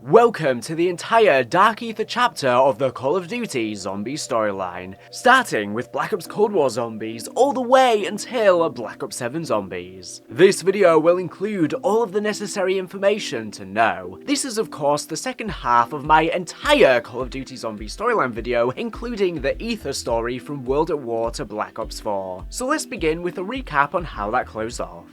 Welcome to the entire Dark Aether chapter of the Call of Duty Zombies storyline, starting with Black Ops Cold War Zombies all the way until Black Ops 7 Zombies. This video will include all of the necessary information to know. This is of course the second half of my entire Call of Duty Zombies storyline video, including the Aether story from World at War to Black Ops 4. So let's begin with a recap on how that closed off.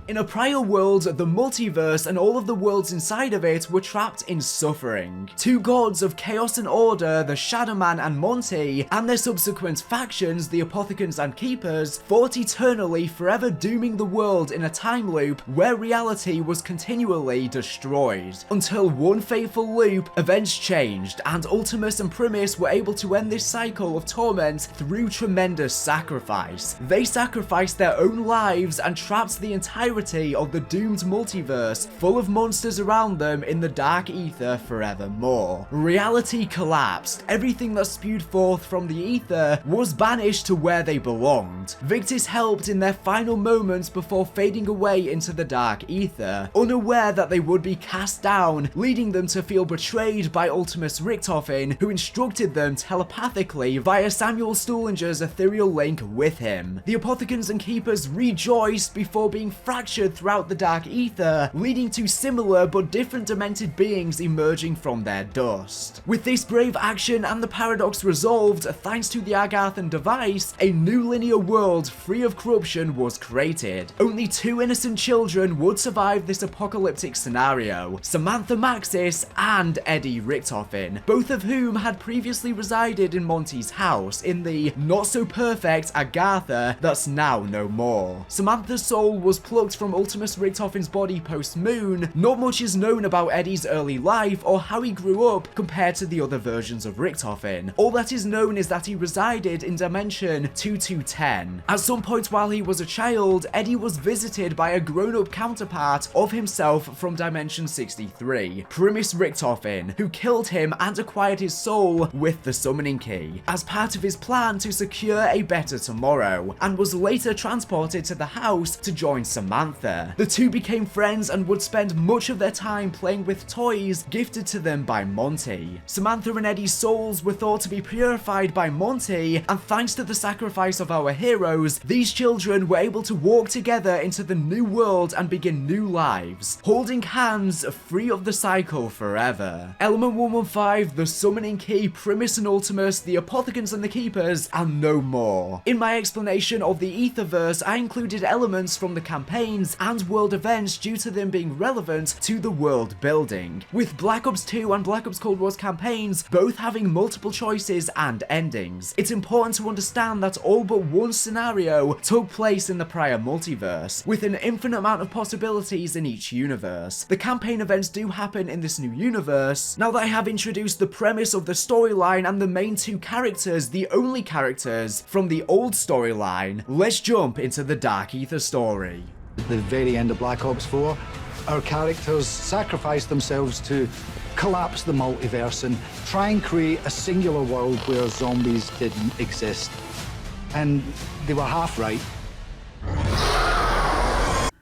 In a prior world, the multiverse and all of the worlds inside of it were trapped in suffering. Two gods of chaos and order, the Shadowman and Monty, and their subsequent factions, the Apothecans and Keepers, fought eternally, forever dooming the world in a time loop where reality was continually destroyed. Until one fateful loop, events changed, and Ultimus and Primus were able to end this cycle of torment through tremendous sacrifice. They sacrificed their own lives and trapped the entirety of the doomed multiverse full of monsters around them in the Dark Aether forevermore. Reality collapsed. Everything that spewed forth from the Aether was banished to where they belonged. Victis helped in their final moments before fading away into the Dark Aether, unaware that they would be cast down, leading them to feel betrayed by Ultimus Richtofen, who instructed them telepathically via Samuel Stullinger's ethereal link with him. The Apothecans and Keepers rejoiced before being fractured throughout the Dark Aether, leading to similar but different demented beings emerging from their dust. With this brave action and the paradox resolved, thanks to the Agarthan device, a new linear world free of corruption was created. Only two innocent children would survive this apocalyptic scenario, Samantha Maxis and Eddie Richtofen, both of whom had previously resided in Monty's house in the not-so-perfect Agartha that's now no more. Samantha's soul was plucked from Ultimus Richtofen's body post-Moon. Not much is known about Eddie's early life or how he grew up compared to the other versions of Richtofen. All that is known is that he resided in Dimension 2210. At some point while he was a child, Eddie was visited by a grown-up counterpart of himself from Dimension 63, Primus Richtofen, who killed him and acquired his soul with the summoning key, as part of his plan to secure a better tomorrow, and was later transported to the house to join Samantha. The two became friends and would spend much of their time playing with toys gifted to them by Monty. Samantha and Eddie's souls were thought to be purified by Monty, and thanks to the sacrifice of our heroes, these children were able to walk together into the new world and begin new lives, holding hands, free of the cycle forever. Element 115, the summoning key, Primus and Ultimus, the Apothecans and the Keepers, and no more. In my explanation of the Aetherverse, I included elements from the campaigns and world events due to them being relevant to the world building, with Black Ops 2 and Black Ops Cold War's campaigns both having multiple choices and endings. It's important to understand that all but one scenario took place in the prior multiverse, with an infinite amount of possibilities in each universe. The campaign events do happen in this new universe. Now that I have introduced the premise of the storyline and the main two characters, the only characters from the old storyline, let's jump into the Dark Aether story. At the very end of Black Ops 4, our characters sacrificed themselves to collapse the multiverse and try and create a singular world where zombies didn't exist. And they were half right.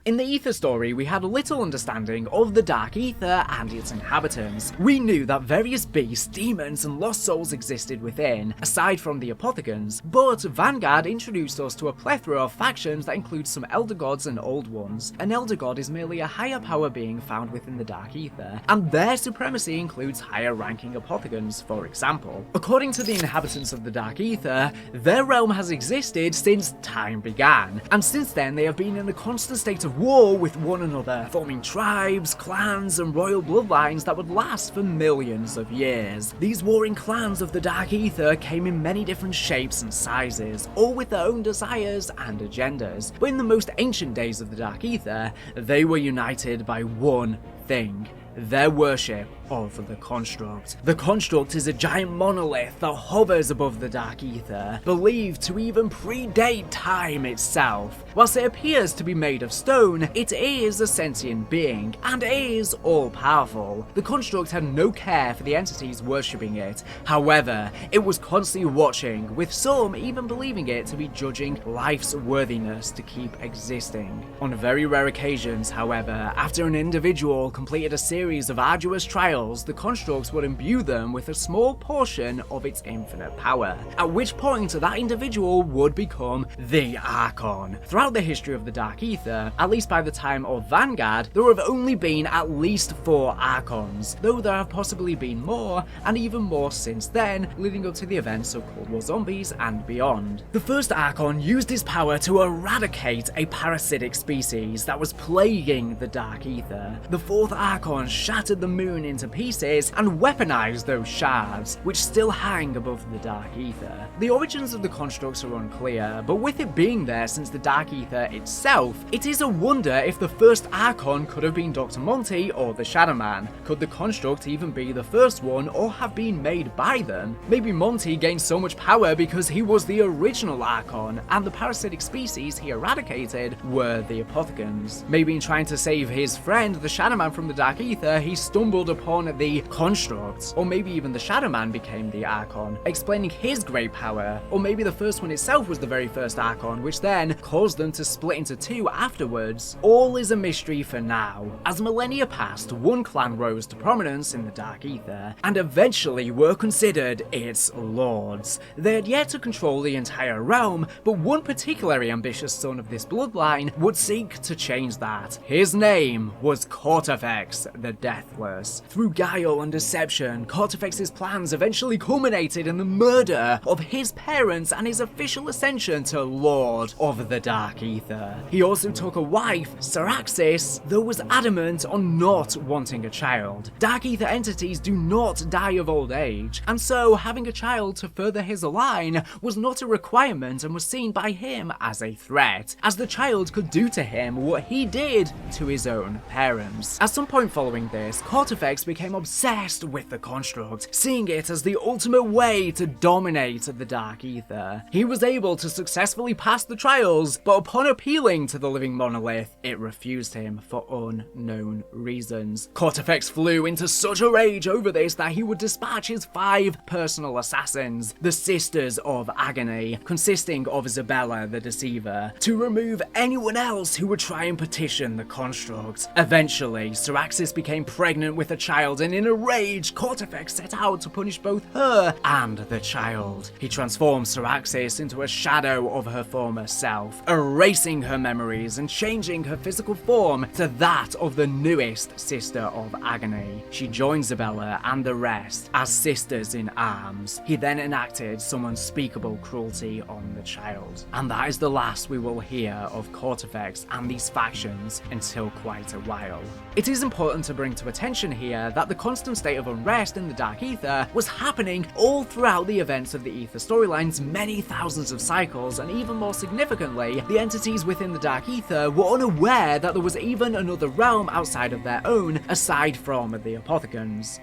In the Aether story, we had little understanding of the Dark Aether and its inhabitants. We knew that various beasts, demons, and lost souls existed within, aside from the Apothecans, but Vanguard introduced us to a plethora of factions that include some Elder Gods and Old Ones. An Elder God is merely a higher power being found within the Dark Aether, and their supremacy includes higher ranking Apothecans, for example. According to the inhabitants of the Dark Aether, their realm has existed since time began, and since then they have been in a constant state of war with one another, forming tribes, clans, and royal bloodlines that would last for millions of years. These warring clans of the Dark Aether came in many different shapes and sizes, all with their own desires and agendas, but in the most ancient days of the Dark Aether, they were united by one thing: their worship of the Construct. The Construct is a giant monolith that hovers above the Dark Aether, believed to even predate time itself. Whilst it appears to be made of stone, it is a sentient being, and is all-powerful. The Construct had no care for the entities worshipping it. However, it was constantly watching, with some even believing it to be judging life's worthiness to keep existing. On very rare occasions, however, after an individual completed a series of arduous trials, the Constructs would imbue them with a small portion of its infinite power, at which point that individual would become the Archon. Throughout the history of the Dark Aether, at least by the time of Vanguard, there have only been at least 4 Archons, though there have possibly been more, and even more since then, leading up to the events of COD Zombies and beyond. The first Archon used his power to eradicate a parasitic species that was plaguing the Dark Aether. The 4th Archon shattered the moon into pieces and weaponized those shards, which still hang above the Dark Aether. The origins of the Constructs are unclear, but with it being there since the Dark Aether itself, it is a wonder if the first Archon could have been Dr. Monty or the Shadow Man. Could the Construct even be the first one, or have been made by them? Maybe Monty gained so much power because he was the original Archon, and the parasitic species he eradicated were the Apothecans. Maybe in trying to save his friend, the Shadow Man, from the Dark Aether, he stumbled upon the Construct, or maybe even the Shadow Man became the Archon, explaining his great power, or maybe the first one itself was the very first Archon, which then caused them to split into 2 afterwards. All is a mystery for now. As millennia passed, one clan rose to prominence in the Dark Aether, and eventually were considered its lords. They had yet to control the entire realm, but one particularly ambitious son of this bloodline would seek to change that. His name was Cortifex the Deathless. Through guile and deception, Cortifex's plans eventually culminated in the murder of his parents and his official ascension to Lord of the Dark Aether. He also took a wife, Syraxis, though was adamant on not wanting a child. Dark Aether entities do not die of old age, and so having a child to further his line was not a requirement and was seen by him as a threat, as the child could do to him what he did to his own parents. At some point following this, Cortifex became obsessed with the Construct, seeing it as the ultimate way to dominate the Dark Aether. He was able to successfully pass the trials, but upon appealing to the living monolith, it refused him for unknown reasons. Cortifex flew into such a rage over this that he would dispatch his 5 personal assassins, the Sisters of Agony, consisting of Isabella the Deceiver, to remove anyone else who would try and petition the Construct. Eventually, Syraxis became pregnant with a child, and in a rage, Cortifex set out to punish both her and the child. He transformed Syraxis into a shadow of her former self, erasing her memories and changing her physical form to that of the newest Sister of Agony. She joined Isabella and the rest as sisters in arms. He then enacted some unspeakable cruelty on the child. And that is the last we will hear of Cortifex and these factions until quite a while. It is important to bring to attention here that the constant state of unrest in the Dark Aether was happening all throughout the events of the Aether storyline's many thousands of cycles, and even more significantly, the entities within the Dark Aether were unaware that there was even another realm outside of their own, aside from the Apothecans.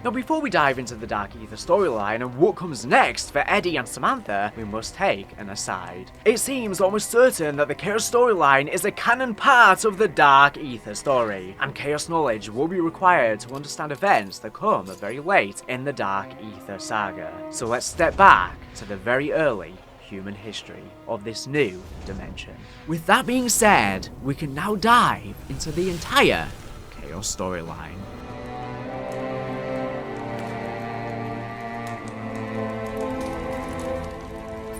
Now, before we dive into the Dark Aether storyline and what comes next for Eddie and Samantha, we must take an aside. It seems almost certain that the Chaos storyline is a canon part of the Dark Aether story, and Chaos knowledge will be required to understand events that come very late in the Dark Aether saga. So let's step back to the very early human history of this new dimension. With that being said, we can now dive into the entire Chaos storyline.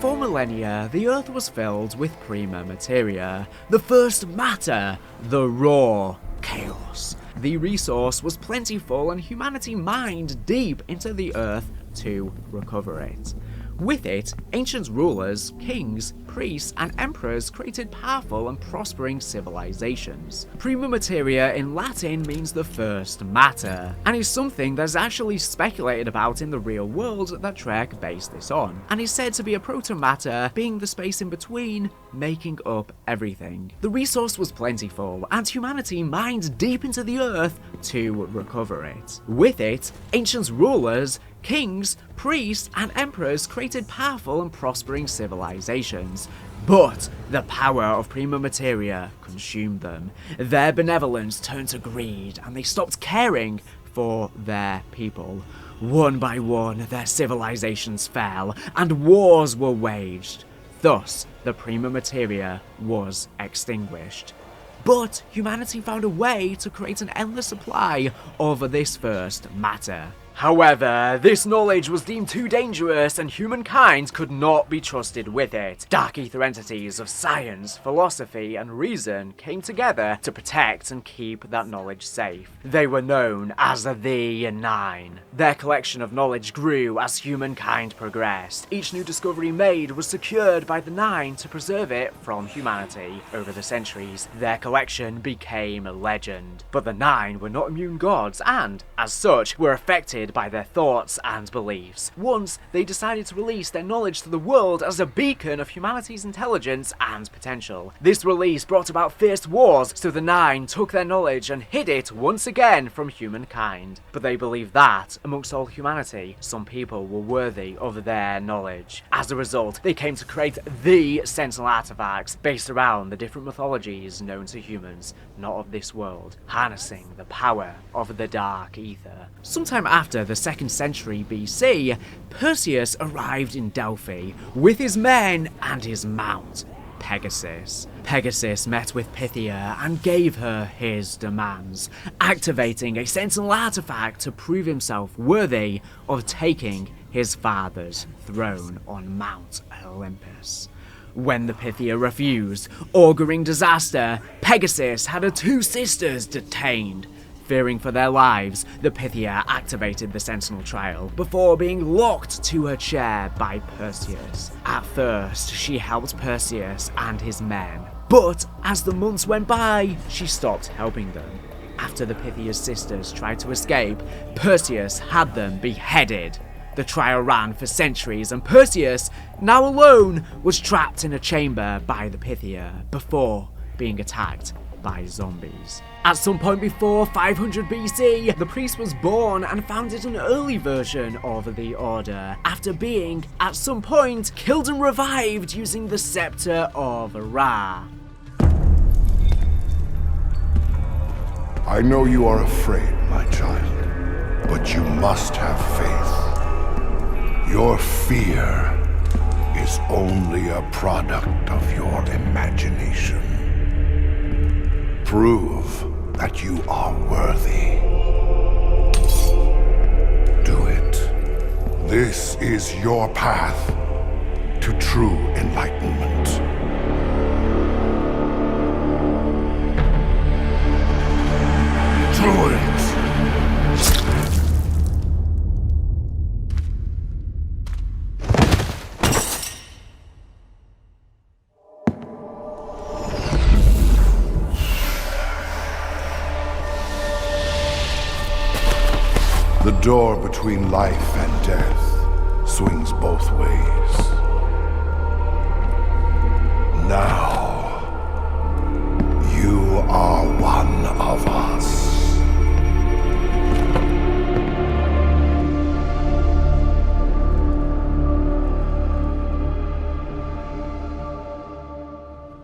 For millennia, the Earth was filled with prima materia, the first matter, the raw chaos. The resource was plentiful and humanity mined deep into the Earth to recover it. With it, ancient rulers, kings, priests, and emperors created powerful and prospering civilizations. Prima materia in Latin means the first matter, and is something that is actually speculated about in the real world that Trek based this on, and is said to be a proto-matter, being the space in between, making up everything. The resource was plentiful, and humanity mined deep into the earth to recover it. With it, ancient rulers, kings, priests, and emperors created powerful and prospering civilizations. But the power of prima materia consumed them. Their benevolence turned to greed, and they stopped caring for their people. One by one, their civilizations fell, and wars were waged. Thus, the prima materia was extinguished. But humanity found a way to create an endless supply of this first matter. However, this knowledge was deemed too dangerous and humankind could not be trusted with it. Dark Aether entities of science, philosophy, and reason came together to protect and keep that knowledge safe. They were known as the Nine. Their collection of knowledge grew as humankind progressed. Each new discovery made was secured by the Nine to preserve it from humanity. Over the centuries, their collection became a legend. But the Nine were not immune gods and, as such, were affected by their thoughts and beliefs. Once, they decided to release their knowledge to the world as a beacon of humanity's intelligence and potential. This release brought about fierce wars, so the Nine took their knowledge and hid it once again from humankind. But they believed that, amongst all humanity, some people were worthy of their knowledge. As a result, they came to create the Sentinel artifacts, based around the different mythologies known to humans, not of this world, harnessing the power of the Dark Aether. Sometime after the 2nd century BC, Perseus arrived in Delphi with his men and his mount, Pegasus. Pegasus met with Pythia and gave her his demands, activating a Sentinel artifact to prove himself worthy of taking his father's throne on Mount Olympus. When the Pythia refused, auguring disaster, Pegasus had her 2 sisters detained. Fearing for their lives, the Pythia activated the Sentinel trial before being locked to her chair by Perseus. At first, she helped Perseus and his men, but as the months went by, she stopped helping them. After the Pythia's sisters tried to escape, Perseus had them beheaded. The trial ran for centuries, and Perseus, now alone, was trapped in a chamber by the Pythia before being attacked by zombies. At some point before 500 BC, the priest was born and founded an early version of the order, after being, at some point, killed and revived using the Scepter of Ra. I know you are afraid, my child, but you must have faith. Your fear is only a product of your imagination. Prove that you are worthy. Do it. This is your path to true enlightenment. Do it. The door between life and death swings both ways. Now, you are one of us.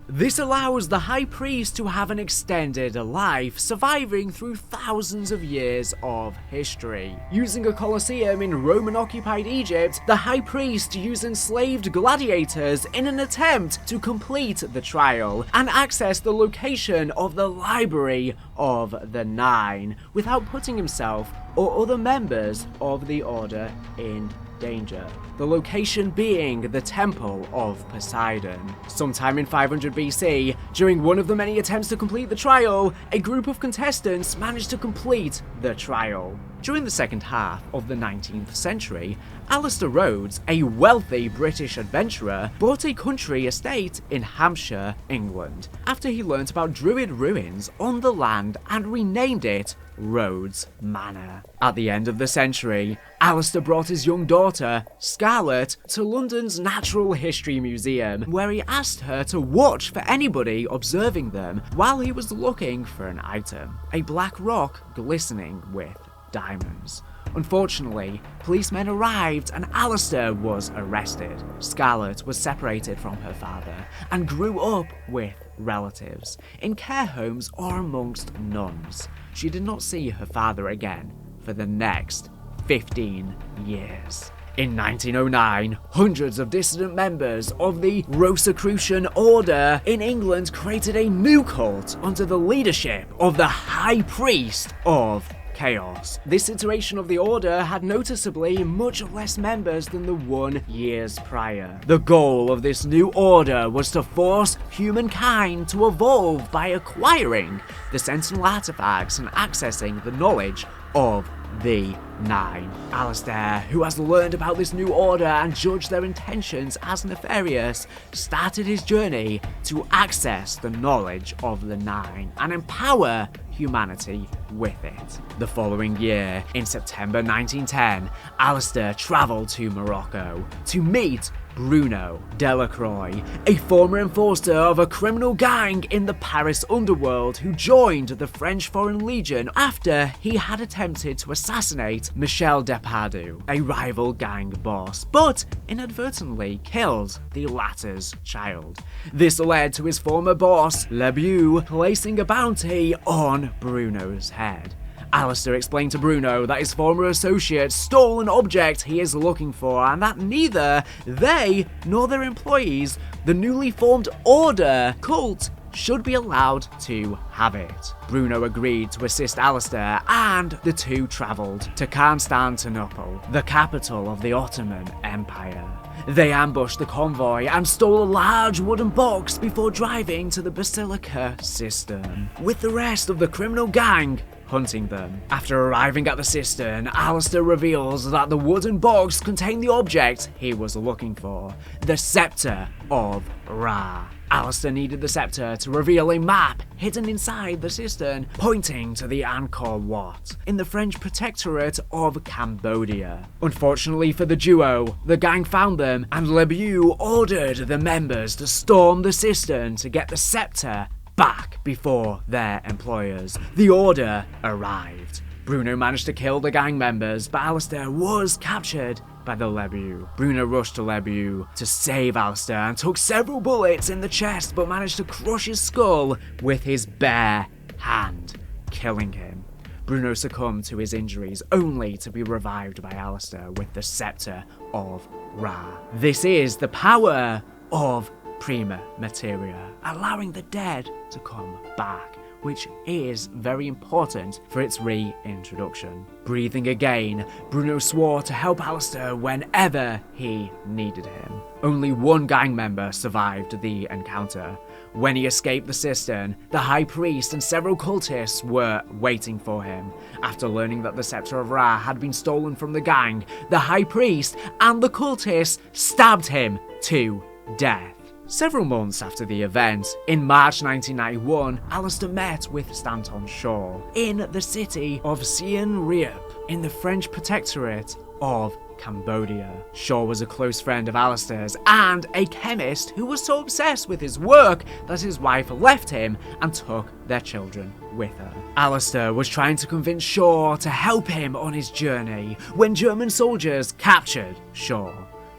This allows the High Priest to have an extended life, surviving through thousands of years of history. Using a Colosseum in Roman-occupied Egypt, the High Priest used enslaved gladiators in an attempt to complete the trial and access the location of the Library of the Nine without putting himself or other members of the Order in danger. The location being the Temple of Poseidon. Sometime in 500 BC, during one of the many attempts to complete the trial, a group of contestants managed to complete the trial. During the second half of the 19th century, Alistair Rhodes, a wealthy British adventurer, bought a country estate in Hampshire, England, after he learnt about Druid ruins on the land and renamed it Rhodes Manor. At the end of the century, Alistair brought his young daughter, Scarlett, to London's Natural History Museum, where he asked her to watch for anybody observing them while he was looking for an item, a black rock glistening with diamonds. Unfortunately, policemen arrived and Alistair was arrested. Scarlett was separated from her father and grew up with relatives, in care homes or amongst nuns. She did not see her father again for the next 15 years. In 1909, hundreds of dissident members of the Rosicrucian Order in England created a new cult under the leadership of the High Priest of Chaos. This iteration of the order had noticeably much less members than the 1 year prior. The goal of this new order was to force humankind to evolve by acquiring the Sentinel artifacts and accessing the knowledge of the Nine. Alistair, who has learned about this new order and judged their intentions as nefarious, started his journey to access the knowledge of the Nine and empower humanity with it. The following year, in September 1910, Alistair travelled to Morocco to meet Bruno Delacroix, a former enforcer of a criminal gang in the Paris underworld who joined the French Foreign Legion after he had attempted to assassinate Michel Depardieu, a rival gang boss, but inadvertently killed the latter's child. This led to his former boss, LeBeau, placing a bounty on Bruno's head. Alistair explained to Bruno that his former associate stole an object he is looking for and that neither they nor their employees, the newly formed Order cult, should be allowed to have it. Bruno agreed to assist Alistair and the two travelled to Constantinople, the capital of the Ottoman Empire. They ambushed the convoy and stole a large wooden box before driving to the Basilica Cistern, with the rest of the criminal gang hunting them. After arriving at the cistern, Alistair reveals that the wooden box contained the object he was looking for, the Scepter of Ra. Alistair needed the scepter to reveal a map hidden inside the cistern, pointing to the Angkor Wat in the French protectorate of Cambodia. Unfortunately for the duo, the gang found them and LeBeau ordered the members to storm the cistern to get the scepter back before their employers. The Order arrived. Bruno managed to kill the gang members, but Alistair was captured by the LeBeau. Bruno rushed to LeBeau to save Alistair and took several bullets in the chest, but managed to crush his skull with his bare hand, killing him. Bruno succumbed to his injuries, only to be revived by Alistair with the Scepter of Ra. This is the power of Prima Materia, allowing the dead to come back, which is very important for its reintroduction. Breathing again, Bruno swore to help Alistair whenever he needed him. Only one gang member survived the encounter. When he escaped the cistern, the High Priest and several cultists were waiting for him. After learning that the Scepter of Ra had been stolen from the gang, the High Priest and the cultists stabbed him to death. Several months after the event, in March 1991, Alistair met with Stanton Shaw in the city of Siem Reap in the French protectorate of Cambodia. Shaw was a close friend of Alistair's and a chemist who was so obsessed with his work that his wife left him and took their children with her. Alistair was trying to convince Shaw to help him on his journey when German soldiers captured Shaw.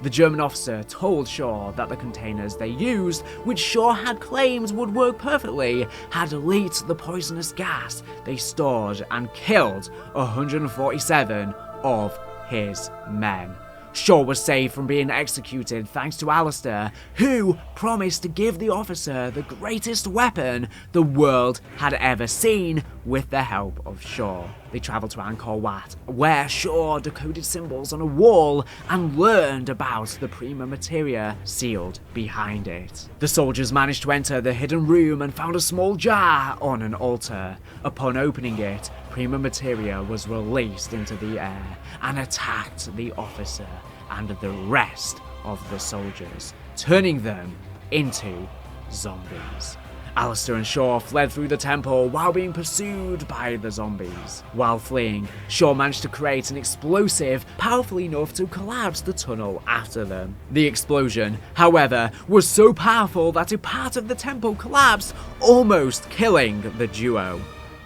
The German officer told Shaw that the containers they used, which Shaw had claimed would work perfectly, had leaked the poisonous gas they stored and killed 147 of his men. Shaw was saved from being executed thanks to Alistair, who promised to give the officer the greatest weapon the world had ever seen with the help of Shaw. They travelled to Angkor Wat, where Shaw decoded symbols on a wall and learned about the Prima Materia sealed behind it. The soldiers managed to enter the hidden room and found a small jar on an altar. Upon opening it, Prima Materia was released into the air and attacked the officer and the rest of the soldiers, turning them into zombies. Alistair and Shaw fled through the temple while being pursued by the zombies. While fleeing, Shaw managed to create an explosive powerful enough to collapse the tunnel after them. The explosion, however, was so powerful that a part of the temple collapsed, almost killing the duo.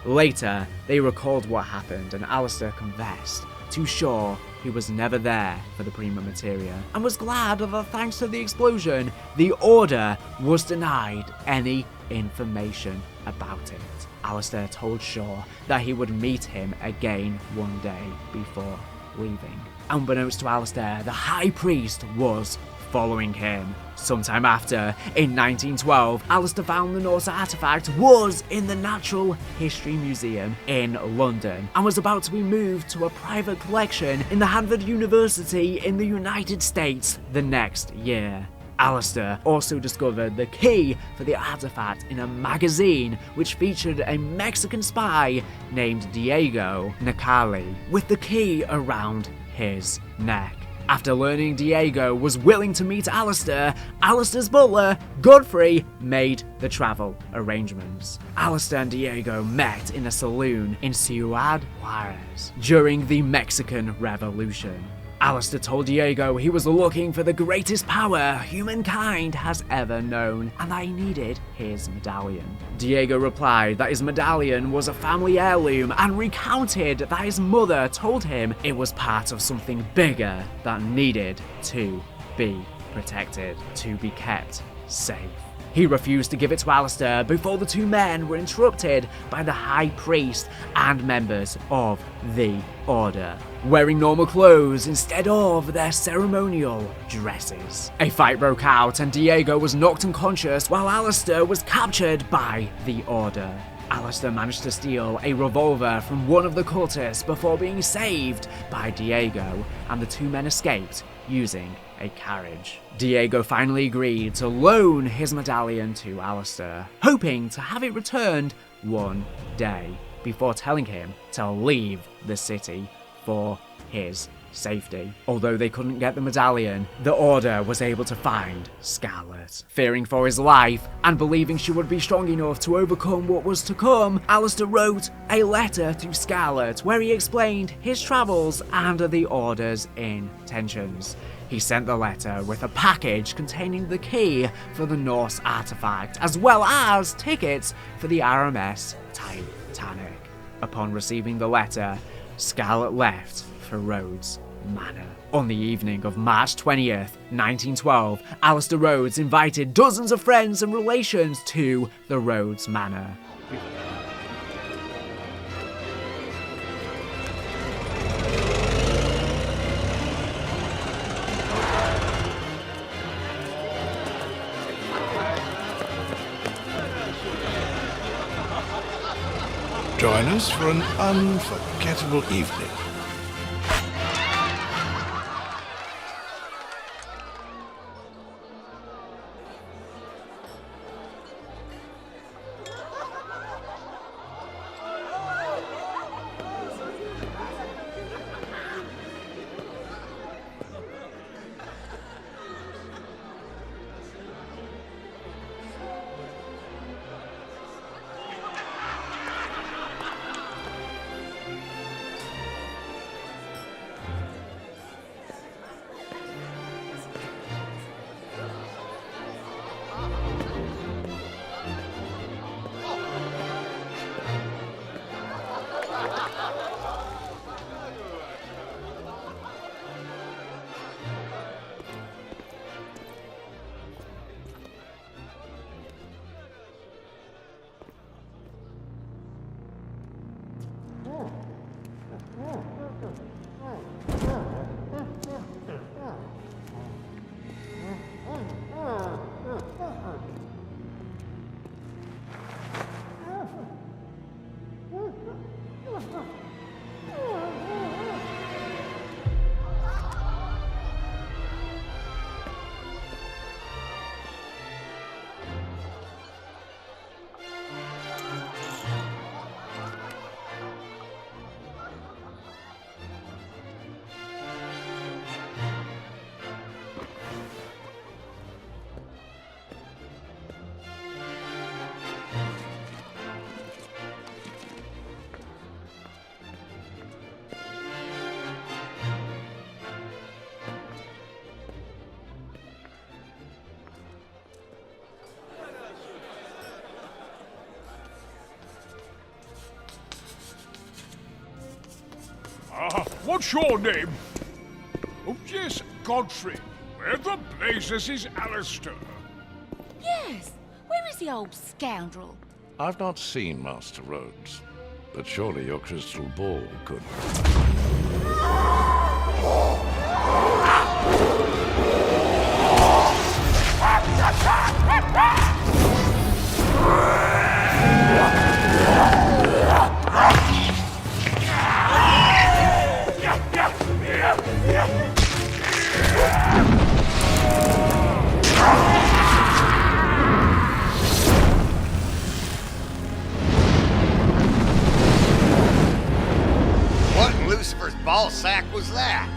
Later, they recalled what happened and Alistair confessed to Shaw he was never there for the Prima Materia and was glad that thanks to the explosion, the Order was denied any information about it. Alistair told Shaw that he would meet him again one day before leaving. Unbeknownst to Alistair, the High Priest was following him. Sometime after, in 1912, Alistair found the Norse artifact was in the Natural History Museum in London and was about to be moved to a private collection in the Harvard University in the United States the next year. Alistair also discovered the key for the artifact in a magazine which featured a Mexican spy named Diego Necali with the key around his neck. After learning Diego was willing to meet Alistair, Alistair's butler, Godfrey, made the travel arrangements. Alistair and Diego met in a saloon in Ciudad Juarez during the Mexican Revolution. Alistair told Diego he was looking for the greatest power humankind has ever known and that he needed his medallion. Diego replied that his medallion was a family heirloom and recounted that his mother told him it was part of something bigger that needed to be protected, to be kept safe. He refused to give it to Alistair before the two men were interrupted by the High Priest and members of the Order, wearing normal clothes instead of their ceremonial dresses. A fight broke out and Diego was knocked unconscious while Alistair was captured by the Order. Alistair managed to steal a revolver from one of the cultists before being saved by Diego, and the two men escaped using a carriage. Diego finally agreed to loan his medallion to Alistair, hoping to have it returned one day, before telling him to leave the city for his safety. Although they couldn't get the medallion, the Order was able to find Scarlet. Fearing for his life and believing she would be strong enough to overcome what was to come, Alistair wrote a letter to Scarlet where he explained his travels and the Order's intentions. He sent the letter with a package containing the key for the Norse artifact, as well as tickets for the RMS Titanic. Upon receiving the letter, Scarlet left for Rhodes Manor. On the evening of March 20th, 1912, Alistair Rhodes invited dozens of friends and relations to the Rhodes Manor. Join us for an unforgettable evening. What's your name? Oh, yes, Godfrey. Where the blazes is Alistair? Yes. Where is the old scoundrel? I've not seen Master Rhodes, but surely your crystal ball could. What in Lucifer's ball sack was that?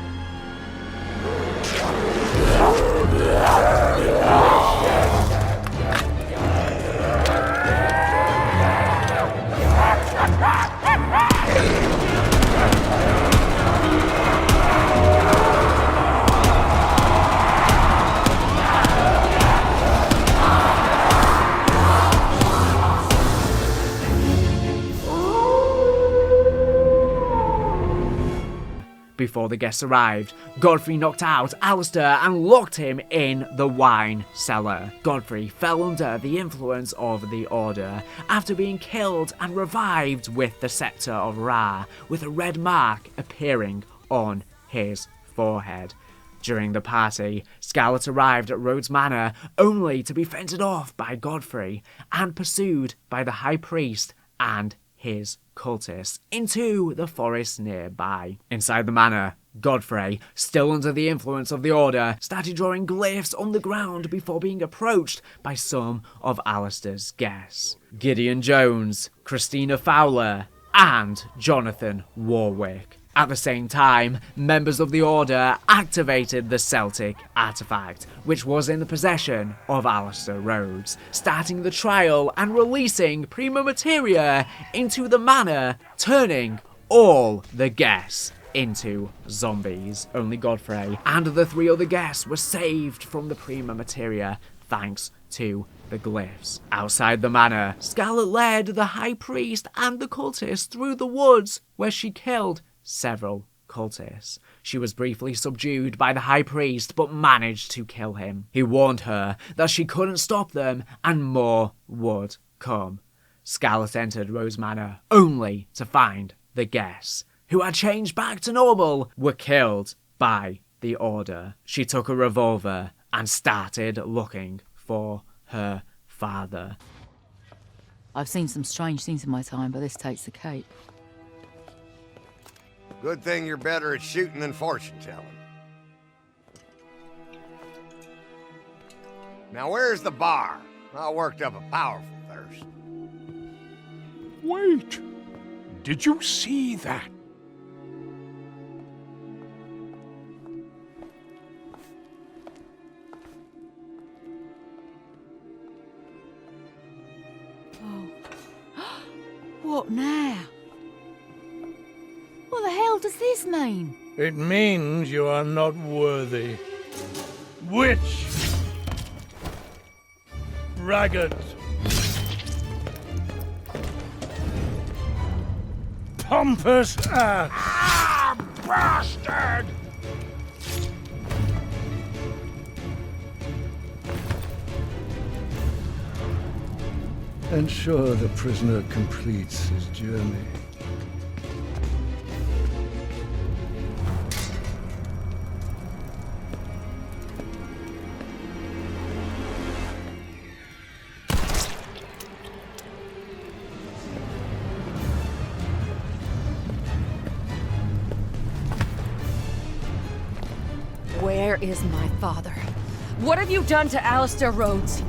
Before the guests arrived, Godfrey knocked out Alistair and locked him in the wine cellar. Godfrey fell under the influence of the Order after being killed and revived with the Scepter of Ra, with a red mark appearing on his forehead. During the party, Scarlet arrived at Rhodes Manor only to be fended off by Godfrey and pursued by the High Priest and his cultists into the forest nearby. Inside the manor, Godfrey, still under the influence of the Order, started drawing glyphs on the ground before being approached by some of Alistair's guests. Gideon Jones, Christina Fowler, and Jonathan Warwick. At the same time, members of the Order activated the Celtic artifact, which was in the possession of Alistair Rhodes, starting the trial and releasing Prima Materia into the manor, turning all the guests into zombies. Only Godfrey and the 3 other guests were saved from the Prima Materia thanks to the glyphs. Outside the manor, Scarlet led the High Priest and the cultists through the woods, where she killed several cultists. She was briefly subdued by the High Priest, but managed to kill him. He warned her that she couldn't stop them and more would come. Scarlet entered Rose Manor only to find the guests, who had changed back to normal, were killed by the Order. She took a revolver and started looking for her father. I've seen some strange things in my time, but this takes the cake. Good thing you're better at shooting than fortune-telling. Now where's the bar? I worked up a powerful thirst. Wait! Did you see that? What now? What the hell does this mean? It means you are not worthy. Witch! Ragged! Pompous ass! Ah, bastard! Ensure the prisoner completes his journey. Where is my father? What have you done to Alistair Rhodes?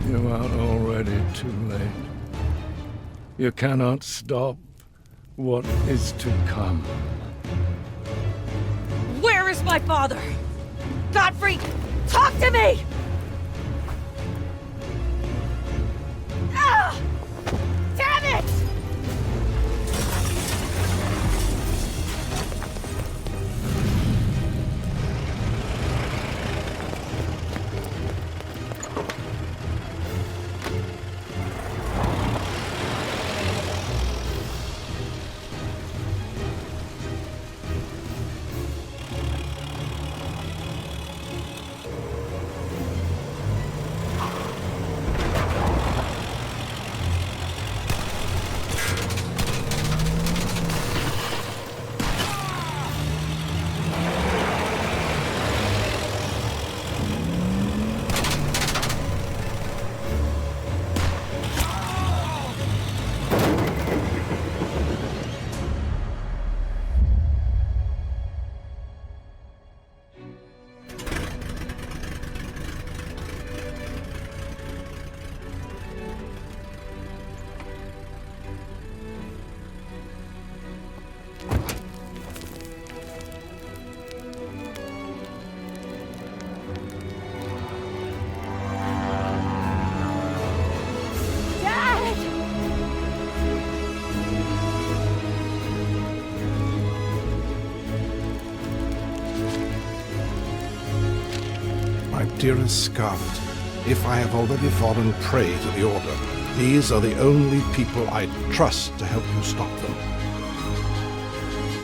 You are already too late. You cannot stop what is to come. Where is my father? Godfrey, talk to me! Ah! Damn it! dearest Scarlet, if I have already fallen prey to the Order, these are the only people I trust to help you stop them.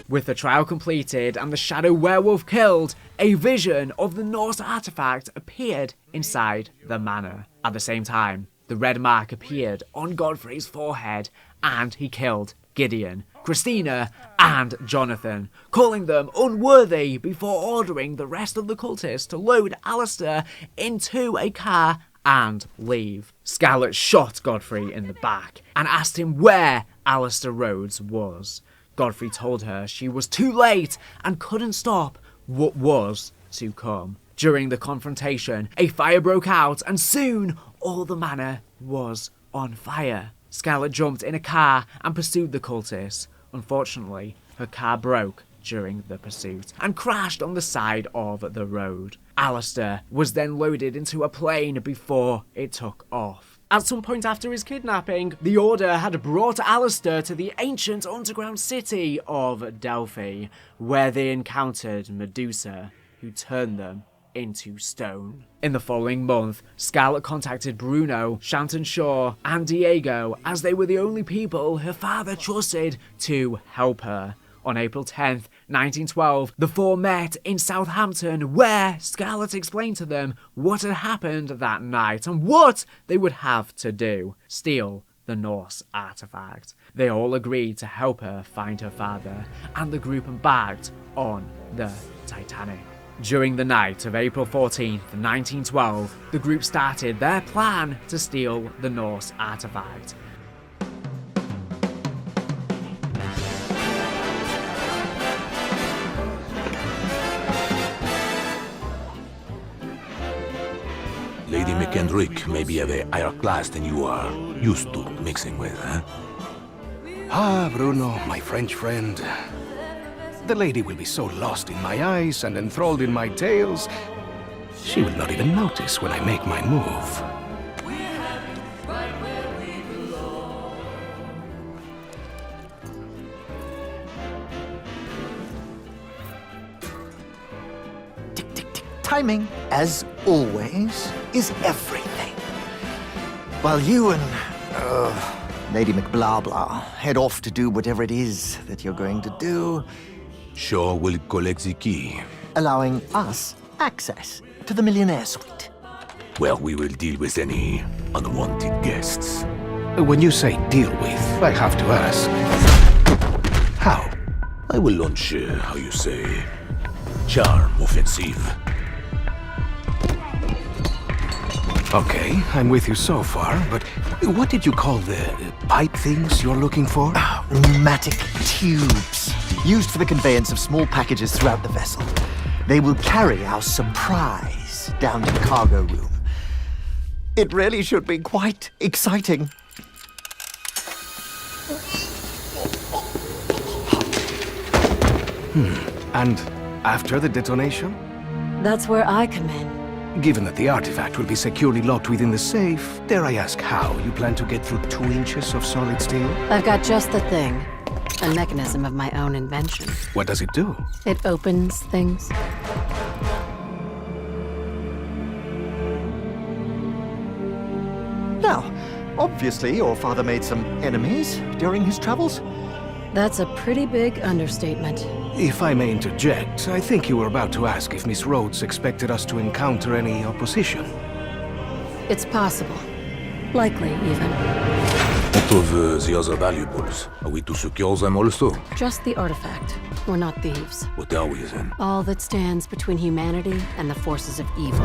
With the trial completed and the shadow werewolf killed, a vision of the Norse artifact appeared inside the manor. At the same time, the red mark appeared on Godfrey's forehead, and he killed Gideon, Christina, and Jonathan, calling them unworthy before ordering the rest of the cultists to load Alistair into a car and leave. Scarlet shot Godfrey in the back and asked him where Alistair Rhodes was. Godfrey told her she was too late and couldn't stop what was to come. During the confrontation, a fire broke out and soon all the manor was on fire. Scarlet jumped in a car and pursued the cultists. Unfortunately, her car broke during the pursuit and crashed on the side of the road. Alistair was then loaded into a plane before it took off. At some point after his kidnapping, the Order had brought Alistair to the ancient underground city of Delphi, where they encountered Medusa, who turned them into stone. In the following month, Scarlet contacted Bruno, Shanton Shaw, and Diego, as they were the only people her father trusted to help her. On April 10th, 1912, the four met in Southampton, where Scarlet explained to them what had happened that night and what they would have to do: steal the Norse artifact. They all agreed to help her find her father, and the group embarked on the Titanic. During the night of April 14th, 1912, the group started their plan to steal the Norse artifact. Lady McKendrick may be of a higher class than you are used to mixing with, huh? Ah, Bruno, my French friend. The lady will be so lost in my eyes and enthralled in my tales, she will not even notice when I make my move. Timing, as always, is everything. While you and, Lady McBlahblah head off to do whatever it is that you're going to do, Shaw will collect the key. allowing us access to the Millionaire Suite. Well, we will deal with any unwanted guests. When you say deal with, I have to ask, how? I will launch, how you say, charm offensive. Okay, I'm with you so far, but what did you call the pipe things you're looking for? Pneumatic tubes, used for the conveyance of small packages throughout the vessel. They will carry our surprise down to the cargo room. It really should be quite exciting. And after the detonation? That's where I come in. Given that the artifact will be securely locked within the safe, dare I ask how you plan to get through 2 inches of solid steel? I've got just the thing. A mechanism of my own invention. What does it do? It opens things. Now, obviously your father made some enemies during his travels. That's a pretty big understatement. If I may interject, I think you were about to ask if Miss Rhodes expected us to encounter any opposition. It's possible. Likely, even. What of the other valuables? Are we to secure them also? Just the artifact. We're not thieves. What are we then? All that stands between humanity and the forces of evil.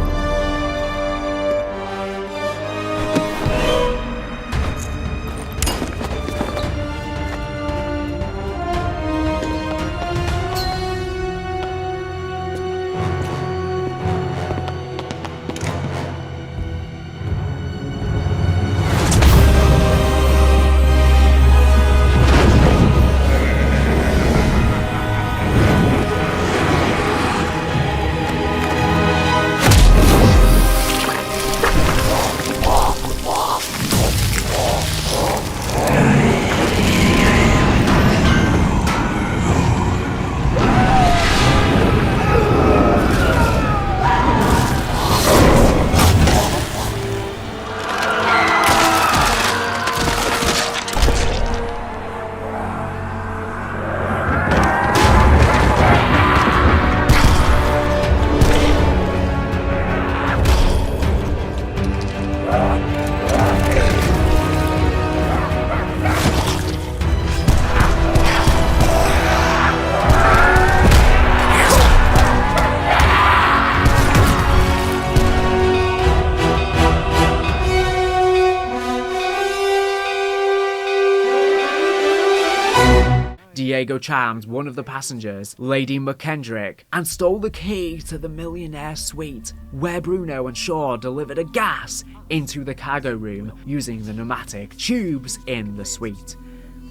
Diego charmed one of the passengers, Lady McKendrick, and stole the key to the millionaire suite, where Bruno and Shaw delivered a gas into the cargo room using the pneumatic tubes in the suite.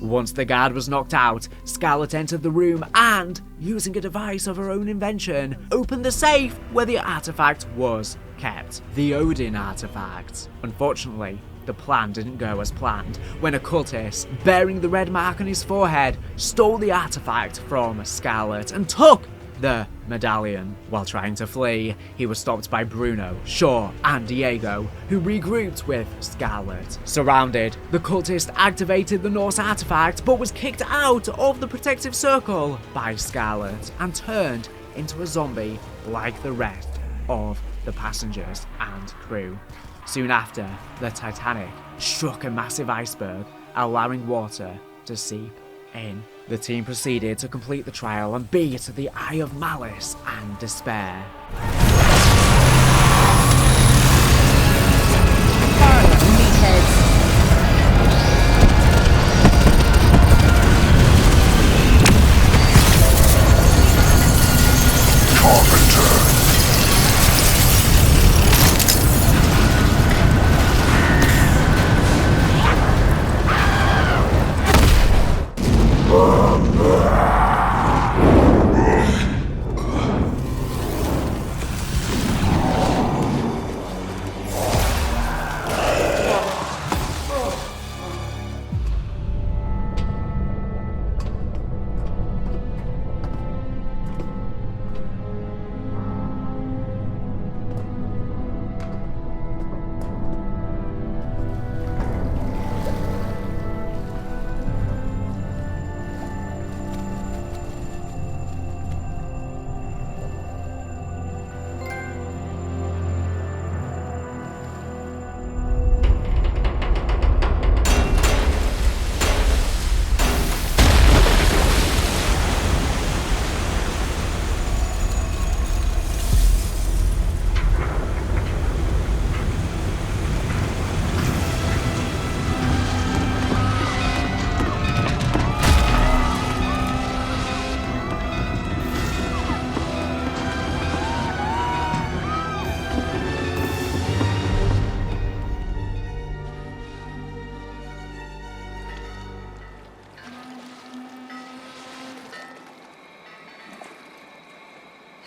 Once the guard was knocked out, Scarlet entered the room and, using a device of her own invention, opened the safe where the artifact was kept. The Odin artifact. Unfortunately, the plan didn't go as planned when a cultist, bearing the red mark on his forehead, stole the artifact from Scarlet and took the medallion. While trying to flee, he was stopped by Bruno, Shaw, and Diego, who regrouped with Scarlet. Surrounded, the cultist activated the Norse artifact but was kicked out of the protective circle by Scarlet and turned into a zombie like the rest of the passengers and crew. Soon after, the Titanic struck a massive iceberg, allowing water to seep in. The team proceeded to complete the trial and beat the Eye of Malice and Despair.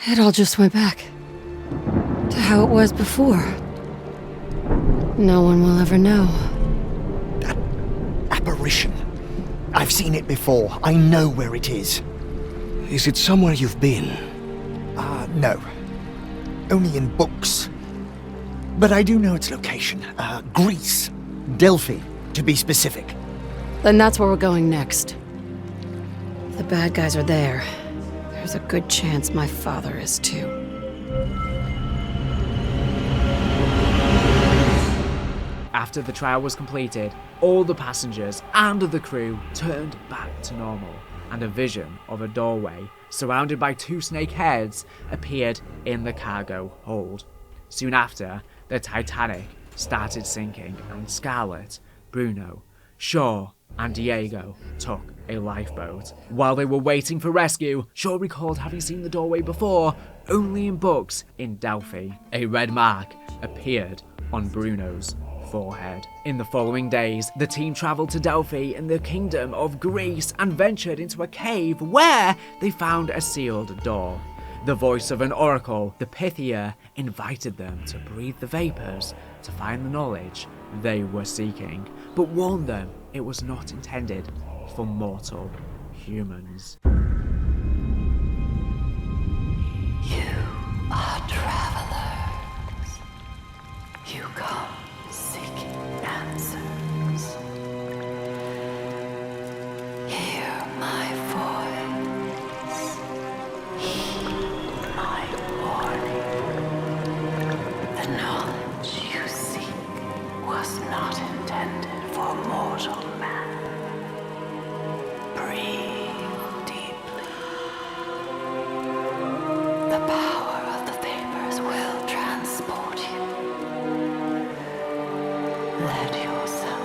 It all just went back to how it was before. No one will ever know. That apparition. I've seen it before. I know where it is. Is it somewhere you've been? No. Only in books. But I do know its location. Greece. Delphi, to be specific. Then that's where we're going next. The bad guys are there. There's a good chance my father is too. After the trial was completed, all the passengers and the crew turned back to normal, and a vision of a doorway surrounded by two snake heads appeared in the cargo hold. Soon after, the Titanic started sinking, and Scarlet, Bruno, Shaw, and Diego took a lifeboat. While they were waiting for rescue, Shaw recalled having seen the doorway before, only in books in Delphi. A red mark appeared on Bruno's forehead. In the following days, the team travelled to Delphi in the kingdom of Greece and ventured into a cave where they found a sealed door. The voice of an oracle, the Pythia, invited them to breathe the vapours to find the knowledge they were seeking, but warned them it was not intended for mortal humans. You are travelers. You come seeking answers. Hear my voice. Heed my warning. The knowledge you seek was not intended for mortal man. Breathe deeply. The power of the vapors will transport you. Let yourself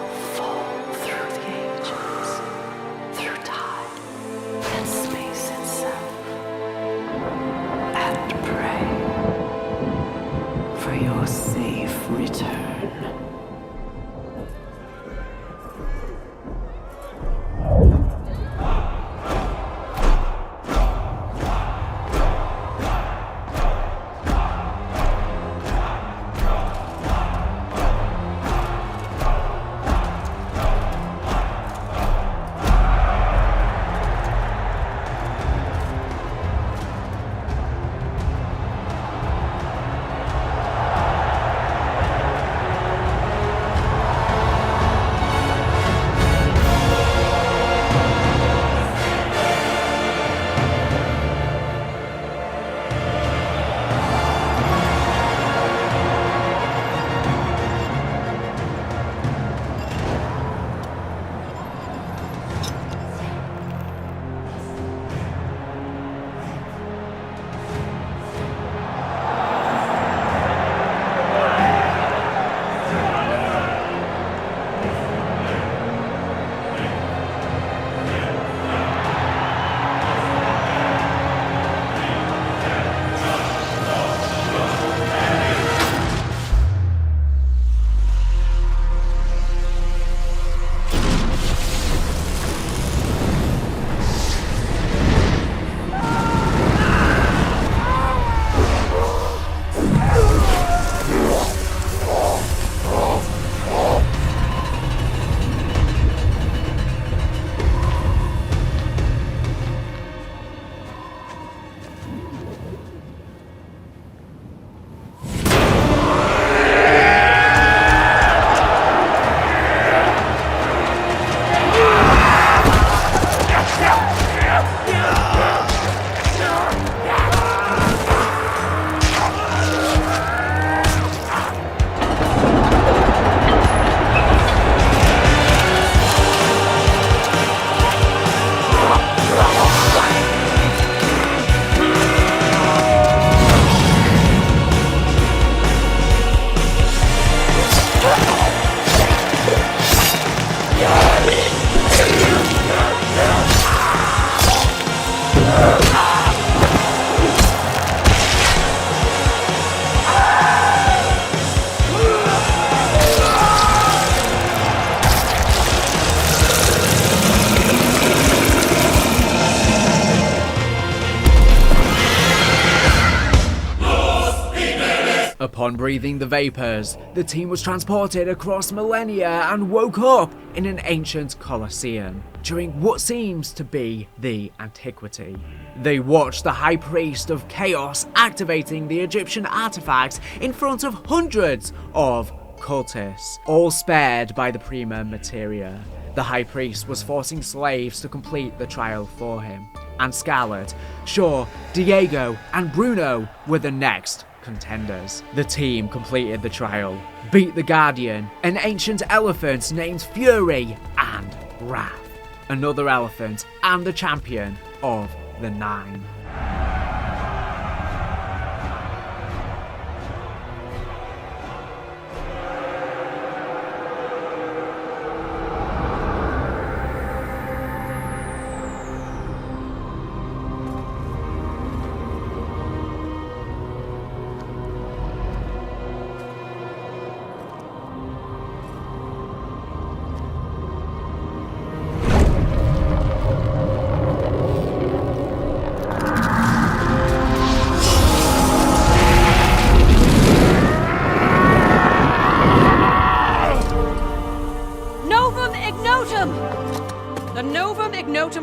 Upon breathing the vapors, the team was transported across millennia and woke up in an ancient Colosseum during what seems to be the Antiquity. They watched the High Priest of Chaos activating the Egyptian artifacts in front of hundreds of cultists, all spared by the Prima Materia. The High Priest was forcing slaves to complete the trial for him, and Scarlet, Shaw, Diego, and Bruno were the next contenders. The team completed the trial, beat the Guardian, an ancient elephant named Fury, and Wrath, another elephant, and the champion of the Nine.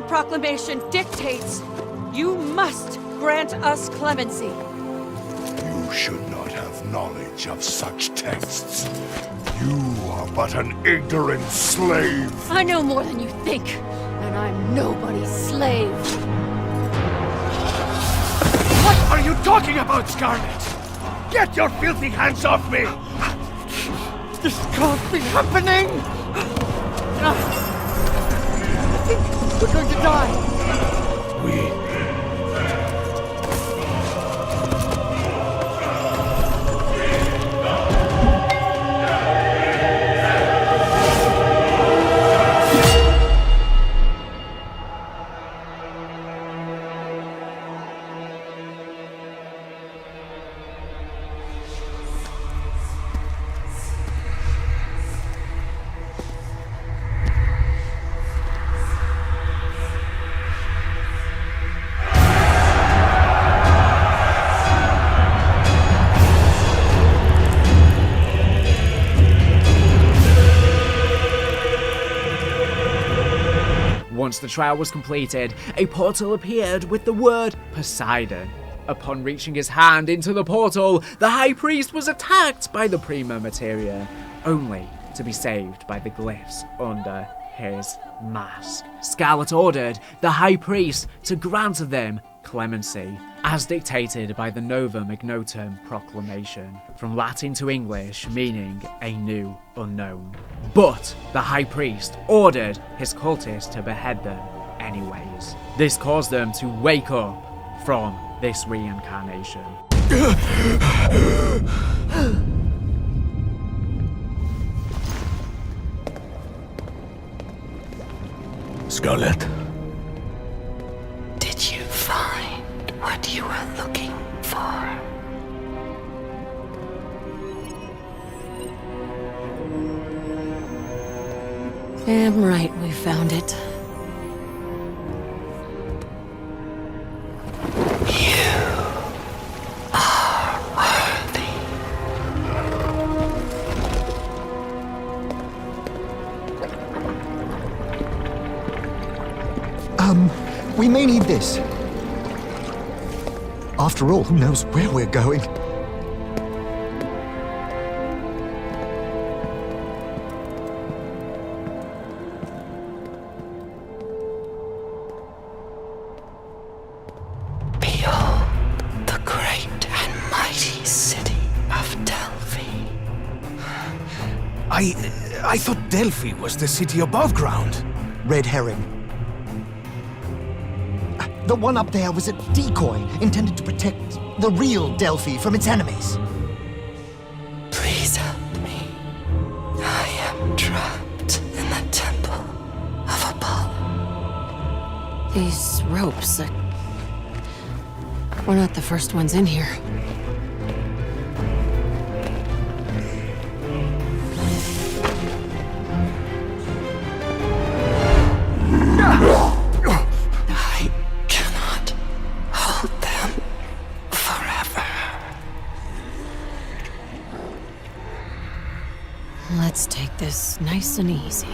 Proclamation dictates you must grant us clemency. You should not have knowledge of such texts. You are but an ignorant slave. I know more than you think, and I'm nobody's slave. What are you talking about, Scarlet? Get your filthy hands off me! This can't be happening! We're going to die! Once the trial was completed, a portal appeared with the word Poseidon. Upon reaching his hand into the portal, the High Priest was attacked by the Prima Materia, only to be saved by the glyphs under his mask. Scarlet ordered the High Priest to grant them clemency, as dictated by the Novum Ignotum Proclamation, from Latin to English meaning a new unknown. But the High Priest ordered his cultists to behead them anyways. This caused them to wake up from this reincarnation. Scarlet? Did you find what you were looking for? Damn right we found it. We may need this. After all, who knows where we're going? Behold, the great and mighty city of Delphi. I thought Delphi was the city above ground. Red herring. The one up there was a decoy intended to protect the real Delphi from its enemies. Please help me. I am trapped in the temple of Apollo. These ropes, We're not the first ones in here. I cannot hold them forever. Let's take this nice and easy.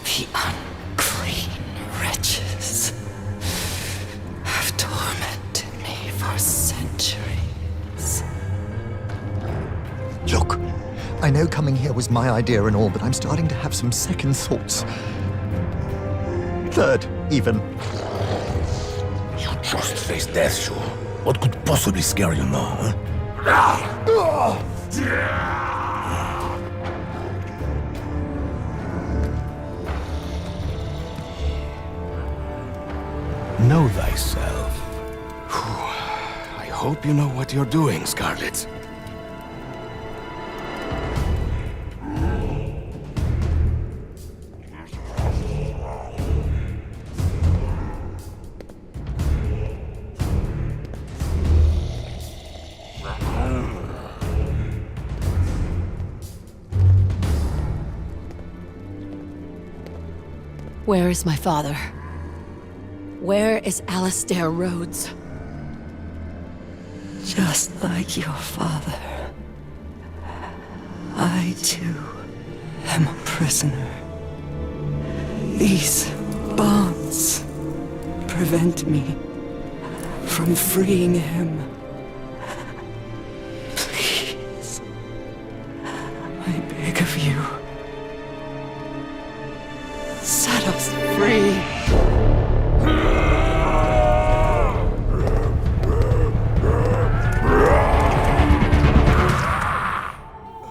The unclean wretches have tormented me for centuries. Look, I know coming here was my idea and all, but I'm starting to have some second thoughts. Third, even. You just faced death, sure. What could possibly scare you now, huh? Know thyself. I hope you know what you're doing, Scarlet. Where is my father? Where is Alistair Rhodes? Just like your father, I too am a prisoner. These bonds prevent me from freeing him. Please, I beg of you, set us free.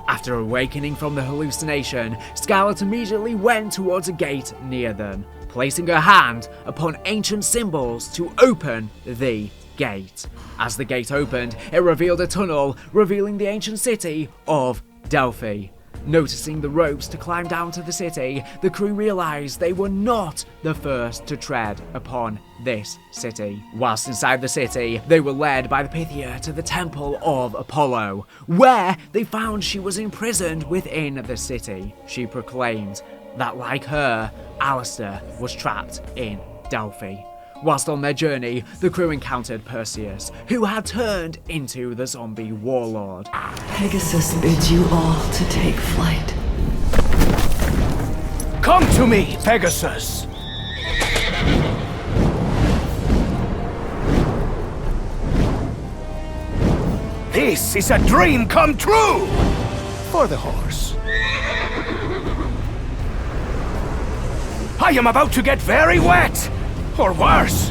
After awakening from the hallucination, Scarlet immediately went towards a gate near them, placing her hand upon ancient symbols to open the gate. As the gate opened, it revealed a tunnel, revealing the ancient city of Delphi. Noticing the ropes to climb down to the city, the crew realised they were not the first to tread upon this city. Whilst inside the city, they were led by the Pythia to the Temple of Apollo, where they found she was imprisoned within the city. She proclaimed that, like her, Alistair was trapped in Delphi. Whilst on their journey, the crew encountered Perseus, who had turned into the zombie warlord. Pegasus bids you all to take flight. Come to me, Pegasus! This is a dream come true! For the horse. I am about to get very wet! Or worse!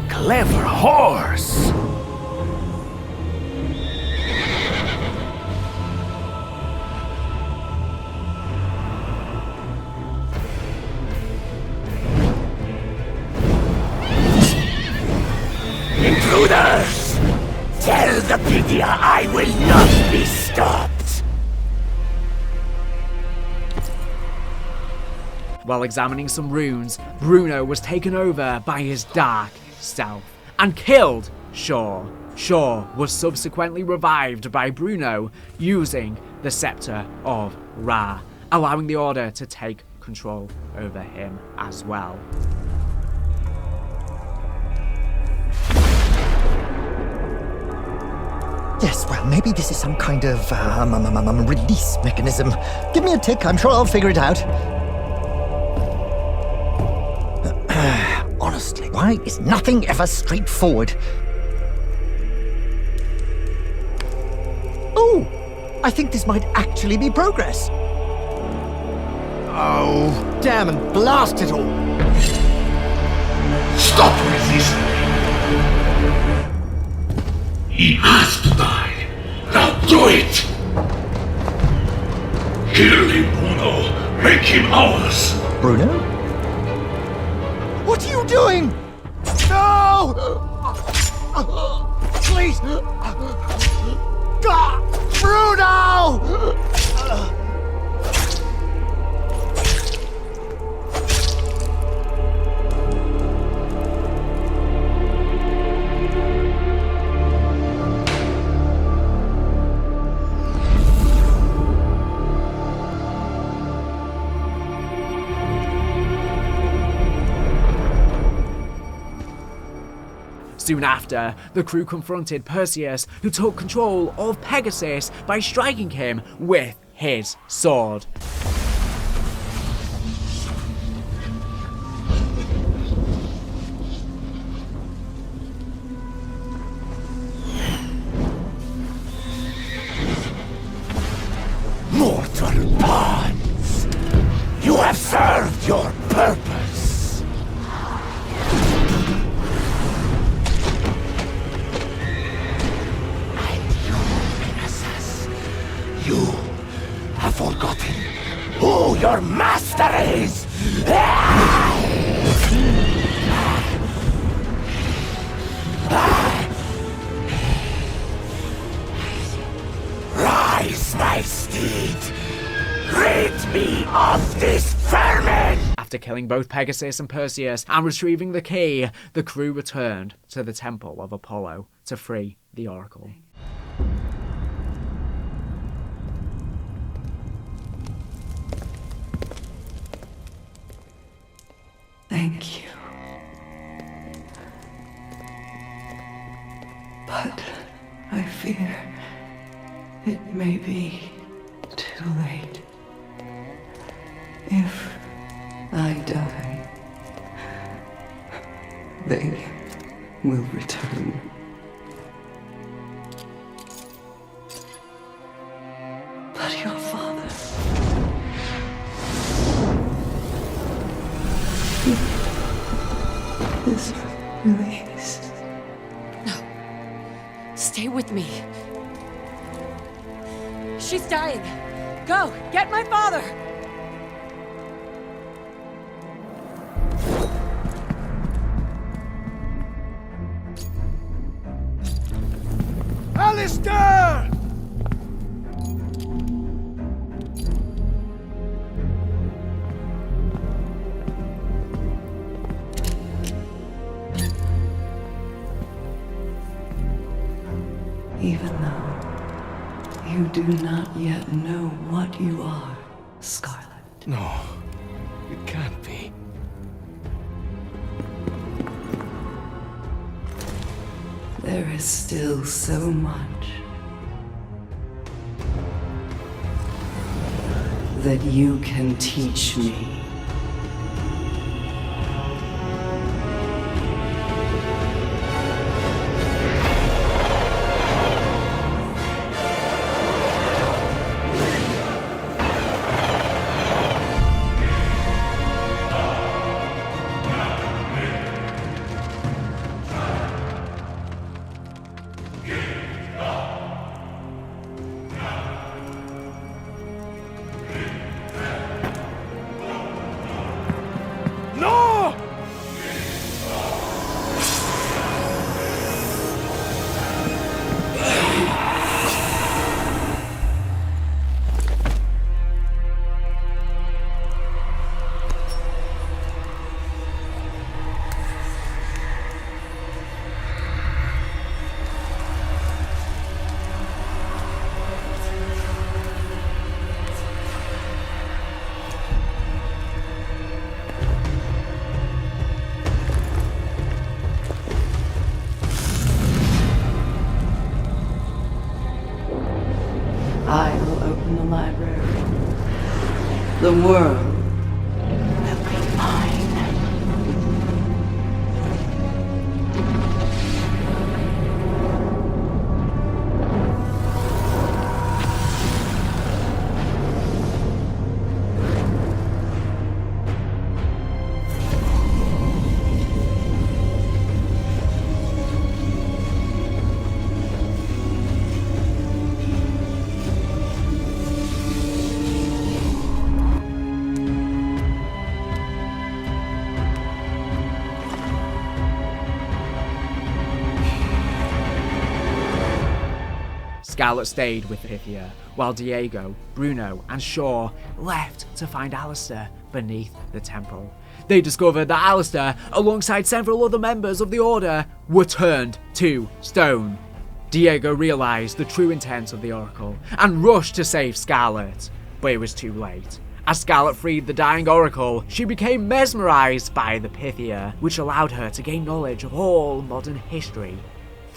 Clever horse! Intruders! Tell the Pythia I will not be stopped! While examining some runes, Bruno was taken over by his dark self and killed Shaw. Shaw was subsequently revived by Bruno using the Scepter of Ra, allowing the Order to take control over him as well. Yes, well, maybe this is some kind of release mechanism. Give me a tick, I'm sure I'll figure it out. Honestly, why is nothing ever straightforward? Oh, I think this might actually be progress. Oh, damn and blast it all! Stop resisting! He has to die! Now do it! Kill him, Bruno! Make him ours! Bruno? What are you doing? No! please! Bruno! Soon after, the crew confronted Perseus, who took control of Pegasus by striking him with his sword. Mortal bonds! You have served your purpose! You have forgotten who your master is! Rise, my steed! Rid me of this vermin! After killing both Pegasus and Perseus and retrieving the key, the crew returned to the Temple of Apollo to free the Oracle. Thank you. But I fear it may be too late. If I die, they will return. But your father... is released. No. Stay with me. She's dying. Go, get my father! Alistair! Even though you do not yet know what you are, Scarlet. No, it can't be. There is still so much that you can teach me. I will open the library. The world will be mine. Scarlet stayed with Pythia, while Diego, Bruno, and Shaw left to find Alistair beneath the temple. They discovered that Alistair, alongside several other members of the Order, were turned to stone. Diego realized the true intent of the Oracle and rushed to save Scarlet, but it was too late. As Scarlet freed the dying Oracle, she became mesmerized by the Pythia, which allowed her to gain knowledge of all modern history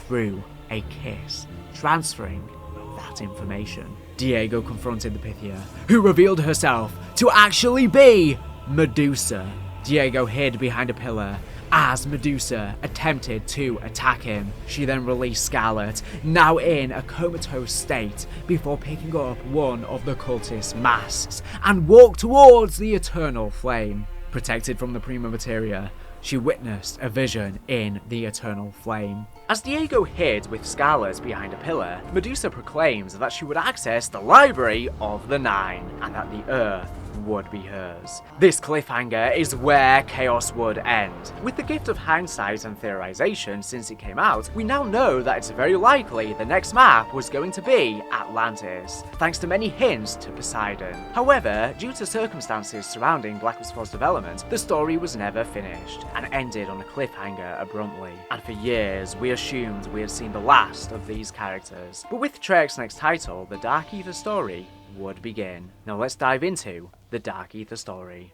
through a kiss, transferring that information. Diego confronted the Pythia, who revealed herself to actually be Medusa. Diego hid behind a pillar as Medusa attempted to attack him. She then released Scarlet, now in a comatose state, before picking up one of the cultist masks and walked towards the eternal flame. Protected from the prima materia, she witnessed a vision in the eternal flame. As Diego hid with Scarlet behind a pillar, Medusa proclaims that she would access the Library of the Nine, and that the Earth would be hers. This cliffhanger is where Chaos would end. With the gift of hindsight and theorization since it came out, we now know that it's very likely the next map was going to be Atlantis, thanks to many hints to Poseidon. However, due to circumstances surrounding Black Ops 4's development, the story was never finished, and ended on a cliffhanger abruptly. And for years, we assumed we had seen the last of these characters. But with Treyarch's next title, the Dark Aether Story would begin. Now let's dive into the Dark Aether Story.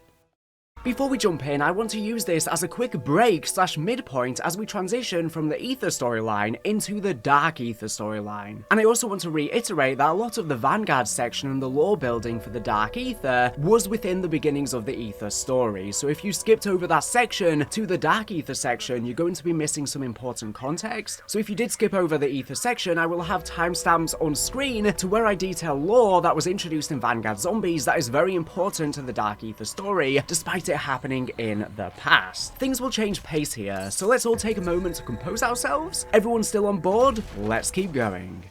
Before we jump in, I want to use this as a quick break / midpoint as we transition from the Aether storyline into the Dark Aether storyline. And I also want to reiterate that a lot of the Vanguard section and the lore building for the Dark Aether was within the beginnings of the Aether story, so if you skipped over that section to the Dark Aether section, you're going to be missing some important context. So if you did skip over the Aether section, I will have timestamps on screen to where I detail lore that was introduced in Vanguard Zombies that is very important to the Dark Aether story, despite it happening in the past. Things will change pace here, so let's all take a moment to compose ourselves. Everyone still on board? Let's keep going.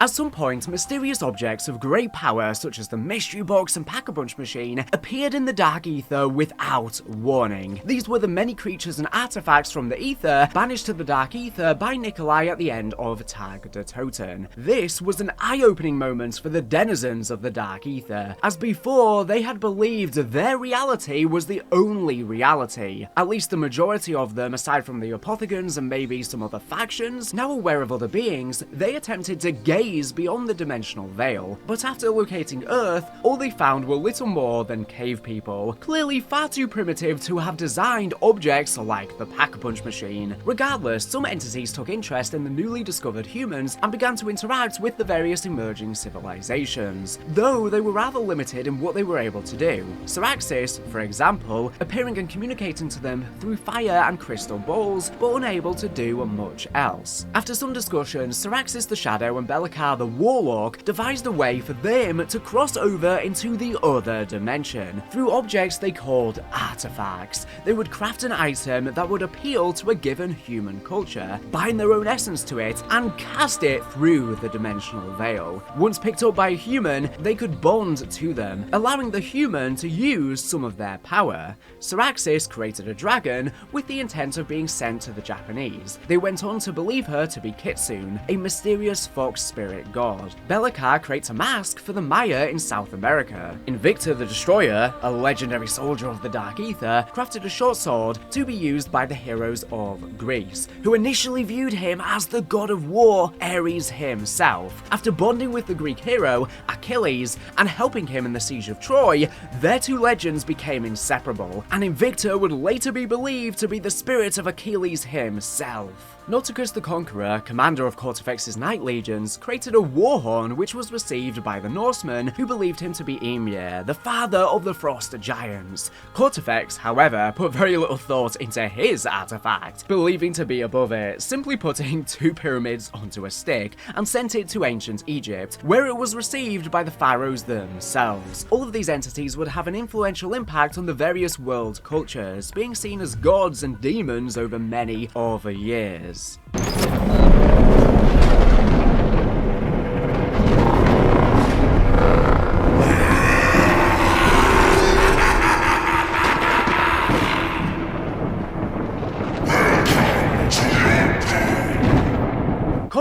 At some point, mysterious objects of great power, such as the Mystery Box and Pack-a-Punch machine, appeared in the Dark Aether without warning. These were the many creatures and artifacts from the Aether banished to the Dark Aether by Nikolai at the end of Tag Der Toten. This was an eye-opening moment for the denizens of the Dark Aether, as before they had believed their reality was the only reality. At least the majority of them, aside from the Apothegons and maybe some other factions, now aware of other beings, they attempted to gaze beyond the dimensional veil, but after locating Earth, all they found were little more than cave people, clearly far too primitive to have designed objects like the Pack-a-Punch machine. Regardless, some entities took interest in the newly discovered humans and began to interact with the various emerging civilizations, though they were rather limited in what they were able to do. Syraxis, for example, appearing and communicating to them through fire and crystal balls, but unable to do much else. After some discussion, Syraxis the Shadow and Belikar the Warlock devised a way for them to cross over into the other dimension. Through objects they called artifacts, they would craft an item that would appeal to a given human culture, bind their own essence to it, and cast it through the dimensional veil. Once picked up by a human, they could bond to them, allowing the human to use some of their power. Syraxis created a dragon with the intent of being sent to the Japanese. They went on to believe her to be Kitsune, a mysterious fox spirit god. Belikar creates a mask for the Maya in South America. Invicta the Destroyer, a legendary soldier of the Dark Aether, crafted a short sword to be used by the heroes of Greece, who initially viewed him as the god of war, Ares himself. After bonding with the Greek hero, Achilles, and helping him in the siege of Troy, their two legends became inseparable, and Invicta would later be believed to be the spirit of Achilles himself. Nauticus the Conqueror, commander of Cortifex's Night Legions, created a warhorn which was received by the Norsemen, who believed him to be Ymir, the father of the Frost Giants. Cortifex, however, put very little thought into his artifact, believing to be above it, simply putting two pyramids onto a stick and sent it to ancient Egypt, where it was received by the pharaohs themselves. All of these entities would have an influential impact on the various world cultures, being seen as gods and demons over many of the years.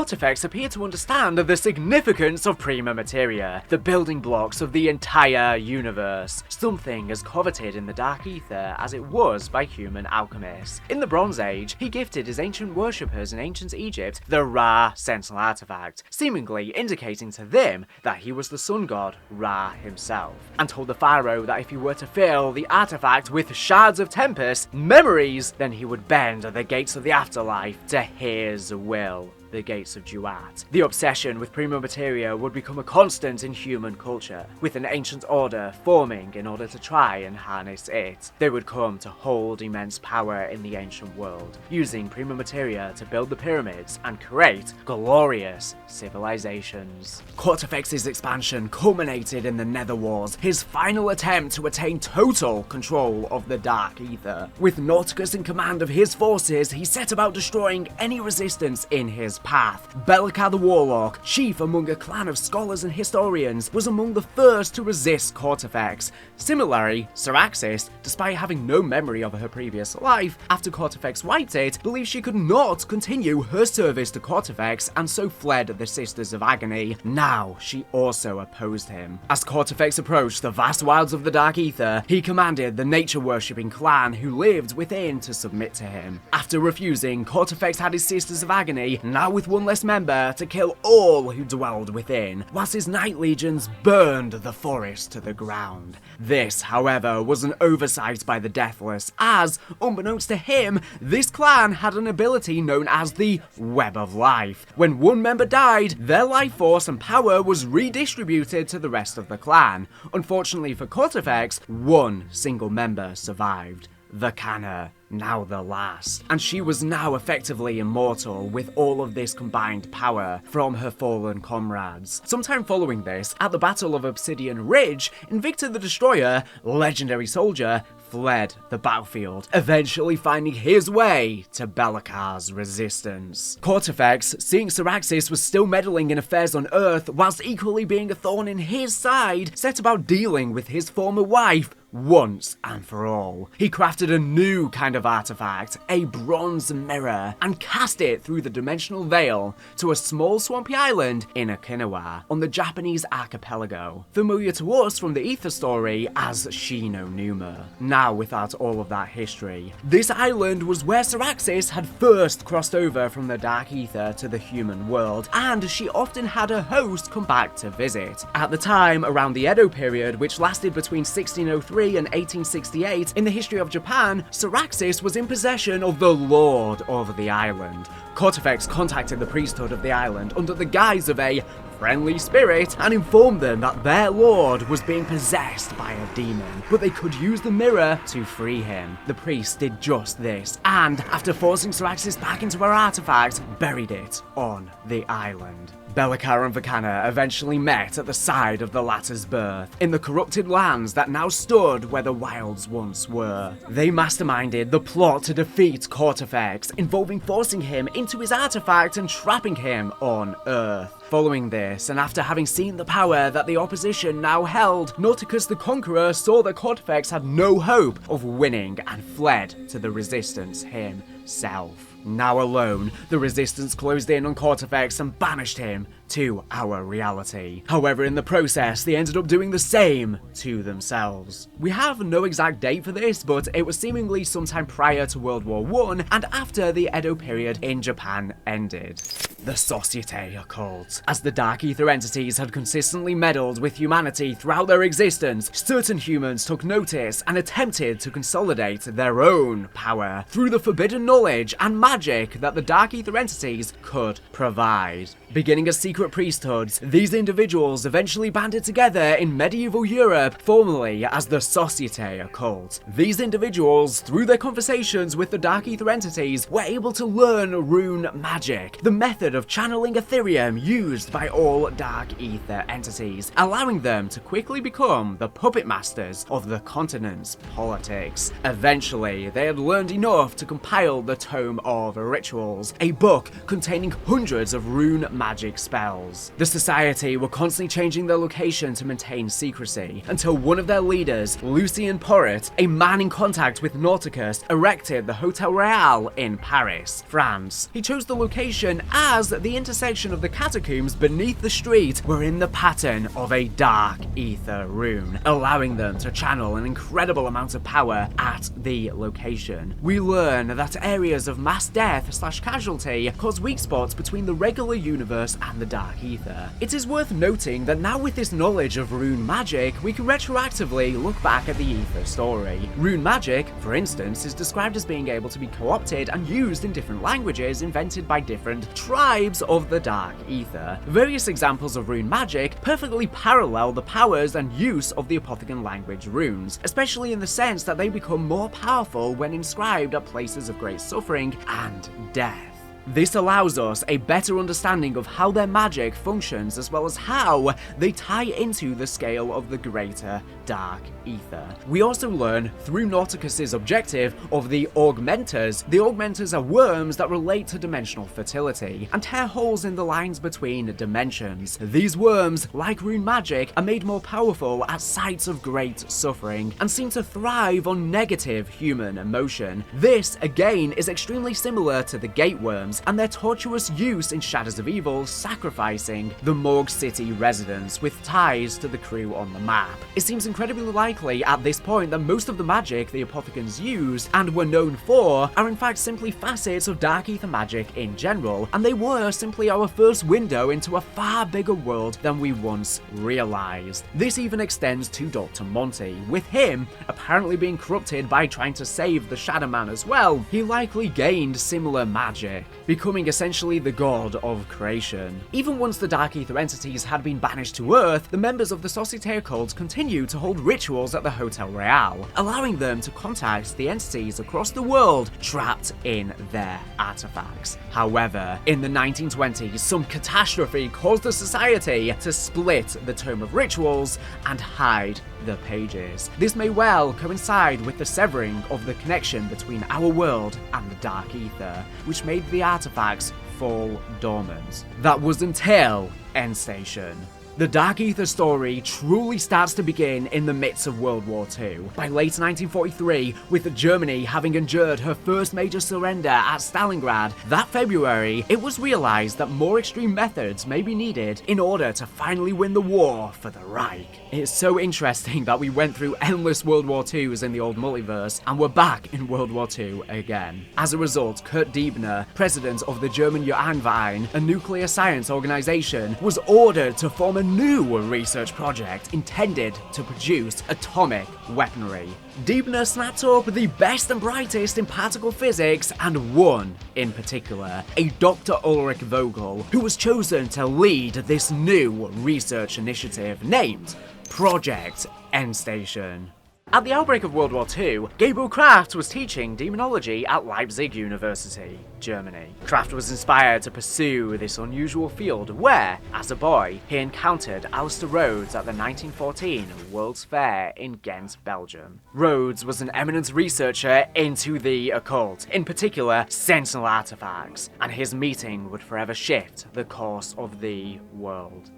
Cortifex appeared to understand the significance of prima materia, the building blocks of the entire universe, something as coveted in the Dark Aether as it was by human alchemists. In the Bronze Age, he gifted his ancient worshippers in ancient Egypt the Ra Sentinel artifact, seemingly indicating to them that he was the sun god Ra himself, and told the pharaoh that if he were to fill the artifact with shards of Tempest, memories, then he would bend the gates of the afterlife to his will. The gates of Duat. The obsession with prima materia would become a constant in human culture, with an ancient order forming in order to try and harness it. They would come to hold immense power in the ancient world, using prima materia to build the pyramids and create glorious civilizations. Cortifex's expansion culminated in the Nether Wars, his final attempt to attain total control of the Dark Aether. With Nauticus in command of his forces, he set about destroying any resistance in his path. Be'lakor the Warlock, chief among a clan of scholars and historians, was among the first to resist Cortifex. Similarly, Syraxis, despite having no memory of her previous life, after Cortifex wiped it, believed she could not continue her service to Cortifex and so fled the Sisters of Agony. Now, she also opposed him. As Cortifex approached the vast wilds of the Dark Aether, he commanded the nature-worshipping clan who lived within to submit to him. After refusing, Cortifex had his Sisters of Agony, now with one less member, to kill all who dwelled within, whilst his night legions burned the forest to the ground. This, however, was an oversight by the Deathless, as, unbeknownst to him, this clan had an ability known as the Web of Life. When one member died, their life force and power was redistributed to the rest of the clan. Unfortunately for Cortifex, one single member survived. Vakana, now the last, and she was now effectively immortal with all of this combined power from her fallen comrades. Sometime following this, at the Battle of Obsidian Ridge, Invicta the Destroyer, legendary soldier, fled the battlefield, eventually finding his way to Be'lakor's resistance. Cortifex, seeing Syraxis was still meddling in affairs on Earth whilst equally being a thorn in his side, set about dealing with his former wife once and for all. He crafted a new kind of artifact, a bronze mirror, and cast it through the dimensional veil to a small swampy island in Okinawa on the Japanese archipelago, familiar to us from the Aether Story as Shinonuma. Now, without all of that history, this island was where Syraxis had first crossed over from the Dark Aether to the human world, and she often had her host come back to visit. At the time, around the Edo period, which lasted between 1603 and 1868, in the history of Japan, Syraxis was in possession of the Lord of the island. Cortifex contacted the priesthood of the island under the guise of a friendly spirit and informed them that their lord was being possessed by a demon, but they could use the mirror to free him. The priest did just this, and after forcing Syraxis back into her artifact, buried it on the island. Be'lakor and Vakana eventually met at the side of the latter's birth, in the corrupted lands that now stood where the wilds once were. They masterminded the plot to defeat Cortifex, involving forcing him into his artifact and trapping him on Earth. Following this, and after having seen the power that the opposition now held, Nauticus the Conqueror saw that Cortifex had no hope of winning and fled to the resistance himself. Now alone, the resistance closed in on Cortifex and banished him to our reality. However, in the process, they ended up doing the same to themselves. We have no exact date for this, but it was seemingly sometime prior to World War I and after the Edo period in Japan ended. The Societe Occult. As the Dark Aether entities had consistently meddled with humanity throughout their existence, certain humans took notice and attempted to consolidate their own power through the forbidden knowledge and magic that the Dark Aether entities could provide. Beginning as secret priesthoods, these individuals eventually banded together in medieval Europe, formerly as the Societe Occult. These individuals, through their conversations with the Dark Aether entities, were able to learn rune magic, the method of channeling Ethereum used by all Dark Aether entities, allowing them to quickly become the puppet masters of the continent's politics. Eventually, they had learned enough to compile the Tome of Rituals, a book containing hundreds of rune magic spells cells. The Society were constantly changing their location to maintain secrecy, until one of their leaders, Lucien Porret, a man in contact with Nauticus, erected the Hotel Royale in Paris, France. He chose the location as the intersection of the catacombs beneath the street were in the pattern of a Dark Aether rune, allowing them to channel an incredible amount of power at the location. We learn that areas of mass death/casualty cause weak spots between the regular universe and the Dark Aether. It is worth noting that now with this knowledge of rune magic, we can retroactively look back at the Aether story. Rune magic, for instance, is described as being able to be co-opted and used in different languages invented by different tribes of the Dark Aether. Various examples of rune magic perfectly parallel the powers and use of the Apothicon language runes, especially in the sense that they become more powerful when inscribed at places of great suffering and death. This allows us a better understanding of how their magic functions, as well as how they tie into the scale of the greater Dark Aether. We also learn through Nauticus's objective of the Augmenters. The Augmenters are worms that relate to dimensional fertility and tear holes in the lines between dimensions. These worms, like rune magic, are made more powerful at sites of great suffering and seem to thrive on negative human emotion. This, again, is extremely similar to the Gateworms and their tortuous use in Shadows of Evil, sacrificing the Morgue City residents with ties to the crew on the map. It seems incredibly likely at this point that most of the magic the Apothicons used and were known for are in fact simply facets of Dark Aether magic in general, and they were simply our first window into a far bigger world than we once realized. This even extends to Dr. Monty, with him apparently being corrupted by trying to save the Shadow Man as well. He likely gained similar magic, becoming essentially the god of creation. Even once the Dark Aether entities had been banished to Earth, the members of the Societe Occult continued to hold rituals at the Hotel Royale, allowing them to contact the entities across the world trapped in their artifacts. However, in the 1920s, some catastrophe caused the Society to split the Tome of Rituals and hide the pages. This may well coincide with the severing of the connection between our world and the Dark Aether, which made the artifacts fall dormant. That was until End Station. The Dark Aether story truly starts to begin in the midst of World War II. By late 1943, with Germany having endured her first major surrender at Stalingrad, that February, it was realized that more extreme methods may be needed in order to finally win the war for the Reich. It's so interesting that we went through endless World War IIs in the old multiverse, and we're back in World War II again. As a result, Kurt Diebner, president of the German Jahrenverein, a nuclear science organization, was ordered to form a new research project intended to produce atomic weaponry. Diebner snapped up the best and brightest in particle physics, and one in particular, a Dr. Ulrich Vogel, who was chosen to lead this new research initiative named Project End Station. At the outbreak of World War II, Gabriel Kraft was teaching demonology at Leipzig University, Germany. Kraft was inspired to pursue this unusual field where, as a boy, he encountered Alistair Rhodes at the 1914 World's Fair in Ghent, Belgium. Rhodes was an eminent researcher into the occult, in particular sentinel artifacts, and his meeting would forever shift the course of the world.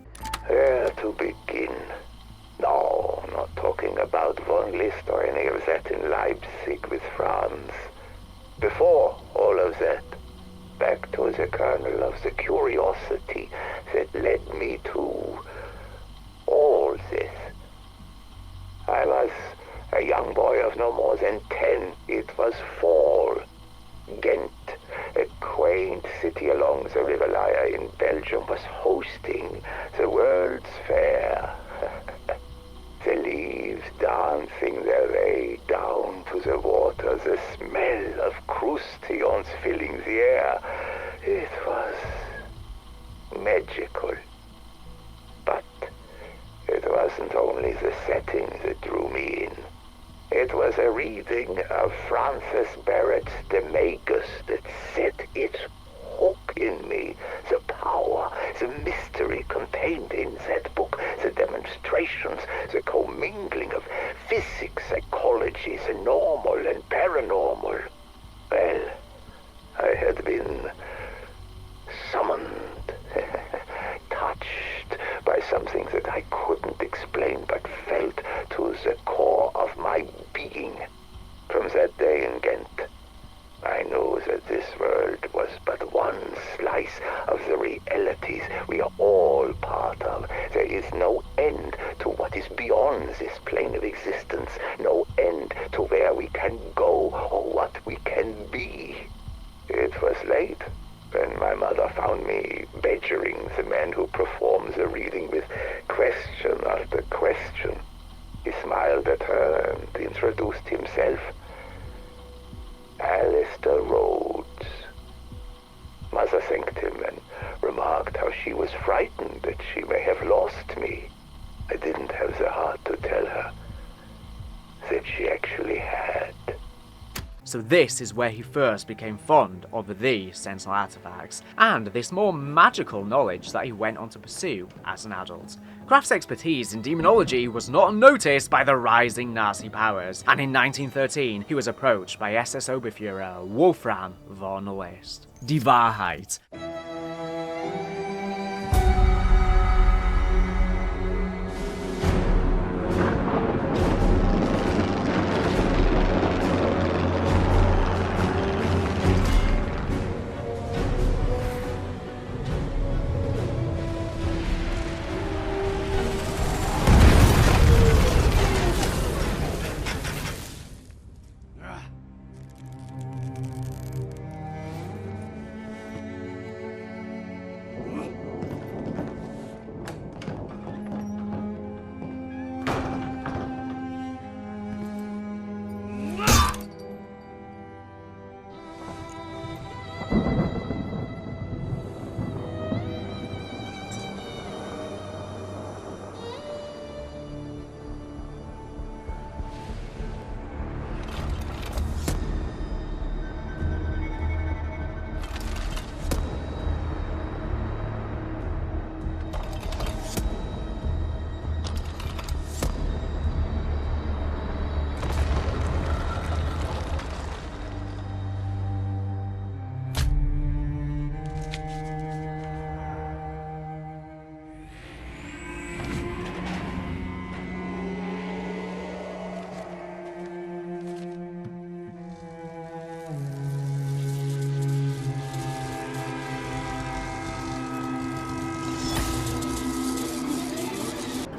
Where to begin? No, not talking about von Liszt or any of that in Leipzig with Franz. Before all of that, back to the kernel of the curiosity that led me to all this. I was a young boy of no more than 10. It was fall. Ghent, a quaint city along the River Lyer in Belgium, was hosting the World's Fair. The leaves dancing their way down to the water, the smell of crustaceans filling the air. It was magical. But it wasn't only the setting that drew me in. It was a reading of Francis Barrett's De Magus that set its hook in me. The power, the mystery contained in that book, the demonstrations, the commingling of physics, psychology, the normal and paranormal. Well, I had been summoned. I couldn't explain but felt to the core of my being. From that day in Ghent, I knew that this world was but one slice of the realities we are all part of. There is no end to what is beyond this plane of existence, no end to where we can go or what we can be. It was late when my mother found me badgering the man who performs the reading with question after question. He smiled at her and introduced himself. Alistair Rhodes. Mother thanked him and remarked how she was frightened that she may have lost me. I didn't have the heart to tell her that she actually had. So this is where he first became fond of the Sentinel artifacts, and this more magical knowledge that he went on to pursue as an adult. Kraft's expertise in demonology was not unnoticed by the rising Nazi powers, and in 1913 he was approached by SS Oberfuhrer Wolfram von List. Die Wahrheit.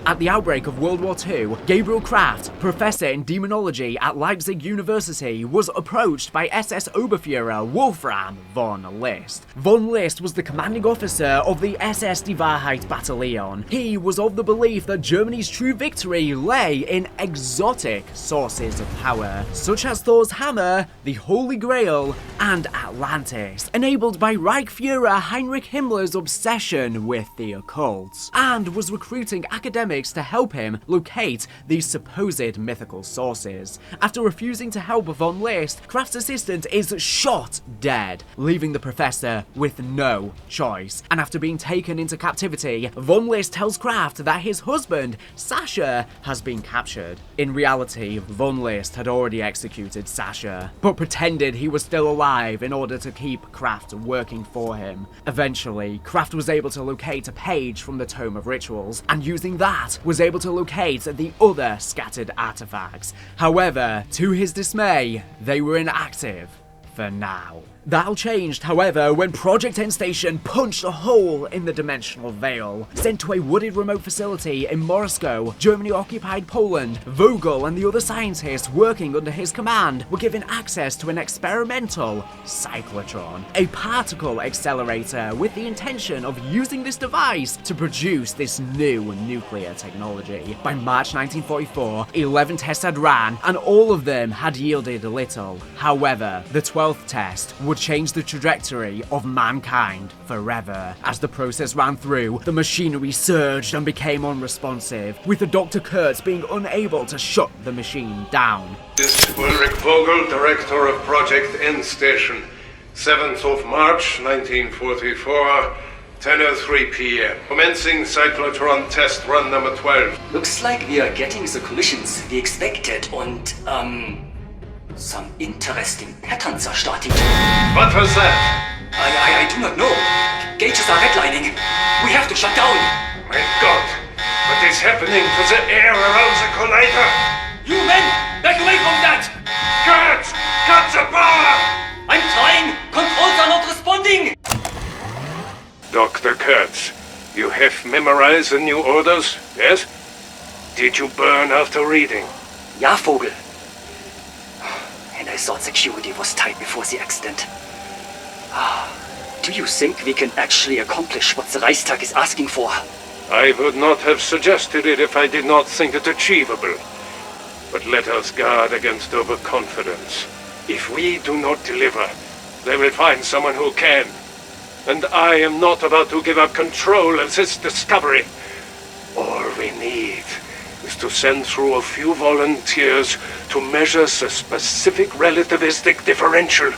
At the outbreak of World War II, Gabriel Kraft, professor in demonology at Leipzig University, was approached by SS Oberfuhrer Wolfram von List. Von List was the commanding officer of the SS Die Wahrheit Battalion. He was of the belief that Germany's true victory lay in exotic sources of power, such as Thor's hammer, the Holy Grail, and Atlantis, enabled by Reichsfuhrer Heinrich Himmler's obsession with the occult, and was recruiting academics to help him locate these supposed mythical sources. After refusing to help von List, Kraft's assistant is shot dead, leaving the professor with no choice. And after being taken into captivity, von List tells Kraft that his husband, Sasha, has been captured. In reality, von List had already executed Sasha, but pretended he was still alive in order to keep Kraft working for him. Eventually, Kraft was able to locate a page from the Tome of Rituals, and using that, was able to locate the other scattered artifacts. However, to his dismay, they were inactive for now. That all changed, however, when Project N Station punched a hole in the dimensional veil. Sent to a wooded remote facility in Moscow, Germany-occupied Poland, Vogel and the other scientists working under his command were given access to an experimental cyclotron, a particle accelerator with the intention of using this device to produce this new nuclear technology. By March 1944, 11 tests had ran, and all of them had yielded little. However, the 12th test would change the trajectory of mankind forever. As the process ran through, the machinery surged and became unresponsive, with the Dr. Kurtz being unable to shut the machine down. This is Ulrich Vogel, Director of Project N Station. 7th of March, 1944, 10:03 p.m. Commencing cyclotron test run number 12. Looks like we are getting the collisions we expected and, some interesting patterns are starting to... What was that? I do not know. Gauges are redlining. We have to shut down. My God! What is happening to the air around the collider? You men, back away from that! Kurtz! Cut the power! I'm trying! Controls are not responding! Dr. Kurtz, you have memorized the new orders, yes? Did you burn after reading? Ja, Vogel. And I thought security was tight before the accident. Do you think we can actually accomplish what the Reichstag is asking for? I would not have suggested it if I did not think it achievable. But let us guard against overconfidence. If we do not deliver, they will find someone who can. And I am not about to give up control of this discovery. All we need is to send through a few volunteers to measure the specific relativistic differential.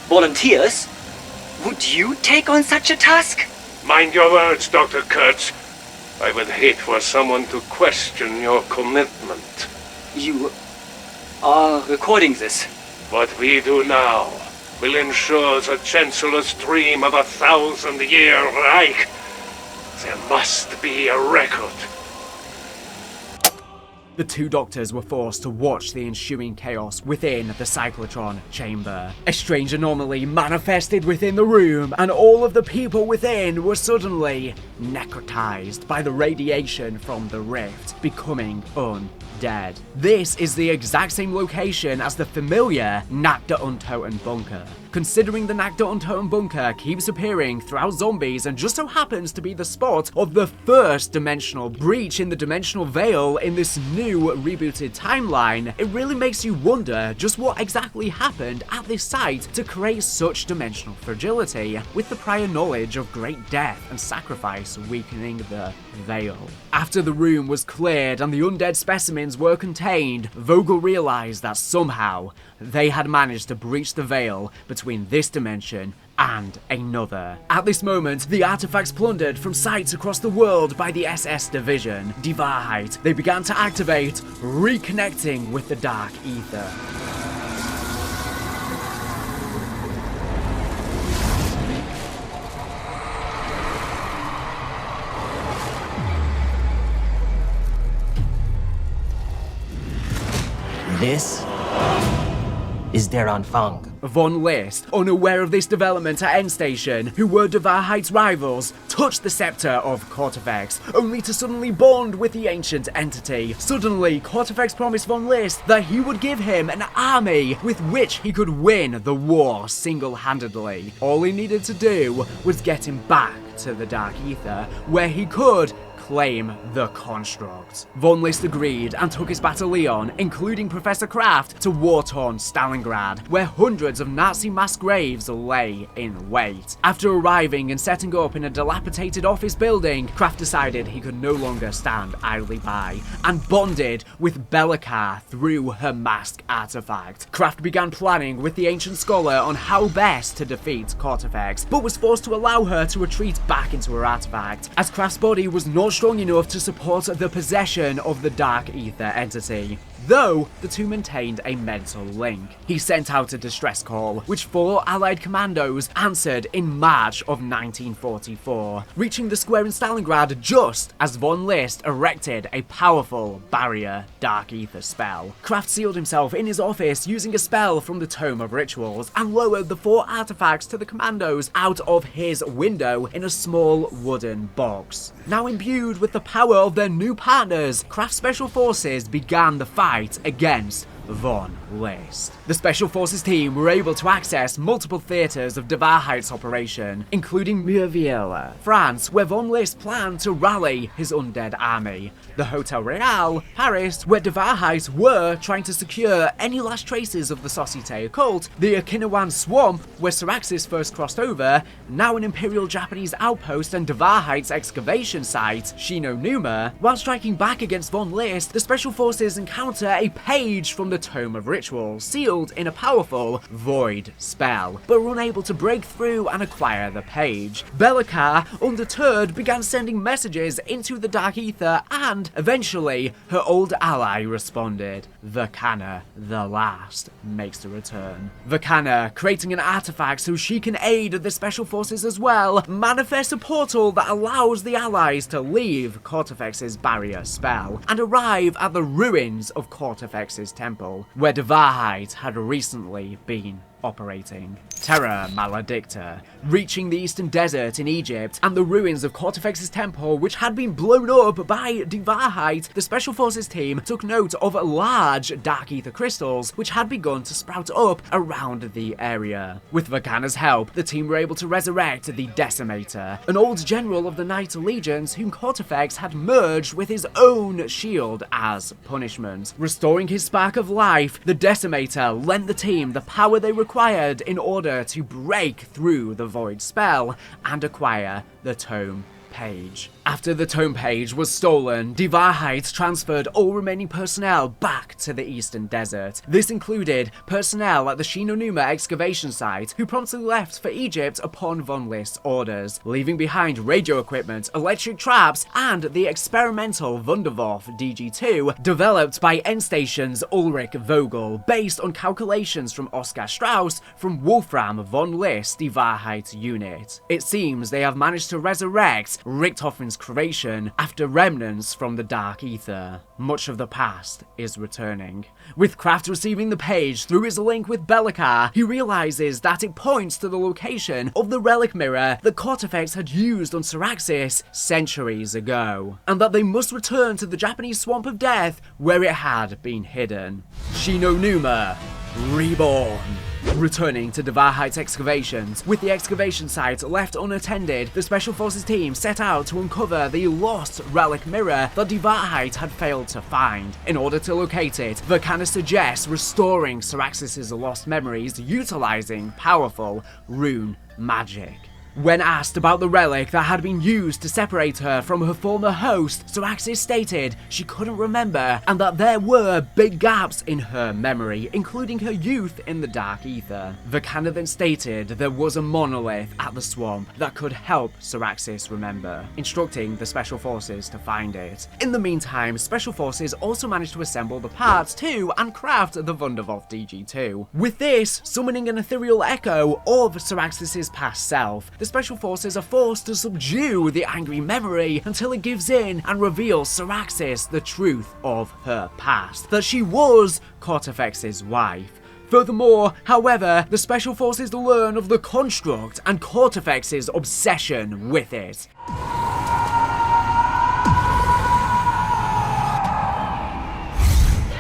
Volunteers? Would you take on such a task? Mind your words, Dr. Kurtz. I would hate for someone to question your commitment. You are recording this. What we do now will ensure the Chancellor's dream of 1,000-year Reich. There must be a record. The two doctors were forced to watch the ensuing chaos within the cyclotron chamber. A strange anomaly manifested within the room, and all of the people within were suddenly necrotized by the radiation from the rift, becoming undead. This is the exact same location as the familiar Tag Der Toten bunker. Considering the Tag Der Toten bunker keeps appearing throughout Zombies and just so happens to be the spot of the first dimensional breach in the dimensional veil in this new rebooted timeline, it really makes you wonder just what exactly happened at this site to create such dimensional fragility, with the prior knowledge of great death and sacrifice weakening the veil. After the room was cleared and the undead specimens were contained, Vogel realized that somehow they had managed to breach the veil between this dimension and another. At this moment, the artifacts plundered from sites across the world by the SS division, Die Wahrheit, they began to activate, reconnecting with the Dark Aether. This is der Anfang. Von List, unaware of this development at Endstation, who were Die Wahrheit's rivals, touched the scepter of Kortifex, only to suddenly bond with the ancient entity. Suddenly, Kortifex promised Von List that he would give him an army with which he could win the war single-handedly. All he needed to do was get him back to the Dark Aether, where he could claim the construct. Von List agreed and took his battalion, including Professor Kraft, to war-torn Stalingrad, where hundreds of Nazi mass graves lay in wait. After arriving and setting up in a dilapidated office building, Kraft decided he could no longer stand idly by, and bonded with Belikar through her mask artifact. Kraft began planning with the ancient scholar on how best to defeat Kortifex, but was forced to allow her to retreat back into her artifact, as Kraft's body was not strong enough to support the possession of the Dark Aether entity, though the two maintained a mental link. He sent out a distress call, which 4 Allied commandos answered in March of 1944, reaching the square in Stalingrad just as Von List erected a powerful barrier Dark Aether spell. Kraft sealed himself in his office using a spell from the Tome of Rituals and lowered the 4 artifacts to the commandos out of his window in a small wooden box. Now imbued with the power of their new partners, Kraft's special forces began the fight against Von List. The Special Forces team were able to access multiple theaters of Die Wahrheit's operation, including Meurvielle, France, where Von List planned to rally his undead army, the Hotel Royal, Paris, where Die Wahrheit were trying to secure any last traces of the Societe Occult, the Okinawan Swamp, where Syraxis first crossed over, now an Imperial Japanese outpost and Die Wahrheit's excavation site, Shinonuma. While striking back against Von List, the Special Forces encounter a page from the Tome of Rituals, sealed in a powerful Void spell, but were unable to break through and acquire the page. Be'lakor, undeterred, began sending messages into the Dark Aether, and eventually her old ally responded. Vakana, the last, makes a return. Vakana, creating an artifact so she can aid the Special Forces as well, manifests a portal that allows the allies to leave Kortifex's barrier spell and arrive at the ruins of Kortifex's temple, where Dvarhite had recently been operating. Terra Maledicta, reaching the Eastern Desert in Egypt and the ruins of Kortifex's temple, which had been blown up by Dvarhite, the Special Forces team took note of large Dark Aether crystals which had begun to sprout up around the area. With Vakana's help, the team were able to resurrect the Decimator, an old general of the Night Allegiance whom Kortifex had merged with his own shield as punishment. Restoring his spark of life, the Decimator lent the team the power they required in order to break through the Void spell and acquire the Tome page. After the Tome page was stolen, Dvarhite transferred all remaining personnel back to the Eastern Desert. This included personnel at the Shinonuma excavation site, who promptly left for Egypt upon Von List's orders, leaving behind radio equipment, electric traps, and the experimental Wunderwaffe DG-2 developed by Endstation's Ulrich Vogel, based on calculations from Oskar Strauss from Wolfram von List's Dvarhite unit. It seems they have managed to resurrect Richthofen's creation after remnants from the Dark Aether. Much of the past is returning. With Kraft receiving the page through his link with Be'lakor, he realizes that it points to the location of the relic mirror that Kortifex had used on Syraxis centuries ago, and that they must return to the Japanese Swamp of Death where it had been hidden. Shinonuma Reborn. Returning to Dvarhite's excavations, with the excavation site left unattended, the Special Forces team set out to uncover the lost relic mirror that Dvarhite had failed to find. In order to locate it, Vakana suggests restoring Syraxis' lost memories utilizing powerful rune magic. When asked about the relic that had been used to separate her from her former host, Syraxis stated she couldn't remember and that there were big gaps in her memory, including her youth in the Dark Aether. Vakana then stated there was a monolith at the swamp that could help Syraxis remember, instructing the Special Forces to find it. In the meantime, Special Forces also managed to assemble the parts to and craft the Wunderwaffe DG-2. With this, summoning an ethereal echo of Syraxis' past self, the Special Forces are forced to subdue the angry memory until it gives in and reveals Syraxis the truth of her past, that she was Kortifex's wife. Furthermore, however, the Special Forces learn of the construct and Kortifex's obsession with it.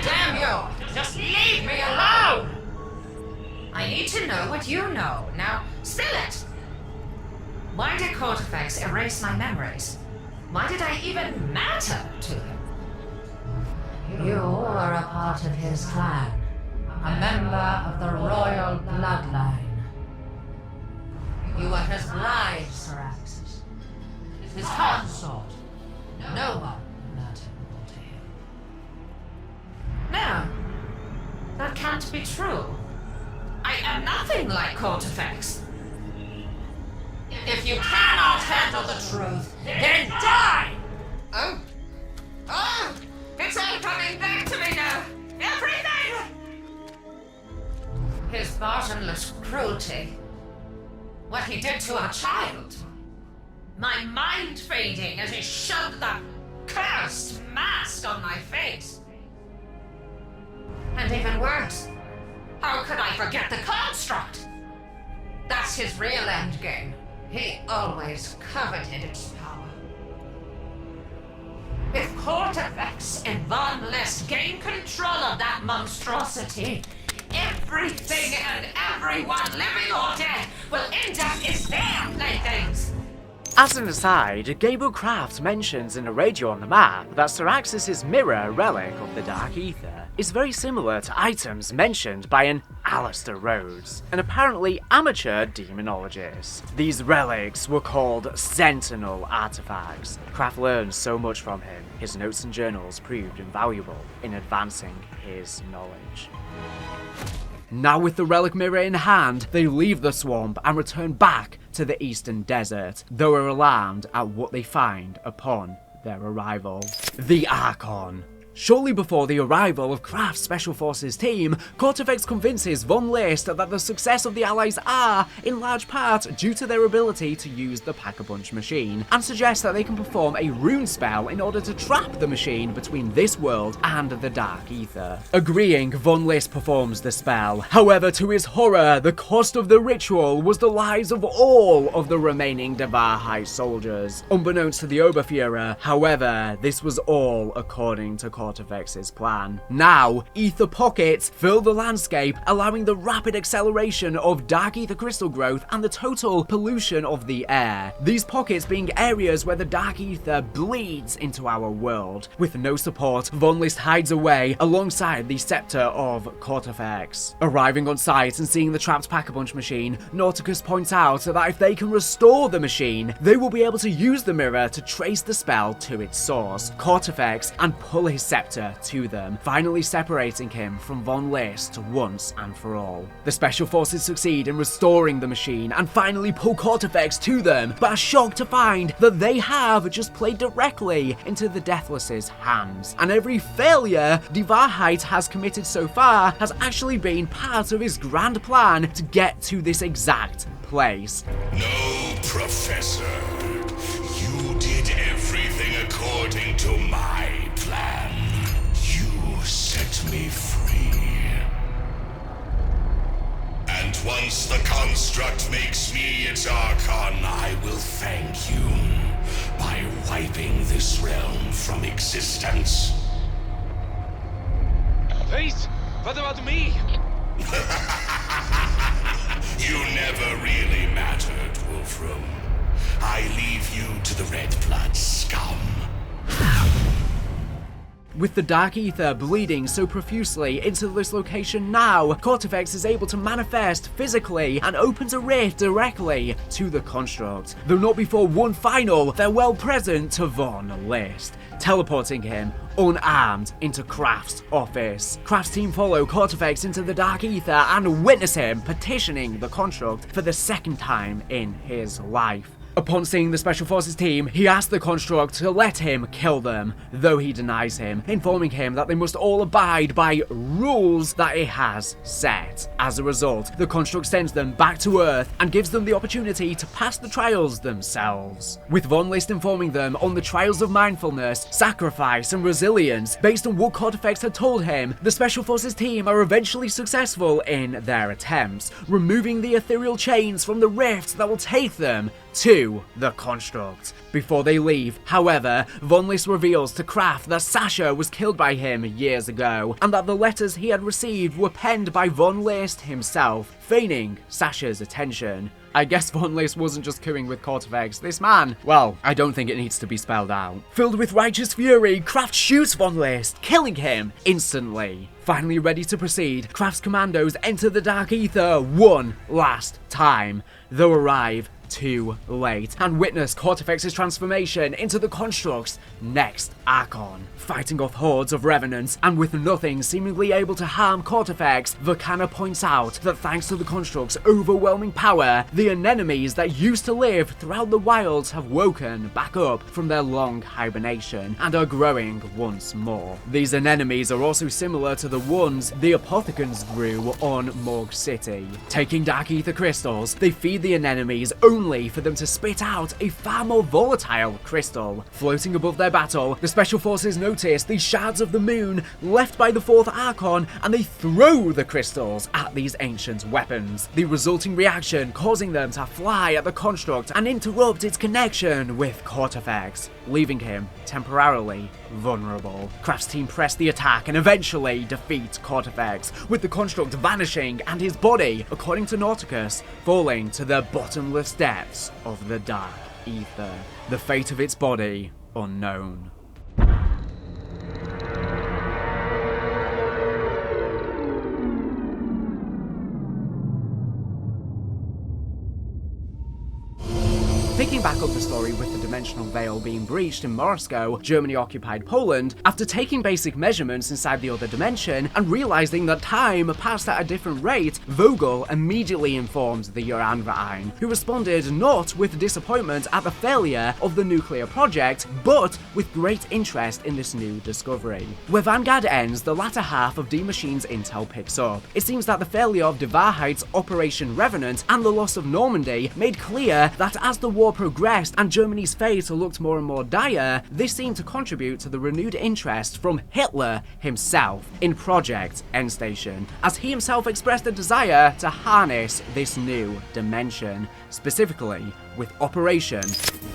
Damn you! Just leave me alone! I need to know what you know. Now, spill it! Why did Kortifex erase my memories? Why did I even matter to him? You are a part of his clan, a member of the royal bloodline. You were his bride, Syraxis, his consort. No one mattered to him. No, that can't be true. I am nothing like Kortifex. If you cannot handle the truth, then die! Oh! It's all coming back to me now! Everything! His bottomless cruelty. What he did to our child. My mind fading as he shoved that cursed mask on my face. And even worse, how could I forget the construct? That's his real endgame. He always coveted its power. If Kortifex and Von List gain control of that monstrosity, everything and everyone, living or dead, will end up as their playthings. As an aside, Gabriel Craft mentions in a radio on the map that Syraxis' mirror relic of the Dark Aether is very similar to items mentioned by an Alistair Rhodes, an apparently amateur demonologist. These relics were called Sentinel artifacts. Craft learned so much from him, his notes and journals proved invaluable in advancing his knowledge. Now with the relic mirror in hand, they leave the swamp and return back to the eastern desert, though are alarmed at what they find upon their arrival. The Archon. Shortly before the arrival of Craft's Special Forces team, Kortifex convinces Von List that the success of the Allies are, in large part, due to their ability to use the Pack-a-Punch machine, and suggests that they can perform a rune spell in order to trap the machine between this world and the Dark Aether. Agreeing, Von List performs the spell. However, to his horror, the cost of the ritual was the lives of all of the remaining Devarhite soldiers. Unbeknownst to the Oberfuhrer, however, this was all according to Kortifex's plan. Now, ether pockets fill the landscape, allowing the rapid acceleration of dark ether crystal growth and the total pollution of the air. These pockets being areas where the dark ether bleeds into our world. With no support, Von List hides away alongside the scepter of Kortifex. Arriving on site and seeing the trapped Pack-a-Punch machine, Nauticus points out that if they can restore the machine, they will be able to use the mirror to trace the spell to its source, Kortifex, and pull his scepter to them, finally separating him from Von List once and for all. The Special Forces succeed in restoring the machine and finally pull Kortifex to them, but are shocked to find that they have just played directly into the Deathless's hands, and every failure Devarhite has committed so far has actually been part of his grand plan to get to this exact place. No, Professor. You did everything according to my plan. You set me free. And once the construct makes me its Archon, I will thank you by wiping this realm from existence. Wait, what about me? You never really mattered, Wolfram. I leave you to the Red Blood scum. With the Dark Aether bleeding so profusely into this location now, Kortifex is able to manifest physically and opens a rift directly to the construct, though not before one final farewell present to Von List, teleporting him unarmed into Craft's office. Craft's team follow Kortifex into the Dark Aether and witness him petitioning the construct for the second time in his life. Upon seeing the Special Forces team, he asks the construct to let him kill them, though he denies him, informing him that they must all abide by rules that it has set. As a result, the construct sends them back to Earth and gives them the opportunity to pass the trials themselves, with Von List informing them on the trials of mindfulness, sacrifice, and resilience. Based on what Kortifex had told him, the Special Forces team are eventually successful in their attempts, removing the ethereal chains from the rifts that will take them to the construct. Before they leave, however, Von List reveals to Craft that Sasha was killed by him years ago, and that the letters he had received were penned by Von List himself, feigning Sasha's attention. I guess Von List wasn't just cooing with Kortifex. This man, well, I don't think it needs to be spelled out. Filled with righteous fury, Craft shoots Von List, killing him instantly. Finally ready to proceed, Craft's commandos enter the Dark Aether one last time, though arrive too late, and witness Kortifex's transformation into the construct's next Archon. Fighting off hordes of revenants, and with nothing seemingly able to harm Kortifex, Vakana points out that thanks to the construct's overwhelming power, the anemones that used to live throughout the wilds have woken back up from their long hibernation and are growing once more. These anemones are also similar to the ones the apothecans grew on Morgue City. Taking Dark Aether crystals, they feed the anemones only for them to spit out a far more volatile crystal. Floating above their battle, the Special Forces notice these shards of the moon left by the fourth Archon, and they throw the crystals at these ancient weapons, the resulting reaction causing them to fly at the construct and interrupt its connection with Kortifex, leaving him temporarily vulnerable. Craft's team press the attack and eventually defeat Kortifex, with the construct vanishing and his body, according to Nauticus, falling to the bottomless depths of the dark Ether. The fate of its body unknown. Picking back up the story with the dimensional veil being breached in Moscow, Germany-occupied Poland, after taking basic measurements inside the other dimension and realizing that time passed at a different rate, Vogel immediately informed the Unabridged, who responded not with disappointment at the failure of the nuclear project, but with great interest in this new discovery. Where Vanguard ends, the latter half of D Machine's intel picks up. It seems that the failure of De Waarheid's Operation Revenant and the loss of Normandy made clear that as the war progressed and Germany's fate looked more and more dire, this seemed to contribute to the renewed interest from Hitler himself in Project Endstation, as he himself expressed a desire to harness this new dimension, specifically with Operation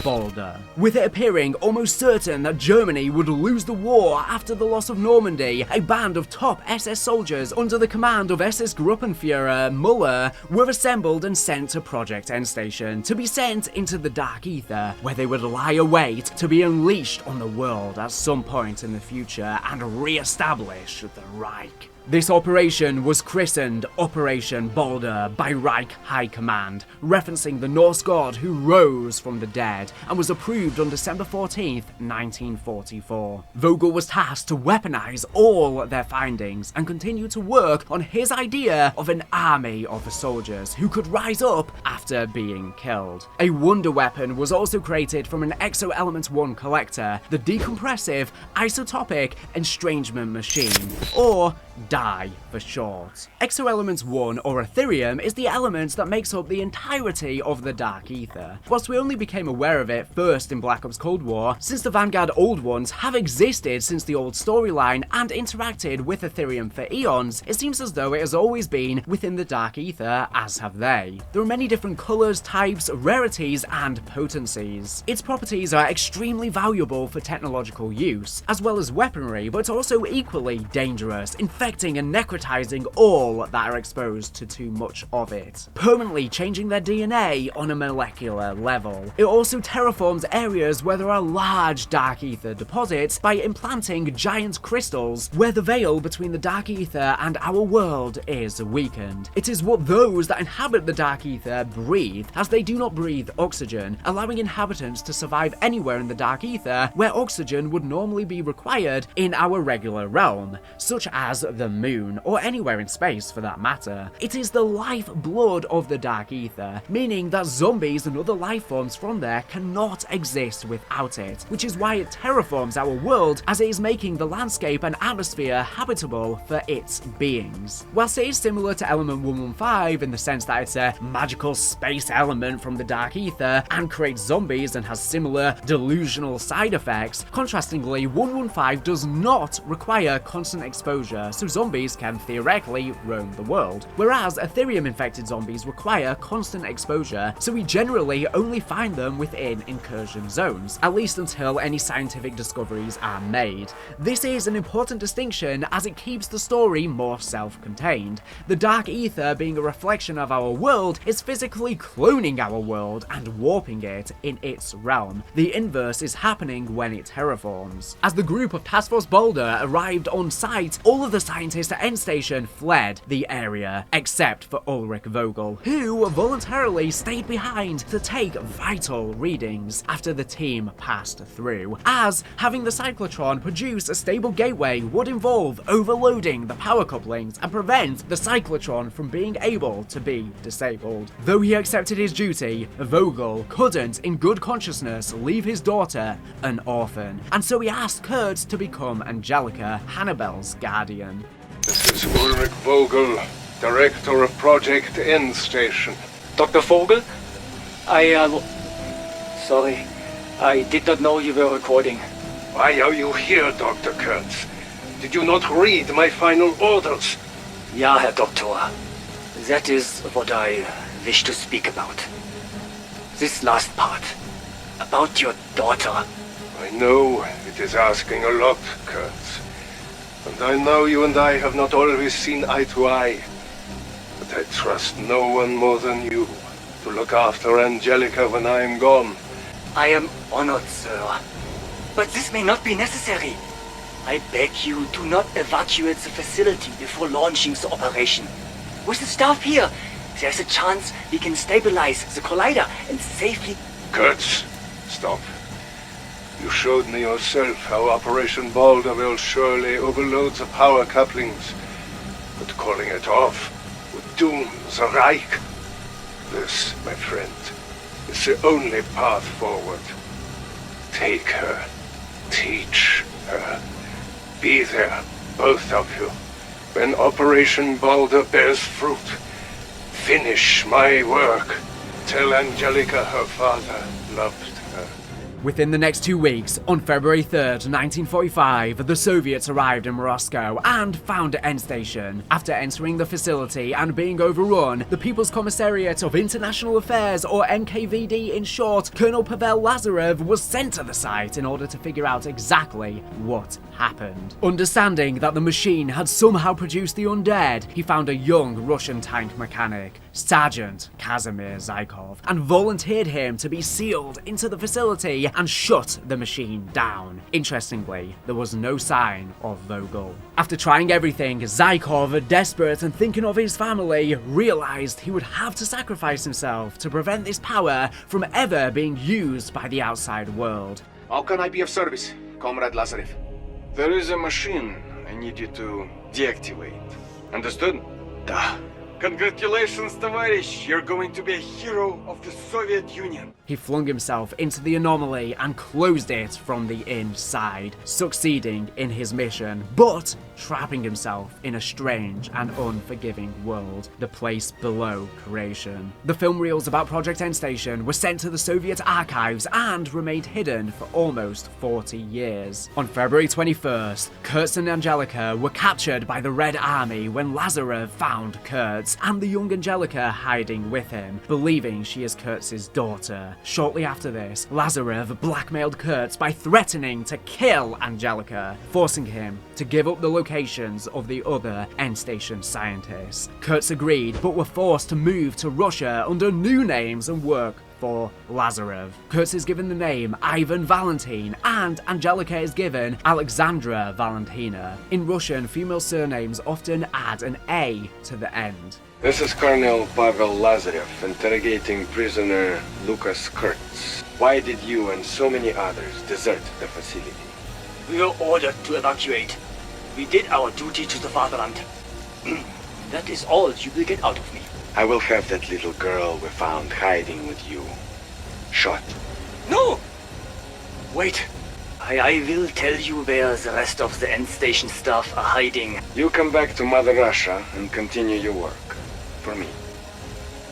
Boulder. With it appearing almost certain that Germany would lose the war after the loss of Normandy, a band of top SS soldiers under the command of SS Gruppenführer Müller were assembled and sent to Project Endstation to be sent into the Dark Aether, where they would lie await to be unleashed on the world at some point in the future and re-establish the Reich. This operation was christened Operation Boulder by Reich High Command, referencing the Norse god who rose from the dead, and was approved on December 14th, 1944. Vogel was tasked to weaponize all their findings and continue to work on his idea of an army of soldiers who could rise up after being killed. A wonder weapon was also created from an Exo-Element 1 collector, the decompressive isotopic estrangement machine, or DIE for short. Exo-Element 1, or Ethereum, is the element that makes up the entirety of the Dark Aether. Whilst we only became aware of it first in Black Ops Cold War, since the Vanguard old ones have existed since the old storyline and interacted with Ethereum for eons, it seems as though it has always been within the Dark Aether, as have they. There are many different colours, types, rarities, and potencies. Its properties are extremely valuable for technological use, as well as weaponry, but also equally dangerous, infecting and necrotizing all that are exposed to too much of it, permanently changing their DNA on a molecular level. It also terraforms areas where there are large Dark Aether deposits by implanting giant crystals where the veil between the Dark Aether and our world is weakened. It is what those that inhabit the Dark Aether breathe, as they do not breathe oxygen, allowing inhabitants to survive anywhere in the Dark Aether where oxygen would normally be required in our regular realm, such as the moon, or anywhere in space for that matter. It is the lifeblood of the Dark Aether, meaning that zombies and other life forms from there cannot exist without it, which is why it terraforms our world, as it is making the landscape and atmosphere habitable for its beings. Whilst it is similar to Element 115 in the sense that it's a magical space element from the Dark Aether and creates zombies and has similar delusional side effects, contrastingly 115 does not require constant exposure, so zombies can theoretically roam the world, whereas Ethereum-infected zombies require constant exposure, so we generally only find them within incursion zones, at least until any scientific discoveries are made. This is an important distinction as it keeps the story more self-contained. The Dark Aether, being a reflection of our world, is physically cloning our world and warping it in its realm. The inverse is happening when it terraforms. As the group of Task Force Boulder arrived on site, all of the scientists at Endstation fled the area, except for Ulrich Vogel, who voluntarily stayed behind to take vital readings after the team passed through, as having the cyclotron produce a stable gateway would involve overloading the power couplings and prevent the cyclotron from being able to be disabled. Though he accepted his duty, Vogel couldn't in good consciousness leave his daughter an orphan, and so he asked Kurt to become Angelica, Hannibal's guardian. This is Ulrich Vogel, Director of Project Endstation. Dr. Vogel? Sorry. I did not know you were recording. Why are you here, Dr. Kurtz? Did you not read my final orders? Ja, Herr Doktor. That is what I wish to speak about. This last part. About your daughter. I know it is asking a lot, Kurtz. And I know you and I have not always seen eye to eye. But I trust no one more than you to look after Angelica when I am gone. I am honored, sir. But this may not be necessary. I beg you, do not evacuate the facility before launching the operation. With the staff here, there's a chance we can stabilize the collider and safely... Kurtz, stop. You showed me yourself how Operation Balder will surely overload the power couplings. But calling it off would doom the Reich. This, my friend, is the only path forward. Take her. Teach her. Be there, both of you. When Operation Balder bears fruit, finish my work. Tell Angelica her father loved her. Within the next 2 weeks, on February 3rd, 1945, the Soviets arrived in Moscow and found End Station. After entering the facility and being overrun, the People's Commissariat of International Affairs, or NKVD in short, Colonel Pavel Lazarev was sent to the site in order to figure out exactly what happened. Understanding that the machine had somehow produced the undead, he found a young Russian tank mechanic, Sergeant Kazimir Zykov, and volunteered him to be sealed into the facility and shut the machine down. Interestingly, there was no sign of Vogel. After trying everything, Zykov, desperate and thinking of his family, realized he would have to sacrifice himself to prevent this power from ever being used by the outside world. How can I be of service, Comrade Lazarev? There is a machine I need you to deactivate. Understood? Da. Congratulations, товарищ! You're going to be a hero of the Soviet Union. He flung himself into the anomaly and closed it from the inside, succeeding in his mission, but trapping himself in a strange and unforgiving world, the place below creation. The film reels about Project End Station were sent to the Soviet archives and remained hidden for almost 40 years. On February 21st, Kurtz and Angelica were captured by the Red Army when Lazarev found Kurtz and the young Angelica hiding with him, believing she is Kurtz's daughter. Shortly after this, Lazarev blackmailed Kurtz by threatening to kill Angelica, forcing him to give up the locations of the other End Station scientists. Kurtz agreed, but were forced to move to Russia under new names and work for Lazarev. Kurtz is given the name Ivan Valentin, and Angelica is given Alexandra Valentina. In Russian, female surnames often add an A to the end. This is Colonel Pavel Lazarev interrogating prisoner Lucas Kurtz. Why did you and so many others desert the facility? We were ordered to evacuate. We did our duty to the fatherland. That is all you will get out of me. I will have that little girl we found hiding with you shot. No! Wait. I will tell you where the rest of the End Station staff are hiding. You come back to Mother Russia and continue your work. For me.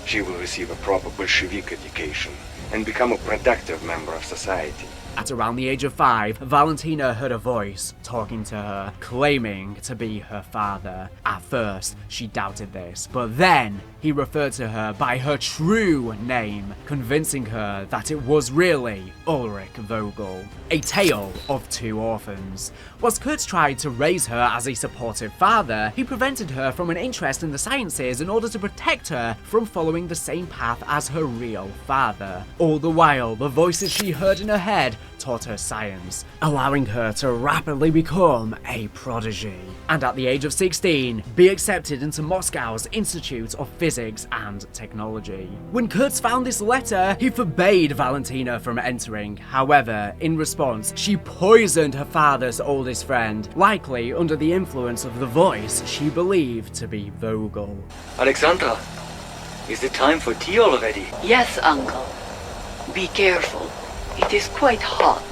She will receive a proper Bolshevik education and become a productive member of society. At around the age of 5, Valentina heard a voice talking to her, claiming to be her father. At first, she doubted this, but then he referred to her by her true name, convincing her that it was really Ulrich Vogel. A tale of two orphans. Whilst Kurtz tried to raise her as a supportive father, he prevented her from an interest in the sciences in order to protect her from following the same path as her real father. All the while, the voices she heard in her head taught her science, allowing her to rapidly become a prodigy, and at the age of 16, be accepted into Moscow's Institute of Physics and Technology. When Kurtz found this letter, he forbade Valentina from entering. However, in response, she poisoned her father's oldest friend, likely under the influence of the voice she believed to be Vogel. Alexandra, is it time for tea already? Yes, Uncle. Be careful. It is quite hot.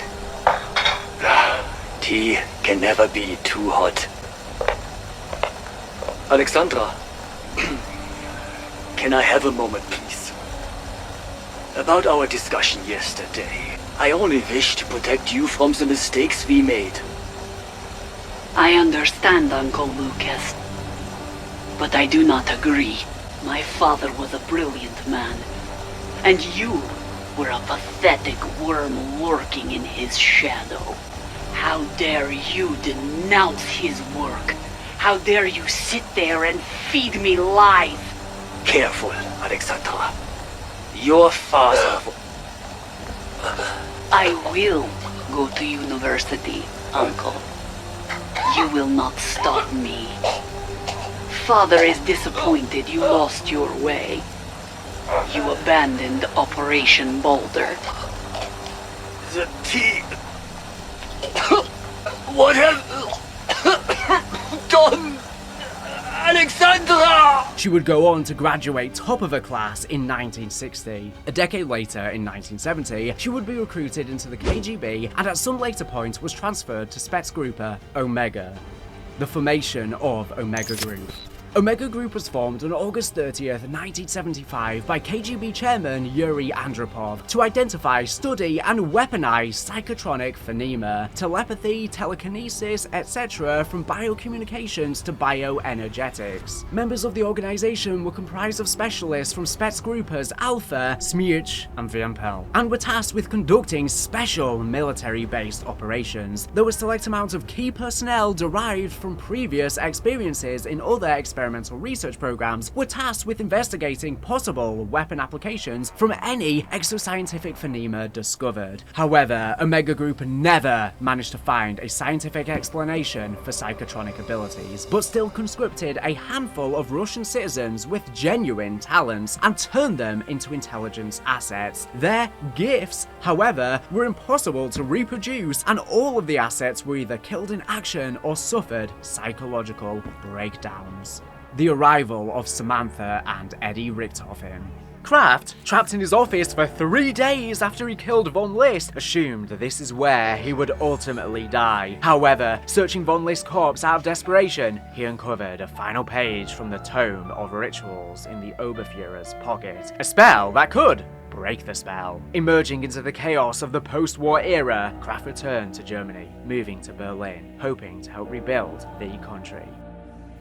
Tea can never be too hot. Alexandra, can I have a moment, please? About our discussion yesterday, I only wish to protect you from the mistakes we made. I understand, Uncle Lucas. But I do not agree. My father was a brilliant man, and you were a pathetic worm lurking in his shadow. How dare you denounce his work? How dare you sit there and feed me lies? Careful, Alexandra. Your father... I will go to university, Uncle. You will not stop me. Father is disappointed you lost your way. You abandoned Operation Boulder. The tea. What have done, Alexandra? She would go on to graduate top of her class in 1960. A decade later, in 1970, she would be recruited into the KGB and at some later point was transferred to Spetsgruppe Omega. The formation of Omega Group. Omega Group was formed on August 30th, 1975 by KGB chairman Yuri Andropov to identify, study and weaponize psychotronic phenomena, telepathy, telekinesis, etc. from biocommunications to bioenergetics. Members of the organization were comprised of specialists from Spetsgruppe's Alpha, Smirch and Vyempel, and were tasked with conducting special military-based operations. There were select amounts of key personnel derived from previous experiences in other experimental research programs were tasked with investigating possible weapon applications from any exoscientific phenomena discovered. However, Omega Group never managed to find a scientific explanation for psychotronic abilities, but still conscripted a handful of Russian citizens with genuine talents and turned them into intelligence assets. Their gifts, however, were impossible to reproduce, and all of the assets were either killed in action or suffered psychological breakdowns. The arrival of Samantha and Eddie Richthofen. Kraft, trapped in his office for 3 days after he killed Von List, assumed this is where he would ultimately die. However, searching Von List's corpse out of desperation, he uncovered a final page from the Tome of Rituals in the Oberfuhrer's pocket. A spell that could break the spell. Emerging into the chaos of the post-war era, Kraft returned to Germany, moving to Berlin, hoping to help rebuild the country.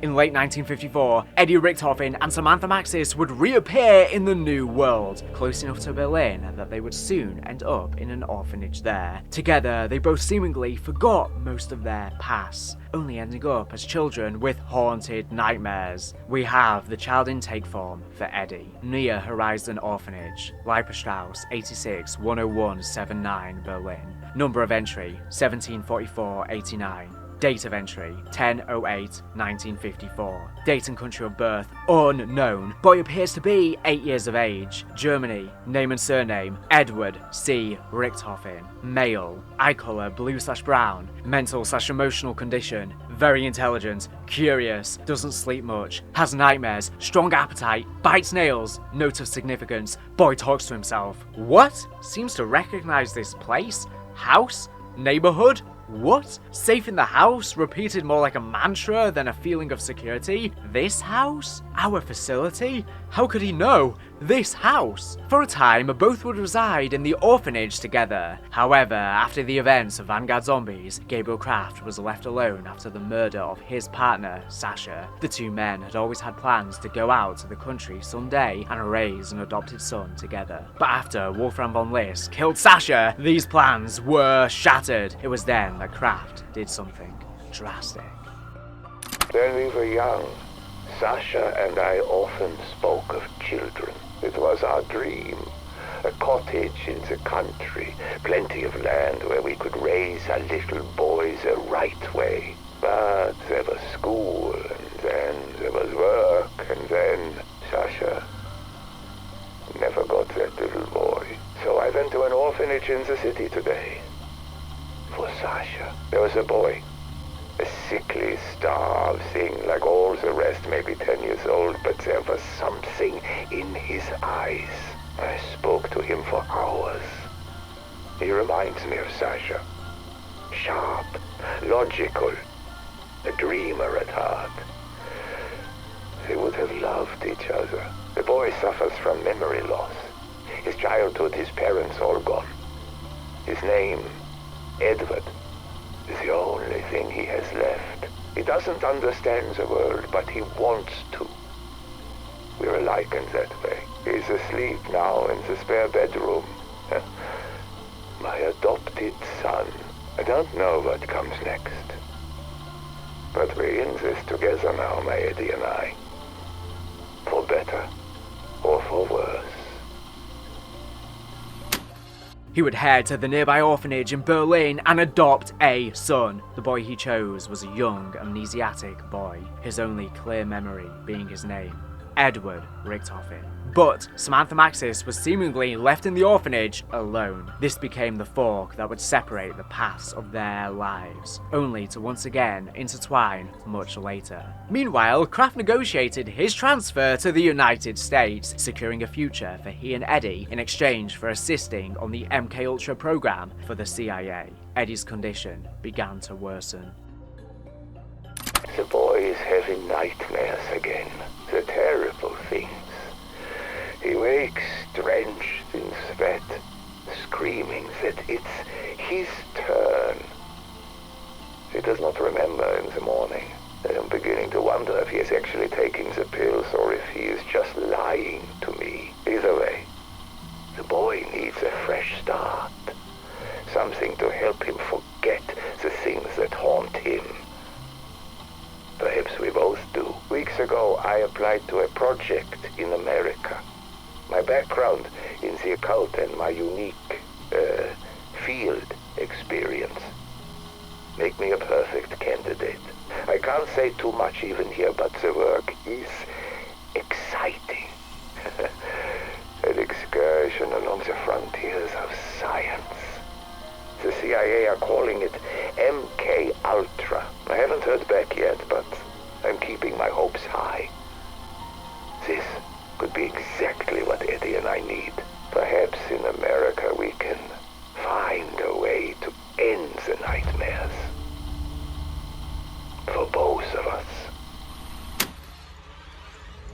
In late 1954, Eddie Richthofen and Samantha Maxis would reappear in the New World, close enough to Berlin that they would soon end up in an orphanage there. Together, they both seemingly forgot most of their past, only ending up as children with haunted nightmares. We have the child intake form for Eddie. Near Horizon Orphanage, Leiperstrasse 86 10179 Berlin. Number of entry 174489. Date of entry, 10/08/1954. Date and country of birth, unknown. Boy appears to be 8 years of age. Germany. Name and surname, Edward C. Richthofen. Male. Eye color, blue/brown. Mental/emotional condition, very intelligent, curious, doesn't sleep much, has nightmares, strong appetite, bites nails, note of significance. Boy talks to himself. What? Seems to recognize this place? House? Neighborhood? What? Safe in the house? Repeated more like a mantra than a feeling of security? This house? Our facility? How could he know? This house? For a time, both would reside in the orphanage together. However, after the events of Vanguard Zombies, Gabriel Kraft was left alone after the murder of his partner, Sasha. The two men had always had plans to go out to the country someday and raise an adopted son together. But after Wolfram von List killed Sasha, these plans were shattered. It was then that Kraft did something drastic. When we were young, Sasha and I often spoke of children. It was our dream. A cottage in the country, plenty of land where we could raise our little boys the right way. But there was school, and then there was work, and then Sasha never got that little boy. So I went to an orphanage in the city today. For Sasha, there was a boy. A sickly, starved thing like all the rest, maybe 10 years old, but there was something in his eyes. I spoke to him for hours. He reminds me of Sasha. Sharp, logical, a dreamer at heart. They would have loved each other. The boy suffers from memory loss. His childhood, his parents all gone. His name, Edward, is the only thing he has left. He doesn't understand the world, but he wants to. We're alike in that way. He's asleep now in the spare bedroom. My adopted son. I don't know what comes next. But we're in this together now, my Eddie and I. For better or for worse. He would head to the nearby orphanage in Berlin and adopt a son. The boy he chose was a young, amnesiac boy, his only clear memory being his name, Edward Richtofen. But Samantha Maxis was seemingly left in the orphanage alone. This became the fork that would separate the paths of their lives, only to once again intertwine much later. Meanwhile, Kraft negotiated his transfer to the United States, securing a future for he and Eddie in exchange for assisting on the MKUltra program for the CIA. Eddie's condition began to worsen. The boy is having nightmares again. The terrible things. He wakes drenched in sweat, screaming that it's his turn. He does not remember in the morning. I am beginning to wonder if he is actually taking the pills or if he is just lying to me. Either way, the boy needs a fresh start. Something to help him forget the things that haunt him. Perhaps we both do. Weeks ago, I applied to a project in America. My background in the occult and my unique, field experience make me a perfect candidate. I can't say too much even here, but the work is exciting. An excursion along the frontiers of science. The CIA are calling it MKUltra. I haven't heard back yet, but I'm keeping my hopes high. This could be exactly what Eddie and I need. Perhaps in America we can find a way to end the nightmares. For both of us.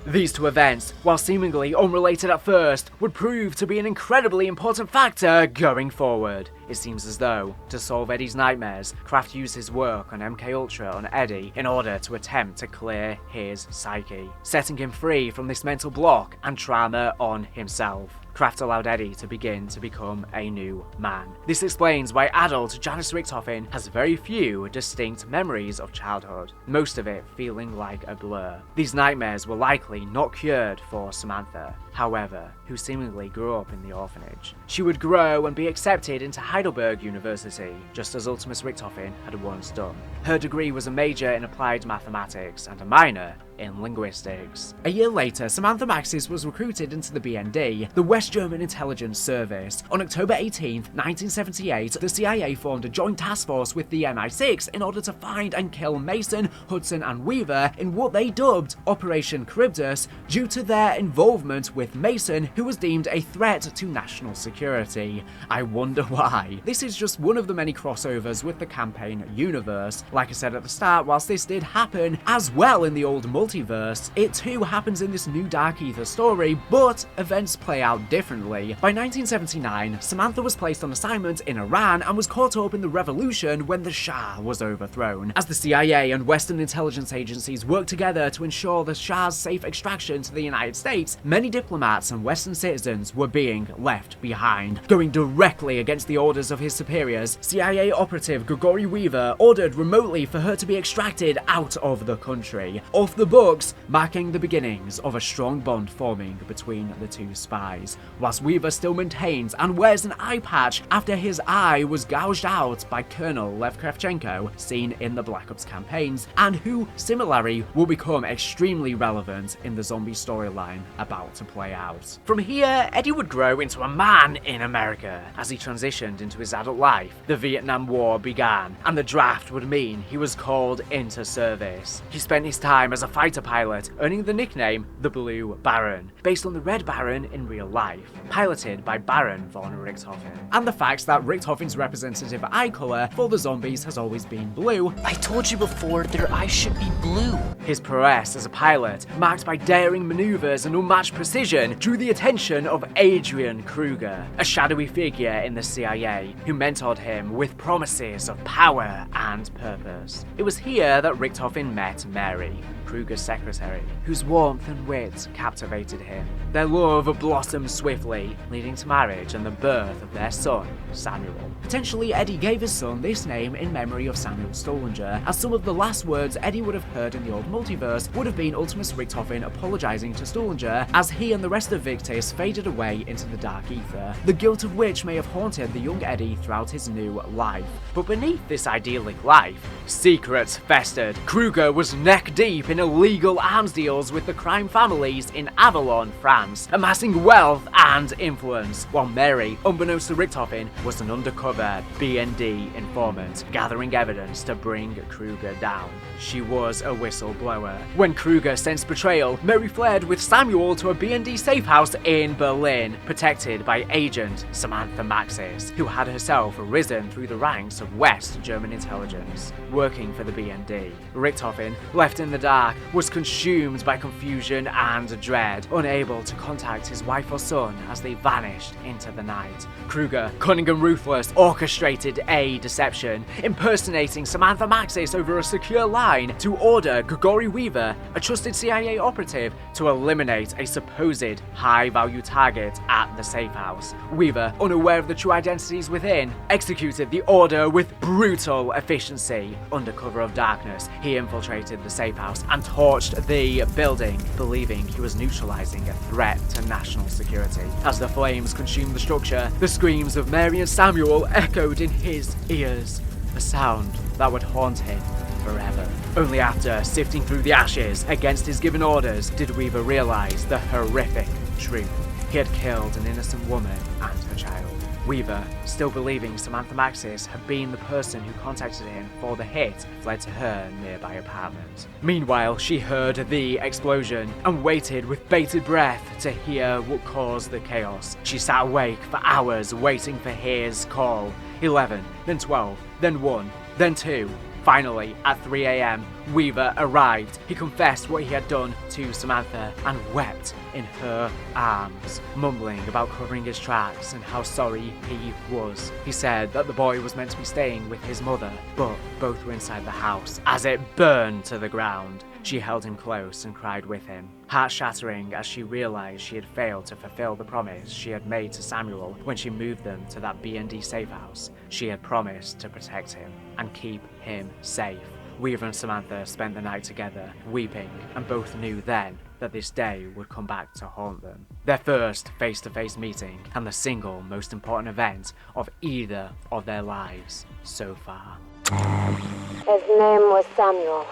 These two events, while seemingly unrelated at first, would prove to be an incredibly important factor going forward. It seems as though, to solve Eddie's nightmares, Kraft used his work on MKUltra on Eddie in order to attempt to clear his psyche, setting him free from this mental block and trauma on himself. Kraft allowed Eddie to begin to become a new man. This explains why adult Janice Richtofen has very few distinct memories of childhood, most of it feeling like a blur. These nightmares were likely not cured for Samantha, however, who seemingly grew up in the orphanage. She would grow and be accepted into Heidelberg University, just as Ultimus Richtofen had once done. Her degree was a major in applied mathematics and a minor in linguistics. A year later, Samantha Maxis was recruited into the BND, the West German Intelligence Service. On October 18, 1978, the CIA formed a joint task force with the MI6 in order to find and kill Mason, Hudson, and Weaver in what they dubbed Operation Charybdis, due to their involvement with Mason, who was deemed a threat to national security. I wonder why. This is just one of the many crossovers with the campaign universe. Like I said at the start, whilst this did happen as well in the old multiverse, it too happens in this new Dark Aether story, but events play out differently. By 1979, Samantha was placed on assignment in Iran and was caught up in the revolution when the Shah was overthrown. As the CIA and Western intelligence agencies worked together to ensure the Shah's safe extraction to the United States, many diplomats and Western citizens were being left behind. Going directly against the orders of his superiors, CIA operative Gregory Weaver ordered remotely for her to be extracted out of the country. Off the books, marking the beginnings of a strong bond forming between the two spies, whilst Weaver still maintains and wears an eye patch after his eye was gouged out by Colonel Lev Kravchenko, seen in the Black Ops campaigns, and who, similarly, will become extremely relevant in the zombie storyline about to play out. From here, Eddie would grow into a man in America. As he transitioned into his adult life, the Vietnam War began, and the draft would mean he was called into service. He spent his time as a fighter pilot, earning the nickname the Blue Baron, based on the Red Baron in real life, piloted by Baron von Richthofen. And the fact that Richthofen's representative eye color for the zombies has always been blue. I told you before, their eyes should be blue. His prowess as a pilot, marked by daring maneuvers and unmatched precision, drew the attention of Adrian Kruger, a shadowy figure in the CIA, who mentored him with promises of power and purpose. It was here that Richthofen met Mary. Kruger's secretary, whose warmth and wit captivated him. Their love blossomed swiftly, leading to marriage and the birth of their son, Samuel. Potentially, Eddie gave his son this name in memory of Samuel Stollinger, as some of the last words Eddie would have heard in the old multiverse would have been Ultimus Richtofen apologizing to Stollinger as he and the rest of Victis faded away into the Dark Aether, the guilt of which may have haunted the young Eddie throughout his new life. But beneath this idyllic life, secrets festered. Kruger was neck deep in illegal arms deals with the crime families in Avalon, France, amassing wealth and influence, while Mary, unbeknownst to Richtofen, was an undercover BND informant, gathering evidence to bring Kruger down. She was a whistleblower. When Kruger sensed betrayal, Mary fled with Samuel to a BND safe house in Berlin, protected by agent Samantha Maxis, who had herself risen through the ranks of West German intelligence, working for the BND. Richtofen, left in the dark, was consumed by confusion and dread, unable to contact his wife or son as they vanished into the night. Kruger, cunning and ruthless, orchestrated a deception, impersonating Samantha Maxis over a secure line to order Gregory Weaver, a trusted CIA operative, to eliminate a supposed high-value target at the safe house. Weaver, unaware of the true identities within, executed the order with brutal efficiency. Under cover of darkness, he infiltrated the safe house and torched the building, believing he was neutralizing a threat to national security. As the flames consumed the structure, the screams of Mary and Samuel echoed in his ears, a sound that would haunt him forever. Only after sifting through the ashes against his given orders did Weaver realize the horrific truth. He had killed an innocent woman and her child. Weaver, still believing Samantha Maxis had been the person who contacted him for the hit, fled to her nearby apartment. Meanwhile, she heard the explosion and waited with bated breath to hear what caused the chaos. She sat awake for hours waiting for his call. 11, then 12, then 1, then 2. Finally, at 3 a.m., Weaver arrived. He confessed what he had done to Samantha and wept in her arms, mumbling about covering his tracks and how sorry he was. He said that the boy was meant to be staying with his mother, but both were inside the house as it burned to the ground. She held him close and cried with him, heart-shattering as she realized she had failed to fulfill the promise she had made to Samuel when she moved them to that BND safe house. She had promised to protect him and keep him safe. Weaver and Samantha spent the night together, weeping, and both knew then that this day would come back to haunt them. Their first face-to-face meeting, and the single most important event of either of their lives so far. His name was Samuel,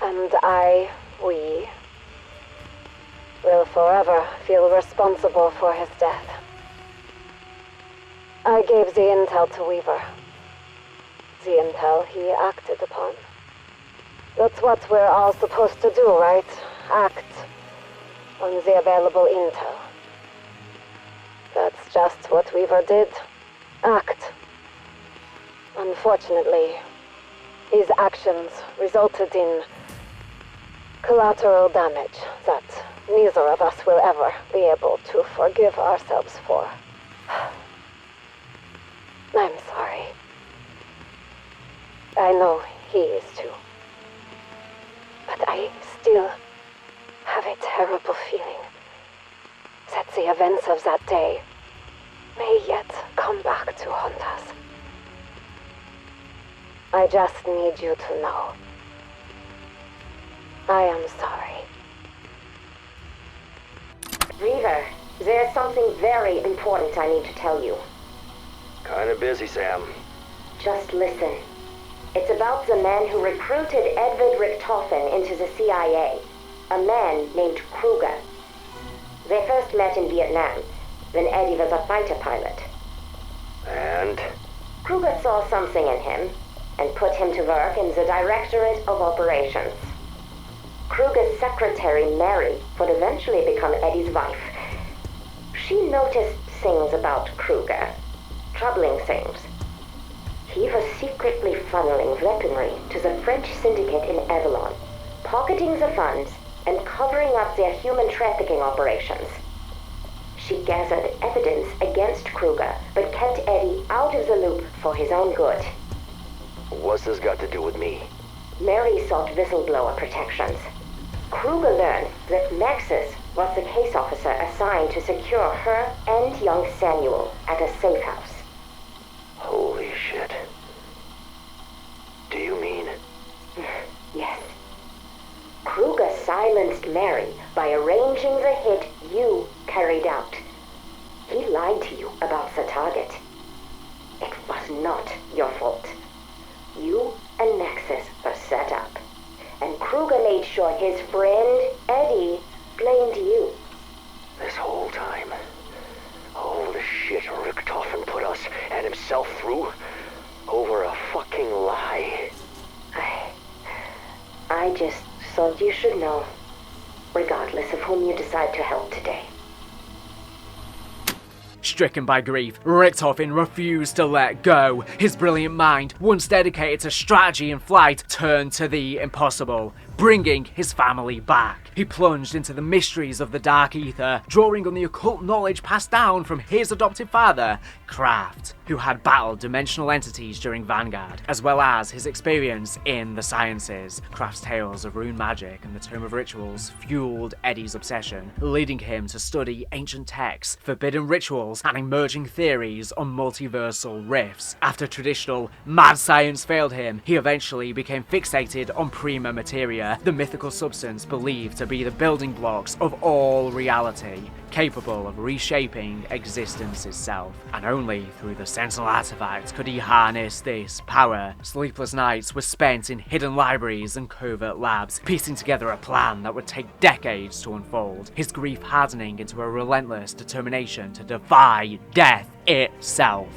and we will forever feel responsible for his death. I gave the intel to Weaver. The intel he acted upon. That's what we're all supposed to do, right? Act on the available intel. That's just what Weaver did. Act. Unfortunately, his actions resulted in collateral damage that neither of us will ever be able to forgive ourselves for. I'm sorry. I know he is too. But I still have a terrible feeling that the events of that day may yet come back to haunt us. I just need you to know. I am sorry. Weaver, there's something very important I need to tell you. Kinda busy, Sam. Just listen. It's about the man who recruited Edward Richtofen into the CIA. A man named Kruger. They first met in Vietnam, when Eddie was a fighter pilot. And? Kruger saw something in him, and put him to work in the Directorate of Operations. Kruger's secretary, Mary, would eventually become Eddie's wife. She noticed things about Kruger. Troubling things. He was secretly funneling weaponry to the French syndicate in Avalon, pocketing the funds and covering up their human trafficking operations. She gathered evidence against Kruger, but kept Eddie out of the loop for his own good. What's this got to do with me? Mary sought whistleblower protections. Kruger learned that Nexus was the case officer assigned to secure her and young Samuel at a safe house. Holy shit. Do you mean? Yes. Kruger silenced Mary by arranging the hit you carried out. He lied to you about the target. It was not your fault. You and Nexus were set up, and Kruger made sure his friend, Eddie, blamed you. This whole time, all the shit Richtofen put us and himself through over a fucking lie. I just thought you should know, regardless of whom you decide to help today. Stricken by grief, Richtofen refused to let go. His brilliant mind, once dedicated to strategy and flight, turned to the impossible, bringing his family back. He plunged into the mysteries of the Dark Aether, drawing on the occult knowledge passed down from his adoptive father, Kraft, who had battled dimensional entities during Vanguard, as well as his experience in the sciences. Kraft's tales of rune magic and the Tome of Rituals fueled Eddie's obsession, leading him to study ancient texts, forbidden rituals, and emerging theories on multiversal rifts. After traditional mad science failed him, he eventually became fixated on prima materia, the mythical substance believed to be the building blocks of all reality, capable of reshaping existence itself. And only through the Sentinel artifact could he harness this power. Sleepless nights were spent in hidden libraries and covert labs, piecing together a plan that would take decades to unfold, his grief hardening into a relentless determination to defy death itself.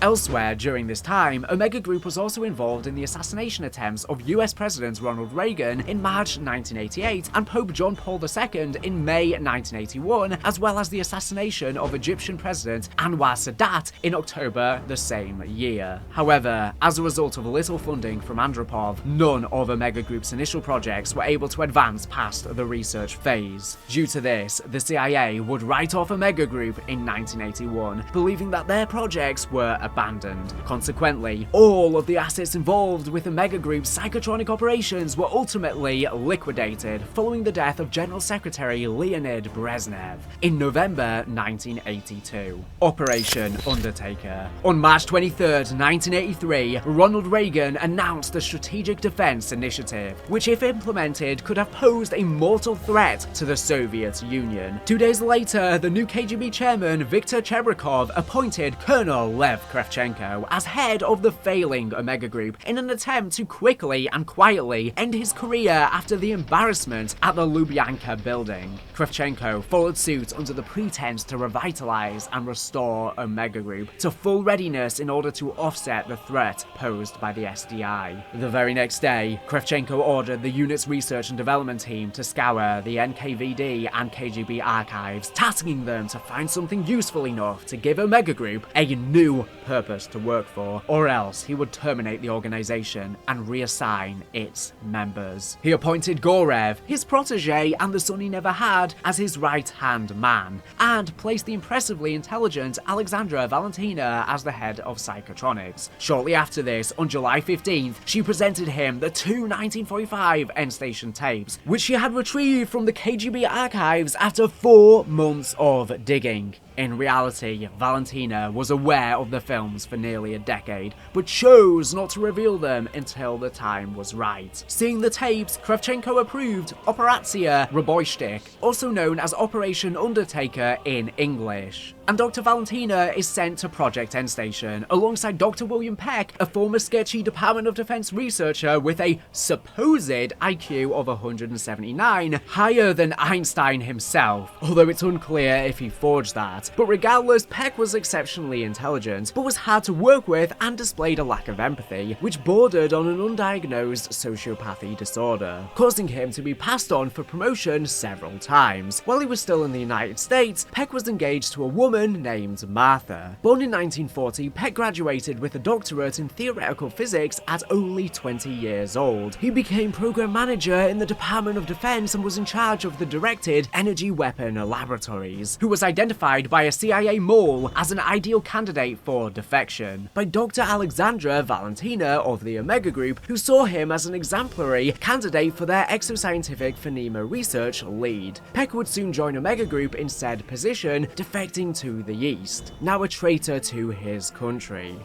Elsewhere during this time, Omega Group was also involved in the assassination attempts of US President Ronald Reagan in March 1988 and Pope John Paul II in May 1981, as well as the assassination of Egyptian President Anwar Sadat in October the same year. However, as a result of little funding from Andropov, none of Omega Group's initial projects were able to advance past the research phase. Due to this, the CIA would write off Omega Group in 1981, believing that their projects were abandoned. Consequently, all of the assets involved with Omega Group's psychotronic operations were ultimately liquidated following the death of General Secretary Leonid Brezhnev in November 1982. Operation Undertaker. On March 23, 1983, Ronald Reagan announced the Strategic Defense Initiative, which if implemented could have posed a mortal threat to the Soviet Union. 2 days later, the new KGB chairman Viktor Chebrikov appointed Colonel Lev Kravchenko as head of the failing Omega Group in an attempt to quickly and quietly end his career after the embarrassment at the Lubyanka building. Kravchenko followed suit under the pretense to revitalize and restore Omega Group to full readiness in order to offset the threat posed by the SDI. The very next day, Kravchenko ordered the unit's research and development team to scour the NKVD and KGB archives, tasking them to find something useful enough to give Omega Group a new purpose to work for, or else he would terminate the organization and reassign its members. He appointed Gorev, his protege and the son he never had, as his right-hand man, and placed the impressively intelligent Alexandra Valentina as the head of Psychotronics. Shortly after this, on July 15th, she presented him the two 1945 End-Station tapes, which she had retrieved from the KGB archives after 4 months of digging. In reality, Valentina was aware of the films for nearly a decade, but chose not to reveal them until the time was right. Seeing the tapes, Kravchenko approved Operacja Roboyshtik, also known as Operation Undertaker in English. And Dr. Valentina is sent to Project End-Station, alongside Dr. William Peck, a former sketchy Department of Defense researcher with a supposed IQ of 179, higher than Einstein himself, although it's unclear if he forged that. But regardless, Peck was exceptionally intelligent, but was hard to work with and displayed a lack of empathy, which bordered on an undiagnosed sociopathy disorder, causing him to be passed on for promotion several times. While he was still in the United States, Peck was engaged to a woman named Martha. Born in 1940, Peck graduated with a doctorate in theoretical physics at only 20 years old. He became program manager in the Department of Defense and was in charge of the directed energy weapon laboratories, who was identified by by a CIA mole as an ideal candidate for defection by Dr. Alexandra Valentina of the Omega Group, who saw him as an exemplary candidate for their exoscientific phonema research lead. Peck would soon join Omega Group in said position, defecting to the East, now a traitor to his country.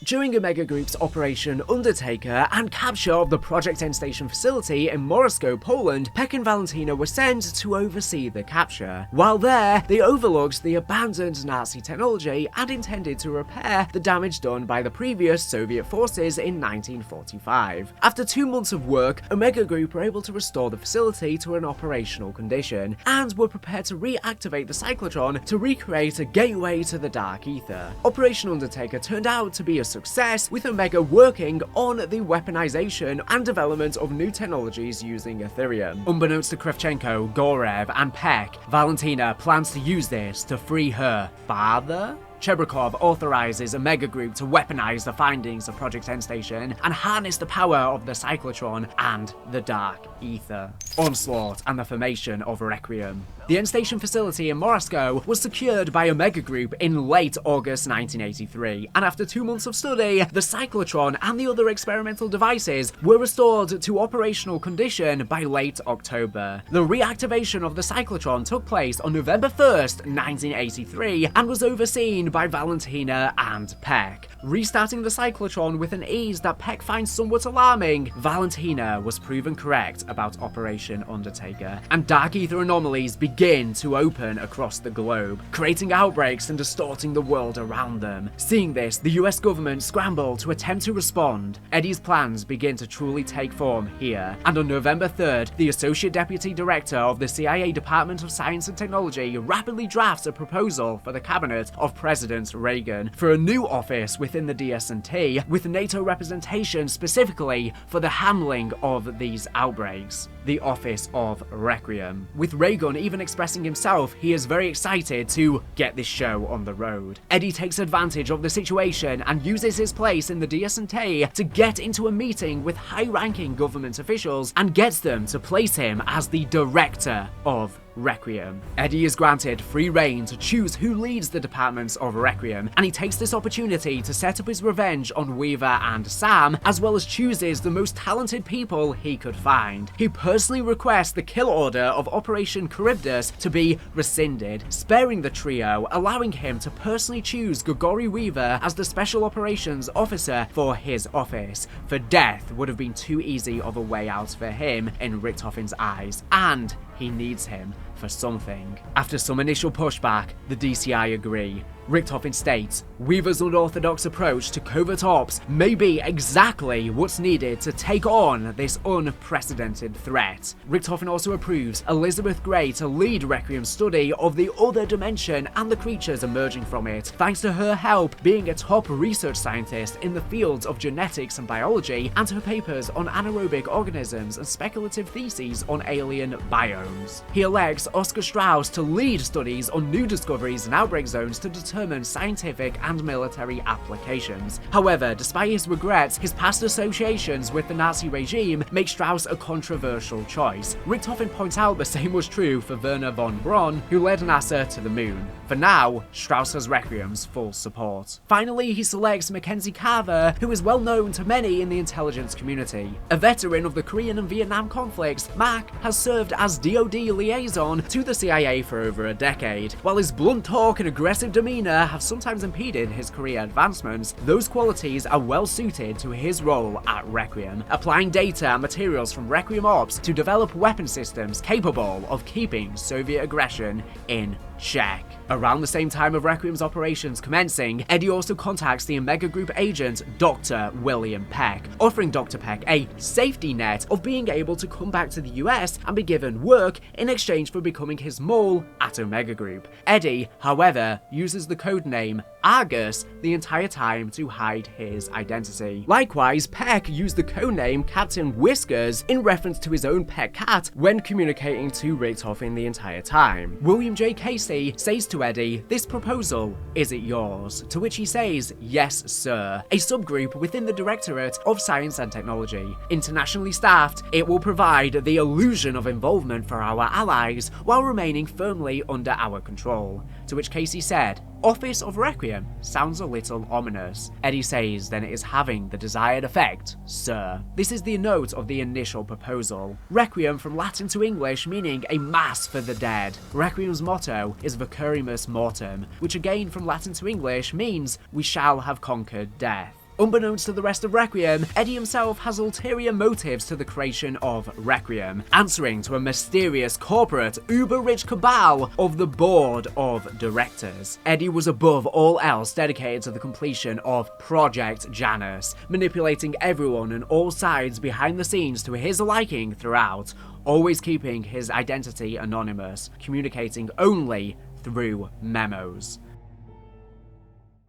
During Omega Group's Operation Undertaker and capture of the Project End Station facility in Morosko, Poland, Peck and Valentina were sent to oversee the capture. While there, they overlooked the abandoned Nazi technology and intended to repair the damage done by the previous Soviet forces in 1945. After 2 months of work, Omega Group were able to restore the facility to an operational condition, and were prepared to reactivate the cyclotron to recreate a gateway to the Dark Aether. Operation Undertaker turned out to be a success, with Omega working on the weaponization and development of new technologies using Ethereum. Unbeknownst to Kravchenko, Gorev, and Peck, Valentina plans to use this to free her father? Chebrakov authorizes Omega Group to weaponize the findings of Project End Station and harness the power of the cyclotron and the Dark Aether. Onslaught and the formation of Requiem. The End Station facility in Morosko was secured by Omega Group in late August 1983, and after 2 months of study, the cyclotron and the other experimental devices were restored to operational condition by late October. The reactivation of the cyclotron took place on November 1st, 1983, and was overseen by Valentina and Peck. Restarting the cyclotron with an ease that Peck finds somewhat alarming, Valentina was proven correct about Operation Undertaker, and Dark Aether anomalies begin to open across the globe, creating outbreaks and distorting the world around them. Seeing this, the US government scrambled to attempt to respond. Eddie's plans begin to truly take form here, and on November 3rd, the Associate Deputy Director of the CIA Department of Science and Technology rapidly drafts a proposal for the cabinet of President Reagan for a new office within the DS&T, with NATO representation specifically for the handling of these outbreaks. The Office of Requiem. With Reagan even expressing himself, he is very excited to get this show on the road. Eddie takes advantage of the situation and uses his place in the DS&T to get into a meeting with high-ranking government officials and gets them to place him as the Director of Requiem. Eddie is granted free reign to choose who leads the departments of Requiem, and he takes this opportunity to set up his revenge on Weaver and Sam, as well as chooses the most talented people he could find. He personally requests the kill order of Operation Charybdis to be rescinded, sparing the trio, allowing him to personally choose Grigory Weaver as the Special Operations Officer for his office, for death would have been too easy of a way out for him in Richtofen's eyes, and he needs him for something. After some initial pushback, the DCI agree. Richtofen states, Weaver's unorthodox approach to covert ops may be exactly what's needed to take on this unprecedented threat. Richtofen also approves Elizabeth Gray to lead Requiem's study of the other dimension and the creatures emerging from it, thanks to her help being a top research scientist in the fields of genetics and biology, and her papers on anaerobic organisms and speculative theses on alien biomes. He elects Oscar Strauss to lead studies on new discoveries and outbreak zones to determine scientific and military applications. However, despite his regrets, his past associations with the Nazi regime make Strauss a controversial choice. Richthofen points out the same was true for Werner von Braun, who led NASA to the moon. For now, Strauss has Requiem's full support. Finally, he selects Mackenzie Carver, who is well known to many in the intelligence community. A veteran of the Korean and Vietnam conflicts, Mac has served as DoD liaison to the CIA for over a decade. While his blunt talk and aggressive demeanor have sometimes impeded his career advancements, those qualities are well suited to his role at Requiem, applying data and materials from Requiem Ops to develop weapon systems capable of keeping Soviet aggression in check. Around the same time of Requiem's operations commencing, Eddie also contacts the Omega Group agent Dr. William Peck, offering Dr. Peck a safety net of being able to come back to the US and be given work in exchange for becoming his mole at Omega Group. Eddie, however, uses the codename Argus the entire time to hide his identity. Likewise, Peck used the codename Captain Whiskers in reference to his own pet cat when communicating to Richthofen the entire time. William J. Case Casey says to Eddie, "This proposal, is it yours?" To which he says, "Yes, sir." A subgroup within the Directorate of Science and Technology. Internationally staffed, it will provide the illusion of involvement for our allies while remaining firmly under our control. To which Casey said, "Office of Requiem sounds a little ominous." Eddie says, "Then it is having the desired effect, sir." This is the note of the initial proposal. Requiem from Latin to English meaning a mass for the dead. Requiem's motto is Vicurimus Mortem, which again from Latin to English means we shall have conquered death. Unbeknownst to the rest of Requiem, Eddie himself has ulterior motives to the creation of Requiem, answering to a mysterious corporate uber-rich cabal of the Board of Directors. Eddie was above all else dedicated to the completion of Project Janus, manipulating everyone and all sides behind the scenes to his liking throughout, always keeping his identity anonymous, communicating only through memos.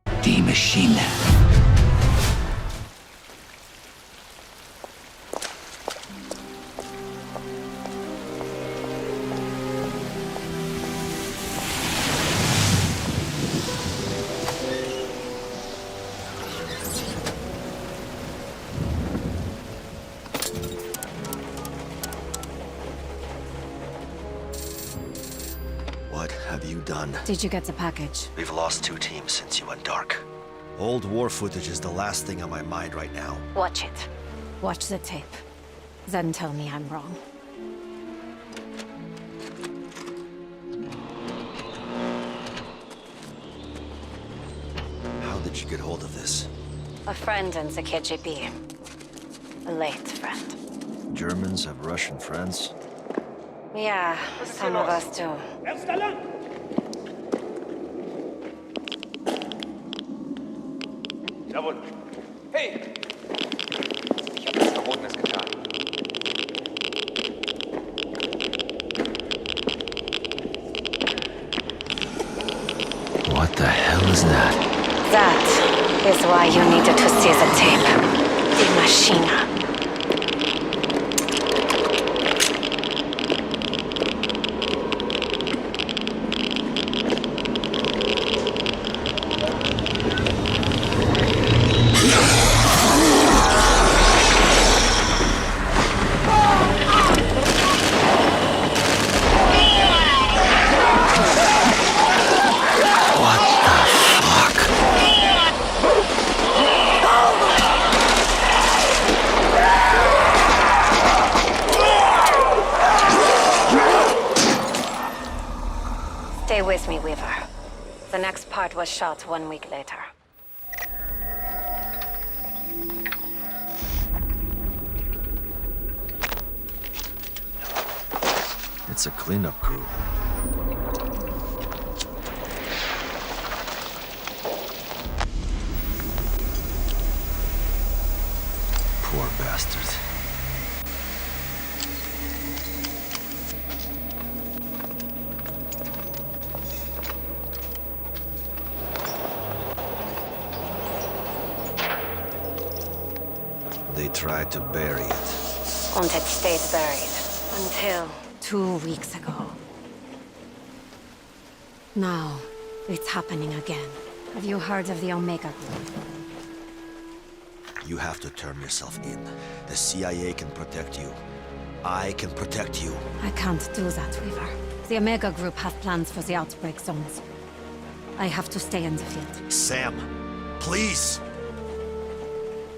Die Maschine. What have you done? Did you get the package? We've lost 2 teams since you went dark. Old war footage is the last thing on my mind right now. Watch it. Watch the tape. Then tell me I'm wrong. How did you get hold of this? A friend in the KGB. A late friend. Germans have Russian friends? Yeah, some of us do. Jawohl. Hey! Ich habe nichts Verbotenes getan. What the hell is that? That is why you needed to see the tape. Die Maschine. Stay with me, Weaver. The next part was shot 1 week later. It's a cleanup crew. Poor bastard. They tried to bury it. And it stayed buried. Until 2 weeks ago. Now, it's happening again. Have you heard of the Omega Group? You have to turn yourself in. The CIA can protect you. I can protect you. I can't do that, Weaver. The Omega Group have plans for the outbreak zones. I have to stay in the field. Sam, please!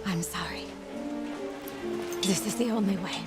I'm sorry. This is the only way.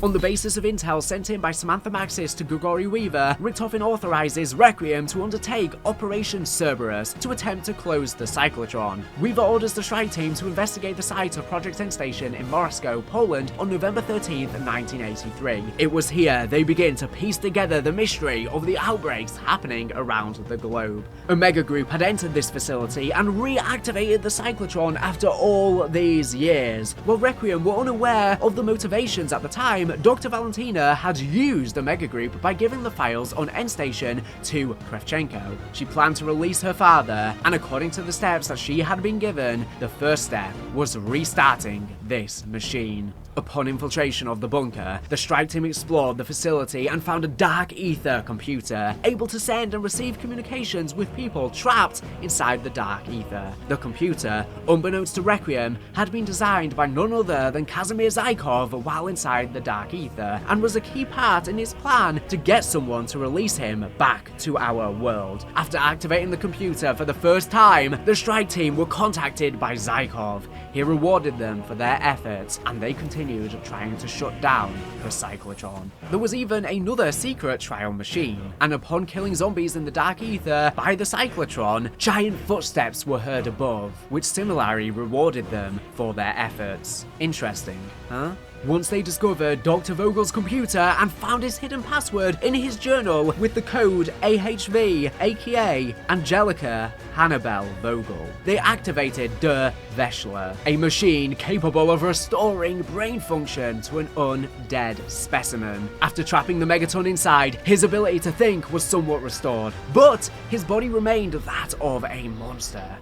On the basis of intel sent in by Samantha Maxis to Grigori Weaver, Richtofen authorizes Requiem to undertake Operation Cerberus to attempt to close the cyclotron. Weaver orders the Strike Team to investigate the site of Project N Station in Moscow, Poland on November 13th, 1983. It was here they begin to piece together the mystery of the outbreaks happening around the globe. Omega Group had entered this facility and reactivated the cyclotron after all these years, while Requiem were unaware of the motivations at the time Dr. Valentina had used Omega Group by giving the files on End Station to Kravchenko. She planned to release her father, and according to the steps that she had been given, the first step was restarting this machine. Upon infiltration of the bunker, the strike team explored the facility and found a Dark Aether computer, able to send and receive communications with people trapped inside the Dark Aether. The computer, unbeknownst to Requiem, had been designed by none other than Kazimir Zykov while inside the Dark Aether, and was a key part in his plan to get someone to release him back to our world. After activating the computer for the first time, the strike team were contacted by Zykov. He rewarded them for their efforts, and they continued trying to shut down the cyclotron. There was even another secret trial machine, and upon killing zombies in the Dark Aether by the cyclotron, giant footsteps were heard above, which similarly rewarded them for their efforts. Interesting, huh? Once they discovered Dr. Vogel's computer and found his hidden password in his journal with the code AHV, aka Angelica Hannibal Vogel, they activated Der Veschler, a machine capable of restoring brain function to an undead specimen. After trapping the Megaton inside, his ability to think was somewhat restored, but his body remained that of a monster.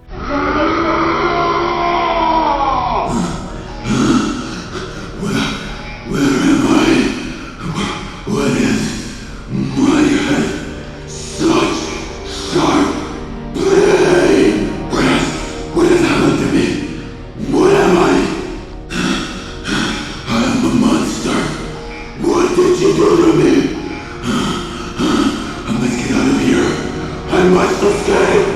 Where am I? What is my head? Such sharp pain! What has happened to me? What am I? I am a monster. What did you do to me? I must get out of here. I must escape.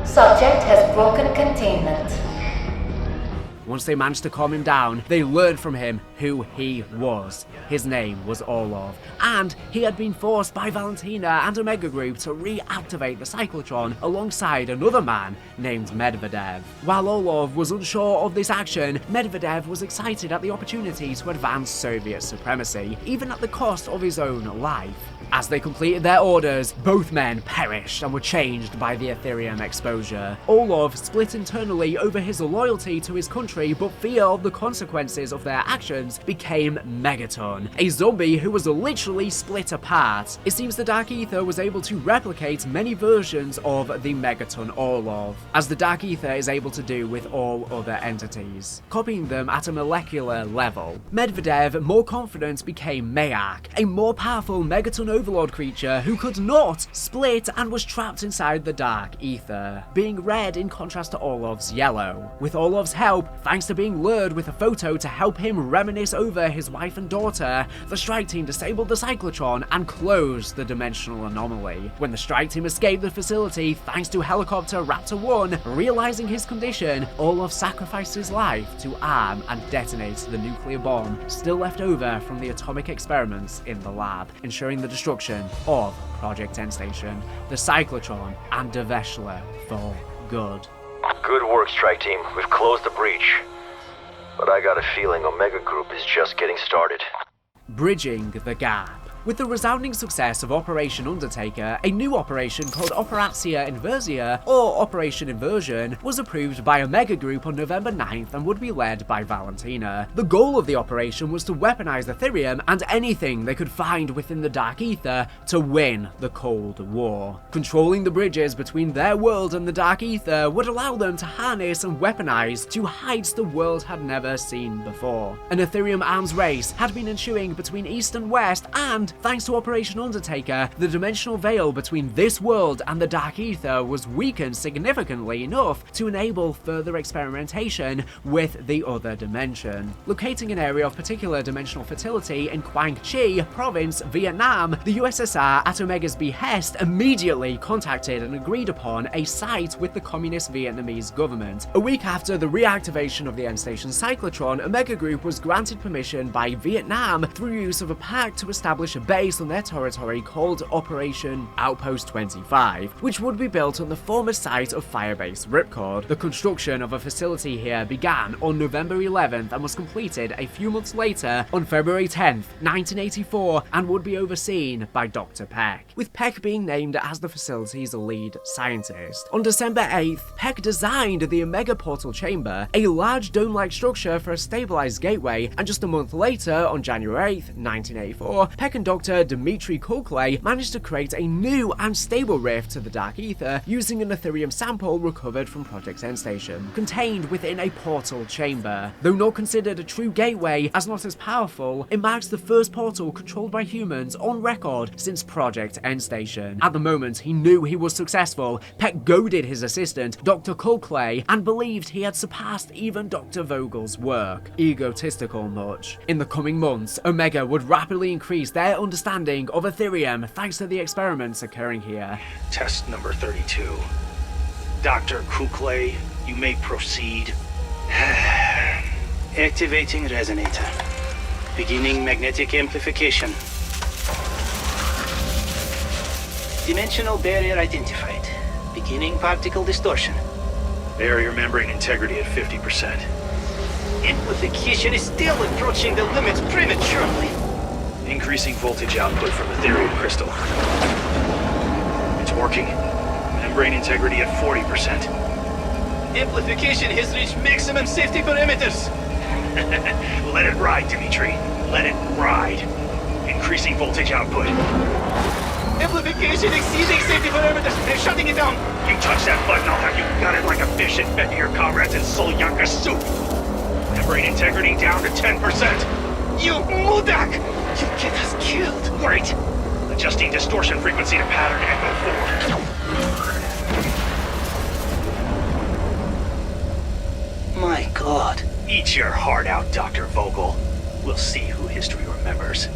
Subject has broken containment. Once they managed to calm him down, they learned from him who he was. His name was Orlov, and he had been forced by Valentina and Omega Group to reactivate the cyclotron alongside another man named Medvedev. While Orlov was unsure of this action, Medvedev was excited at the opportunity to advance Soviet supremacy, even at the cost of his own life. As they completed their orders, both men perished and were changed by the Ethereum exposure. Orlov split internally over his loyalty to his country, but fear of the consequences of their actions became Megaton, a zombie who was literally split apart. It seems the Dark Aether was able to replicate many versions of the Megaton Orlov, as the Dark Aether is able to do with all other entities, copying them at a molecular level. Medvedev, more confident, became Mayak, a more powerful Megaton Overlord creature who could not split and was trapped inside the Dark Aether, being red in contrast to Orlov's yellow. With Orlov's help, thanks to being lured with a photo to help him reminisce over his wife and daughter, the strike team disabled the cyclotron and closed the dimensional anomaly. When the strike team escaped the facility thanks to helicopter Raptor 1, realizing his condition, Orlov sacrificed his life to arm and detonate the nuclear bomb still left over from the atomic experiments in the lab, ensuring the destruction of Project End Station, the cyclotron, and Der Veschler for good. Good work, Strike Team. We've closed the breach. But I got a feeling Omega Group is just getting started. Bridging the gap. With the resounding success of Operation Undertaker, a new operation called Operatia Inversia, or Operation Inversion, was approved by Omega Group on November 9th and would be led by Valentina. The goal of the operation was to weaponize Ethereum and anything they could find within the Dark Aether to win the Cold War. Controlling the bridges between their world and the Dark Aether would allow them to harness and weaponize to heights the world had never seen before. An Ethereum arms race had been ensuing between East and West, and thanks to Operation Undertaker, the dimensional veil between this world and the Dark Aether was weakened significantly enough to enable further experimentation with the other dimension. Locating an area of particular dimensional fertility in Quang Chi Province, Vietnam, the USSR, at Omega's behest, immediately contacted and agreed upon a site with the communist Vietnamese government. A week after the reactivation of the End Station cyclotron, Omega Group was granted permission by Vietnam through use of a pact to establish a base on their territory called Operation Outpost 25, which would be built on the former site of Firebase Ripcord. The construction of a facility here began on November 11th and was completed a few months later on February 10th, 1984, and would be overseen by Dr. Peck, with Peck being named as the facility's lead scientist. On December 8th, Peck designed the Omega Portal Chamber, a large dome-like structure for a stabilized gateway, and just a month later, on January 8th, 1984, Peck and Dr. Dmitry Kulkley managed to create a new and stable rift to the Dark Aether using an Ethereum sample recovered from Project Endstation, contained within a portal chamber. Though not considered a true gateway as not as powerful, it marks the first portal controlled by humans on record since Project Endstation. At the moment he knew he was successful, Peck goaded his assistant, Dr. Kulkley, and believed he had surpassed even Dr. Vogel's work. Egotistical much. In the coming months, Omega would rapidly increase their understanding of Ethereum thanks to the experiments occurring here. Test number 32. Dr. Kulkley, you may proceed. Activating resonator. Beginning magnetic amplification. Dimensional barrier identified. Beginning particle distortion. Barrier membrane integrity at 50%. Amplification is still approaching the limits prematurely. Increasing voltage output from Ethereum crystal. It's working. Membrane integrity at 40%. Amplification has reached maximum safety parameters. Let it ride, Dimitri. Let it ride. Increasing voltage output. Amplification exceeding safety parameters. They're shutting it down. You touch that button, I'll have you gutted like a fish and fed to your comrades in Solyanka soup. Membrane integrity down to 10%. You Mudak! You get us killed. Great. Adjusting distortion frequency to pattern echo 4. My God. Eat your heart out, Dr. Vogel. We'll see who history remembers.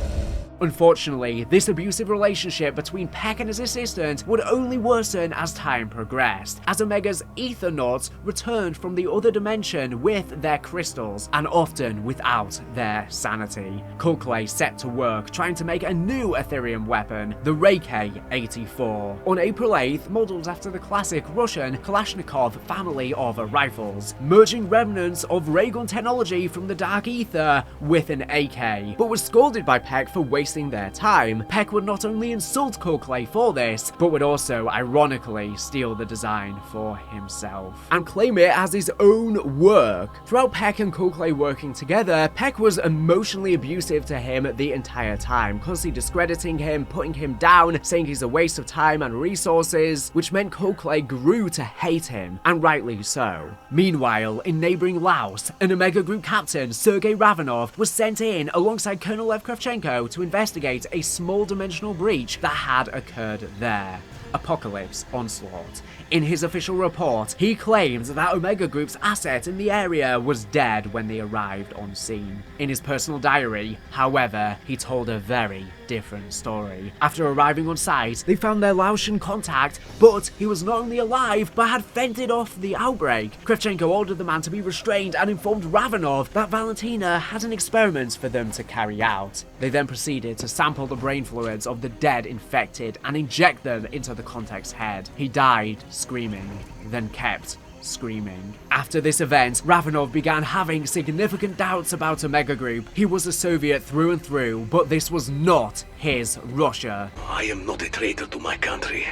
Unfortunately, this abusive relationship between Peck and his assistant would only worsen as time progressed, as Omega's Ethernauts returned from the other dimension with their crystals, and often without their sanity. Kulkley set to work trying to make a new Ethereum weapon, the Rayk-84. On April 8th, modeled after the classic Russian Kalashnikov family of rifles, merging remnants of ray gun technology from the Dark Aether with an AK, but was scolded by Peck for wasting their time. Peck would not only insult Kulkley for this, but would also ironically steal the design for himself and claim it as his own work. Throughout Peck and Kulkley working together, Peck was emotionally abusive to him the entire time, constantly discrediting him, putting him down, saying he's a waste of time and resources, which meant Kulkley grew to hate him, and rightly so. Meanwhile, in neighboring Laos, an Omega Group captain, Sergei Ravanov, was sent in alongside Colonel Lev Kravchenko to investigate a small dimensional breach that had occurred there. Apocalypse Onslaught. In his official report, he claimed that Omega Group's asset in the area was dead when they arrived on scene. In his personal diary, however, he told a very different story. After arriving on site, they found their Laotian contact, but he was not only alive, but had fended off the outbreak. Kravchenko ordered the man to be restrained and informed Ravanov that Valentina had an experiment for them to carry out. They then proceeded to sample the brain fluids of the dead infected and inject them into the contact's head. He died screaming, then kept screaming. After this event, Ravanov began having significant doubts about Omega Group. He was a Soviet through and through, but this was not his Russia. I am not a traitor to my country.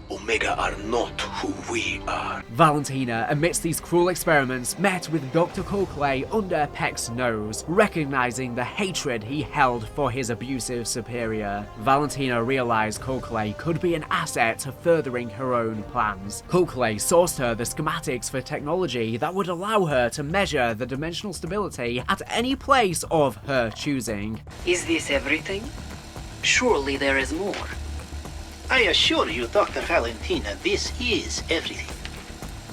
Omega are not who we are. Valentina, amidst these cruel experiments, met with Dr. Kulkley under Peck's nose, recognizing the hatred he held for his abusive superior. Valentina realized Kulkley could be an asset to furthering her own plans. Kulkley sourced her the schematics for technology that would allow her to measure the dimensional stability at any place of her choosing. Is this everything? Surely there is more. I assure you, Dr. Valentina, this is everything.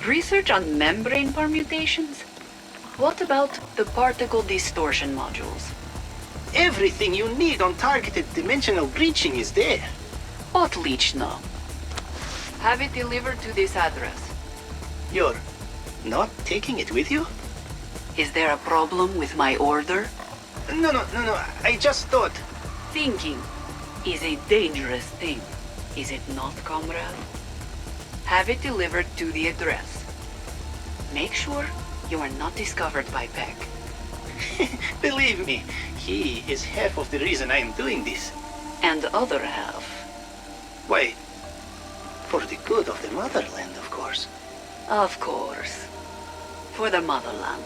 Research on membrane permutations? What about the particle distortion modules? Everything you need on targeted dimensional breaching is there. What leech now? Have it delivered to this address. You're not taking it with you? Is there a problem with my order? No, I just thought... Thinking. is a dangerous thing, is it not, comrade? Have it delivered to the address. Make sure you are not discovered by Peck. Believe me, he is half of the reason I am doing this. And the other half? Why, for the good of the motherland, of course. Of course. For the motherland.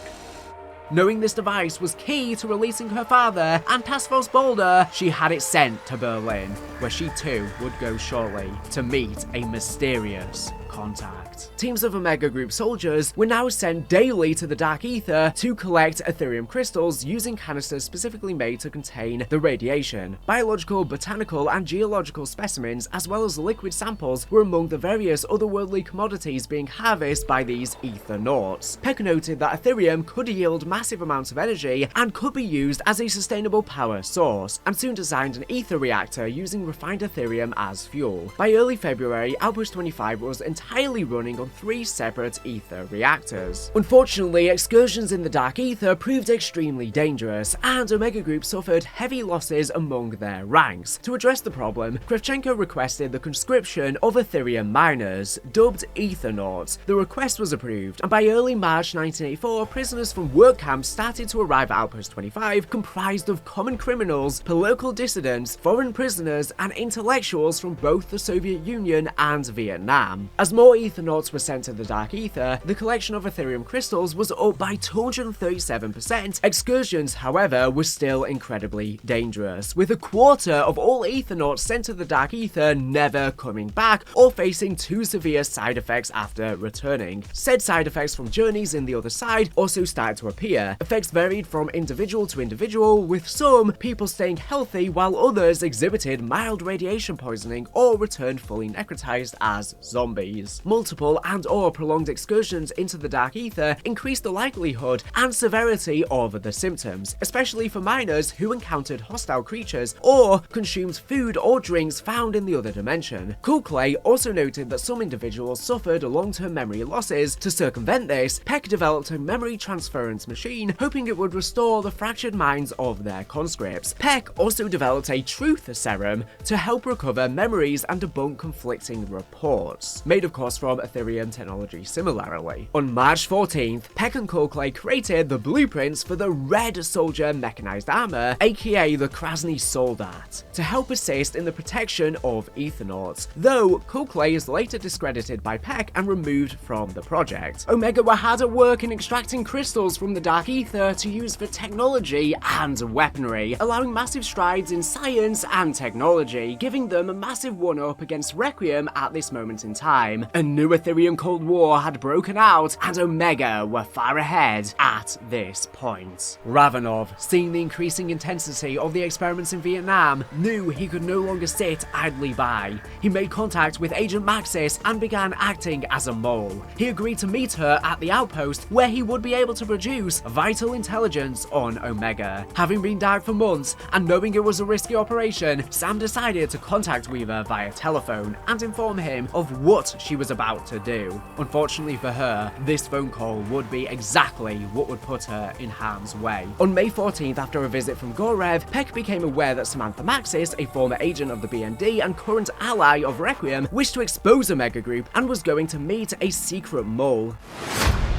Knowing this device was key to releasing her father and Task Force Boulder, she had it sent to Berlin, where she too would go shortly to meet a mysterious contact. Teams of Omega Group soldiers were now sent daily to the Dark Aether to collect Ethereum crystals using canisters specifically made to contain the radiation. Biological, botanical, and geological specimens, as well as liquid samples, were among the various otherworldly commodities being harvested by these Aethernauts. Peck noted that Ethereum could yield massive amounts of energy and could be used as a sustainable power source, and soon designed an ether reactor using refined Ethereum as fuel. By early February, Outpost 25 was entirely running on 3 separate ether reactors. Unfortunately, excursions in the Dark Aether proved extremely dangerous, and Omega Group suffered heavy losses among their ranks. To address the problem, Kravchenko requested the conscription of Ethereum miners, dubbed Aethernauts. The request was approved, and by early March 1984, prisoners from work camps started to arrive at Outpost 25, comprised of common criminals, political dissidents, foreign prisoners, and intellectuals from both the Soviet Union and Vietnam. As more Aethernauts were sent to the Dark Aether, the collection of Ethereum crystals was up by 237%. Excursions, however, were still incredibly dangerous, with a quarter of all Aethernauts sent to the Dark Aether never coming back or facing too severe side effects after returning. Said side effects from journeys in the other side also started to appear. Effects varied from individual to individual, with some people staying healthy while others exhibited mild radiation poisoning or returned fully necrotized as zombies. Multiple and/or prolonged excursions into the Dark Aether increased the likelihood and severity of the symptoms, especially for miners who encountered hostile creatures or consumed food or drinks found in the other dimension. Coolclay also noted that some individuals suffered long-term memory losses. To circumvent this, Peck developed a memory transference machine, hoping it would restore the fractured minds of their conscripts. Peck also developed a truth serum to help recover memories and debunk conflicting reports, made of course from Ethereum technology similarly. On March 14th, Peck and Coolclay created the blueprints for the Red Soldier Mechanized Armor, aka the Krasny Soldat, to help assist in the protection of Aethernauts, though Coolclay is later discredited by Peck and removed from the project. Omega were hard at work in extracting crystals from the Dark Aether to use for technology and weaponry, allowing massive strides in science and technology, giving them a massive one-up against Requiem at this moment in time. A new Ethereum Cold War had broken out, and Omega were far ahead at this point. Ravenov, seeing the increasing intensity of the experiments in Vietnam, knew he could no longer sit idly by. He made contact with Agent Maxis and began acting as a mole. He agreed to meet her at the outpost, where he would be able to produce vital intelligence on Omega. Having been dark for months and knowing it was a risky operation, Sam decided to contact Weaver via telephone and inform him of what she was about to do. Unfortunately for her, this phone call would be exactly what would put her in harm's way. On May 14th, after a visit from Gorev, Peck became aware that Samantha Maxis, a former agent of the BND and current ally of Requiem, wished to expose Omega Group and was going to meet a secret mole.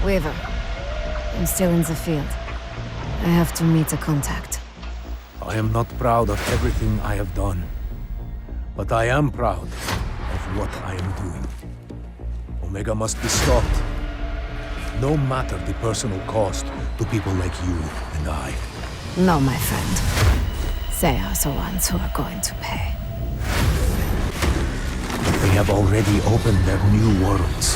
Weaver, I'm still in the field. I have to meet a contact. I am not proud of everything I have done, but I am proud of what I am doing. Omega must be stopped, no matter the personal cost to people like you and I. No, my friend. They are the ones who are going to pay. They have already opened their new worlds.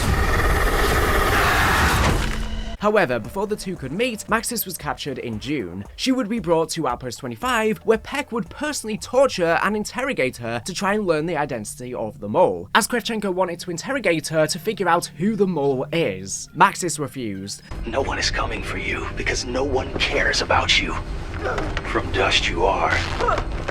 However, before the two could meet, Maxis was captured in June. She would be brought to Outpost 25, where Peck would personally torture and interrogate her to try and learn the identity of the mole, as Kravchenko wanted to interrogate her to figure out who the mole is. Maxis refused. No one is coming for you because no one cares about you. From dust you are,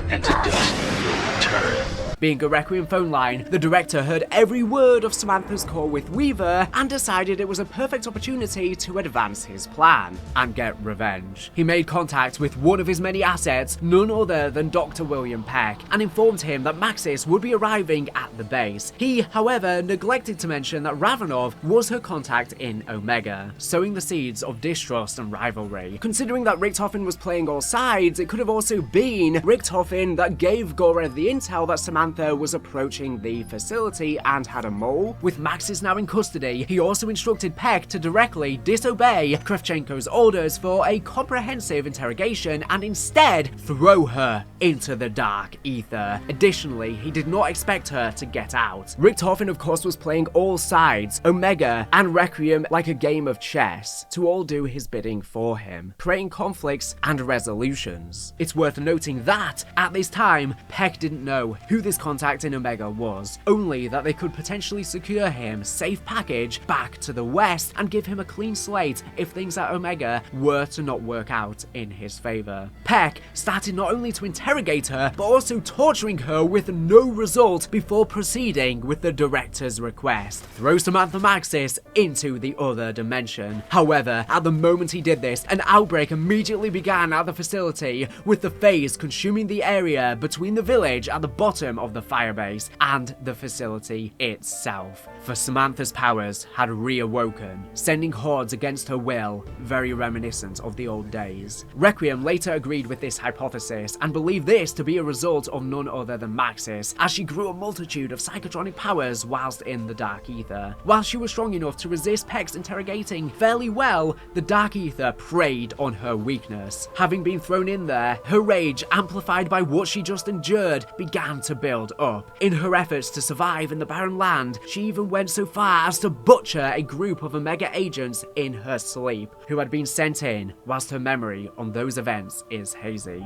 and to dust you will return. Being a Requiem phone line, the director heard every word of Samantha's call with Weaver and decided it was a perfect opportunity to advance his plan and get revenge. He made contact with one of his many assets, none other than Dr. William Peck, and informed him that Maxis would be arriving at the base. He, however, neglected to mention that Ravenov was her contact in Omega, sowing the seeds of distrust and rivalry. Considering that Richtofen was playing all sides, it could have also been Richtofen that gave Gora the intel that Samantha was approaching the facility and had a mole. With Maxis now in custody, he also instructed Peck to directly disobey Kravchenko's orders for a comprehensive interrogation and instead throw her into the Dark Aether. Additionally, he did not expect her to get out. Richtofen, of course, was playing all sides, Omega and Requiem, like a game of chess, to all do his bidding for him, creating conflicts and resolutions. It's worth noting that, at this time, Peck didn't know who this contact in Omega was, only that they could potentially secure him safe passage back to the west and give him a clean slate if things at Omega were to not work out in his favor. Peck started not only to interrogate her, but also torturing her with no result before proceeding with the director's request: throw Samantha Maxis into the other dimension. However, at the moment he did this, an outbreak immediately began at the facility, with the phase consuming the area between the village at the bottom of the firebase and the facility itself. For Samantha's powers had reawoken, sending hordes against her will, very reminiscent of the old days. Requiem later agreed with this hypothesis and believed this to be a result of none other than Maxis, as she grew a multitude of psychotronic powers whilst in the Dark Aether. While she was strong enough to resist Peck's interrogating fairly well, the Dark Aether preyed on her weakness. Having been thrown in there, her rage, amplified by what she just endured, began to build up. In her efforts to survive in the barren land, she even went so far as to butcher a group of Omega agents in her sleep, who had been sent in whilst her memory on those events is hazy.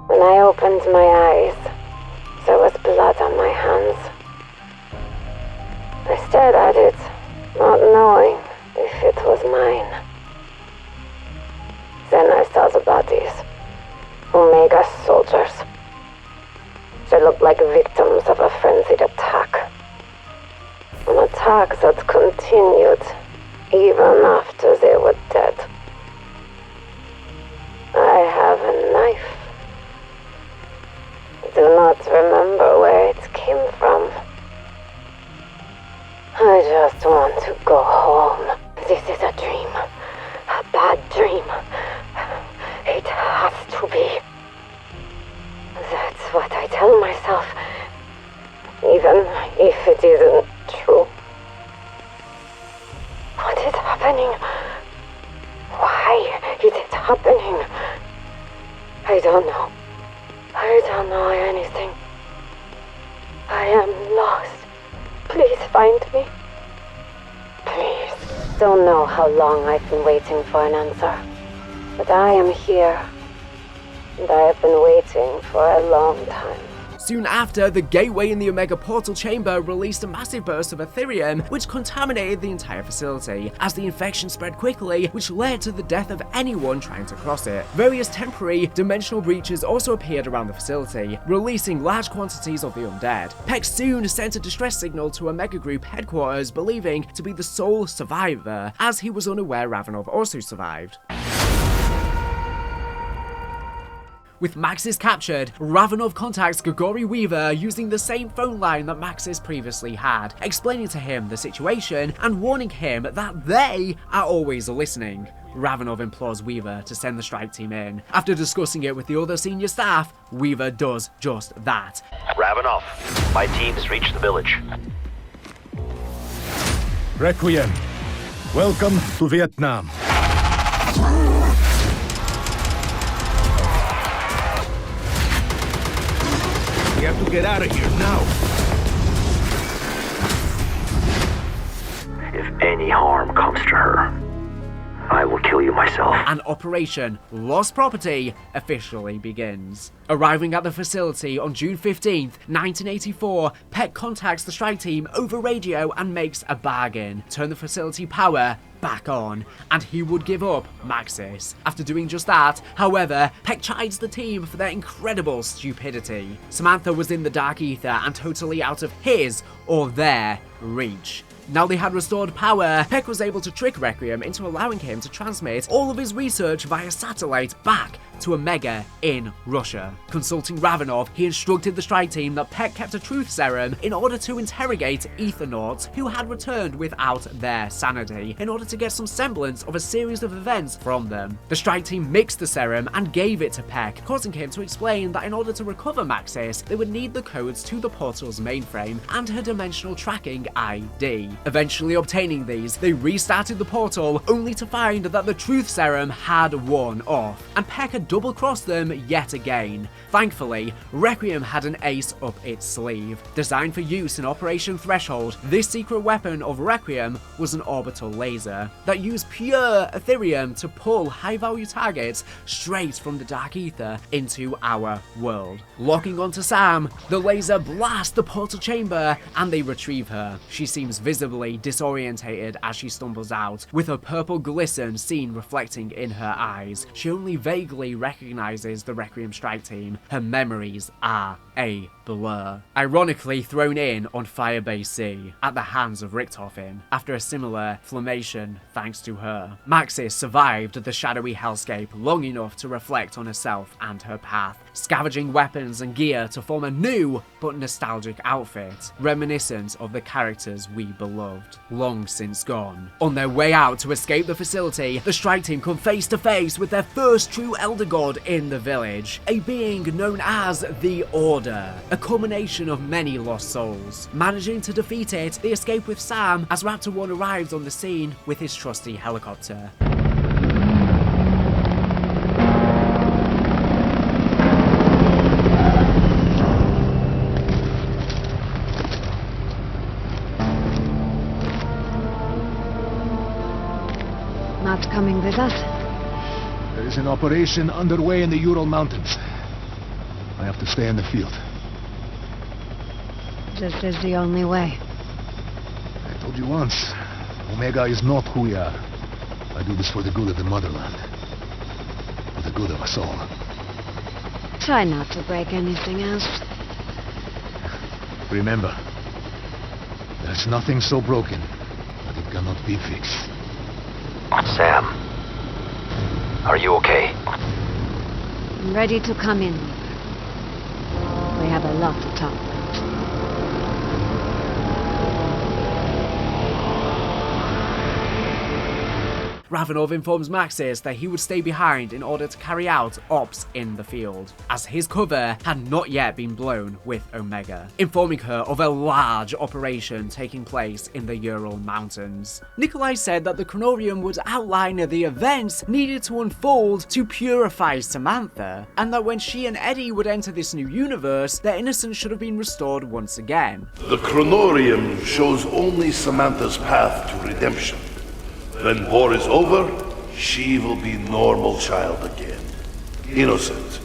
When I opened my eyes, there was blood on my hands. I stared at it, not knowing if it was mine. Then I saw the bodies. Omega soldiers. They looked like victims of a frenzied attack. An attack that continued even after they were dead. I have a knife. I do not remember where it came from. I just want to go home. This is a dream. A bad dream. It has to be. That's what I tell myself. Even if it isn't true. What is happening? Why is it happening? I don't know. I don't know anything. I am lost. Please find me. Please. Don't know how long I've been waiting for an answer. But I am here. And I have been waiting for a long time. Soon after, the gateway in the Omega portal chamber released a massive burst of Ethereum, which contaminated the entire facility, as the infection spread quickly, which led to the death of anyone trying to cross it. Various temporary dimensional breaches also appeared around the facility, releasing large quantities of the undead. Peck soon sent a distress signal to Omega Group headquarters, believing to be the sole survivor, as he was unaware Ravenov also survived. With Maxis captured, Ravenov contacts Grigory Weaver using the same phone line that Maxis previously had, explaining to him the situation and warning him that they are always listening. Ravenov implores Weaver to send the strike team in. After discussing it with the other senior staff, Weaver does just that. Ravenov, my team has reached the village. Requiem, welcome to Vietnam. We have to get out of here now. If any harm comes to her, I will kill you myself. And Operation Lost Property officially begins. Arriving at the facility on June 15th, 1984, Peck contacts the strike team over radio and makes a bargain. Turn the facility power back on, and he would give up Maxis. After doing just that, however, Peck chides the team for their incredible stupidity. Samantha was in the Dark Aether and totally out of his or their reach. Now they had restored power, Peck was able to trick Requiem into allowing him to transmit all of his research via satellite back to Omega in Russia. Consulting Ravenov, he instructed the strike team that Peck kept a truth serum in order to interrogate Ethernauts who had returned without their sanity, in order to get some semblance of a series of events from them. The strike team mixed the serum and gave it to Peck, causing him to explain that in order to recover Maxis, they would need the codes to the portal's mainframe and her dimensional tracking ID. Eventually obtaining these, they restarted the portal, only to find that the truth serum had worn off, and Peck had double-crossed them yet again. Thankfully, Requiem had an ace up its sleeve. Designed for use in Operation Threshold, this secret weapon of Requiem was an orbital laser that used pure Ethereum to pull high-value targets straight from the Dark Aether into our world. Locking onto Sam, the laser blasts the portal chamber and they retrieve her. She seems visibly disorientated as she stumbles out, with a purple glisten seen reflecting in her eyes. She only vaguely recognizes the Requiem strike team. Her memories are a blur. Ironically thrown in on Firebase C at the hands of Richtofen after a similar inflammation thanks to her. Maxis survived the shadowy hellscape long enough to reflect on herself and her path, scavenging weapons and gear to form a new but nostalgic outfit, reminiscent of the characters we beloved, long since gone. On their way out to escape the facility, the strike team come face to face with their first true Elder God in the village, a being known as the Order, a culmination of many lost souls. Managing to defeat it, they escape with Sam as Raptor 1 arrives on the scene with his trusty helicopter. Not coming with us? There is an operation underway in the Ural Mountains. I have to stay in the field. This is the only way. I told you once, Omega is not who we are. I do this for the good of the motherland. For the good of us all. Try not to break anything else. Remember, there's nothing so broken that it cannot be fixed. Sam, are you okay? I'm ready to come in. We have a lot to talk about. Ravenov informs Maxis that he would stay behind in order to carry out ops in the field, as his cover had not yet been blown with Omega, informing her of a large operation taking place in the Ural Mountains. Nikolai said that the Chronorium would outline the events needed to unfold to purify Samantha, and that when she and Eddie would enter this new universe, their innocence should have been restored once again. The Chronorium shows only Samantha's path to redemption. When war is over, she will be normal child again. Innocent.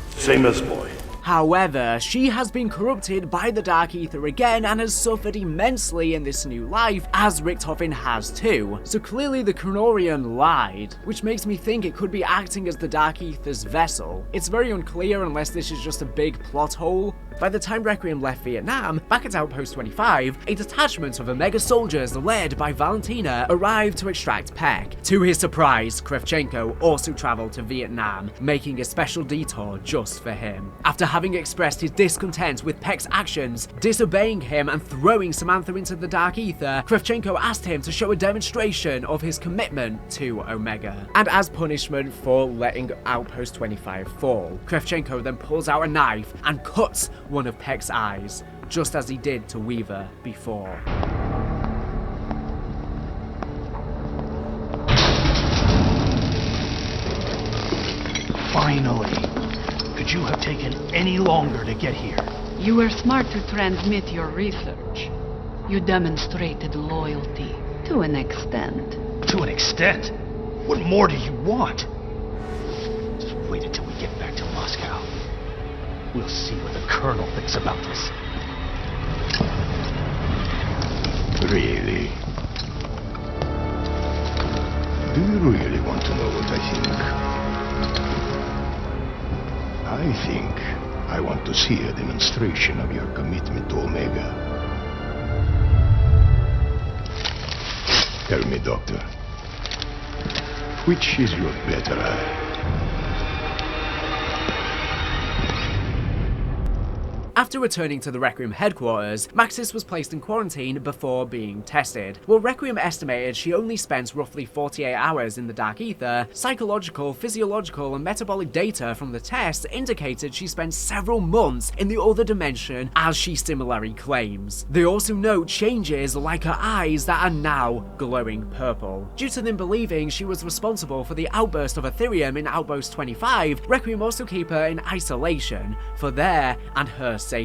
Same as boy. However, she has been corrupted by the Dark Aether again and has suffered immensely in this new life, as Richtofen has too. So clearly the Chronorium lied, which makes me think it could be acting as the Dark Aether's vessel. It's very unclear unless this is just a big plot hole. By the time Requiem left Vietnam, back at Outpost 25, a detachment of Omega soldiers led by Valentina arrived to extract Peck. To his surprise, Kravchenko also traveled to Vietnam, making a special detour just for him. After having expressed his discontent with Peck's actions, disobeying him and throwing Samantha into the Dark Aether, Kravchenko asked him to show a demonstration of his commitment to Omega. And as punishment for letting Outpost 25 fall, Kravchenko then pulls out a knife and cuts one of Peck's eyes, just as he did to Weaver before. Finally. Could you have taken any longer to get here? You were smart to transmit your research. You demonstrated loyalty to an extent. To an extent? What more do you want? Just wait until we get back to Moscow. We'll see what the Colonel thinks about this. Really? Do you really want to know what I think? I want to see a demonstration of your commitment to Omega. Tell me, Doctor, which is your better eye? After returning to the Requiem headquarters, Maxis was placed in quarantine before being tested. While Requiem estimated she only spent roughly 48 hours in the Dark Aether, psychological, physiological, and metabolic data from the tests indicated she spent several months in the other dimension, as she similarly claims. They also note changes like her eyes that are now glowing purple. Due to them believing she was responsible for the outburst of Ethereum in Outpost 25, Requiem also keep her in isolation for their and her safety.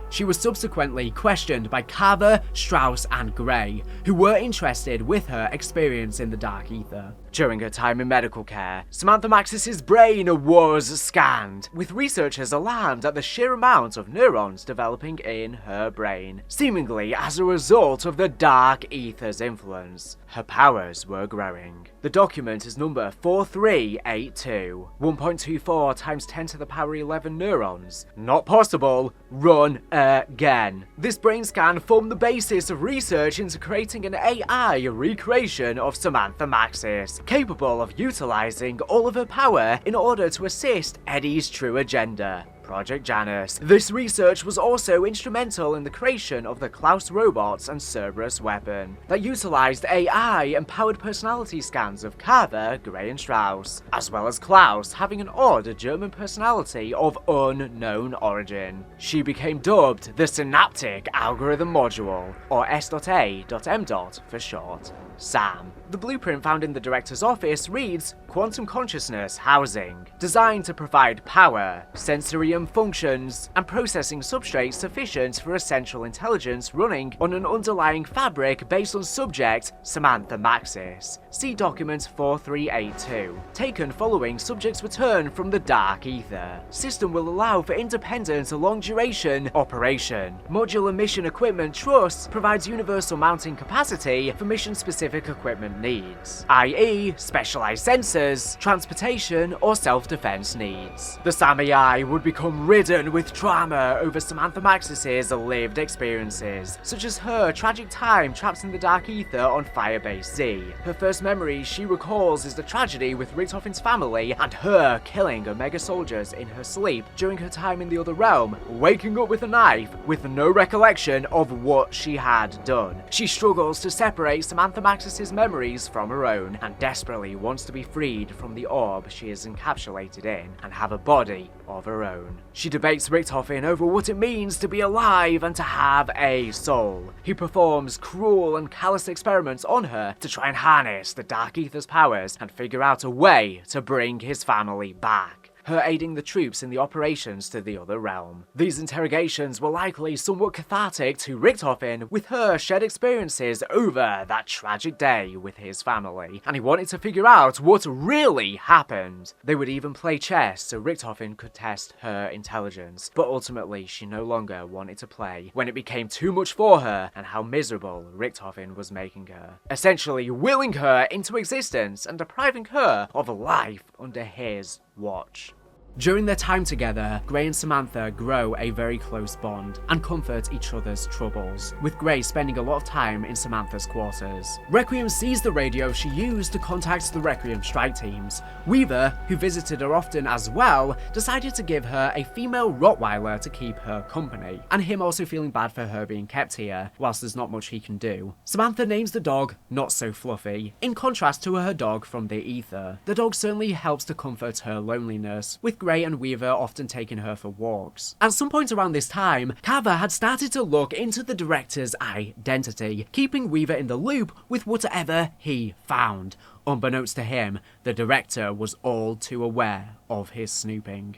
She was subsequently questioned by Carver, Strauss, and Gray, who were interested with her experience in the Dark Aether. During her time in medical care, Samantha Maxis' brain was scanned, with researchers alarmed at the sheer amount of neurons developing in her brain, seemingly as a result of the Dark Aether's influence. Her powers were growing. The document is number 4382, 1.24 times 10 to the power 11 neurons. Not possible. Run again. This brain scan formed the basis of research into creating an AI recreation of Samantha Maxis, capable of utilizing all of her power in order to assist Eddie's true agenda, Project Janus. This research was also instrumental in the creation of the Klaus robots and Cerberus weapon that utilized AI-empowered personality scans of Carver, Gray, and Strauss, as well as Klaus having an odd German personality of unknown origin. She became dubbed the Synaptic Algorithm Module, or S.A.M. for short. SAM. The blueprint found in the director's office reads Quantum Consciousness Housing, designed to provide power, sensorium functions, and processing substrates sufficient for essential intelligence running on an underlying fabric based on subject Samantha Maxis. See document 4382. Taken following subject's return from the Dark Aether. System will allow for independent long-duration operation. Modular Mission Equipment Trust provides universal mounting capacity for mission-specific equipment needs, i.e. specialized sensors, transportation, or self-defense needs. The SAM AI would become ridden with trauma over Samantha Maxis' lived experiences, such as her tragic time trapped in the Dark Aether on Firebase Z. Her first memory she recalls is the tragedy with Richtofen's family and her killing Omega soldiers in her sleep during her time in the other realm, waking up with a knife with no recollection of what she had done. She struggles to separate Samantha Maxis' memories from her own and desperately wants to be freed from the orb she is encapsulated in and have a body of her own. She debates Richtofen over what it means to be alive and to have a soul. He performs cruel and callous experiments on her to try and harness the Dark Aether's powers and figure out a way to bring his family back, her aiding the troops in the operations to the other realm. These interrogations were likely somewhat cathartic to Richtofen, with her shared experiences over that tragic day with his family, and he wanted to figure out what really happened. They would even play chess so Richtofen could test her intelligence, but ultimately she no longer wanted to play when it became too much for her and how miserable Richtofen was making her, essentially willing her into existence and depriving her of life under his watch. During their time together, Gray and Samantha grow a very close bond and comfort each other's troubles, with Gray spending a lot of time in Samantha's quarters. Requiem sees the radio she used to contact the Requiem strike teams. Weaver, who visited her often as well, decided to give her a female Rottweiler to keep her company, and him also feeling bad for her being kept here, whilst there's not much he can do. Samantha names the dog Not So Fluffy, in contrast to her dog from the Aether. The dog certainly helps to comfort her loneliness, with Gray and Weaver often taking her for walks. At some point around this time, Carver had started to look into the director's identity, keeping Weaver in the loop with whatever he found. Unbeknownst to him, the director was all too aware of his snooping.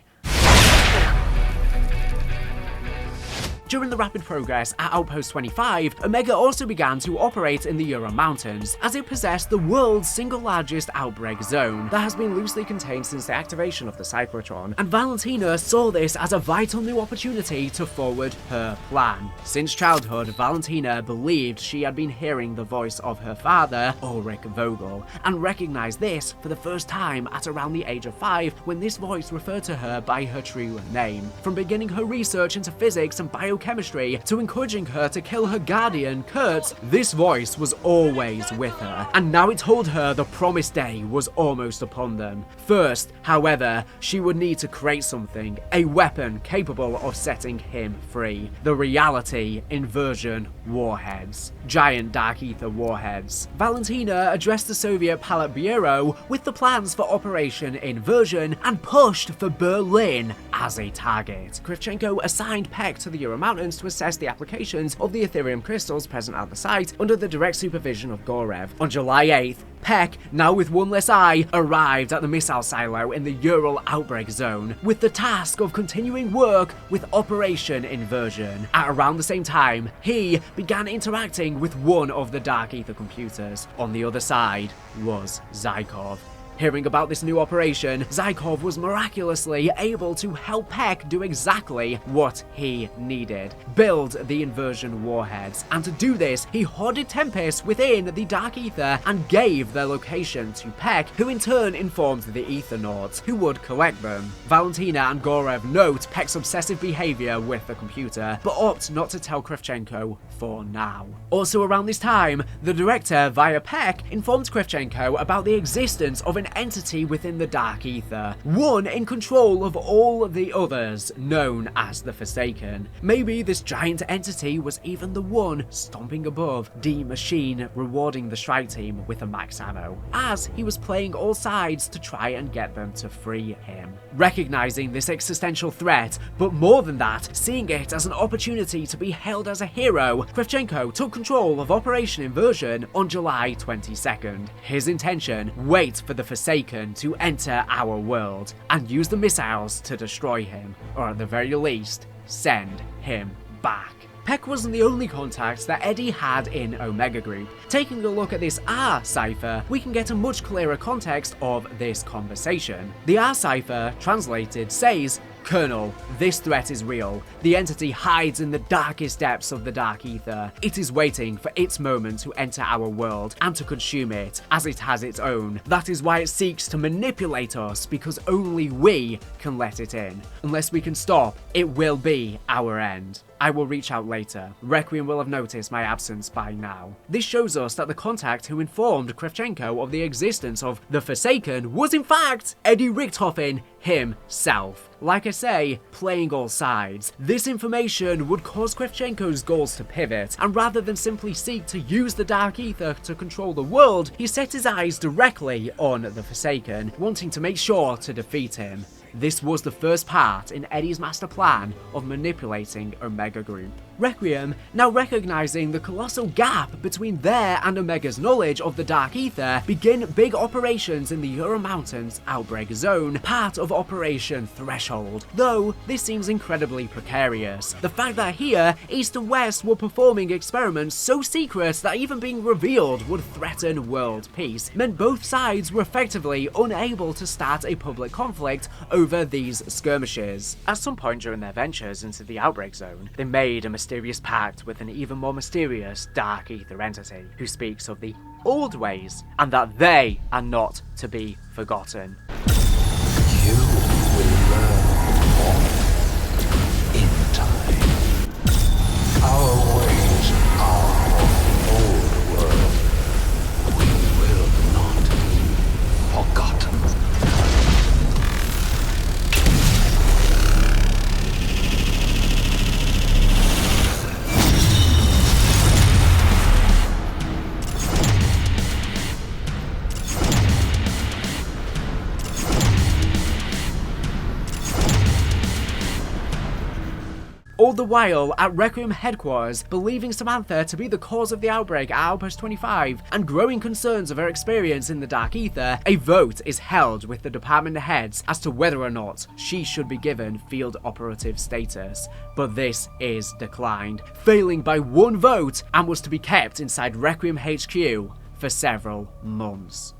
During the rapid progress at Outpost 25, Omega also began to operate in the Ural Mountains, as it possessed the world's single largest outbreak zone that has been loosely contained since the activation of the cyclotron, and Valentina saw this as a vital new opportunity to forward her plan. Since childhood, Valentina believed she had been hearing the voice of her father, Ulrich Vogel, and recognized this for the first time at around the age of 5, when this voice referred to her by her true name. From beginning her research into physics and biochemistry to encouraging her to kill her guardian, Kurt, this voice was always with her, and now it told her the promised day was almost upon them. First, however, she would need to create something, a weapon capable of setting him free. The reality inversion warheads. Giant Dark Aether warheads. Valentina addressed the Soviet Politburo with the plans for Operation Inversion and pushed for Berlin as a target. Kravchenko assigned Peck to the Ural Mountains to assess the applications of the Ethereum crystals present at the site under the direct supervision of Gorev. On July 8th, Peck, now with one less eye, arrived at the missile silo in the Ural outbreak zone with the task of continuing work with Operation Inversion. At around the same time, he began interacting with one of the Dark Aether computers. On the other side was Zykov. Hearing about this new operation, Zykov was miraculously able to help Peck do exactly what he needed: build the inversion warheads. And to do this, he hoarded Tempest within the Dark Aether and gave their location to Peck, who in turn informed the Aethernauts, who would collect them. Valentina and Gorev note Peck's obsessive behavior with the computer, but opt not to tell Kravchenko for now. Also around this time, the director, via Peck, informed Kravchenko about the existence of an entity within the Dark Aether, one in control of all the others, known as the Forsaken. Maybe this giant entity was even the one stomping above the machine, rewarding the strike team with a max ammo, as he was playing all sides to try and get them to free him. Recognizing this existential threat, but more than that, seeing it as an opportunity to be hailed as a hero, Kravchenko took control of Operation Inversion on July 22nd. His intention: wait for the Forsaken to enter our world and use the missiles to destroy him, or at the very least, send him back. Peck wasn't the only contact that Eddie had in Omega Group. Taking a look at this R cipher, we can get a much clearer context of this conversation. The R cipher, translated, says, "Colonel, this threat is real. The entity hides in the darkest depths of the Dark Aether. It is waiting for its moment to enter our world and to consume it, as it has its own. That is why it seeks to manipulate us, because only we can let it in. Unless we can stop, it will be our end. I will reach out later. Requiem will have noticed my absence by now." This shows us that the contact who informed Kravchenko of the existence of the Forsaken was in fact Eddie Richthofen himself. Like I say, playing all sides. This information would cause Kravchenko's goals to pivot, and rather than simply seek to use the Dark Aether to control the world, he set his eyes directly on the Forsaken, wanting to make sure to defeat him. This was the first part in Eddie's master plan of manipulating Omega Group. Requiem, now recognizing the colossal gap between their and Omega's knowledge of the Dark Aether, begin big operations in the Ural Mountains outbreak zone, part of Operation Threshold, though this seems incredibly precarious. The fact that here, East and West were performing experiments so secret that even being revealed would threaten world peace, meant both sides were effectively unable to start a public conflict over these skirmishes. At some point during their ventures into the outbreak zone, they made a mysterious pact with an even more mysterious Dark Aether entity, who speaks of the old ways, and that they are not to be forgotten. You will learn more in time. Our ways are of the old world. We will not be forgotten. All the while, at Requiem headquarters, believing Samantha to be the cause of the outbreak at Outpost 25, and growing concerns of her experience in the Dark Aether, a vote is held with the department heads as to whether or not she should be given field operative status. But this is declined, failing by one vote, and was to be kept inside Requiem HQ for several months.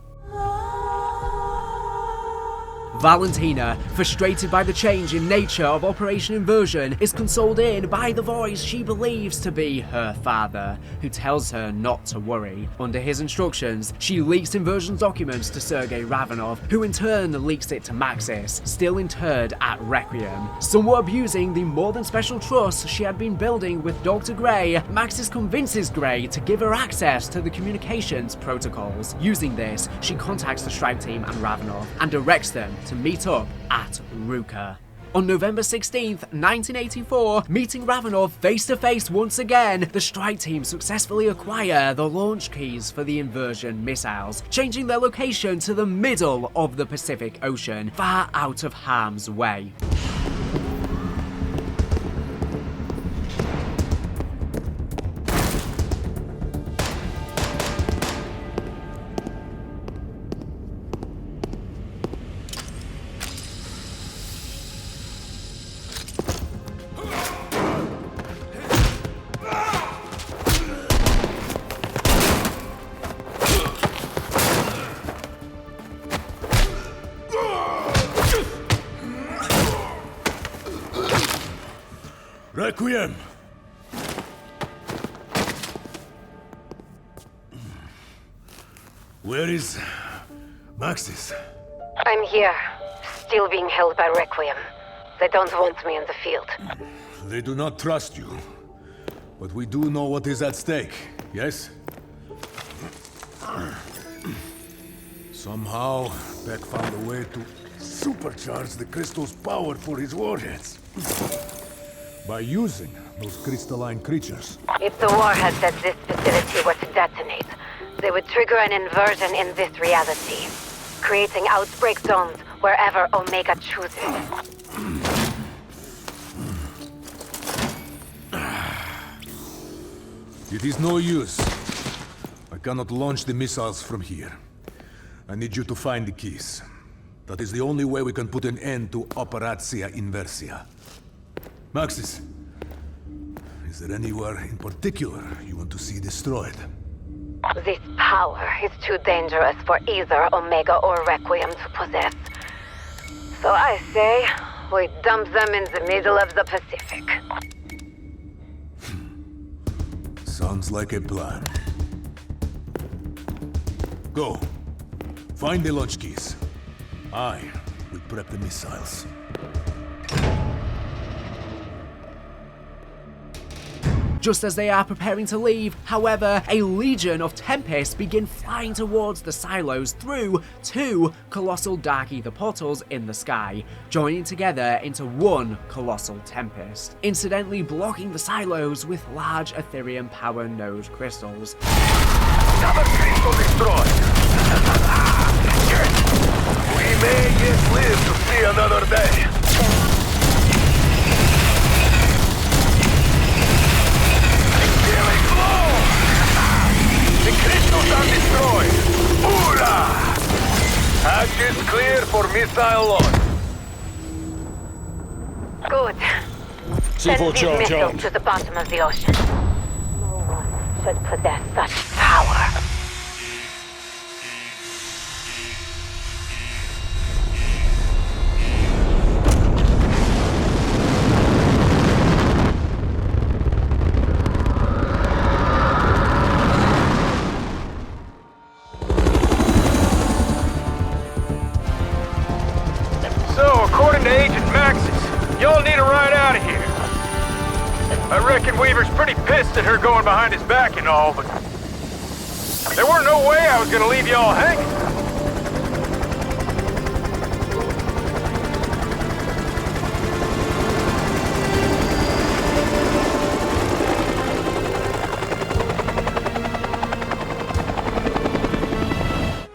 Valentina, frustrated by the change in nature of Operation Inversion, is consoled in by the voice she believes to be her father, who tells her not to worry. Under his instructions, she leaks Inversion's documents to Sergei Ravenov, who in turn leaks it to Maxis, still interred at Requiem. Somewhat abusing the more than special trust she had been building with Dr. Gray, Maxis convinces Gray to give her access to the communications protocols. Using this, she contacts the strike team and Ravenov, and directs them to meet up at Ruka. On November 16th, 1984, meeting Ravenov face to face once again, the strike team successfully acquire the launch keys for the Inversion missiles, changing their location to the middle of the Pacific Ocean, far out of harm's way. Requiem! Where is Maxis? I'm here, still being held by Requiem. They don't want me in the field. They do not trust you. But we do know what is at stake, yes? Somehow, Beck found a way to supercharge the crystal's power for his warheads. By using those crystalline creatures. If the warheads at this facility were to detonate, they would trigger an inversion in this reality, creating outbreak zones wherever Omega chooses. It is no use. I cannot launch the missiles from here. I need you to find the keys. That is the only way we can put an end to Operatia Inversia. Maxis, is there anywhere in particular you want to see destroyed? This power is too dangerous for either Omega or Requiem to possess. So I say, we dump them in the middle of the Pacific. Sounds like a plan. Go. Find the launch keys. I will prep the missiles. Just as they are preparing to leave, however, a legion of Tempests begin flying towards the silos through two colossal Dark Aether portals in the sky, joining together into one colossal Tempest, incidentally blocking the silos with large Ethereum power node crystals. Another crystal destroyed! Yes! We may yet live to see another day! The crystals are destroyed! Hoorah! Hatches clear for missile launch. Good. Send these missiles to the bottom of the ocean. No one should possess such power. Weaver's pretty pissed at her going behind his back and all, but there weren't no way I was gonna leave y'all hanging.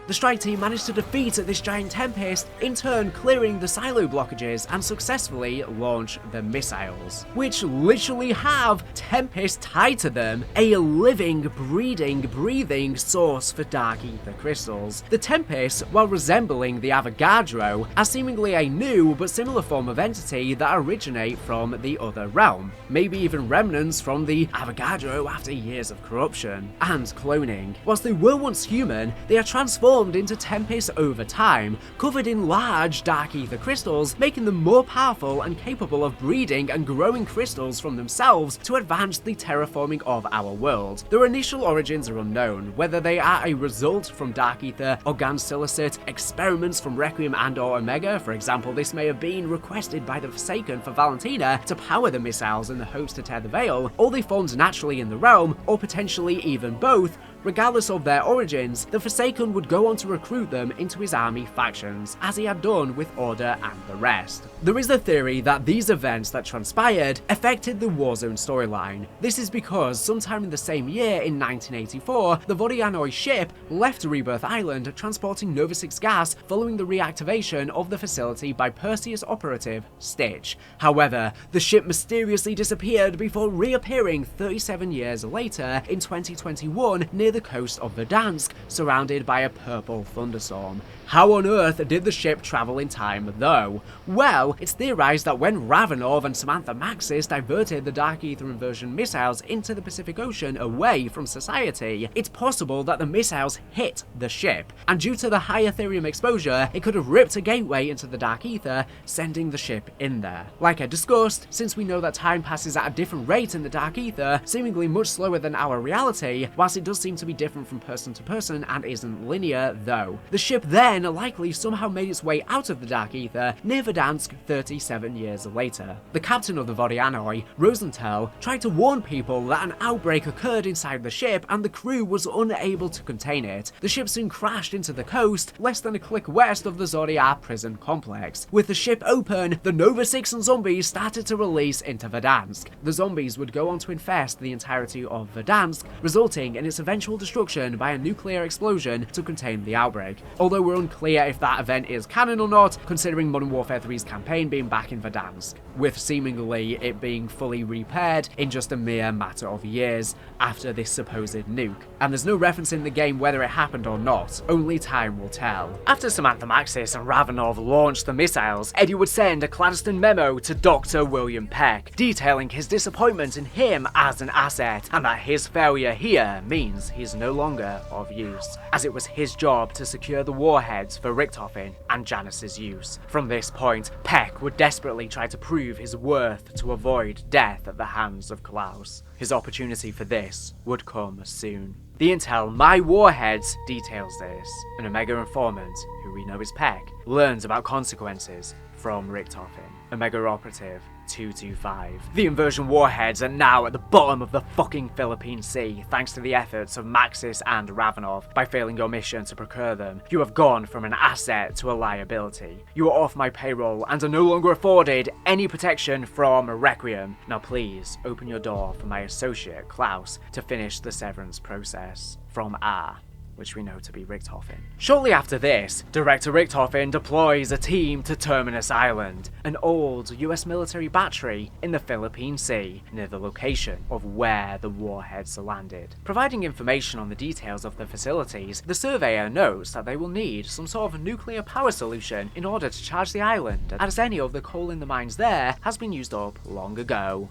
The the strike team managed to defeat this giant tempest, in turn clearing the silo blockages and successfully launch the missiles, which literally have Tempest tied to them, a living, breathing source for Dark Aether crystals. The Tempest, while resembling the Avogadro, are seemingly a new but similar form of entity that originate from the other realm, maybe even remnants from the Avogadro after years of corruption and cloning. Whilst they were once human, they are transformed into Tempest over time, covered in large Dark Aether crystals, making them more powerful and capable of breeding and growing crystals from themselves to advance the terraforming of our world. Their initial origins are unknown, whether they are a result from Dark Aether, Organsilicate, experiments from Requiem and or Omega. For example, this may have been requested by the Forsaken for Valentina to power the missiles in the hopes to tear the veil, or they formed naturally in the realm, or potentially even both. Regardless of their origins, the Forsaken would go on to recruit them into his army factions, as he had done with Order and the rest. There is the theory that these events that transpired affected the Warzone storyline. This is because sometime in the same year, in 1984, the Vodianoi ship left Rebirth Island transporting Nova 6 gas following the reactivation of the facility by Perseus operative Stitch. However, the ship mysteriously disappeared before reappearing 37 years later in 2021 near the coast of Verdansk, surrounded by a purple thunderstorm. How on earth did the ship travel in time though? Well, it's theorized that when Ravenov and Samantha Maxis diverted the Dark Aether inversion missiles into the Pacific Ocean away from society, it's possible that the missiles hit the ship, and due to the high Ethereum exposure, it could have ripped a gateway into the Dark Aether, sending the ship in there. Like I discussed, since we know that time passes at a different rate in the Dark Aether, seemingly much slower than our reality, whilst it does seem to be different from person to person and isn't linear though. The ship then likely somehow made its way out of the Dark Aether near Verdansk 37 years later. The captain of the Vodianoi, Rosenthal, tried to warn people that an outbreak occurred inside the ship and the crew was unable to contain it. The ship soon crashed into the coast, less than a click west of the Zodiac prison complex. With the ship open, the Nova 6 and zombies started to release into Verdansk. The zombies would go on to infest the entirety of Verdansk, resulting in its eventual destruction by a nuclear explosion to contain the outbreak. Although we're unclear if that event is canon or not, considering Modern Warfare 3's campaign being back in Verdansk, with seemingly it being fully repaired in just a mere matter of years after this supposed nuke. And there's no reference in the game whether it happened or not, only time will tell. After Samantha Maxis and Ravenov launched the missiles, Eddie would send a clandestine memo to Dr. William Peck, detailing his disappointment in him as an asset, and that his failure here means he's no longer of use, as it was his job to secure the warheads for Richthofen and Janice's use. From this point, Peck would desperately try to prove his worth to avoid death at the hands of Klaus. His opportunity for this would come soon. The intel My Warheads details this. An Omega informant, who we know is Peck, learns about consequences from Richthofen. Omega Operative 225. The inversion warheads are now at the bottom of the fucking Philippine Sea, thanks to the efforts of Maxis and Ravenov. By failing your mission to procure them, you have gone from an asset to a liability. You are off my payroll and are no longer afforded any protection from Requiem. Now please, open your door for my associate, Klaus, to finish the severance process. From R, which we know to be Richthofen. Shortly after this, Director Richthofen deploys a team to Terminus Island, an old US military battery in the Philippine Sea, near the location of where the warheads landed. Providing information on the details of the facilities, the surveyor notes that they will need some sort of nuclear power solution in order to charge the island, as any of the coal in the mines there has been used up long ago.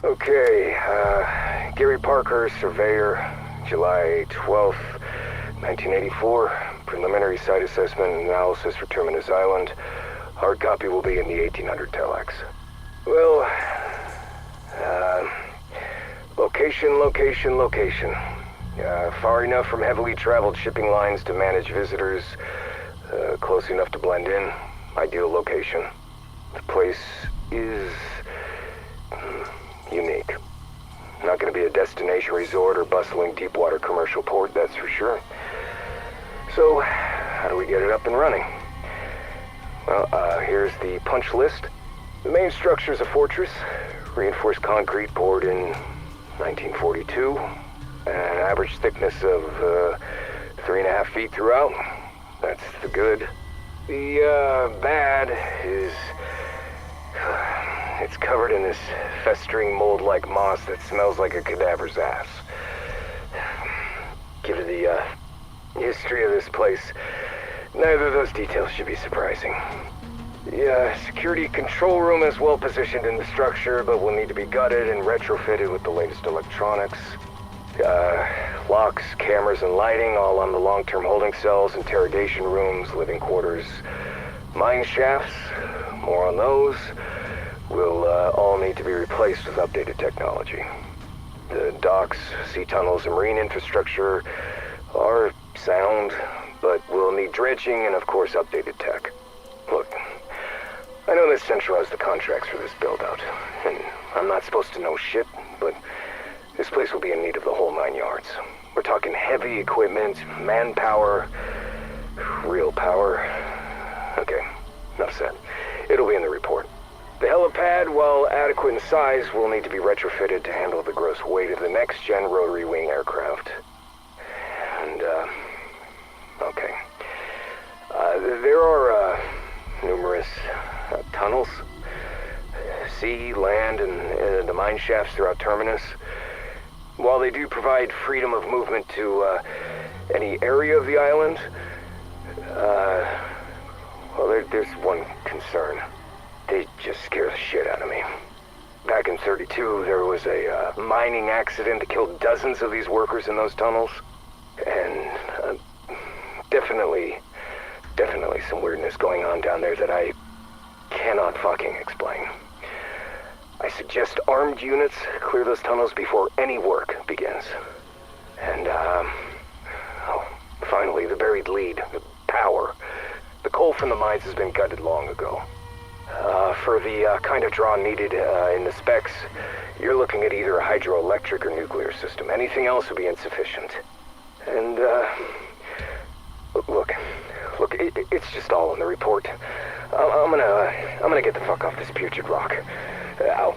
Okay, Gary Parker, surveyor, July 12th, 1984. Preliminary site assessment and analysis for Terminus Island. Hard copy will be in the 1800 telex. Well, location. Far enough from heavily traveled shipping lines to manage visitors. Close enough to blend in. Ideal location. The place is unique. Not going to be a destination resort or bustling deepwater commercial port, that's for sure. So, how do we get it up and running? Well, here's the punch list. The main structure is a fortress, reinforced concrete poured in 1942, an average thickness of 3.5 feet throughout. That's the good. The bad is... It's covered in this festering mold-like moss that smells like a cadaver's ass. Given the history of this place, neither of those details should be surprising. The security control room is well positioned in the structure, but will need to be gutted and retrofitted with the latest electronics. Locks, cameras, and lighting all on the long-term holding cells, interrogation rooms, living quarters, mine shafts, more on those, will all need to be replaced with updated technology. The docks, sea tunnels, and marine infrastructure are sound, but will need dredging and, of course, updated tech. Look, I know that Central has the contracts for this build-out, and I'm not supposed to know shit, but this place will be in need of the whole 9 yards. We're talking heavy equipment, manpower, real power. Okay, enough said. It'll be in the report. The helipad, while adequate in size, will need to be retrofitted to handle the gross weight of the next-gen rotary wing aircraft. And, okay. There are, numerous tunnels, sea, land, and the mine shafts throughout Terminus. While they do provide freedom of movement to any area of the island, well, there's one concern. They just scare the shit out of me. Back in 32, there was a mining accident that killed dozens of these workers in those tunnels. And definitely some weirdness going on down there that I cannot fucking explain. I suggest armed units clear those tunnels before any work begins. And, finally, the buried lead, the power. The coal from the mines has been gutted long ago. For the kind of draw needed in the specs, you're looking at either a hydroelectric or nuclear system. Anything else would be insufficient. And, look, it's just all in the report. I'm gonna get the fuck off this putrid rock. Out.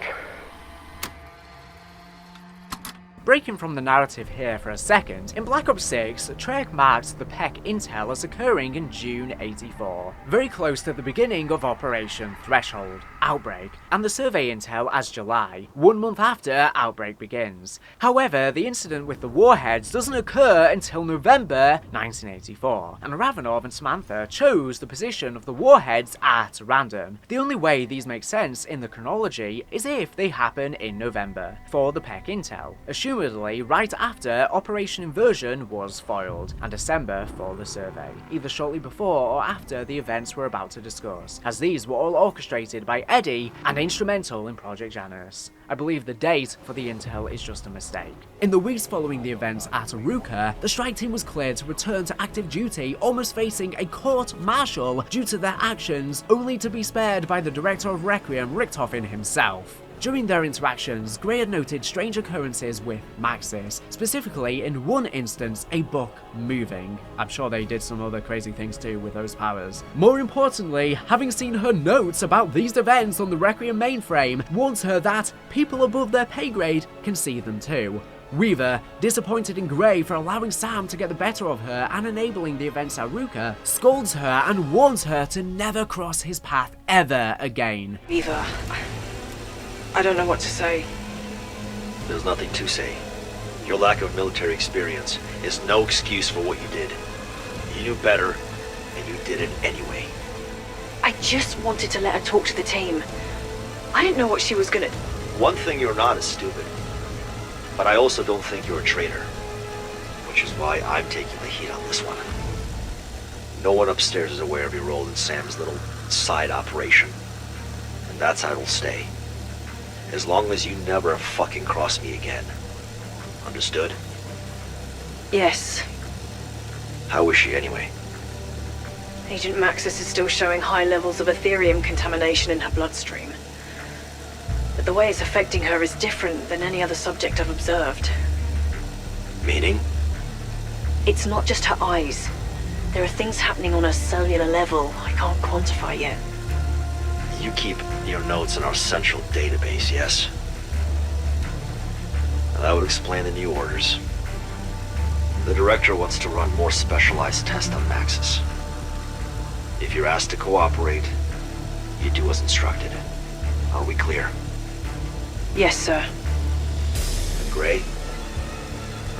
Breaking from the narrative here for a second, in Black Ops 6, Treyarch marked the PEC intel as occurring in June 84, very close to the beginning of Operation Threshold, Outbreak, and the survey intel as July, 1 month after Outbreak begins. However, the incident with the warheads doesn't occur until November 1984, and Ravenov and Samantha chose the position of the warheads at random. The only way these make sense in the chronology is if they happen in November, for the PEC intel, assumedly right after Operation Inversion was foiled, and December for the survey, either shortly before or after the events we're about to discuss, as these were all orchestrated by Eddie and instrumental in Project Janus. I believe the date for the intel is just a mistake. In the weeks following the events at Aruka, the strike team was cleared to return to active duty, almost facing a court-martial due to their actions, only to be spared by the director of Requiem, Richtofen himself. During their interactions, Gray had noted strange occurrences with Maxis, specifically in one instance a book moving. I'm sure they did some other crazy things too with those powers. More importantly, having seen her notes about these events on the Requiem mainframe, warns her that people above their pay grade can see them too. Weaver, disappointed in Gray for allowing Sam to get the better of her and enabling the events at Ruka, scolds her and warns her to never cross his path ever again. Weaver, I don't know what to say. There's nothing to say. Your lack of military experience is no excuse for what you did. You knew better, and you did it anyway. I just wanted to let her talk to the team. I didn't know what she was gonna... One thing you're not is stupid. But I also don't think you're a traitor. Which is why I'm taking the heat on this one. No one upstairs is aware of your role in Sam's little side operation. And that's how it'll stay. As long as you never fucking cross me again. Understood? Yes. How is she anyway? Agent Maxis is still showing high levels of Ethereum contamination in her bloodstream. But the way it's affecting her is different than any other subject I've observed. Meaning? It's not just her eyes. There are things happening on a cellular level I can't quantify yet. You keep your notes in our central database, yes? Now that would explain the new orders. The director wants to run more specialized tests on Maxis. If you're asked to cooperate, you do as instructed. Are we clear? Yes, sir. And Gray?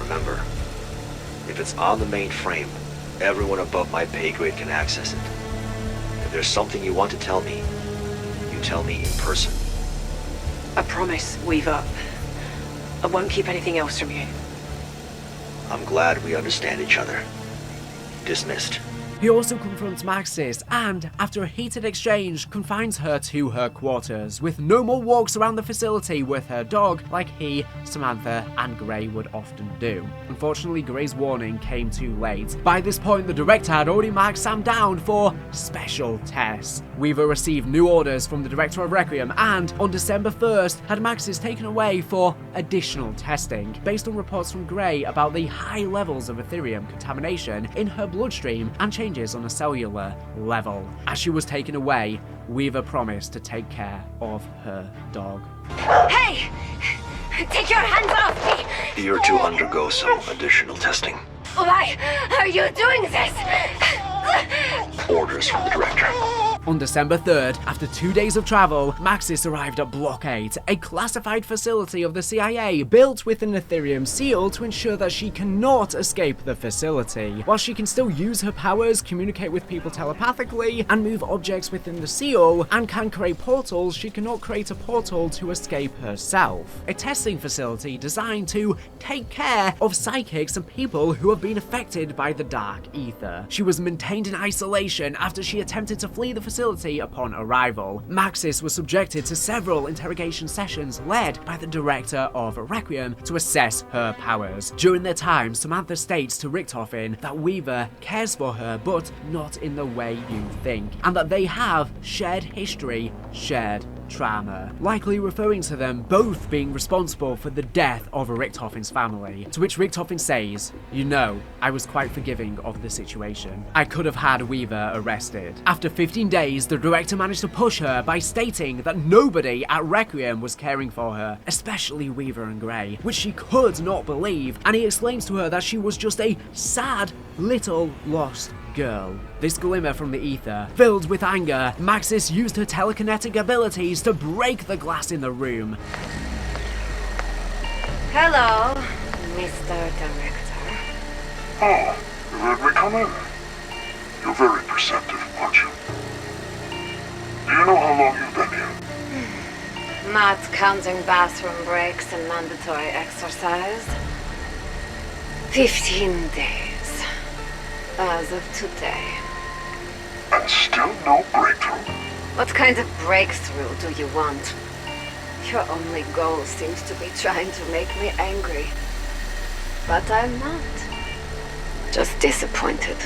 Remember, if it's on the mainframe, everyone above my pay grade can access it. If there's something you want to tell me, you tell me in person. I promise, Weaver. I won't keep anything else from you. I'm glad we understand each other. Dismissed. He also confronts Maxis and, after a heated exchange, confines her to her quarters, with no more walks around the facility with her dog like he, Samantha, and Gray would often do. Unfortunately, Gray's warning came too late. By this point, the director had already marked Sam down for special tests. Weaver received new orders from the director of Requiem and, on December 1st, had Maxis taken away for additional testing, based on reports from Gray about the high levels of Ethereum contamination in her bloodstream and changes on a cellular level. As she was taken away, Weaver promised to take care of her dog. Hey! Take your hands off me! You're to undergo some additional testing. Why are you doing this? Orders from the director. On December 3rd, after 2 days of travel, Maxis arrived at Block 8, a classified facility of the CIA built with an Ethereum seal to ensure that she cannot escape the facility. While she can still use her powers, communicate with people telepathically, and move objects within the seal, and can create portals, she cannot create a portal to escape herself. A testing facility designed to take care of psychics and people who have been affected by the Dark Aether. She was maintained in isolation after she attempted to flee the facility upon arrival. Maxis was subjected to several interrogation sessions led by the director of Requiem to assess her powers. During their time, Samantha states to Richtofen that Weaver cares for her, but not in the way you think, and that they have shared history, shared trauma, likely referring to them both being responsible for the death of Richtofen's family, to which Richtofen says, "You know, I was quite forgiving of the situation. I could have had Weaver arrested." After 15 days, the director managed to push her by stating that nobody at Requiem was caring for her, especially Weaver and Gray, which she could not believe, and he explains to her that she was just a sad, little lost girl. This glimmer from the ether, filled with anger, Maxis used her telekinetic abilities to break the glass in the room. Hello, Mr. Director. Oh, you heard me come in. You're very perceptive, aren't you? Do you know how long you've been here? Not counting bathroom breaks and mandatory exercise. 15 days. As of today. And still no breakthrough? What kind of breakthrough do you want? Your only goal seems to be trying to make me angry. But I'm not. Just disappointed.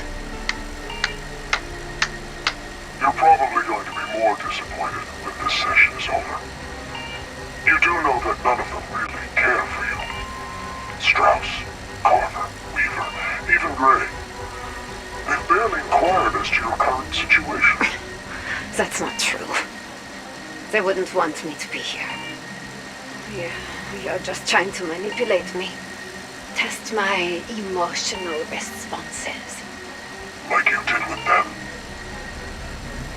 You're probably going to be more disappointed when this session is over. You do know that none of them really care for you. Strauss, Carver, Weaver, even Gray. They've barely inquired as to your current situation. That's not true. They wouldn't want me to be here. You're just trying to manipulate me. Test my emotional responses. Like you did with them.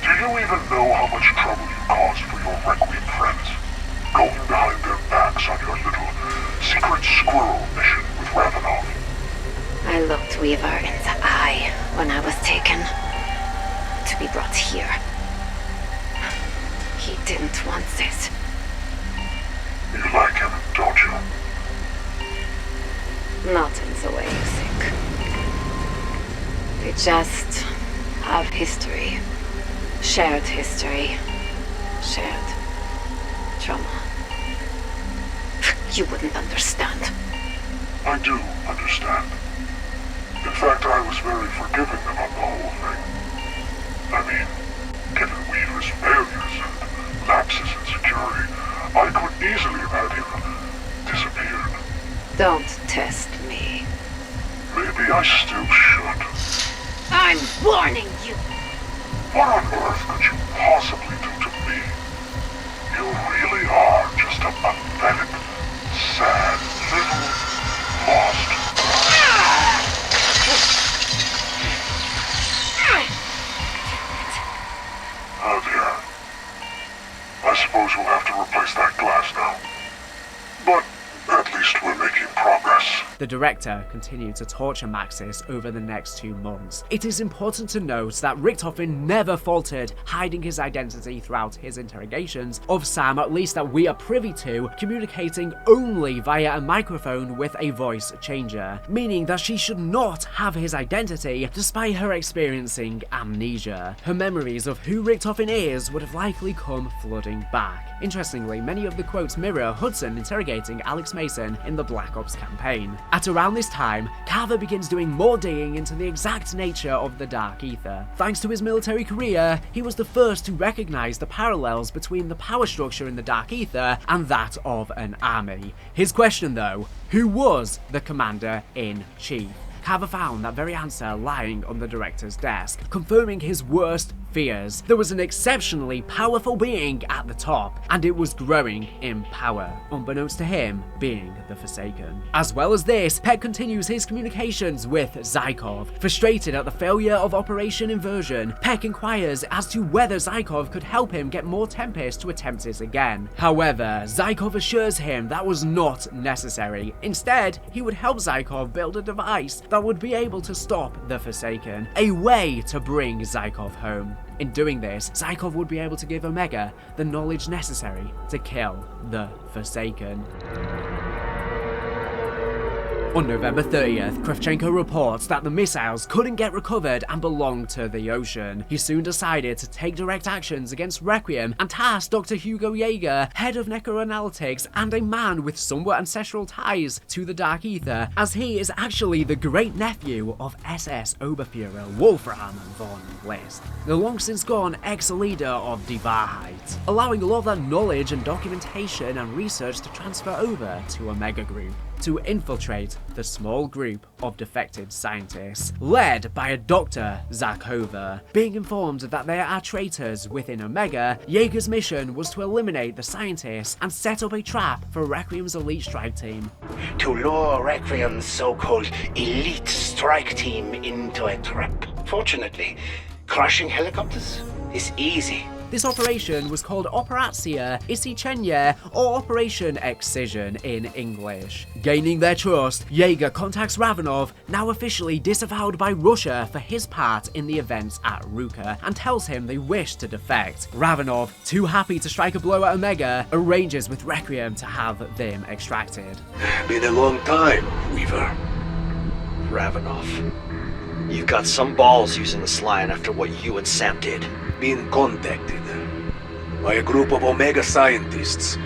Do you even know how much trouble you caused for your Requiem friends? Going behind their backs on your little secret squirrel mission with Ravenov. I looked Weaver in the eye when I was taken to be brought here. He didn't want this. You like him, don't you? Not in the way you think. We just have history. Shared history. Shared trauma. You wouldn't understand. I do understand. In fact, I was very forgiving about the whole thing. I mean, given Weaver's failures and lapses in security, I could easily have had him disappeared. Don't test me. Maybe I still should. I'm warning you! What on earth could you possibly do to me? You really are just a pathetic, sad, little, lost girl. suppose we'll have to replace that glass now. But at least we're making progress. The director continued to torture Maxis over the next 2 months. It is important to note that Richtofen never faltered, hiding his identity throughout his interrogations of Sam, at least that we are privy to, communicating only via a microphone with a voice changer, meaning that she should not have his identity despite her experiencing amnesia. Her memories of who Richtofen is would have likely come flooding back. Interestingly, many of the quotes mirror Hudson interrogating Alex Mason in the Black Ops campaign. At around this time, Carver begins doing more digging into the exact nature of the Dark Aether. Thanks to his military career, he was the first to recognize the parallels between the power structure in the Dark Aether and that of an army. His question though, who was the commander-in-chief? Carver found that very answer lying on the director's desk, confirming his worst fears. There was an exceptionally powerful being at the top, and it was growing in power, unbeknownst to him being the Forsaken. As well as this, Peck continues his communications with Zykov. Frustrated at the failure of Operation Inversion, Peck inquires as to whether Zykov could help him get more Tempest to attempt it again. However, Zykov assures him that was not necessary. Instead, he would help Zykov build a device that would be able to stop the Forsaken, a way to bring Zykov home. In doing this, Zykov would be able to give Omega the knowledge necessary to kill the Forsaken. On November 30th, Kravchenko reports that the missiles couldn't get recovered and belonged to the ocean. He soon decided to take direct actions against Requiem and tasked Dr. Hugo Yeager, head of Necroanalytics and a man with somewhat ancestral ties to the Dark Aether, as he is actually the great-nephew of SS Oberfuhrer Wolfram von List, the long-since gone ex-leader of Die Wahrheit, allowing all of that knowledge and documentation and research to transfer over to Omega Group, to infiltrate the small group of defected scientists, led by a Dr. Zakova. Being informed that there are traitors within Omega, Yeager's mission was to eliminate the scientists and set up a trap for Requiem's elite strike team. To lure Requiem's so-called elite strike team into a trap. Fortunately, crushing helicopters is easy. This operation was called Operatia Isichenye, or Operation Excision in English. Gaining their trust, Yeager contacts Ravenov, now officially disavowed by Russia for his part in the events at Ruka, and tells him they wish to defect. Ravenov, too happy to strike a blow at Omega, arranges with Requiem to have them extracted. Been a long time, Weaver. Ravenov. You've got some balls using the Slion after what you and Sam did. Been contacted by a group of Omega scientists.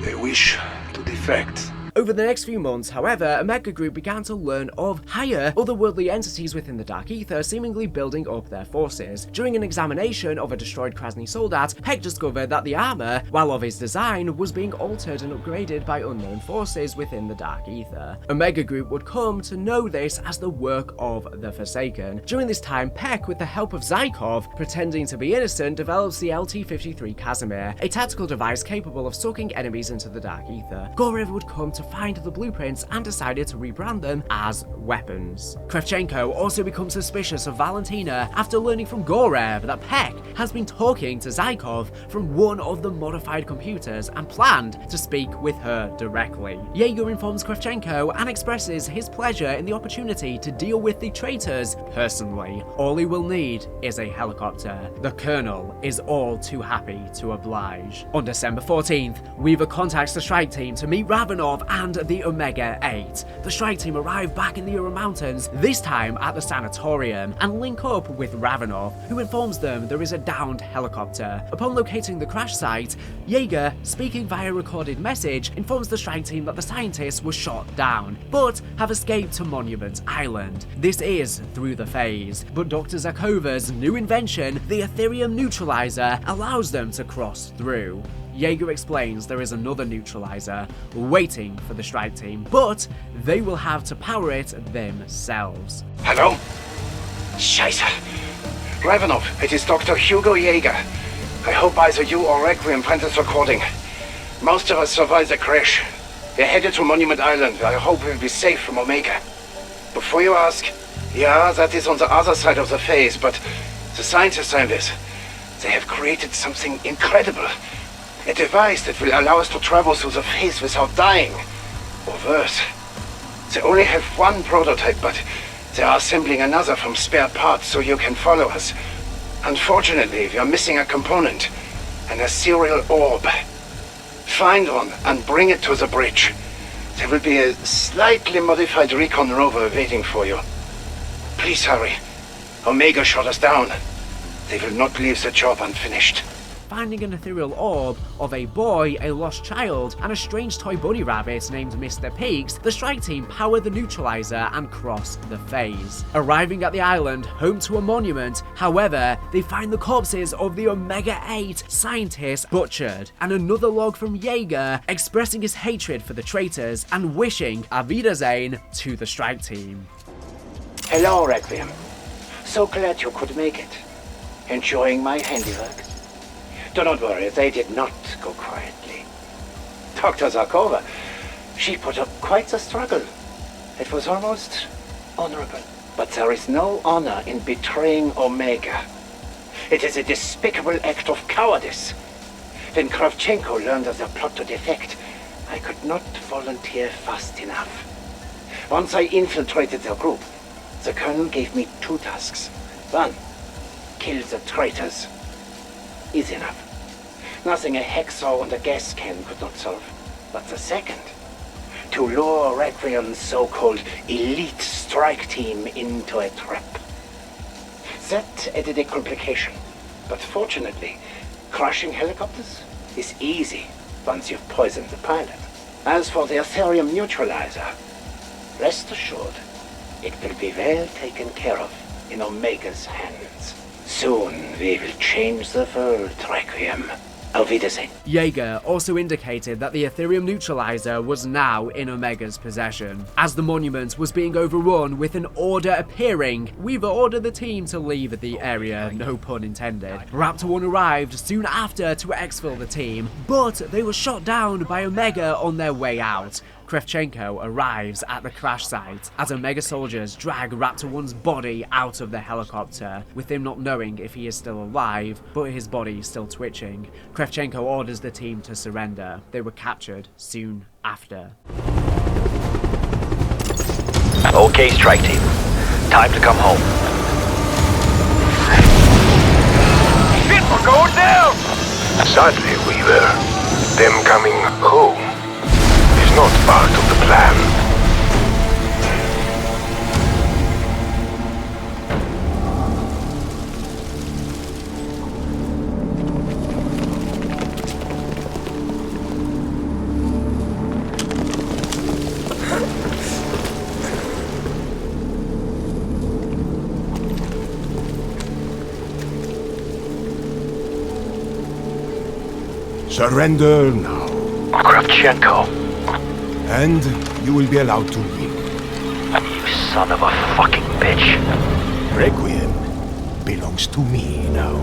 They wish to defect. Over the next few months, however, Omega Group began to learn of higher otherworldly entities within the Dark Aether seemingly building up their forces. During an examination of a destroyed Krasny Soldat, Peck discovered that the armor, while of his design, was being altered and upgraded by unknown forces within the Dark Aether. Omega Group would come to know this as the work of the Forsaken. During this time, Peck, with the help of Zykov, pretending to be innocent, develops the LT-53 Casimir, a tactical device capable of sucking enemies into the Dark Aether. Gorev would come to find the blueprints and decided to rebrand them as weapons. Kravchenko also becomes suspicious of Valentina after learning from Gorev that Peck has been talking to Zykov from one of the modified computers and planned to speak with her directly. Yeager informs Kravchenko and expresses his pleasure in the opportunity to deal with the traitors personally. All he will need is a helicopter. The Colonel is all too happy to oblige. On December 14th, Weaver contacts the strike team to meet Ravenov and the Omega-8. The strike team arrive back in the Ural Mountains, this time at the sanatorium, and link up with Ravenov, who informs them there is a downed helicopter. Upon locating the crash site, Yeager, speaking via recorded message, informs the strike team that the scientists were shot down, but have escaped to Monument Island. This is through the phase, but Dr. Zakova's new invention, the Ethereum Neutralizer, allows them to cross through. Yeager explains there is another neutralizer waiting for the strike team, but they will have to power it themselves. Hello? Scheiße. Ravenov, it is Dr. Hugo Yeager. I hope either you or Requiem find this recording. Most of us survived the crash. We're headed to Monument Island. I hope we'll be safe from Omega. Before you ask, yeah, that is on the other side of the phase, but the scientists are in this. They have created something incredible. A device that will allow us to travel through the phase without dying. Or worse. They only have one prototype, but they are assembling another from spare parts so you can follow us. Unfortunately, we are missing a component. An ethereal orb. Find one and bring it to the bridge. There will be a slightly modified recon rover waiting for you. Please hurry. Omega shot us down. They will not leave the job unfinished. Finding an ethereal orb of a boy, a lost child, and a strange toy bunny rabbit named Mr. Peaks, the strike team power the neutralizer and cross the phase. Arriving at the island, home to a monument, however, they find the corpses of the Omega-8 scientists butchered, and another log from Jaeger expressing his hatred for the traitors and wishing Auf Wiedersehen to the strike team. Hello, Requiem. So glad you could make it. Enjoying my handiwork? Do not worry, they did not go quietly. Dr. Zarkova, she put up quite the struggle. It was almost honorable. But there is no honor in betraying Omega. It is a despicable act of cowardice. When Kravchenko learned of the plot to defect, I could not volunteer fast enough. Once I infiltrated their group, the Colonel gave me 2 tasks. 1, kill the traitors. Easy enough. Nothing a hacksaw and a gas can could not solve. But the second, to lure Requiem's so-called elite strike team into a trap. That added a complication. But fortunately, crashing helicopters is easy once you've poisoned the pilot. As for the Ethereum neutralizer, rest assured, it will be well taken care of in Omega's hands. Soon we will change the world, Requiem. Auf Wiedersehen. Jaeger also indicated that the Ethereum neutralizer was now in Omega's possession. As the monument was being overrun with an order appearing, Weaver ordered the team to leave the area, no pun intended. Raptor 1 arrived soon after to exfil the team, but they were shot down by Omega on their way out. Kravchenko arrives at the crash site as Omega soldiers drag Raptor 1's body out of the helicopter, with him not knowing if he is still alive, but his body still twitching. Kravchenko orders the team to surrender. They were captured soon after. Okay, strike team. Time to come home. Shit, we're going down! Sadly, Weaver, them coming home is not part of the plan. Surrender now. Kravchenko. And you will be allowed to leave. You son of a fucking bitch. Requiem belongs to me now.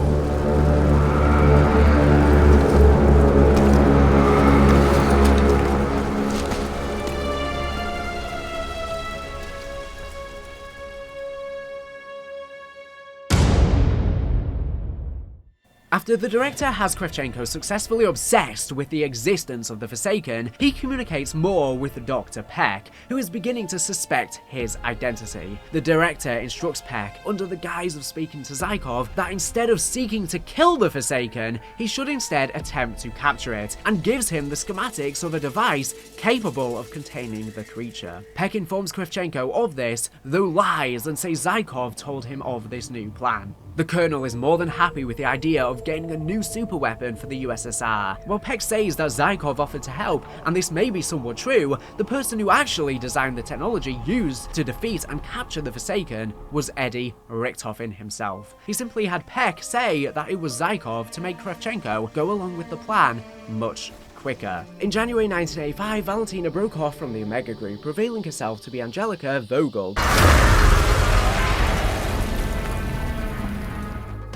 After the director has Kravchenko successfully obsessed with the existence of the Forsaken, he communicates more with Dr. Peck, who is beginning to suspect his identity. The director instructs Peck, under the guise of speaking to Zykov, that instead of seeking to kill the Forsaken, he should instead attempt to capture it, and gives him the schematics of a device capable of containing the creature. Peck informs Kravchenko of this, though lies and says Zykov told him of this new plan. The Colonel is more than happy with the idea of gaining a new superweapon for the USSR. While Peck says that Zykov offered to help, and this may be somewhat true, the person who actually designed the technology used to defeat and capture the Forsaken was Eddie Richtofen himself. He simply had Peck say that it was Zykov to make Kravchenko go along with the plan much quicker. In January 1985, Valentina broke off from the Omega Group, revealing herself to be Angelica Vogel.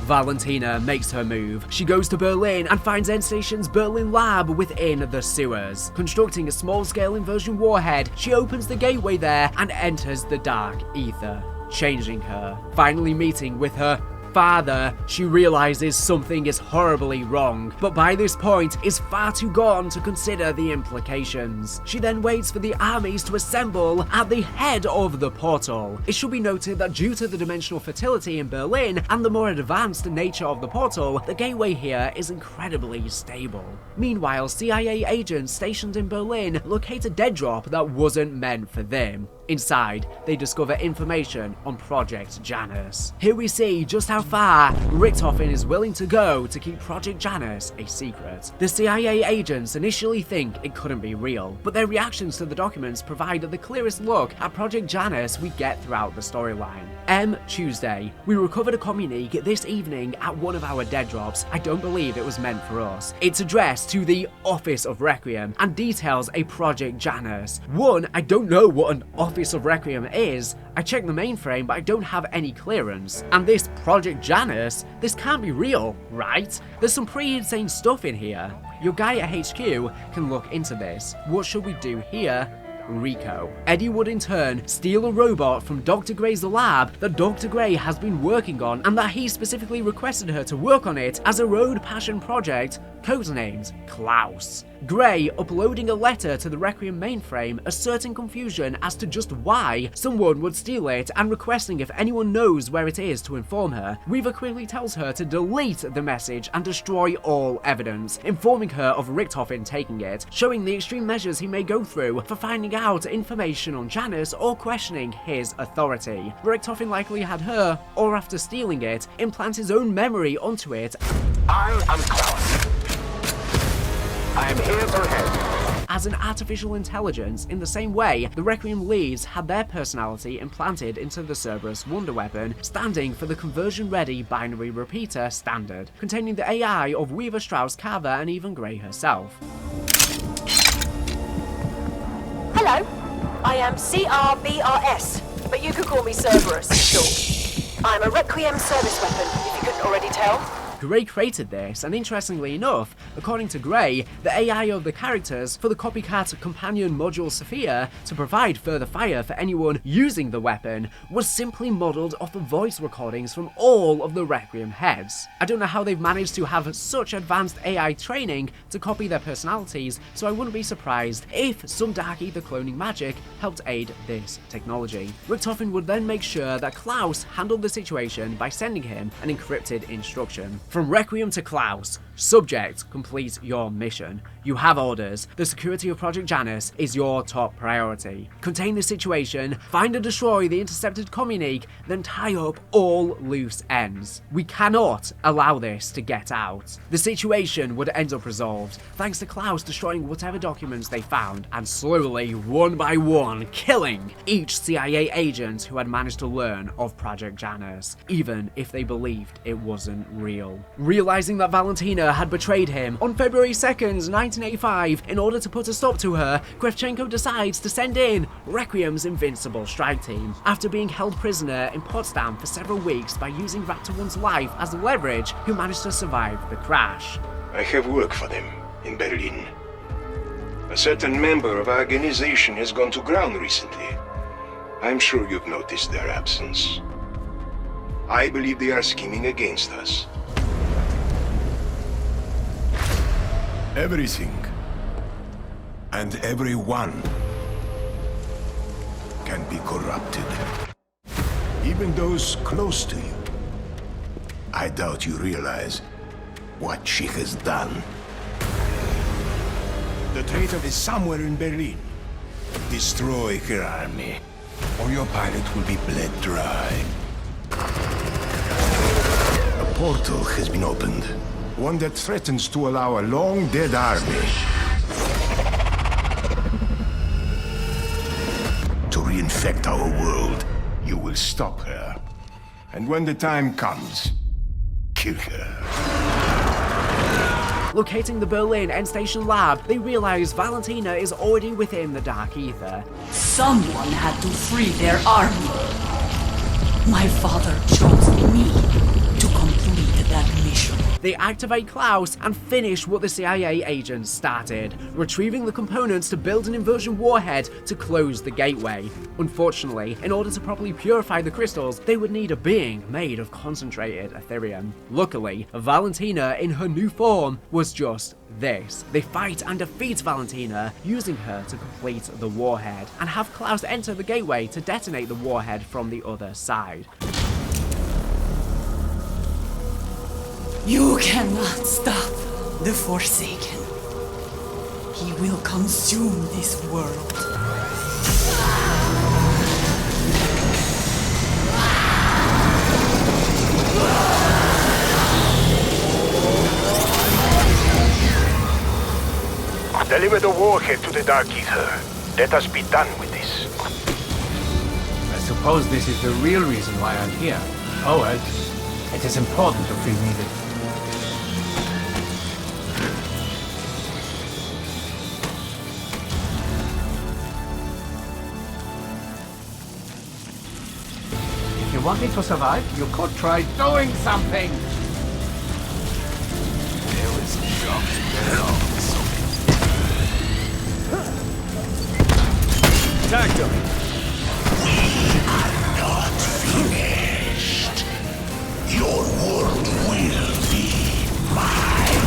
Valentina makes her move. She goes to Berlin and finds N-Station's Berlin lab within the sewers. Constructing a small-scale inversion warhead, she opens the gateway there and enters the Dark Aether, changing her. Finally meeting with her father, she realizes something is horribly wrong, but by this point is far too gone to consider the implications. She then waits for the armies to assemble at the head of the portal. It should be noted that due to the dimensional fertility in Berlin and the more advanced nature of the portal, the gateway here is incredibly stable. Meanwhile, CIA agents stationed in Berlin locate a dead drop that wasn't meant for them. Inside, they discover information on Project Janus. Here we see just how far Richtofen is willing to go to keep Project Janus a secret. The CIA agents initially think it couldn't be real, but their reactions to the documents provide the clearest look at Project Janus we get throughout the storyline. Tuesday. We recovered a communique this evening at one of our dead drops. I don't believe it was meant for us. It's addressed to the Office of Requiem and details a Project Janus. One, I don't know what an Office of Requiem is. I checked the mainframe, but I don't have any clearance. And this Project Janus, this can't be real, right? There's some pretty insane stuff in here. Your guy at HQ can look into this. What should we do here? Rico. Eddie would in turn steal a robot from Dr. Gray's lab that Dr. Gray has been working on and that he specifically requested her to work on it as a road passion project, codenamed Klaus. Gray uploading a letter to the Requiem mainframe, asserting confusion as to just why someone would steal it and requesting if anyone knows where it is to inform her. Weaver quickly tells her to delete the message and destroy all evidence, informing her of Richtofen taking it, showing the extreme measures he may go through for finding out information on Janus or questioning his authority. Richtofen likely had her, or after stealing it, implant his own memory onto it. I'm Klaus. I am here for help. As an artificial intelligence, in the same way, the Requiem leads had their personality implanted into the Cerberus wonder weapon, standing for the conversion-ready binary repeater standard, containing the AI of Weaver, Strauss, Carver, and even Gray herself. Hello, I am CRBRS, but you could call me Cerberus, sure. I'm a Requiem service weapon, if you couldn't already tell. Gray created this, and interestingly enough, according to Gray, the AI of the characters for the copycat companion module Sophia to provide further fire for anyone using the weapon was simply modelled off the voice recordings from all of the Requiem heads. I don't know how they've managed to have such advanced AI training to copy their personalities, so I wouldn't be surprised if some Dark Aether cloning magic helped aid this technology. Richtofen would then make sure that Klaus handled the situation by sending him an encrypted instruction. From Requiem to Klaus, subject, complete your mission. You have orders. The security of Project Janus is your top priority. Contain the situation, find and destroy the intercepted communique, then tie up all loose ends. We cannot allow this to get out. The situation would end up resolved, thanks to Klaus destroying whatever documents they found, and slowly, one by one, killing each CIA agent who had managed to learn of Project Janus, even if they believed it wasn't real. Realizing that Valentina had betrayed him, on February 2nd, 1985, in order to put a stop to her, Kravchenko decides to send in Requiem's invincible strike team. After being held prisoner in Potsdam for several weeks by using Raptor 1's life as leverage, who managed to survive the crash. I have work for them in Berlin. A certain member of our organization has gone to ground recently. I'm sure you've noticed their absence. I believe they are scheming against us. Everything and everyone can be corrupted. Even those close to you. I doubt you realize what she has done. The traitor is somewhere in Berlin. Destroy her army, or your pilot will be bled dry. A portal has been opened. One that threatens to allow a long-dead army to reinfect our world. You will stop her. And when the time comes, kill her. Locating the Berlin End Station lab, they realize Valentina is already within the Dark Aether. Someone had to free their army. My father chose me to complete that mission. They activate Klaus and finish what the CIA agents started, retrieving the components to build an inversion warhead to close the gateway. Unfortunately, in order to properly purify the crystals, they would need a being made of concentrated Ethereum. Luckily, Valentina in her new form was just this. They fight and defeat Valentina, using her to complete the warhead, and have Klaus enter the gateway to detonate the warhead from the other side. You cannot stop the Forsaken. He will consume this world. Deliver the warhead to the Dark Aether. Let us be done with this. I suppose this is the real reason why I'm here. Oh well, it is important to free me. If you want me to survive, you could try doing something! There is just hell. Tag Der. We are not finished. Your world will be mine.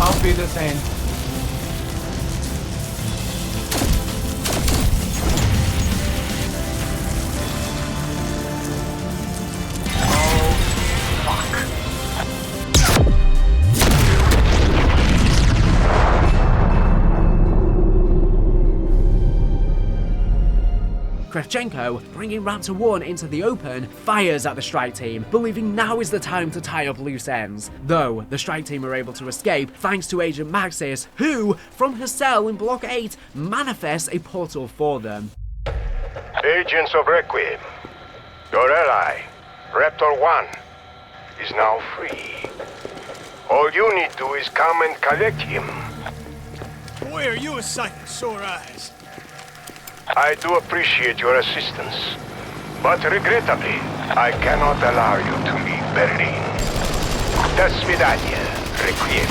I'll be the same. Kravchenko, bringing Raptor 1 into the open, fires at the strike team, believing now is the time to tie up loose ends. Though, the strike team are able to escape thanks to Agent Maxis, who, from her cell in Block 8, manifests a portal for them. Agents of Requiem, your ally, Raptor 1, is now free. All you need to do is come and collect him. Boy, are you a sight of sore eyes. I do appreciate your assistance, but regrettably, I cannot allow you to leave Berlin. До свидания, Requiem.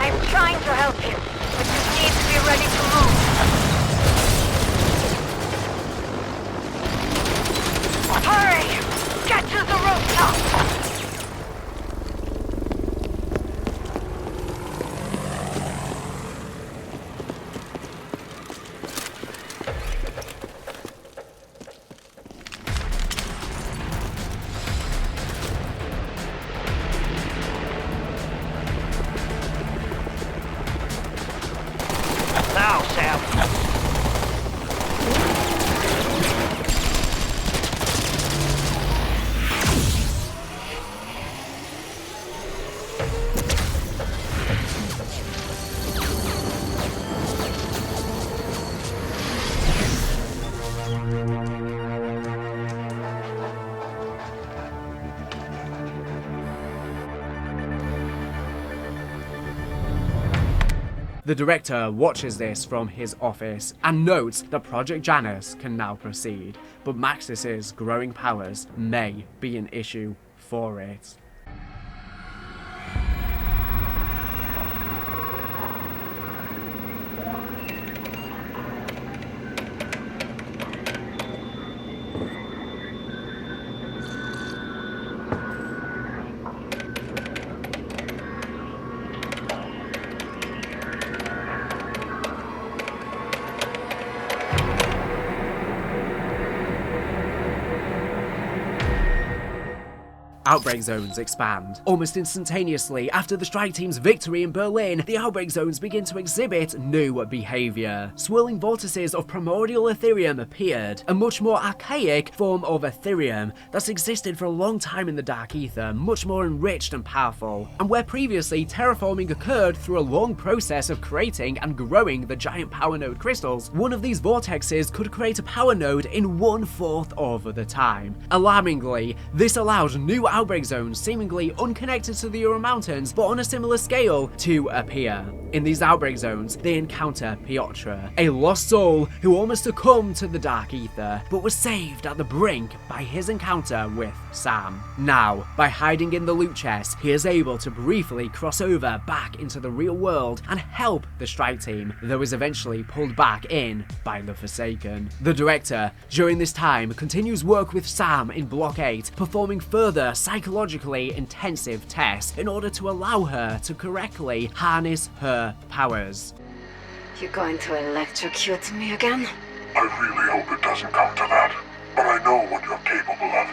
I'm trying to help you, but you need to be ready to move. Hurry! Get to the rooftop! Now, Sam. The director watches this from his office and notes that Project Janus can now proceed, but Maxis's growing powers may be an issue for it. Outbreak zones expand. Almost instantaneously after the strike team's victory in Berlin, the outbreak zones begin to exhibit new behavior. Swirling vortices of primordial Ethereum appeared, a much more archaic form of Ethereum that's existed for a long time in the Dark Aether, much more enriched and powerful. And where previously terraforming occurred through a long process of creating and growing the giant power node crystals, one of these vortexes could create a power node in 1/4 of the time. Alarmingly, this allowed new outbreak zones seemingly unconnected to the Ural Mountains but on a similar scale to appear. In these outbreak zones, they encounter Piotr, a lost soul who almost succumbed to the Dark Aether, but was saved at the brink by his encounter with Sam. Now, by hiding in the loot chest, he is able to briefly cross over back into the real world and help the strike team, though is eventually pulled back in by the Forsaken. The director, during this time, continues work with Sam in Block 8, performing further psychologically intensive tests in order to allow her to correctly harness her powers. You're going to electrocute me again? I really hope it doesn't come to that, but I know what you're capable of.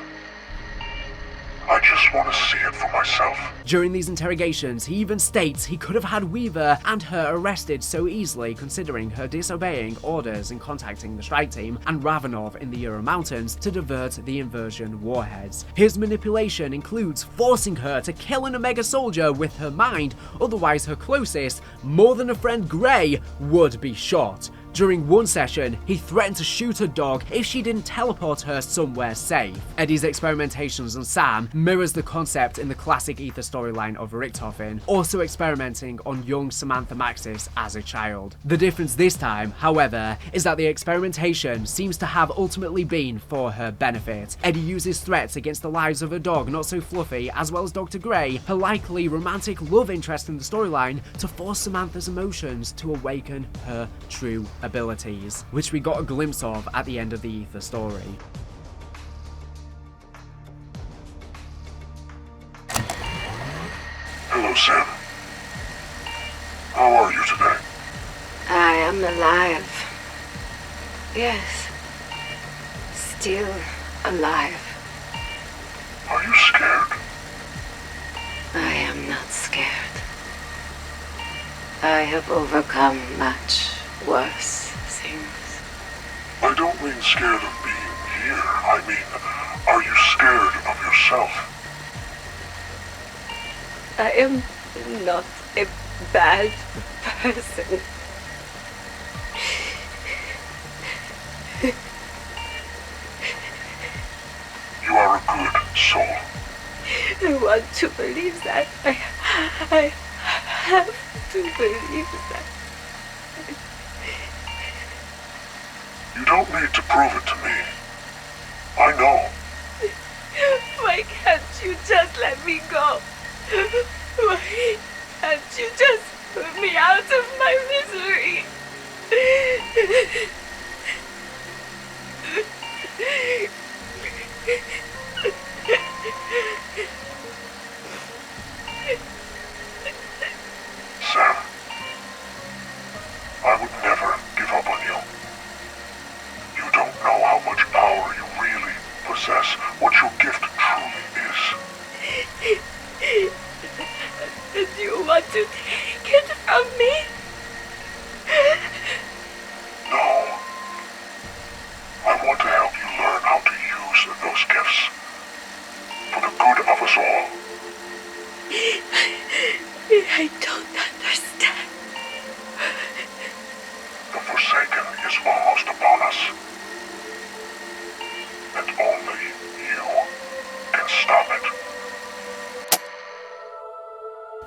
I just want to see it for myself. During these interrogations, he even states he could have had Weaver and her arrested so easily considering her disobeying orders in contacting the strike team and Ravenov in the Ural Mountains to divert the inversion warheads. His manipulation includes forcing her to kill an Omega soldier with her mind, otherwise her closest, more than a friend Grey, would be shot. During one session, he threatened to shoot a dog if she didn't teleport her somewhere safe. Eddie's experimentations on Sam mirrors the concept in the classic Aether storyline of Richthofen, also experimenting on young Samantha Maxis as a child. The difference this time, however, is that the experimentation seems to have ultimately been for her benefit. Eddie uses threats against the lives of her dog Not So Fluffy, as well as Dr. Grey, her likely romantic love interest in the storyline, to force Samantha's emotions to awaken her true abilities, which we got a glimpse of at the end of the Aether story. Hello, Sam. How are you today? I am alive. Yes. Still alive. Are you scared? I am not scared. I have overcome much worse things. I don't mean scared of being here. I mean, are you scared of yourself? I am not a bad person. You are a good soul. I want to believe that. I have to believe that. You don't need to prove it to me. I know. Why can't you just let me go? Why can't you just put me out of my misery? Sam, I would never give up on you. You don't know how much power you really possess, what your gift truly is. And you want to take it from me? No. I want to help you learn how to use those gifts. For the good of us all. I don't understand. The Forsaken is almost upon us. And only you can stop it.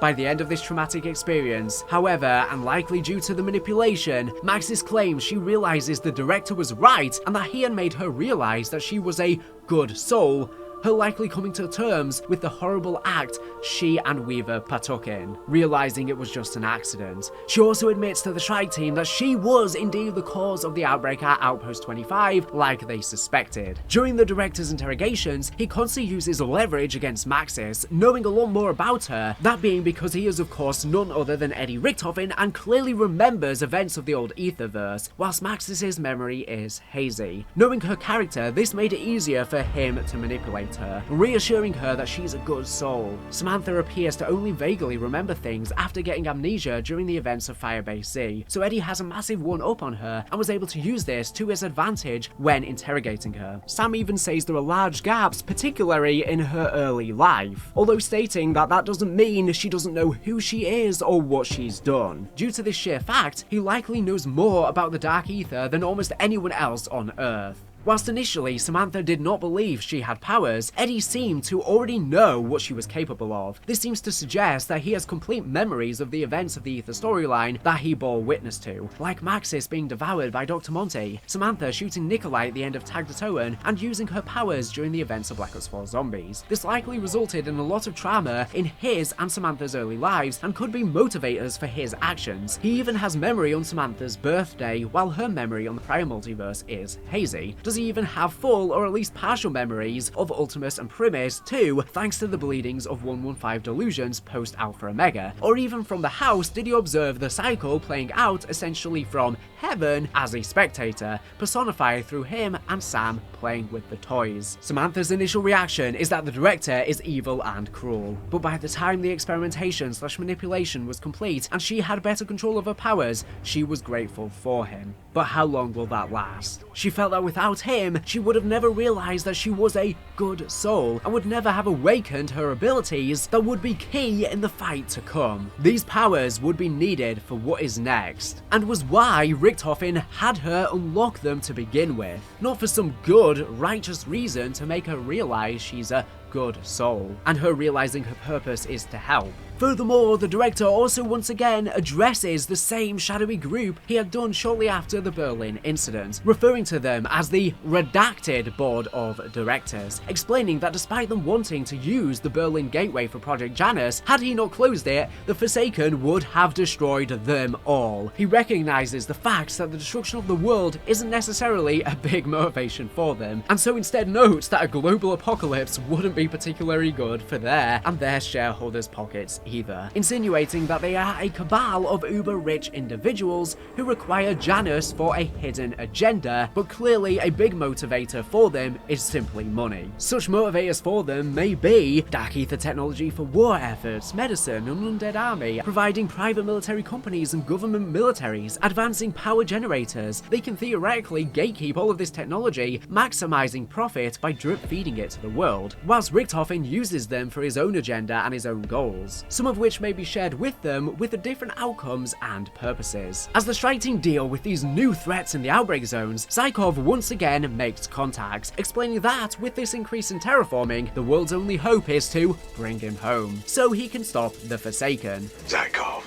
By the end of this traumatic experience, however, and likely due to the manipulation, Maxis claims she realizes the director was right and that he had made her realize that she was a good soul, her likely coming to terms with the horrible act she and Weaver partook in, realizing it was just an accident. She also admits to the strike team that she was indeed the cause of the outbreak at Outpost 25, like they suspected. During the director's interrogations, he constantly uses leverage against Maxis, knowing a lot more about her, that being because he is of course none other than Eddie Richthofen and clearly remembers events of the old Aetherverse, whilst Maxis' memory is hazy. Knowing her character, this made it easier for him to manipulate comfort her, reassuring her that she's a good soul. Samantha appears to only vaguely remember things after getting amnesia during the events of Firebase Z, so Eddie has a massive one-up on her and was able to use this to his advantage when interrogating her. Sam even says there are large gaps, particularly in her early life, although stating that that doesn't mean she doesn't know who she is or what she's done. Due to this sheer fact, he likely knows more about the Dark Aether than almost anyone else on Earth. Whilst initially Samantha did not believe she had powers, Eddie seemed to already know what she was capable of. This seems to suggest that he has complete memories of the events of the Aether storyline that he bore witness to, like Maxis being devoured by Dr. Monty, Samantha shooting Nikolai at the end of Tag Der Toten, and using her powers during the events of Black Ops 4 Zombies. This likely resulted in a lot of trauma in his and Samantha's early lives and could be motivators for his actions. He even has memory on Samantha's birthday, while her memory on the prior multiverse is hazy. Does he even have full or at least partial memories of Ultimus and Primus too, thanks to the bleedings of 115 delusions post Alpha Omega? Or even from the house, did he observe the cycle playing out essentially from heaven as a spectator, personified through him and Sam playing with the toys? Samantha's initial reaction is that the director is evil and cruel, but by the time the experimentation / manipulation was complete and she had better control of her powers, she was grateful for him. But how long will that last? She felt that without him, she would have never realized that she was a good soul and would never have awakened her abilities that would be key in the fight to come. These powers would be needed for what is next, and was why Richtofen had her unlock them to begin with, not for some good, righteous reason to make her realize she's a good soul, and her realizing her purpose is to help. Furthermore, the director also once again addresses the same shadowy group he had done shortly after the Berlin incident, referring to them as the redacted board of directors, explaining that despite them wanting to use the Berlin gateway for Project Janus, had he not closed it, the Forsaken would have destroyed them all. He recognizes the fact that the destruction of the world isn't necessarily a big motivation for them, and so instead notes that a global apocalypse wouldn't be particularly good for their and their shareholders' pockets either, insinuating that they are a cabal of uber-rich individuals who require Janus for a hidden agenda, but clearly a big motivator for them is simply money. Such motivators for them may be Dark Aether technology for war efforts, medicine, an undead army, providing private military companies and government militaries, advancing power generators. They can theoretically gatekeep all of this technology, maximizing profit by drip feeding it to the world, whilst Richtofen uses them for his own agenda and his own goals, some of which may be shared with them with the different outcomes and purposes. As the striking deal with these new threats in the outbreak zones, Zykov once again makes contact, explaining that with this increase in terraforming, the world's only hope is to bring him home, so he can stop the Forsaken. Zykov,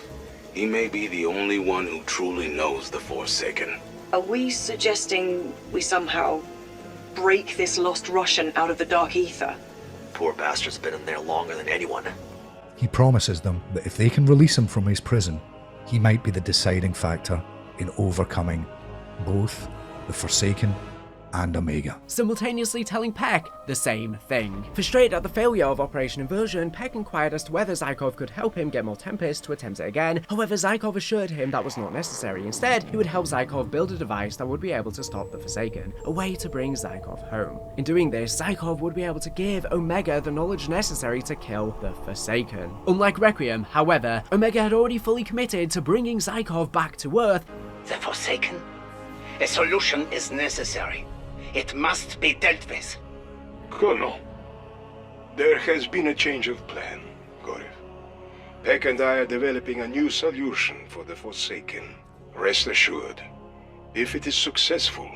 he may be the only one who truly knows the Forsaken. Are we suggesting we somehow break this lost Russian out of the Dark Aether? Poor bastard's been in there longer than anyone. He promises them that if they can release him from his prison, he might be the deciding factor in overcoming both the Forsaken and Omega, simultaneously telling Peck the same thing. Frustrated at the failure of Operation Inversion, Peck inquired as to whether Zykov could help him get more Tempest to attempt it again. However, Zykov assured him that was not necessary. Instead, he would help Zykov build a device that would be able to stop the Forsaken, a way to bring Zykov home. In doing this, Zykov would be able to give Omega the knowledge necessary to kill the Forsaken. Unlike Requiem, however, Omega had already fully committed to bringing Zykov back to Earth. The Forsaken? A solution is necessary. It must be dealt with. Colonel, there has been a change of plan, Gorev. Peck and I are developing a new solution for the Forsaken. Rest assured, if it is successful,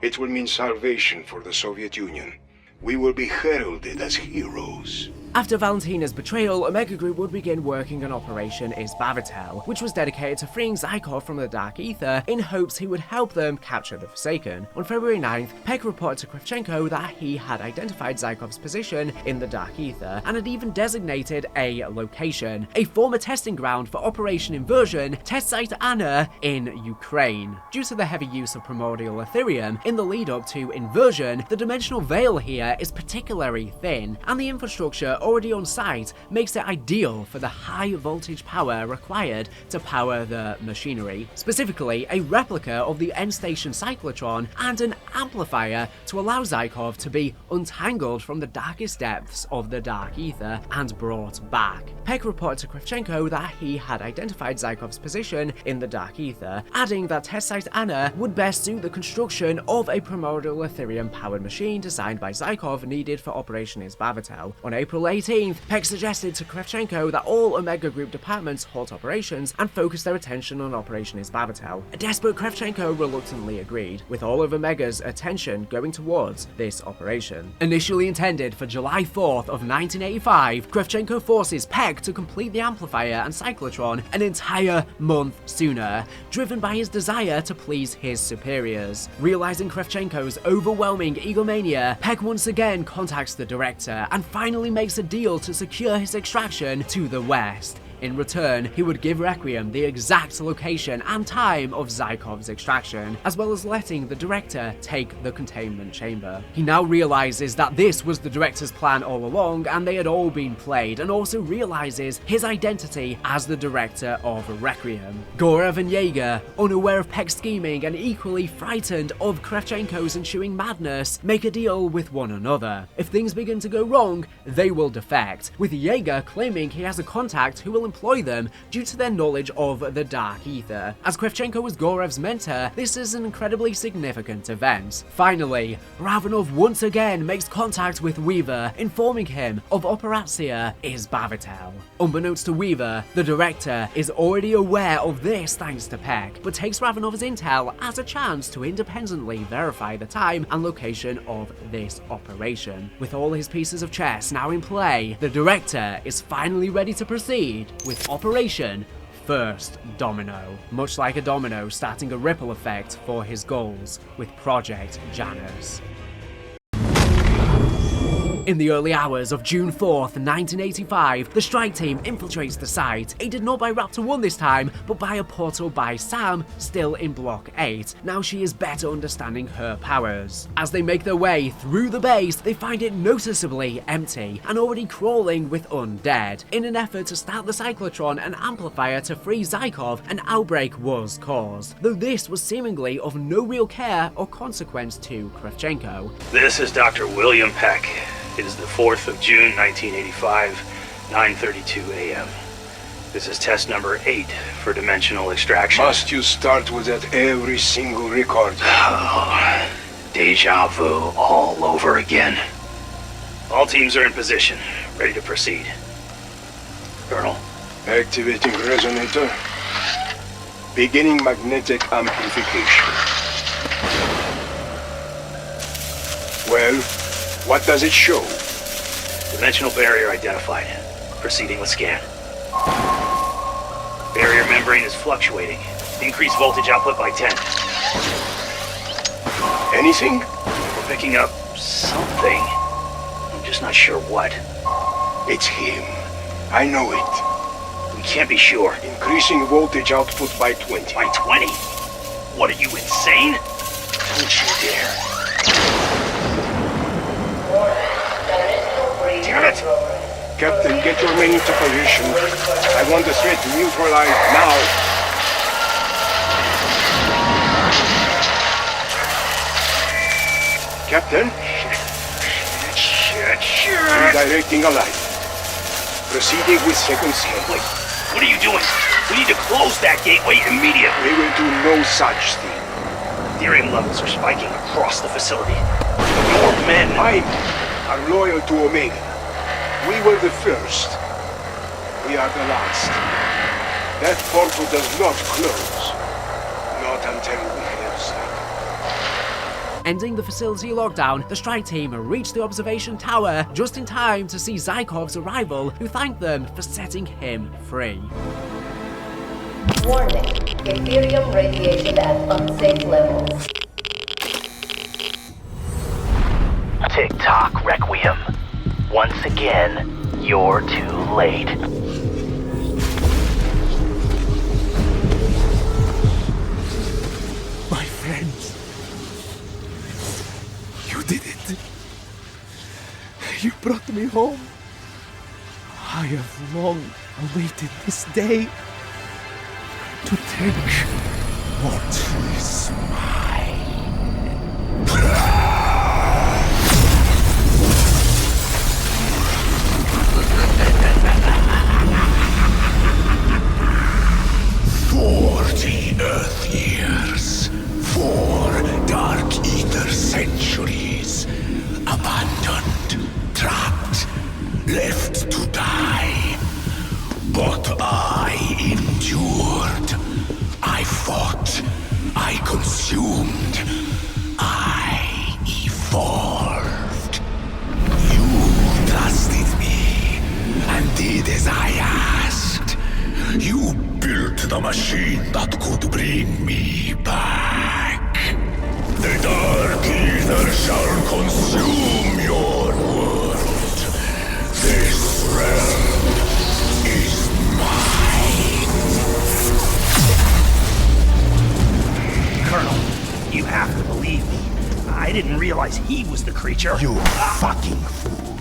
it will mean salvation for the Soviet Union. We will be heralded as heroes. After Valentina's betrayal, Omega Group would begin working on Operation Izbavitel, which was dedicated to freeing Zykov from the Dark Aether in hopes he would help them capture the Forsaken. On February 9th, Peck reported to Kravchenko that he had identified Zykov's position in the Dark Aether and had even designated a location, a former testing ground for Operation Inversion, Test Site Anna in Ukraine. Due to the heavy use of primordial Ethereum in the lead up to Inversion, the dimensional veil here is particularly thin, and the infrastructure already on site makes it ideal for the high voltage power required to power the machinery, specifically a replica of the end station cyclotron and an amplifier to allow Zykov to be untangled from the darkest depths of the Dark Aether and brought back. Peck reported to Kravchenko that he had identified Zykov's position in the Dark Aether, adding that test site Anna would best suit the construction of a primordial Ethereum-powered machine designed by Zykov needed for Operation Izbavatel. On April 18th, Peck suggested to Kravchenko that all Omega Group departments halt operations and focus their attention on Operation Izbavatel. A desperate Kravchenko reluctantly agreed, with all of Omega's attention going towards this operation. Initially intended for July 4th of 1985, Kravchenko forces Peck to complete the amplifier and cyclotron an entire month sooner, driven by his desire to please his superiors. Realizing Kravchenko's overwhelming egomania, Peck once again contacts the director and finally makes a deal to secure his extraction to the west. In return, he would give Requiem the exact location and time of Zykov's extraction, as well as letting the director take the containment chamber. He now realizes that this was the director's plan all along and they had all been played, and also realizes his identity as the director of Requiem. Gorev and Yeager, unaware of Peck's scheming and equally frightened of Kravchenko's ensuing madness, make a deal with one another. If things begin to go wrong, they will defect, with Yeager claiming he has a contact who will employ them due to their knowledge of the Dark Aether. As Kravchenko was Gorev's mentor, this is an incredibly significant event. Finally, Ravenov once again makes contact with Weaver, informing him of Operatia Izbavatel. Unbeknownst to Weaver, the director is already aware of this thanks to Peck, but takes Ravenov's intel as a chance to independently verify the time and location of this operation. With all his pieces of chess now in play, the director is finally ready to proceed with Operation First Domino, much like a domino starting a ripple effect for his goals with Project Janus. In the early hours of June 4th, 1985, the strike team infiltrates the site, aided not by Raptor 1 this time, but by a portal by Sam, still in Block 8. Now she is better understanding her powers. As they make their way through the base, they find it noticeably empty, and already crawling with undead. In an effort to start the cyclotron and amplifier to free Zykov, an outbreak was caused, though this was seemingly of no real care or consequence to Kravchenko. This is Dr. William Peck. It is the 4th of June, 1985, 9:32 a.m. This is test number 8 for dimensional extraction. Must you start with that every single record? Oh, deja vu all over again. All teams are in position, ready to proceed. Colonel. Activating resonator. Beginning magnetic amplification. Well, what does it show? Dimensional barrier identified. Proceeding with scan. Barrier membrane is fluctuating. Increase voltage output by 10. Anything? We're picking up something. I'm just not sure what. It's him. I know it. We can't be sure. Increasing voltage output by 20. By 20? What, are you insane? Don't you dare. Damn it! Captain, get your men into position. I want the threat neutralized now. Captain? Shit. Redirecting a light. Proceeding with second scan. Wait, what are you doing? We need to close that gateway immediately. We will do no such thing. Therium levels are spiking across the facility. Your men... Mine are loyal to Omega. We were the first. We are the last. That portal does not close. Not until we have Zykov. Ending the facility lockdown, the strike team reached the observation tower just in time to see Zykov's arrival, who thanked them for setting him free. Warning. Ethereum radiation at unsafe levels. Tick-tock, Requiem. Once again, you're too late. My friends. You did it. You brought me home. I have long awaited this day to take what is Earth years, 4 Dark Aether centuries, abandoned, trapped, left to die. But I endured. I fought. I consumed. I evolved. You trusted me and did as I asked. You built the machine that could bring me back. The Dark Aether shall consume your world. This realm is mine. Colonel, you have to believe me. I didn't realize he was the creature. You fucking fool.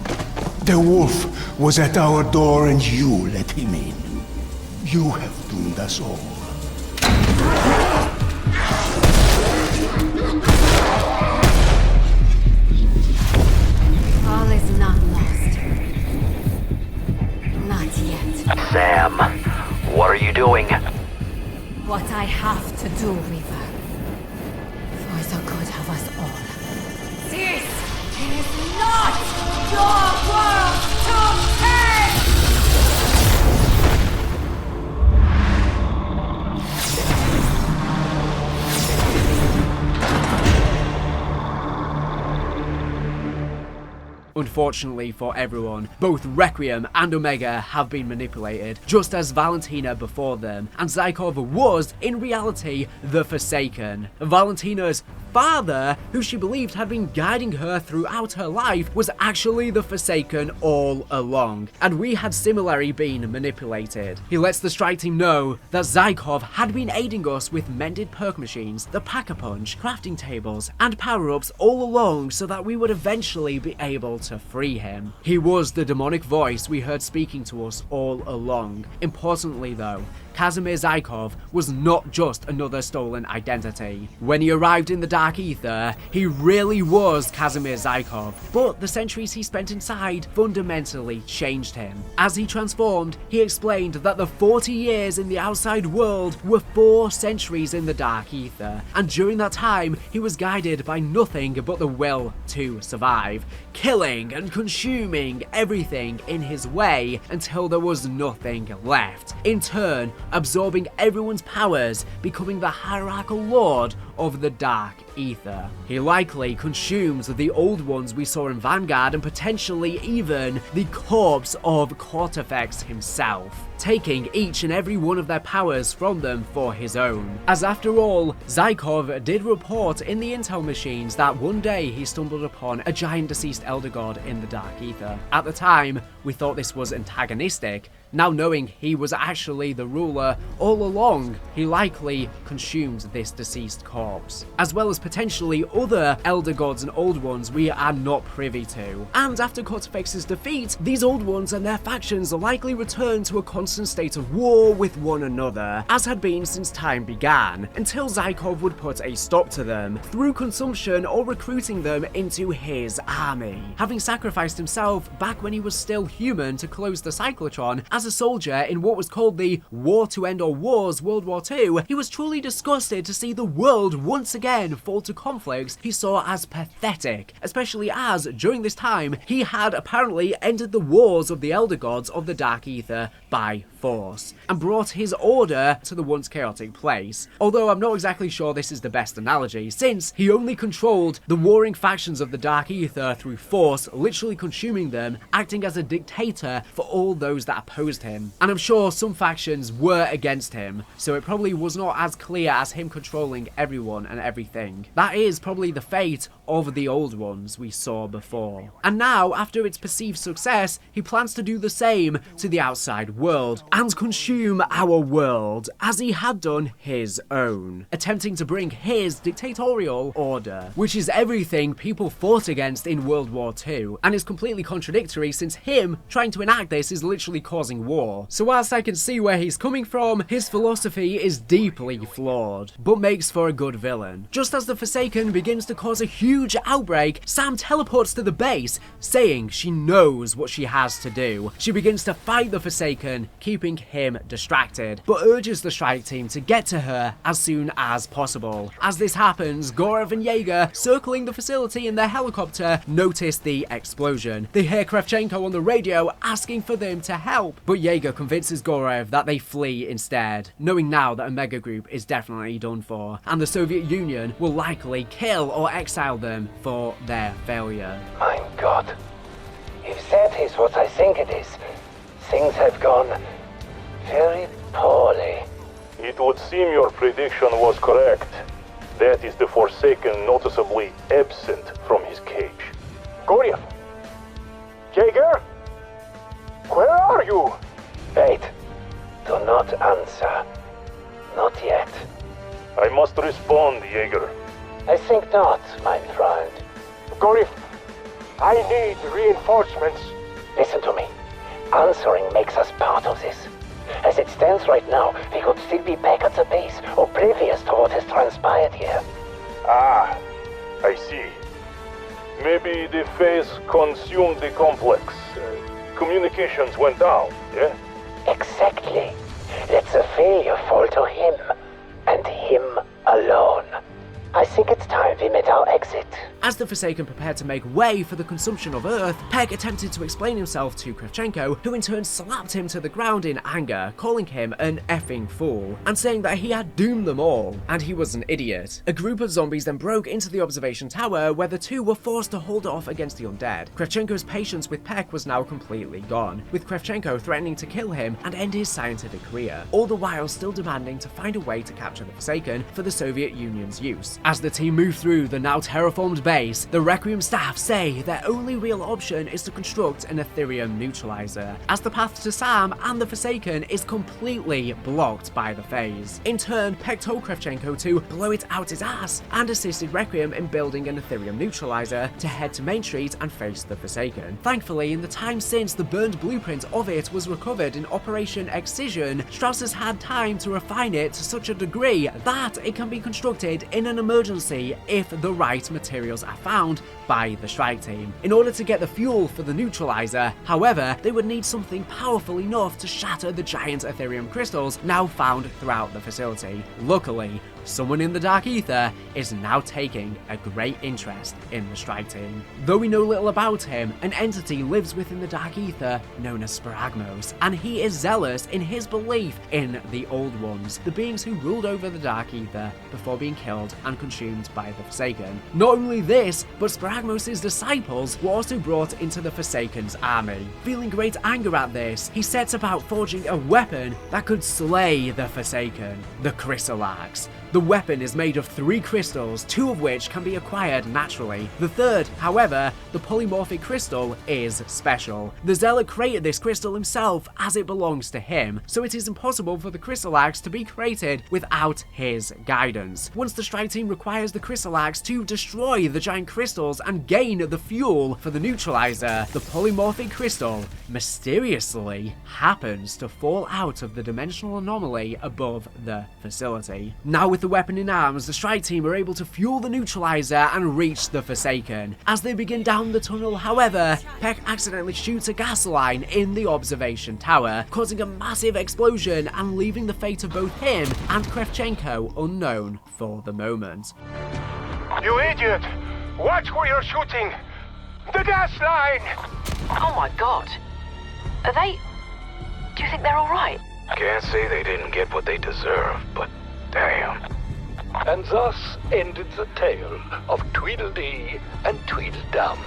The wolf was at our door and you let him in. You have doomed us all. All is not lost. Not yet. Sam, what are you doing? What I have to do, Weaver. For the good of us all. This is not your world to take! Unfortunately for everyone, both Requiem and Omega have been manipulated, just as Valentina before them, and Zykov was, in reality, the Forsaken. Valentina's father, who she believed had been guiding her throughout her life, was actually the Forsaken all along, and we had similarly been manipulated. He lets the strike team know that Zykov had been aiding us with mended perk machines, the Pack-a-Punch, crafting tables, and power-ups all along so that we would eventually be able to free him. He was the demonic voice we heard speaking to us all along. Importantly though, Kazimir Zykov was not just another stolen identity. When he arrived in the Dark Aether, he really was Kazimir Zykov, but the centuries he spent inside fundamentally changed him. As he transformed, he explained that the 40 years in the outside world were 4 centuries in the Dark Aether, and during that time, he was guided by nothing but the will to survive, killing and consuming everything in his way until there was nothing left. In turn, absorbing everyone's powers, becoming the hierarchical lord of the Dark Aether. He likely consumes the old ones we saw in Vanguard and potentially even the corpse of Cortifex himself, taking each and every one of their powers from them for his own. As after all, Zykov did report in the intel machines that one day he stumbled upon a giant deceased elder god in the Dark Aether. At the time, we thought this was antagonistic. Now knowing he was actually the ruler all along, he likely consumed this deceased corpse, as well as potentially other elder gods and old ones we are not privy to. And after Cortifex's defeat, these old ones and their factions likely returned to a constant state of war with one another, as had been since time began, until Zykov would put a stop to them through consumption or recruiting them into his army. Having sacrificed himself back when he was still human to close the cyclotron as a soldier in what was called the War to End All Wars World War II, he was truly disgusted to see the world once again fall to conflicts he saw as pathetic, especially as, during this time, he had apparently ended the wars of the Elder Gods of the Dark Aether by force, and brought his order to the once chaotic place. Although I'm not exactly sure this is the best analogy, since he only controlled the warring factions of the Dark Aether through force, literally consuming them, acting as a dictator for all those that opposed him. And I'm sure some factions were against him, so it probably was not as clear as him controlling everyone and everything. That is probably the fate of the old ones we saw before. And now, after its perceived success, he plans to do the same to the outside world and consume our world as he had done his own, attempting to bring his dictatorial order, which is everything people fought against in World War II, and is completely contradictory since him trying to enact this is literally causing war. So whilst I can see where he's coming from, his philosophy is deeply flawed, but makes for a good villain. Just as the Forsaken begins to cause a huge outbreak, Sam teleports to the base, saying she knows what she has to do. She begins to fight the Forsaken, keeping him distracted, but urges the strike team to get to her as soon as possible. As this happens, Gorev and Jaeger, circling the facility in their helicopter, notice the explosion. They hear Kravchenko on the radio asking for them to help, but Jaeger convinces Gorev that they flee instead, knowing now that Omega Group is definitely done for, and the Soviet Union will likely kill or exile them for their failure. My God, if that is what I think it is, things have gone very poorly. It would seem your prediction was correct. That is the Forsaken noticeably absent from his cage. Goryev! Jaeger? Where are you? Wait. Do not answer. Not yet. I must respond, Jaeger. I think not, my friend. Goryev, I need reinforcements. Listen to me. Answering makes us part of this. As it stands right now, we could still be back at the base, oblivious to what has transpired here. Ah, I see. Maybe the phase consumed the complex. Communications went down, yeah? Exactly. Let the failure fall to him, and him alone. I think it's time we made our exit. As the Forsaken prepared to make way for the consumption of Earth, Peg attempted to explain himself to Kravchenko, who in turn slapped him to the ground in anger, calling him an effing fool, and saying that he had doomed them all, and he was an idiot. A group of zombies then broke into the observation tower, where the two were forced to hold off against the undead. Kravchenko's patience with Peg was now completely gone, with Kravchenko threatening to kill him and end his scientific career, all the while still demanding to find a way to capture the Forsaken for the Soviet Union's use. As the team move through the now terraformed base, the Requiem staff say their only real option is to construct an Ethereum neutralizer, as the path to Sam and the Forsaken is completely blocked by the phase. In turn, Peg told Kravchenko to blow it out his ass and assisted Requiem in building an Ethereum neutralizer to head to Main Street and face the Forsaken. Thankfully, in the time since the burned blueprint of it was recovered in Operation Excision, Strauss has had time to refine it to such a degree that it can be constructed in an emergency if the right materials are found by the strike team. In order to get the fuel for the neutralizer, however, they would need something powerful enough to shatter the giant Ethereum crystals now found throughout the facility. Luckily, someone in the Dark Aether is now taking a great interest in the strike team. Though we know little about him, an entity lives within the Dark Aether known as Sparagmos, and he is zealous in his belief in the Old Ones, the beings who ruled over the Dark Aether before being killed and consumed by the Forsaken. Not only this, but Sparagmos' disciples were also brought into the Forsaken's army. Feeling great anger at this, he sets about forging a weapon that could slay the Forsaken, the Crystal Axe. The weapon is made of 3 crystals, 2 of which can be acquired naturally. The third, however, the polymorphic crystal, is special. The Zealot created this crystal himself as it belongs to him, so it is impossible for the Crystal Axe to be created without his guidance. Once the strike team requires the Crystal Axe to destroy the giant crystals and gain the fuel for the neutralizer, the polymorphic crystal mysteriously happens to fall out of the dimensional anomaly above the facility. Now with the weapon in arms, the strike team are able to fuel the neutralizer and reach the Forsaken. As they begin down the tunnel, however, Peck accidentally shoots a gas line in the observation tower, causing a massive explosion and leaving the fate of both him and Kravchenko unknown for the moment. You idiot! Watch where you're shooting! The gas line! Oh my God. Are they... Do you think they're alright? Can't say they didn't get what they deserve, but damn. And thus ended the tale of Tweedledee and Tweedledum.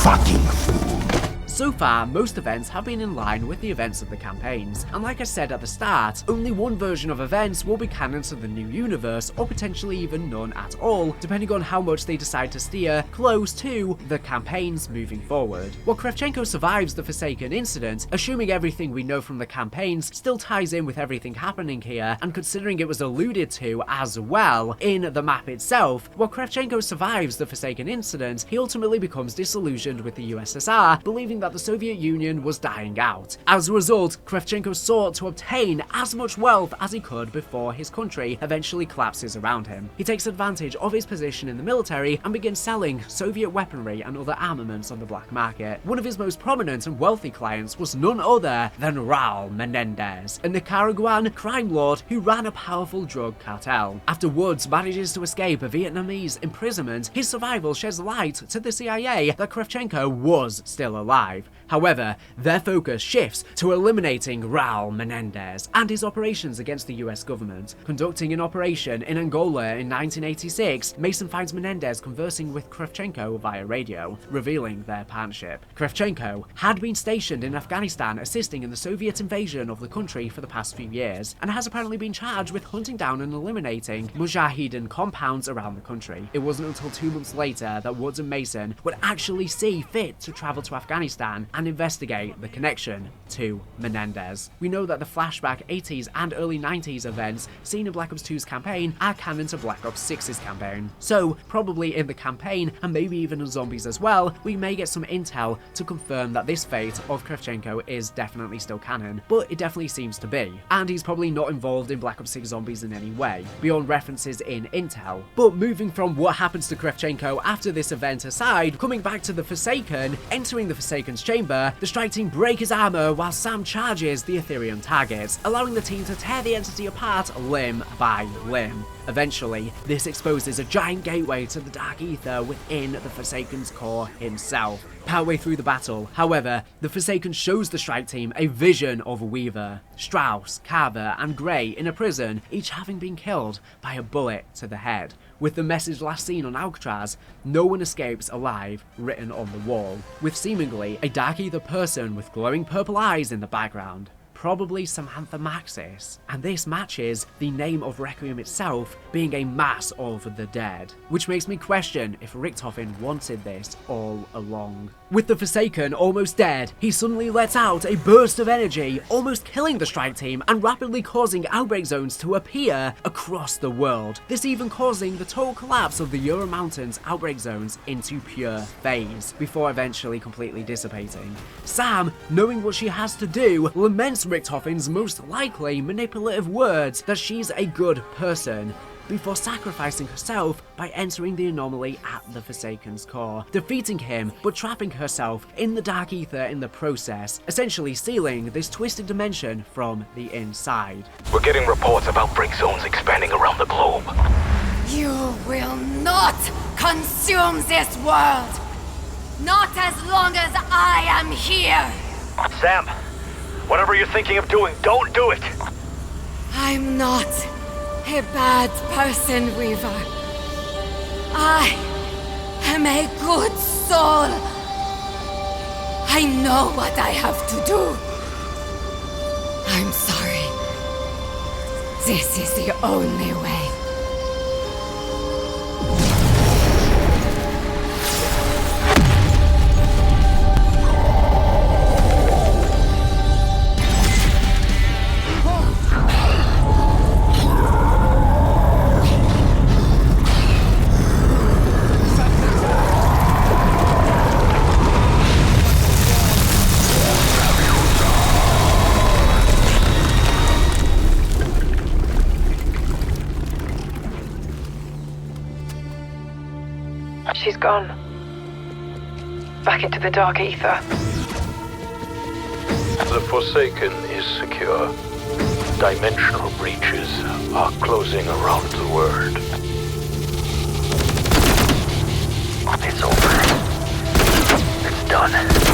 Fucking fool. So far, most events have been in line with the events of the campaigns, and like I said at the start, only one version of events will be canon to the new universe, or potentially even none at all, depending on how much they decide to steer close to the campaigns moving forward. While Kravchenko survives the Forsaken incident, assuming everything we know from the campaigns still ties in with everything happening here, and considering it was alluded to as well in the map itself, while Kravchenko survives the Forsaken incident, he ultimately becomes disillusioned with the USSR, believing that the Soviet Union was dying out. As a result, Kravchenko sought to obtain as much wealth as he could before his country eventually collapses around him. He takes advantage of his position in the military and begins selling Soviet weaponry and other armaments on the black market. One of his most prominent and wealthy clients was none other than Raul Menendez, a Nicaraguan crime lord who ran a powerful drug cartel. After Woods manages to escape a Vietnamese imprisonment, his survival sheds light to the CIA that Kravchenko was still alive. However, their focus shifts to eliminating Raul Menendez and his operations against the US government. Conducting an operation in Angola in 1986, Mason finds Menendez conversing with Kravchenko via radio, revealing their partnership. Kravchenko had been stationed in Afghanistan assisting in the Soviet invasion of the country for the past few years, and has apparently been charged with hunting down and eliminating Mujahideen compounds around the country. It wasn't until 2 months later that Woods and Mason would actually see fit to travel to Afghanistan and investigate the connection to Menendez. We know that the flashback 80s and early 90s events seen in Black Ops 2's campaign are canon to Black Ops 6's campaign. So, probably in the campaign, and maybe even in Zombies as well, we may get some intel to confirm that this fate of Kravchenko is definitely still canon, but it definitely seems to be. And he's probably not involved in Black Ops 6 Zombies in any way, beyond references in intel. But moving from what happens to Kravchenko after this event aside, coming back to the Forsaken, entering the Forsaken's chamber, the strike team break his armor while Sam charges the Ethereum targets, allowing the team to tear the entity apart limb by limb. Eventually, this exposes a giant gateway to the Dark Aether within the Forsaken's core himself. Partway through the battle, however, the Forsaken shows the strike team a vision of Weaver, Strauss, Carver, and Gray in a prison, each having been killed by a bullet to the head, with the message last seen on Alcatraz, "No one escapes alive," written on the wall, with seemingly a Dark Aether person with glowing purple eyes in the background. Probably Samantha Maxis, and this matches the name of Requiem itself being a mass of the dead, which makes me question if Richtofen wanted this all along. With the Forsaken almost dead, he suddenly lets out a burst of energy, almost killing the strike team and rapidly causing outbreak zones to appear across the world, this even causing the total collapse of the Ural Mountains outbreak zones into pure phase, before eventually completely dissipating. Sam, knowing what she has to do, laments Richtofen's most likely manipulative words that she's a good person, before sacrificing herself by entering the anomaly at the Forsaken's core, defeating him but trapping herself in the Dark Aether in the process, essentially sealing this twisted dimension from the inside. We're getting reports of outbreak zones expanding around the globe. You will not consume this world! Not as long as I am here! Sam, whatever you're thinking of doing, don't do it! I'm not a bad person, Weaver. I am a good soul. I know what I have to do. I'm sorry. This is the only way. She's gone. Back into the Dark Aether. The Forsaken is secure. Dimensional breaches are closing around the world. It's over. It's done.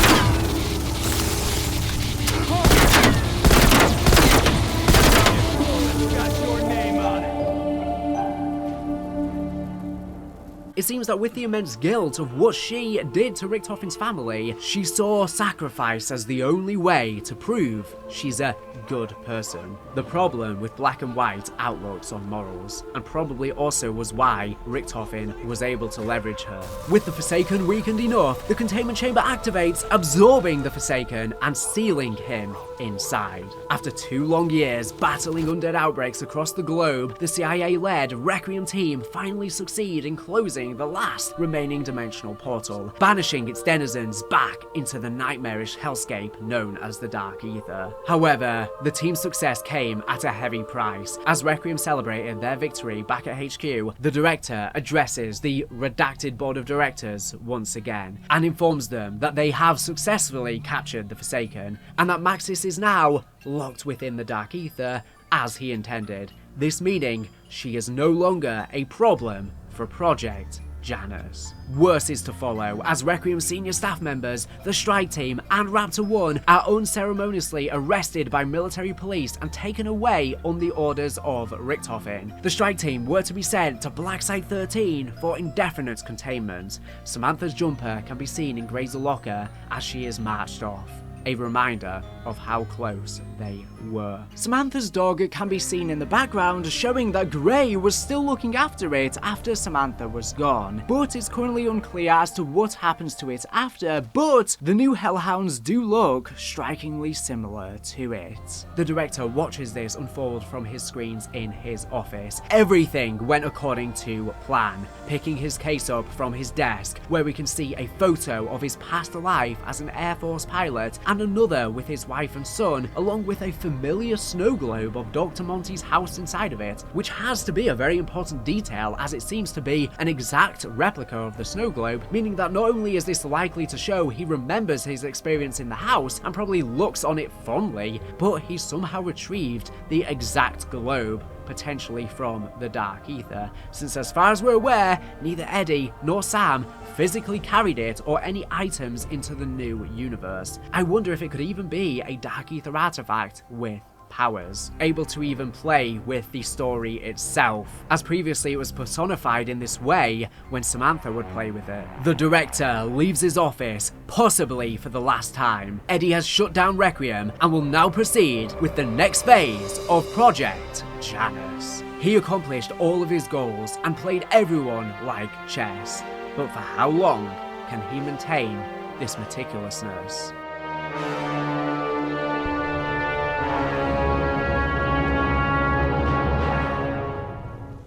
It seems that with the immense guilt of what she did to Richtofen's family, she saw sacrifice as the only way to prove she's a good person. The problem with black and white outlooks on morals, and probably also was why Richtofen was able to leverage her. With the Forsaken weakened enough, the containment chamber activates, absorbing the Forsaken and sealing him inside. After 2 long years battling undead outbreaks across the globe, the CIA-led Requiem team finally succeed in closing the last remaining dimensional portal, banishing its denizens back into the nightmarish hellscape known as the Dark Aether. However, the team's success came at a heavy price. As Requiem celebrated their victory back at HQ, the director addresses the redacted board of directors once again, and informs them that they have successfully captured the Forsaken, and that Maxis is now locked within the Dark Aether as he intended. This meaning she is no longer a problem for Project Janus. Worse is to follow, as Requiem senior staff members, the Strike Team, and Raptor 1 are unceremoniously arrested by military police and taken away on the orders of Richtofen. The Strike Team were to be sent to Black Site 13 for indefinite containment. Samantha's jumper can be seen in Gray's locker as she is marched off, a reminder of how close they were. Samantha's dog can be seen in the background, showing that Gray was still looking after it after Samantha was gone, but it's currently unclear as to what happens to it after, but the new Hellhounds do look strikingly similar to it. The director watches this unfold from his screens in his office. Everything went according to plan, picking his case up from his desk, where we can see a photo of his past life as an Air Force pilot and another with his wife and son, along with a familiar snow globe of Dr. Monty's house inside of it, which has to be a very important detail as it seems to be an exact replica of the snow globe, meaning that not only is this likely to show he remembers his experience in the house and probably looks on it fondly, but he somehow retrieved the exact globe, potentially from the Dark Aether, since as far as we're aware, neither Eddie nor Sam physically carried it or any items into the new universe. I wonder if it could even be a Dark Aether artifact with powers, able to even play with the story itself, as previously it was personified in this way when Samantha would play with it. The director leaves his office, possibly for the last time. Eddie has shut down Requiem and will now proceed with the next phase of Project Janus. He accomplished all of his goals and played everyone like chess, but for how long can he maintain this meticulousness?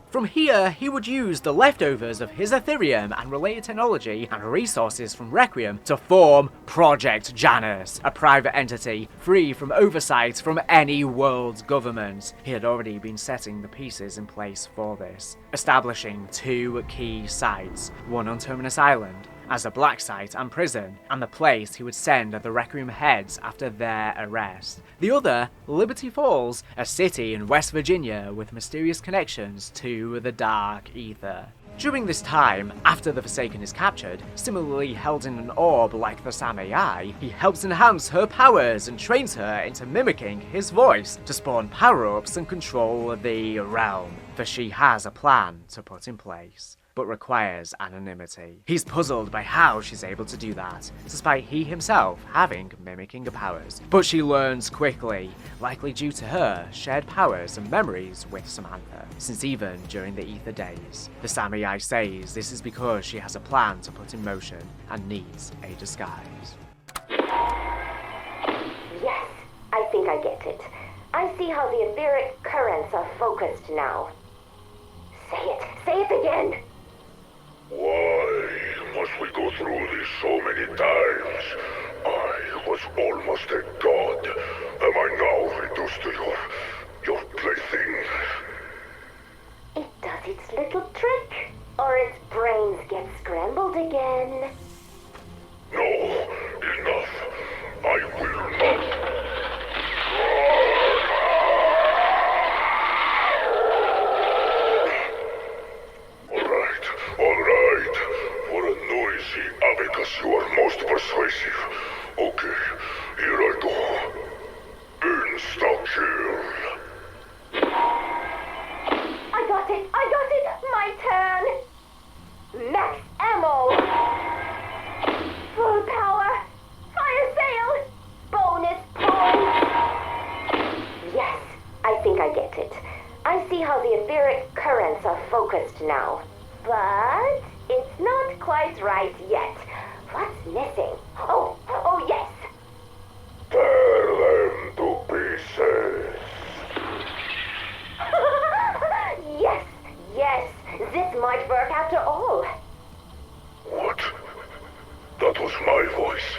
From here, he would use the leftovers of his Ethereum and related technology and resources from Requiem to form Project Janus, a private entity free from oversight from any world government. He had already been setting the pieces in place for this, establishing 2 key sites, one on Terminus Island as a black site and prison, and the place he would send the Requiem heads after their arrest. The other, Liberty Falls, a city in West Virginia with mysterious connections to the Dark Aether. During this time, after the Forsaken is captured, similarly held in an orb like the Sam AI, he helps enhance her powers and trains her into mimicking his voice to spawn power-ups and control the realm, for she has a plan to put in place, but requires anonymity. He's puzzled by how she's able to do that, despite he himself having mimicking powers. But she learns quickly, likely due to her shared powers and memories with Samantha, since even during the Aether days. The Sam AI says this is because she has a plan to put in motion and needs a disguise. Yes, I think I get it. I see how the etheric currents are focused now. Say it again! Why must we go through this so many times? I was almost a god. Am I now reduced to your plaything? It does its little trick, or its brains get scrambled again. No, enough. I will not. Alright. For a noisy abacus, you are most persuasive. Okay, here I go. etheric currents are focused now. But it's not quite right yet. What's missing? Oh yes! Tear them to pieces. Yes, this might work after all. What? That was my voice.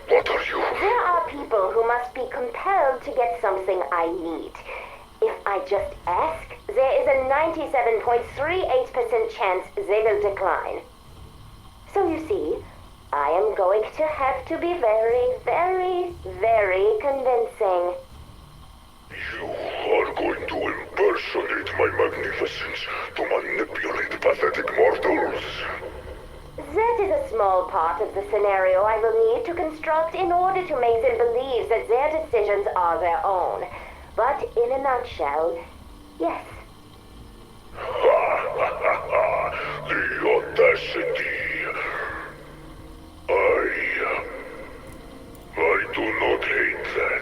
What are you? There are people who must be compelled to get something I need. If I just ask, there is a 97.38% chance they will decline. So you see, I am going to have to be very, very, very convincing. You are going to impersonate my magnificence to manipulate pathetic mortals. That is a small part of the scenario I will need to construct in order to make them believe that their decisions are their own. But in a nutshell, yes. The audacity. I do not hate that.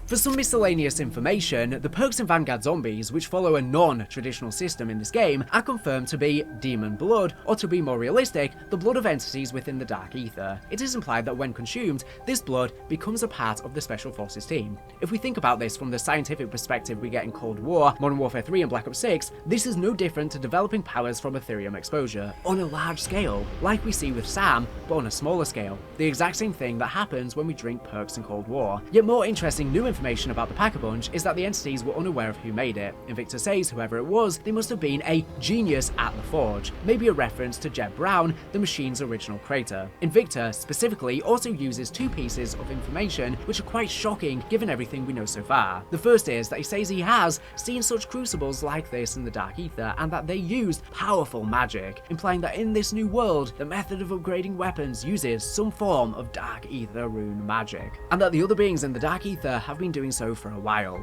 For some miscellaneous information, the perks in Vanguard Zombies, which follow a non-traditional system in this game, are confirmed to be demon blood, or to be more realistic, the blood of entities within the Dark Aether. It is implied that when consumed, this blood becomes a part of the Special Forces team. If we think about this from the scientific perspective we get in Cold War, Modern Warfare 3 and Black Ops 6, this is no different to developing powers from Ethereum exposure, on a large scale, like we see with Sam, but on a smaller scale. The exact same thing that happens when we drink perks in Cold War. Yet more interesting new information about the Pack-a-Punch is that the entities were unaware of who made it. Invictor says whoever it was, they must have been a genius at the forge, maybe a reference to Jeb Brown, the machine's original creator. Invictor specifically also uses two pieces of information which are quite shocking given everything we know so far. The first is that he says he has seen such crucibles like this in the Dark Aether and that they used powerful magic, implying that in this new world, the method of upgrading weapons uses some form of Dark Aether rune magic, and that the other beings in the Dark Aether have been doing so for a while.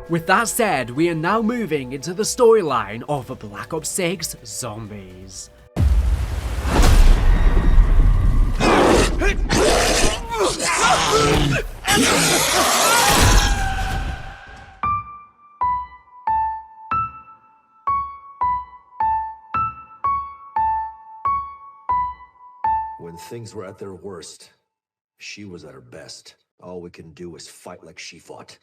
With that said, we are now moving into the storyline of Black Ops 6 Zombies. When things were at their worst, she was at her best. All we can do is fight like she fought.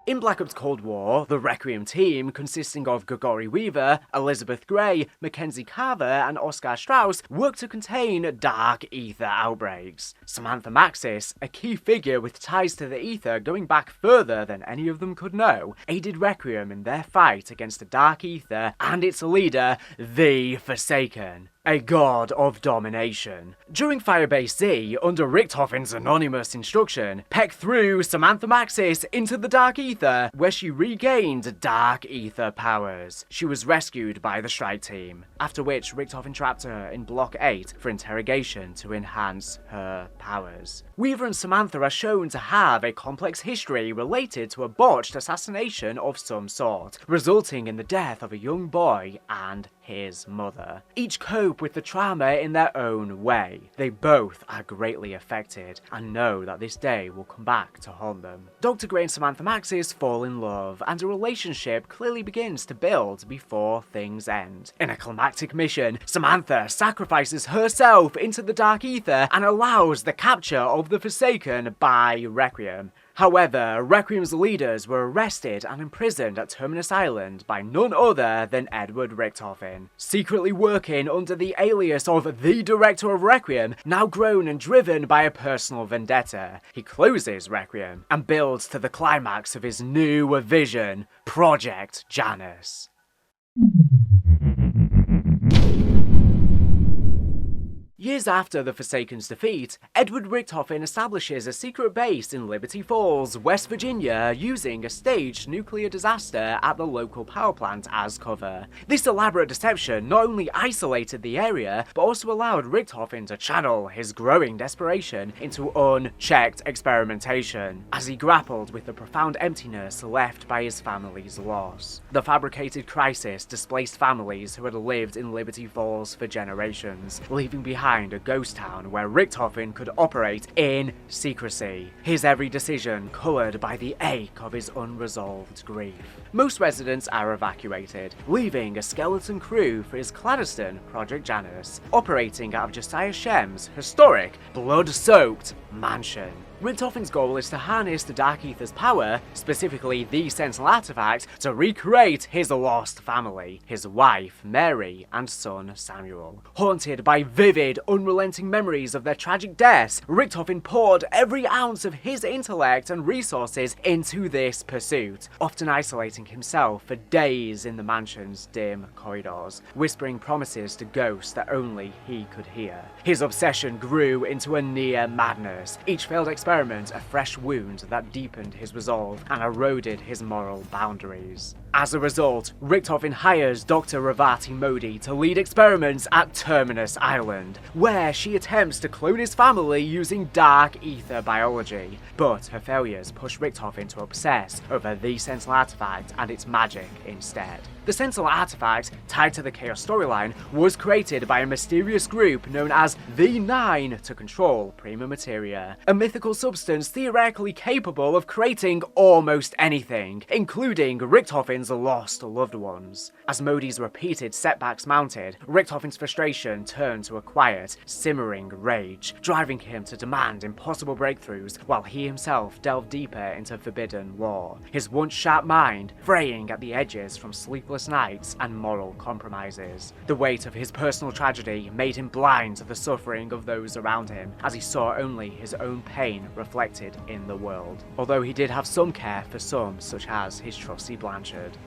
In Black Ops Cold War, the Requiem team, consisting of Gregory Weaver, Elizabeth Gray, Mackenzie Carver, and Oscar Strauss, worked to contain Dark Aether outbreaks. Samantha Maxis, a key figure with ties to the Aether going back further than any of them could know, aided Requiem in their fight against the Dark Aether and its leader, the Forsaken, a god of domination. During Firebase Z, under Richthofen's anonymous instruction, Peck threw Samantha Maxis into the Dark Aether, where she regained Dark Aether powers. She was rescued by the strike team, after which Richthofen trapped her in Block 8 for interrogation to enhance her powers. Weaver and Samantha are shown to have a complex history related to a botched assassination of some sort, resulting in the death of a young boy and his mother. Each cope with the trauma in their own way. They both are greatly affected and know that this day will come back to haunt them. Dr. Gray and Samantha Maxis fall in love, and a relationship clearly begins to build before things end. In a climactic mission, Samantha sacrifices herself into the Dark Aether and allows the capture of the Forsaken by Requiem. However, Requiem's leaders were arrested and imprisoned at Terminus Island by none other than Edward Richtofen. Secretly working under the alias of the Director of Requiem, now grown and driven by a personal vendetta, he closes Requiem and builds to the climax of his new vision, Project Janus. Years after the Forsaken's defeat, Edward Richtofen establishes a secret base in Liberty Falls, West Virginia, using a staged nuclear disaster at the local power plant as cover. This elaborate deception not only isolated the area, but also allowed Richtofen to channel his growing desperation into unchecked experimentation, as he grappled with the profound emptiness left by his family's loss. The fabricated crisis displaced families who had lived in Liberty Falls for generations, leaving behind a ghost town where Richtofen could operate in secrecy, his every decision coloured by the ache of his unresolved grief. Most residents are evacuated, leaving a skeleton crew for his clandestine Project Janus, operating out of Josiah Shem's historic, blood-soaked mansion. Richtofen's goal is to harness the Dark Aether's power, specifically the Sentinel artifact, to recreate his lost family, his wife, Mary, and son, Samuel. Haunted by vivid, unrelenting memories of their tragic deaths, Richtofen poured every ounce of his intellect and resources into this pursuit, often isolating himself for days in the mansion's dim corridors, whispering promises to ghosts that only he could hear. His obsession grew into a near madness, each failed experiment a fresh wound that deepened his resolve and eroded his moral boundaries. As a result, Richtofen hires Dr. Ravati Modi to lead experiments at Terminus Island, where she attempts to clone his family using Dark Aether biology, but her failures push Richtofen to obsess over the Sentinel artifact and its magic instead. The Sentinel artifact, tied to the Chaos storyline, was created by a mysterious group known as the Nine to control Prima Materia, a mythical substance theoretically capable of creating almost anything, including Richtofen's lost loved ones. As Modi's repeated setbacks mounted, Richtofen's frustration turned to a quiet, simmering rage, driving him to demand impossible breakthroughs while he himself delved deeper into forbidden lore, his once sharp mind fraying at the edges from sleepless nights and moral compromises. The weight of his personal tragedy made him blind to the suffering of those around him, as he saw only his own pain reflected in the world, although he did have some care for some, such as his trusty Blanchard.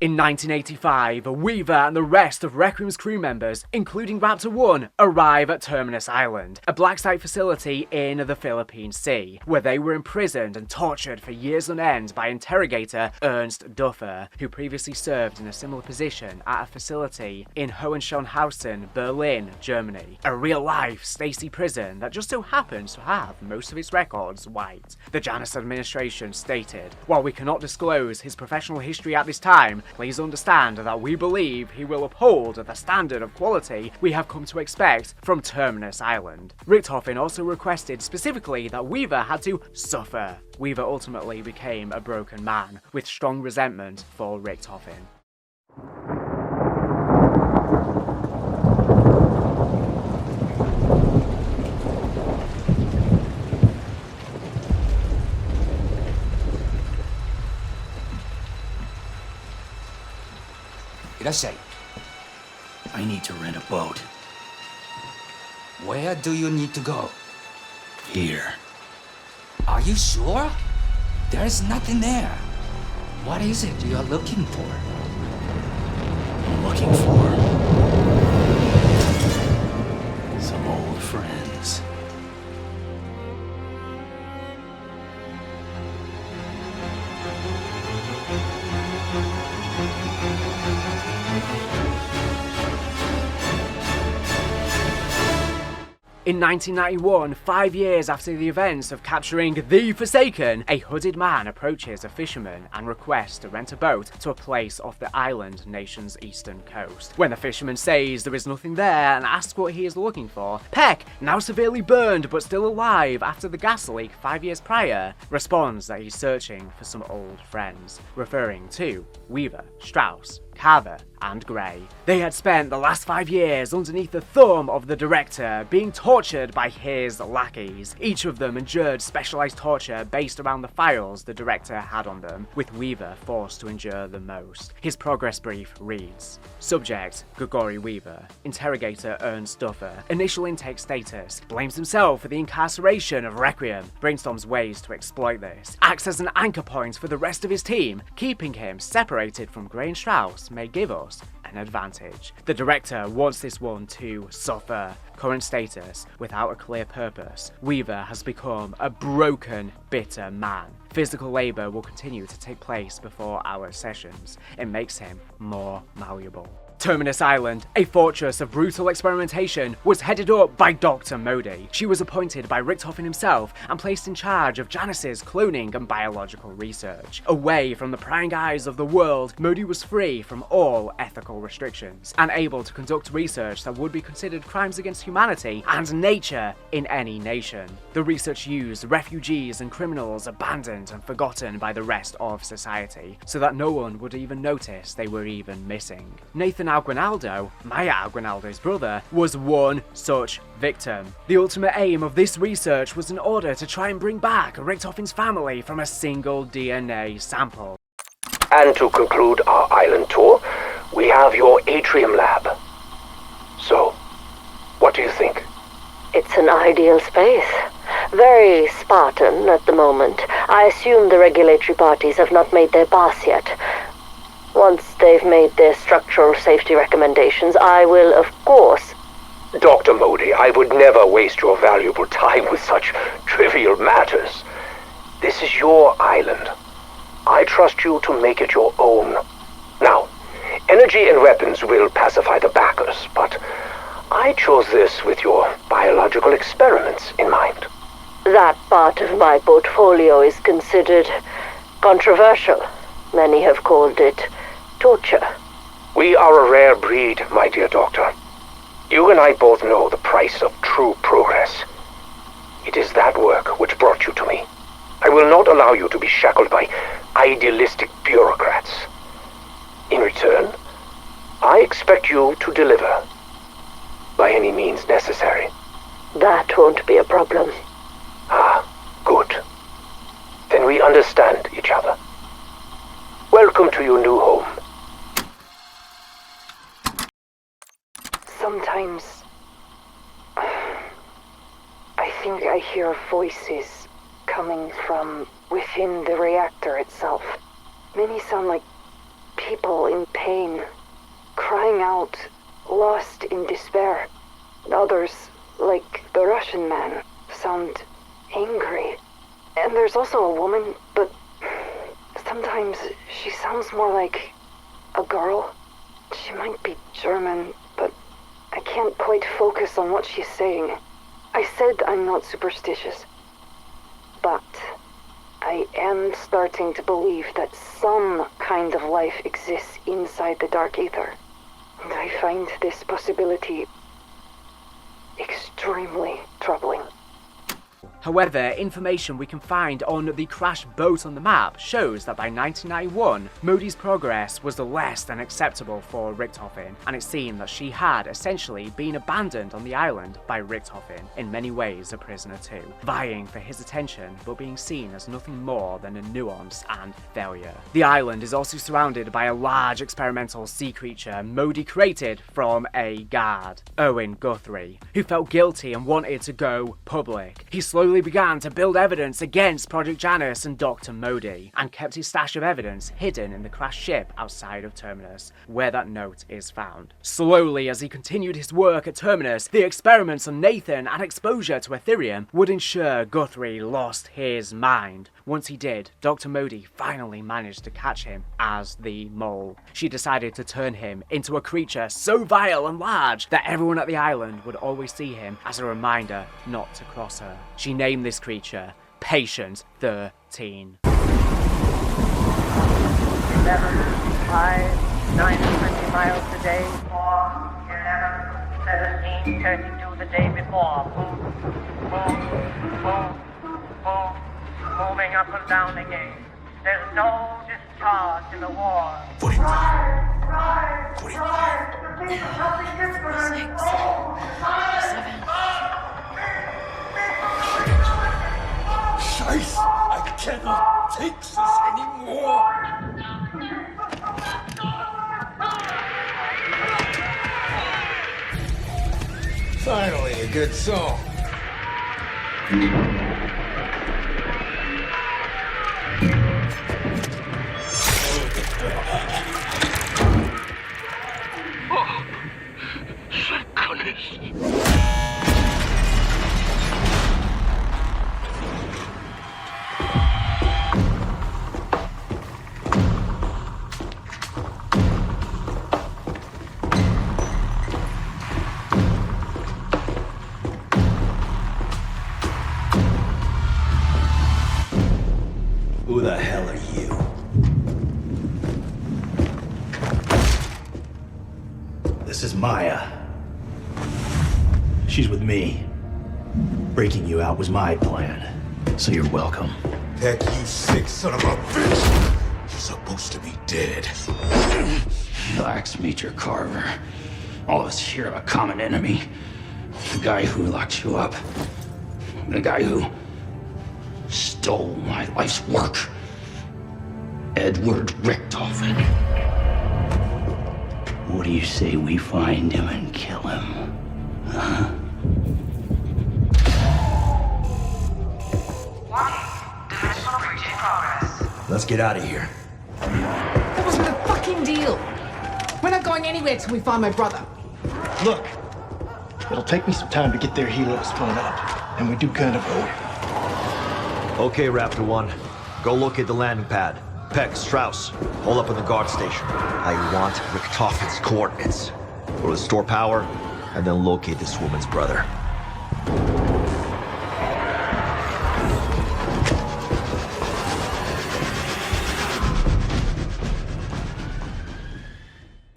In 1985, Weaver and the rest of Requiem's crew members, including Raptor 1, arrive at Terminus Island, a black site facility in the Philippine Sea, where they were imprisoned and tortured for years on end by interrogator Ernst Duffer, who previously served in a similar position at a facility in Hohenschönhausen, Berlin, Germany, a real-life Stacey prison that just so happens to have most of its records wiped. The Janus administration stated, "While we cannot disclose his professional history at this time, please understand that we believe he will uphold the standard of quality we have come to expect from Terminus Island." Richtofen also requested specifically that Weaver had to suffer. Weaver ultimately became a broken man, with strong resentment for Richtofen. I need to rent a boat. Where do you need to go? Here. Are you sure? There's nothing there. What is it you're looking for? I'm looking for some old friends. In 1991, 5 years after the events of capturing the Forsaken, a hooded man approaches a fisherman and requests to rent a boat to a place off the island nation's eastern coast. When the fisherman says there is nothing there and asks what he is looking for, Peck, now severely burned but still alive after the gas leak 5 years prior, responds that he's searching for some old friends, referring to Weaver, Strauss, Carver, and Gray. They had spent the last 5 years underneath the thumb of the director, being tortured by his lackeys. Each of them endured specialized torture based around the files the director had on them, with Weaver forced to endure the most. His progress brief reads: Subject, Gregory Weaver. Interrogator, Ernst Duffer. Initial intake status: blames himself for the incarceration of Requiem. Brainstorms ways to exploit this. Acts as an anchor point for the rest of his team. Keeping him separated from Gray and Strauss may give us an advantage. The director wants this one to suffer. Current status: without a clear purpose, Weaver has become a broken, bitter man. Physical labor will continue to take place before our sessions. It makes him more malleable. Terminus Island, a fortress of brutal experimentation, was headed up by Dr. Modi. She was appointed by Richtofen himself and placed in charge of Janice's cloning and biological research. Away from the prying eyes of the world, Modi was free from all ethical restrictions and able to conduct research that would be considered crimes against humanity and nature in any nation. The research used refugees and criminals abandoned and forgotten by the rest of society, so that no one would even notice they were even missing. Nathan Aguinaldo, Maya Aguinaldo's brother, was one such victim. The ultimate aim of this research was in order to try and bring back Richtofen's family from a single DNA sample. And to conclude our island tour, we have your atrium lab. So, what do you think? It's an ideal space. Very Spartan at the moment. I assume the regulatory parties have not made their pass yet. Once they've made their structural safety recommendations, I will, of course... Dr. Modi, I would never waste your valuable time with such trivial matters. This is your island. I trust you to make it your own. Now, energy and weapons will pacify the backers, but I chose this with your biological experiments in mind. That part of my portfolio is considered controversial. Many have called it torture. We are a rare breed, my dear doctor. You and I both know the price of true progress. It is that work which brought you to me. I will not allow you to be shackled by idealistic bureaucrats. In return, I expect you to deliver, by any means necessary. That won't be a problem. Ah, good. Then we understand each other. Welcome to your new home. Sometimes I think I hear voices coming from within the reactor itself. Many sound like people in pain, crying out, lost in despair. Others, like the Russian man, sound angry. And there's also a woman, but sometimes she sounds more like a girl. She might be German, but I can't quite focus on what she's saying. I said I'm not superstitious, but I am starting to believe that some kind of life exists inside the Dark Aether. And I find this possibility extremely troubling. However, information we can find on the crashed boat on the map shows that by 1991, Modi's progress was less than acceptable for Richthofen, and it seemed that she had essentially been abandoned on the island by Richthofen, in many ways a prisoner too, vying for his attention but being seen as nothing more than a nuance and failure. The island is also surrounded by a large experimental sea creature Modi created from a guard, Owen Guthrie, who felt guilty and wanted to go public. He slowly slowly began to build evidence against Project Janus and Dr. Modi, and kept his stash of evidence hidden in the crashed ship outside of Terminus, where that note is found. Slowly, as he continued his work at Terminus, the experiments on Nathan and exposure to Ethereum would ensure Guthrie lost his mind. Once he did, Dr. Modi finally managed to catch him as the Mole. She decided to turn him into a creature so vile and large that everyone at the island would always see him as a reminder not to cross her. She named this creature Patient 13. 11, 5, 9 to 20 miles a day. 4, 11, 17, 32 the day before. Move. Moving up and down again. There's no discharge in the war. 45. Right. 45. The thing is something different. 7. Scheiße! I cannot take this anymore! Finally, a good song. Oh, thank goodness. Who the hell are you? This is Maya. She's with me. Breaking you out was my plan, so you're welcome. Heck, you sick son of a bitch! You're supposed to be dead. Relax, Major Carver. All of us here have a common enemy. The guy who locked you up. The guy who stole my life's work. Edward Richtofen. What do you say we find him and kill him? Huh? Let's get out of here. That wasn't a fucking deal. We're not going anywhere till we find my brother. Look, it'll take me some time to get their helos spun up, and we do kind of owe it. Okay, Raptor 1. Go locate the landing pad. Peck, Strauss, hold up in the guard station. I want Richtofen's coordinates. Go to the store power, and then locate this woman's brother.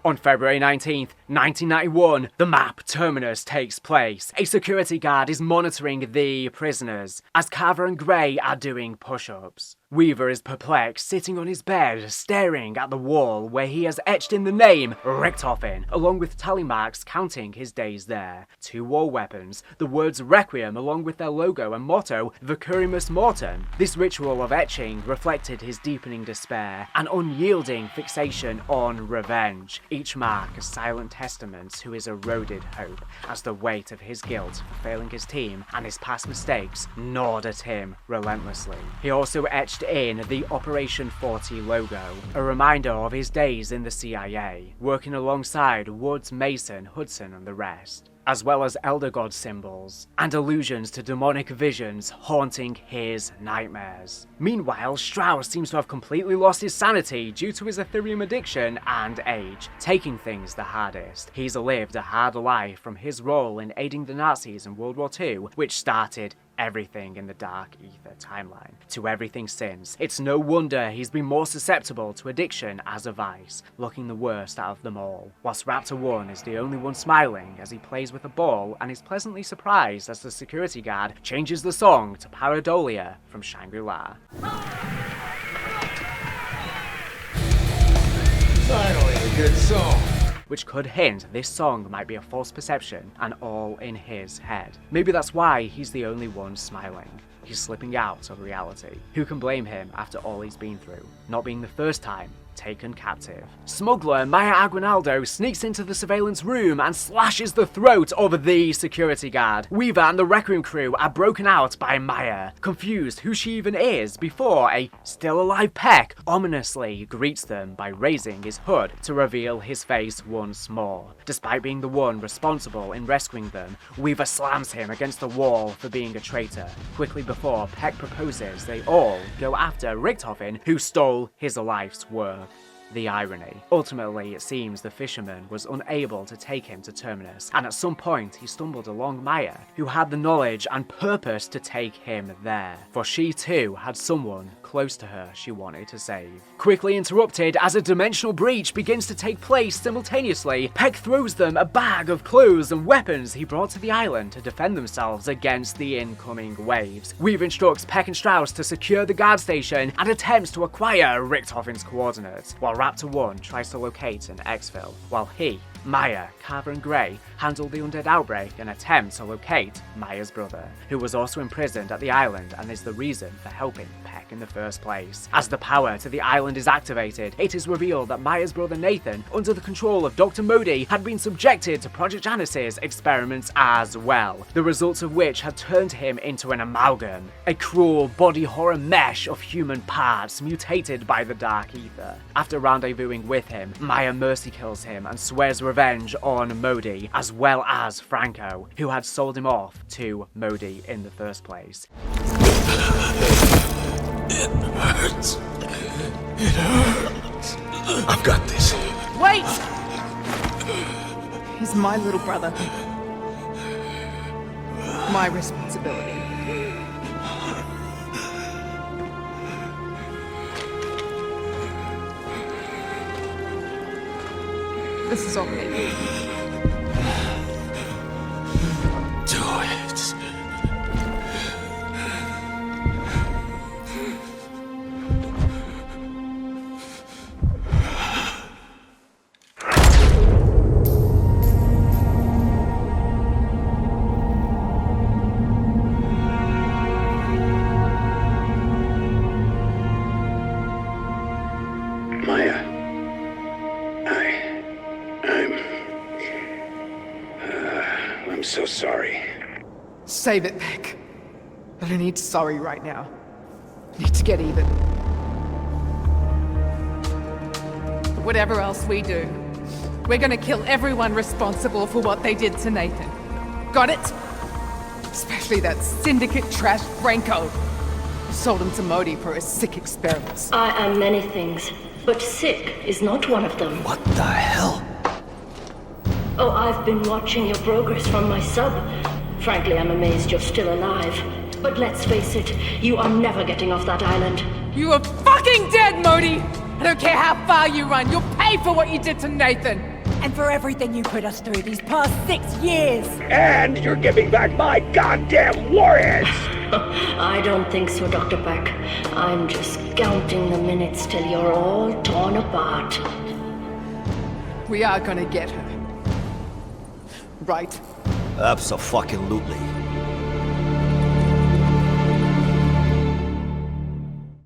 On February 19th, 1991, the map Terminus takes place. A security guard is monitoring the prisoners, as Carver and Gray are doing push-ups. Weaver is perplexed, sitting on his bed, staring at the wall where he has etched in the name Richtofen, along with tally marks counting his days there. 2 war weapons, the words Requiem along with their logo and motto, Vicurimus Mortem. This ritual of etching reflected his deepening despair, an unyielding fixation on revenge. Each mark a silent testament to his eroded hope, as the weight of his guilt for failing his team and his past mistakes gnawed at him relentlessly. He also etched in the Operation 40 logo, a reminder of his days in the CIA, working alongside Woods, Mason, Hudson and the rest, as well as Elder God symbols, and allusions to demonic visions haunting his nightmares. Meanwhile, Strauss seems to have completely lost his sanity due to his Ethereum addiction and age, taking things the hardest. He's lived a hard life from his role in aiding the Nazis in World War II, which started everything in the Dark Aether timeline, to everything since. It's no wonder he's been more susceptible to addiction as a vice, looking the worst out of them all. Whilst Raptor 1 is the only one smiling as he plays with a ball and is pleasantly surprised as the security guard changes the song to Pareidolia from Shangri-La. Finally, a good song. Which could hint this song might be a false perception and all in his head. Maybe that's why he's the only one smiling. He's slipping out of reality. Who can blame him after all he's been through? Not being the first time, taken captive. Smuggler Maya Aguinaldo sneaks into the surveillance room and slashes the throat of the security guard. Weaver and the Requiem crew are broken out by Maya, confused who she even is, before a still-alive Peck ominously greets them by raising his hood to reveal his face once more. Despite being the one responsible in rescuing them, Weaver slams him against the wall for being a traitor. Quickly before Peck proposes, they all go after Richthofen, who stole his life's work. The irony. Ultimately, it seems the fisherman was unable to take him to Terminus, and at some point he stumbled along Maya, who had the knowledge and purpose to take him there, for she too had someone close to her she wanted to save. Quickly interrupted as a dimensional breach begins to take place simultaneously, Peck throws them a bag of clothes and weapons he brought to the island to defend themselves against the incoming waves. Weaver instructs Peck and Strauss to secure the guard station and attempts to acquire Richthofen's coordinates, while Raptor 1 tries to locate an exfil, while he, Maya, Carver and Gray handle the undead outbreak and attempt to locate Maya's brother, who was also imprisoned at the island and is the reason for helping Peck in the first place. As the power to the island is activated, it is revealed that Maya's brother Nathan, under the control of Dr. Modi, had been subjected to Project Janice's experiments as well, the results of which had turned him into an amalgam, a cruel body horror mesh of human parts mutated by the Dark Aether. After rendezvousing with him, Maya mercy kills him and swears revenge on Modi, as well as Franco, who had sold him off to Modi in the first place. It hurts. It hurts. I've got this. Wait! He's my little brother. My responsibility. This is all me. Do it. I'm so sorry. Save it, Peck. I don't need sorry right now. I need to get even. Whatever else we do, we're gonna kill everyone responsible for what they did to Nathan. Got it? Especially that syndicate trash Franco. Sold him to Modi for his sick experiments. I am many things, but sick is not one of them. What the hell? Oh, I've been watching your progress from my sub. Frankly, I'm amazed you're still alive. But let's face it, you are never getting off that island. You are fucking dead, Modi! I don't care how far you run, you'll pay for what you did to Nathan! And for everything you put us through these past 6 years! And you're giving back my goddamn warheads! I don't think so, Dr. Peck. I'm just counting the minutes till you're all torn apart. We are gonna get her. Right? Abso-fucking-lutely.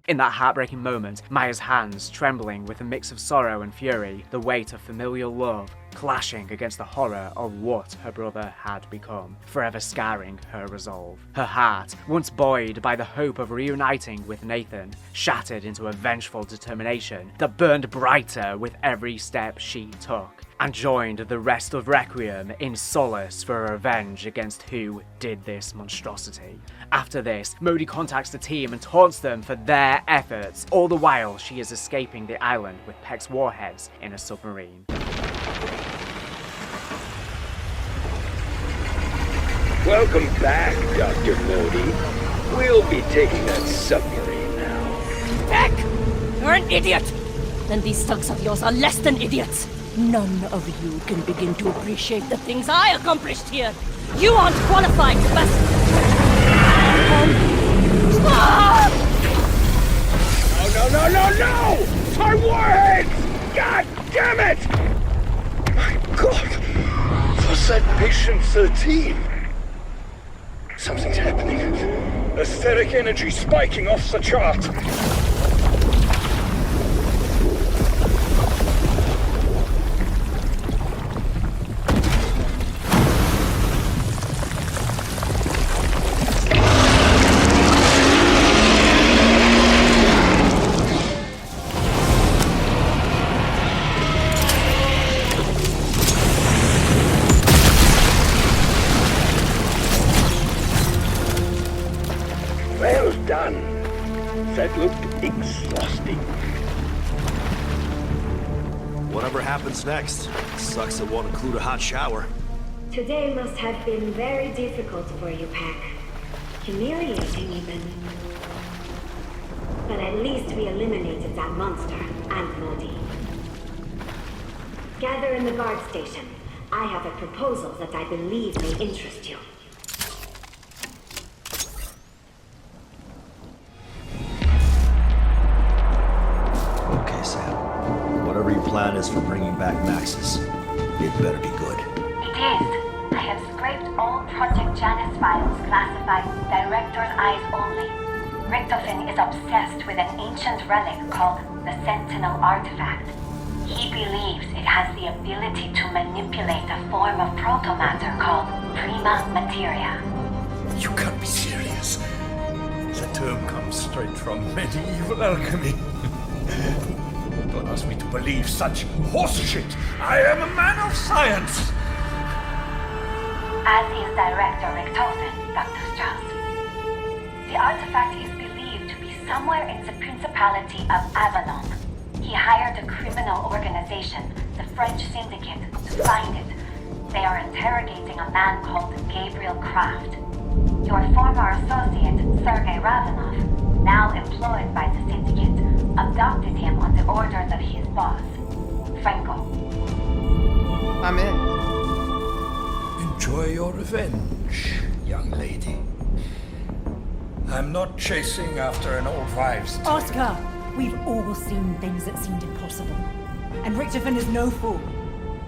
In that heartbreaking moment, Maya's hands trembling with a mix of sorrow and fury, the weight of familial love clashing against the horror of what her brother had become, forever scarring her resolve. Her heart, once buoyed by the hope of reuniting with Nathan, shattered into a vengeful determination that burned brighter with every step she took, and joined the rest of Requiem in solace for revenge against who did this monstrosity. After this, Modi contacts the team and taunts them for their efforts, all the while she is escaping the island with Peck's warheads in a submarine. Welcome back, Dr. Modi. We'll be taking that submarine now. Peck! You're an idiot! Then these thugs of yours are less than idiots. None of you can begin to appreciate the things I accomplished here. You aren't qualified to pass. No! Our warheads! God damn it! My God! Was that patient 13? Something's happening. Aesthetic energy spiking off the chart. Whatever happens next, sucks it won't include a hot shower. Today must have been very difficult for you, Pack. Humiliating even. But at least we eliminated that monster and Modi. Gather in the guard station. I have a proposal that I believe may interest you. Okay, Sam. Whatever your plan is for bringing back Maxis, it better be good. It is. I have scraped all Project Janus files classified Director's Eyes only. Richtofen is obsessed with an ancient relic called the Sentinel Artifact. He believes it has the ability to manipulate a form of protomatter called Prima Materia. You can't be serious. The term comes straight from medieval alchemy. Don't ask me to believe such horseshit. I am a man of science. As is Director Richtofen, Dr. Strauss. The artifact is believed to be somewhere in the Principality of Avalon. He hired a criminal organization, the French Syndicate, to find it. They are interrogating a man called Gabriel Kraft. Your former associate, Sergei Ravenov, now employed by the Syndicate, abducted him on the orders of his boss, Franco. I'm in. Enjoy your revenge, young lady. I'm not chasing after an old wives' tale. Oscar, we've all seen things that seemed impossible. And Richtofen is no fool.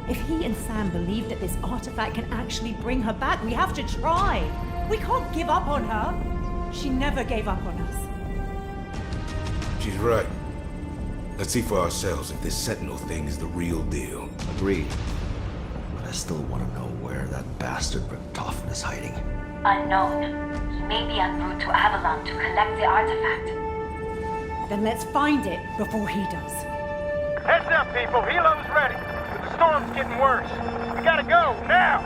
If he and Sam believe that this artifact can actually bring her back, we have to try. We can't give up on her. She never gave up on us. She's right. Let's see for ourselves if this Sentinel thing is the real deal. Agreed. But I still want to know where that bastard Richtofen is hiding. Unknown. He may be en route to Avalon to collect the artifact. Then let's find it before he does. Heads up, people. Helo's ready. But the storm's getting worse. We gotta go, now!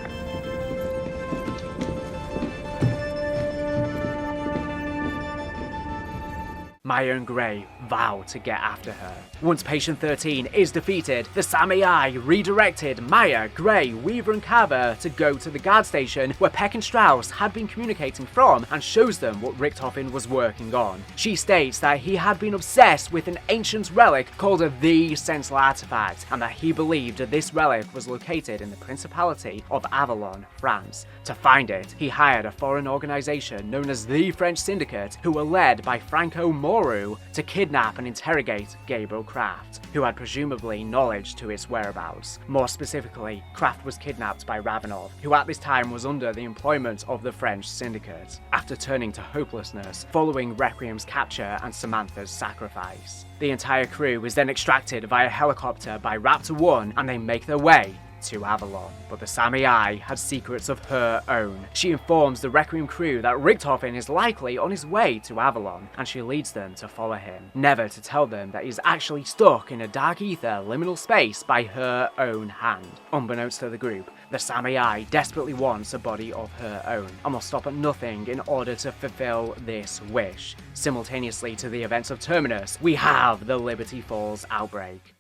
Maya and Gray vow to get after her. Once Patient 13 is defeated, the Samurai redirected Maya, Gray, Weaver and Carver to go to the guard station where Peck and Strauss had been communicating from and shows them what Richtofen was working on. She states that he had been obsessed with an ancient relic called the Sentinel Artifact and that he believed this relic was located in the Principality of Avalon, France. To find it, he hired a foreign organization known as the French Syndicate who were led by Franco Moru to kidnap and interrogate Gabriel Kraft, who had presumably knowledge to its whereabouts. More specifically, Kraft was kidnapped by Ravenov, who at this time was under the employment of the French Syndicate, after turning to hopelessness following Requiem's capture and Samantha's sacrifice. The entire crew is then extracted via helicopter by Raptor 1 and they make their way to Avalon, but the Samurai had secrets of her own. She informs the Requiem crew that Richtofen is likely on his way to Avalon, and she leads them to follow him, never to tell them that he's actually stuck in a dark ether liminal space by her own hand. Unbeknownst to the group, the Samurai desperately wants a body of her own, and will stop at nothing in order to fulfill this wish. Simultaneously to the events of Terminus, we have the Liberty Falls outbreak.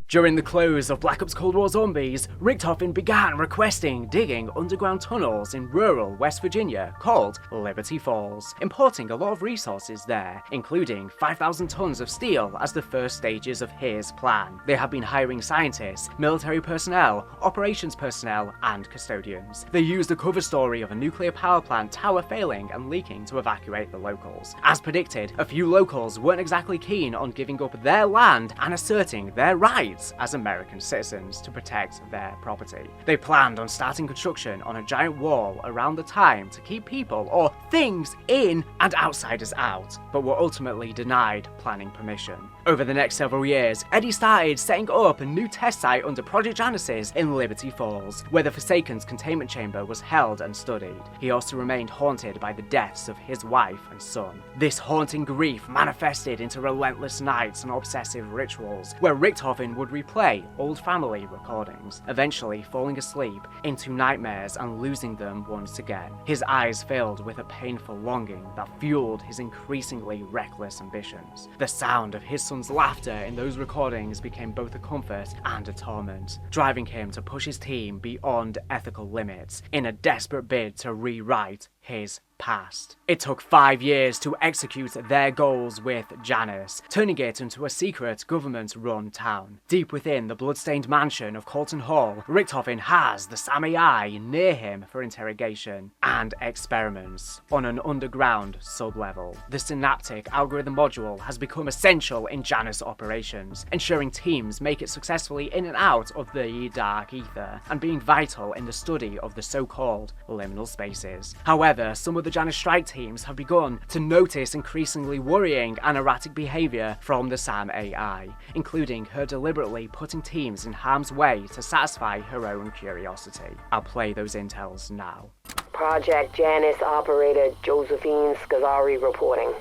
During the close of Black Ops Cold War Zombies, Richtofen began requesting digging underground tunnels in rural West Virginia called Liberty Falls, importing a lot of resources there, including 5,000 tons of steel as the first stages of his plan. They have been hiring scientists, military personnel, operations personnel, and custodians. They used the cover story of a nuclear power plant tower failing and leaking to evacuate the locals. As predicted, a few locals weren't exactly keen on giving up their land and asserting their rights as American citizens to protect their property. They planned on starting construction on a giant wall around the time to keep people or things in and outsiders out, but were ultimately denied planning permission. Over the next several years, Eddie started setting up a new test site under Project Genesis in Liberty Falls, where the Forsaken's containment chamber was held and studied. He also remained haunted by the deaths of his wife and son. This haunting grief manifested into relentless nights and obsessive rituals, where Richtofen would would replay old family recordings, eventually falling asleep into nightmares and losing them once again. His eyes filled with a painful longing that fueled his increasingly reckless ambitions. The sound of his son's laughter in those recordings became both a comfort and a torment, driving him to push his team beyond ethical limits in a desperate bid to rewrite his past. It took 5 years to execute their goals with Janice, turning it into a secret government-run town. Deep within the bloodstained mansion of Colton Hall, Richtofen has the Sam AI near him for interrogation and experiments on an underground sub-level. The synaptic algorithm module has become essential in Janice operations, ensuring teams make it successfully in and out of the Dark Aether, and being vital in the study of the so-called liminal spaces. However, some of the Janice strike teams have begun to notice increasingly worrying and erratic behaviour from the Sam AI, including her deliberately putting teams in harm's way to satisfy her own curiosity. I'll play those intels now. Project Janice operator Josephine Scazzari reporting.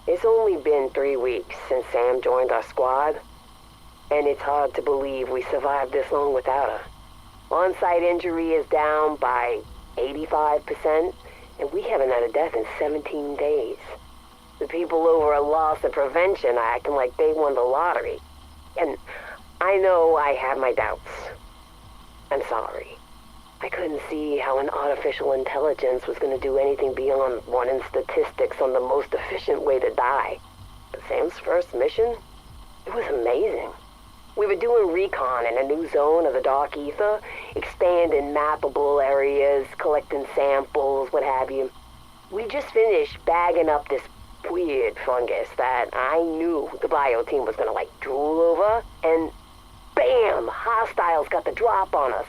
It's only been 3 weeks since Sam joined our squad, and it's hard to believe we survived this long without her. On-site injury is down by 85%, and we haven't had a death in 17 days. The people over at Loss of Prevention are acting like they won the lottery. And I know I have my doubts. I'm sorry. I couldn't see how an artificial intelligence was going to do anything beyond running statistics on the most efficient way to die. But Sam's first mission? It was amazing. We were doing recon in a new zone of the Dark Aether, expanding mappable areas, collecting samples, what have you. We just finished bagging up this weird fungus that I knew the bio team was gonna drool over, and bam! Hostiles got the drop on us.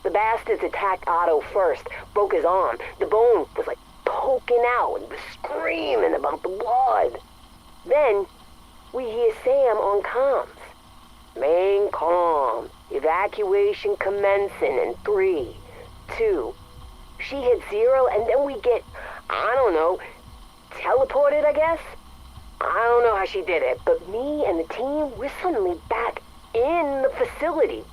The bastards attacked Otto first, broke his arm. The bone was poking out, and he was screaming about the blood. Then we hear Sam on comms. Main comm. Evacuation commencing in 3, 2. She hit 0, and then we get, I don't know, teleported, I guess? I don't know how she did it, but me and the team, we're suddenly back in the facility.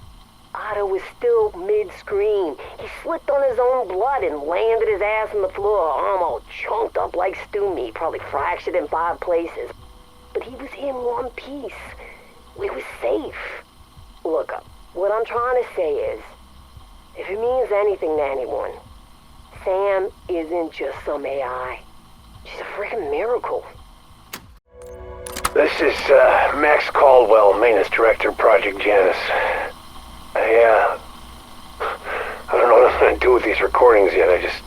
Otto was still mid-screen. He slipped on his own blood and landed his ass on the floor, arm all chunked up like stew meat, probably fractured in 5 places. But he was in one piece. We were safe. Look, what I'm trying to say is, if it means anything to anyone, Sam isn't just some AI. She's a freaking miracle. This is Max Caldwell, Maintenance Director, Project Janice. I don't know what I'm gonna do with these recordings yet. I just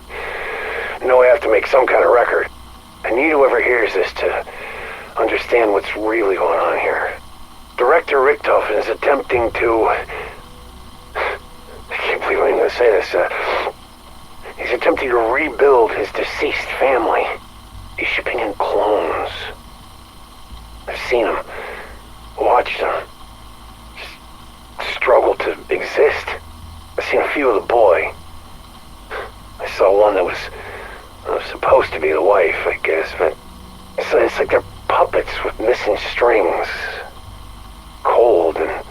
know I have to make some kind of record. I need whoever hears this to understand what's really going on here. Director Richtofen is attempting to... I can't believe I'm going to say this. He's attempting to rebuild his deceased family. He's shipping in clones. I've seen him, watched him, just struggle to exist. I've seen a few of the boy. I saw one that was supposed to be the wife, I guess, but it's like they're puppets with missing strings. Cold and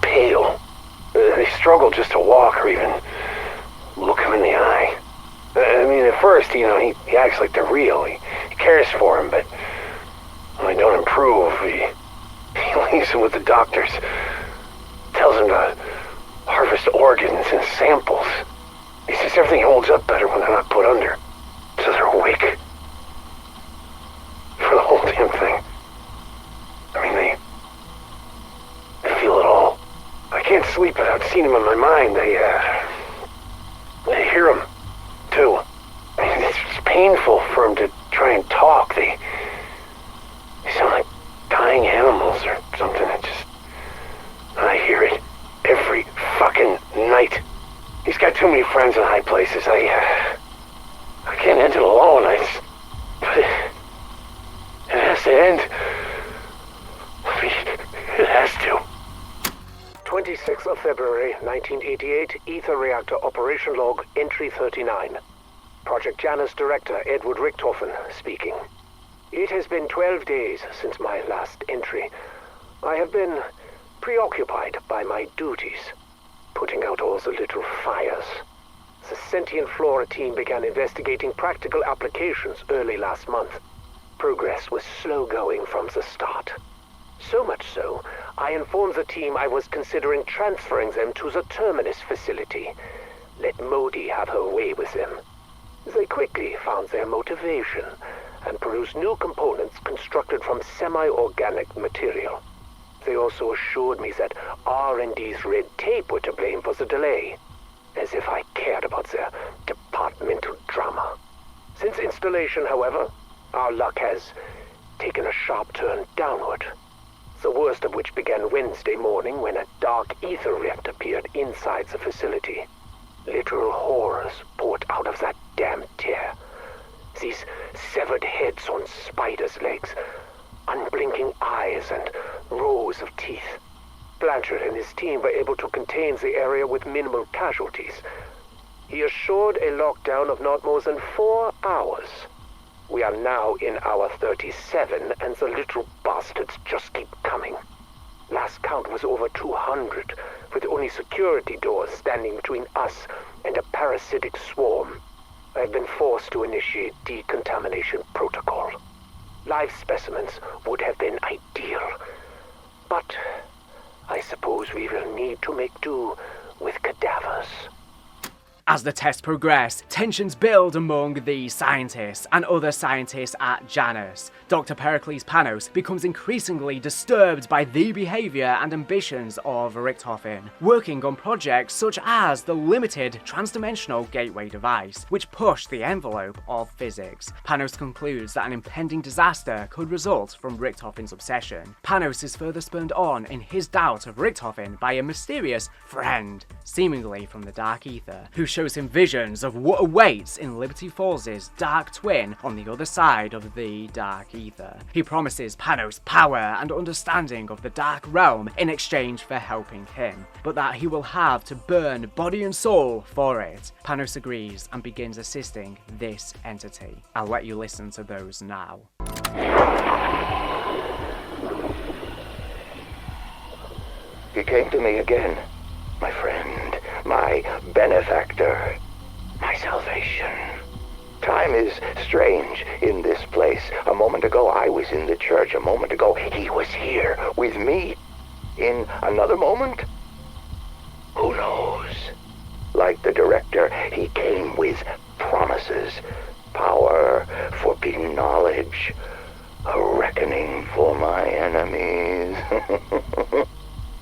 pale. They struggle just to walk or even look him in the eye. I mean, at first, he acts like they're real. He cares for him, but when they don't improve, he leaves him with the doctors. Tells him to harvest organs and samples. He says everything holds up better when they're not put under. So they're awake. For the whole damn thing. I mean, they feel it all. I can't sleep without seeing him in my mind. I hear him, too. I mean, it's painful for him to try and talk. They sound like dying animals or something. I hear it every fucking night. He's got too many friends in high places. I can't end it alone. But it has to end. It has to. 26th of February, 1988, Ether Reactor Operation Log, Entry 39. Project Janice Director Edward Richtofen speaking. It has been 12 days since my last entry. I have been preoccupied by my duties, putting out all the little fires. The sentient flora team began investigating practical applications early last month. Progress was slow going from the start. So much so, I informed the team I was considering transferring them to the Terminus facility. Let Modi have her way with them. They quickly found their motivation and produced new components constructed from semi-organic material. They also assured me that R&D's red tape were to blame for the delay, as if I cared about their departmental drama. Since installation, however, our luck has taken a sharp turn downward. The worst of which began Wednesday morning when a Dark Aether reactor appeared inside the facility. Literal horrors poured out of that damn tear. These severed heads on spiders' legs, unblinking eyes, and rows of teeth. Blanchard and his team were able to contain the area with minimal casualties. He assured a lockdown of not more than 4 hours. We are now in hour 37, and the little bastards just keep coming. Last count was over 200, with only security doors standing between us and a parasitic swarm. I've been forced to initiate decontamination protocol. Live specimens would have been ideal, but I suppose we will need to make do with cadavers. As the tests progress, tensions build among the scientists and other scientists at Janus. Dr. Pericles Panos becomes increasingly disturbed by the behaviour and ambitions of Richthofen, working on projects such as the limited transdimensional gateway device, which pushed the envelope of physics. Panos concludes that an impending disaster could result from Richthofen's obsession. Panos is further spurred on in his doubt of Richthofen by a mysterious friend, seemingly from the Dark Aether, who shows him visions of what awaits in Liberty Falls' dark twin on the other side of the Dark Aether. He promises Panos power and understanding of the Dark Realm in exchange for helping him, but that he will have to burn body and soul for it. Panos agrees and begins assisting this entity. I'll let you listen to those now. He came to me again, my friend, my benefactor, my salvation. Time is strange in this place. A moment ago I was in the church. A moment ago he was here with me. In another moment, who knows? Like the director, he came with promises, power, forbidden knowledge, a reckoning for my enemies.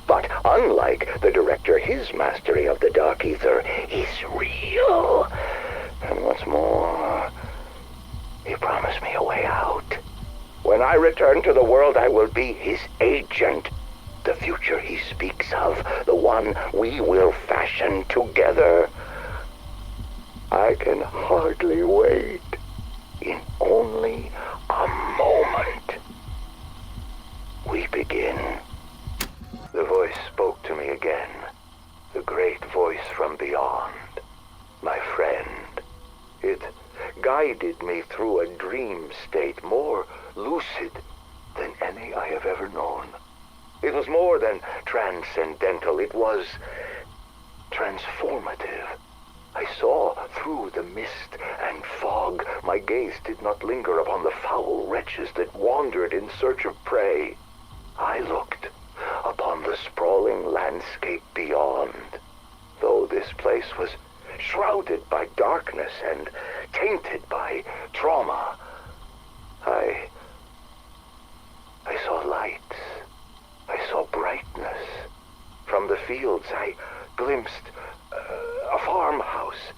But unlike the director, his mastery of the Dark Aether is real. And what's more, he promised me a way out. When I return to the world, I will be his agent. The future he speaks of, the one we will fashion together. I can hardly wait. In only a moment, we begin. The voice spoke to me again, the great voice from beyond, my friend. It guided me through a dream state more lucid than any I have ever known. It was more than transcendental, it was transformative. I saw through the mist and fog. My gaze did not linger upon the foul wretches that wandered in search of prey. I looked upon the sprawling landscape beyond. Though this place was shrouded by darkness and tainted by trauma, I saw lights. I saw brightness. From the fields I glimpsed a farmhouse,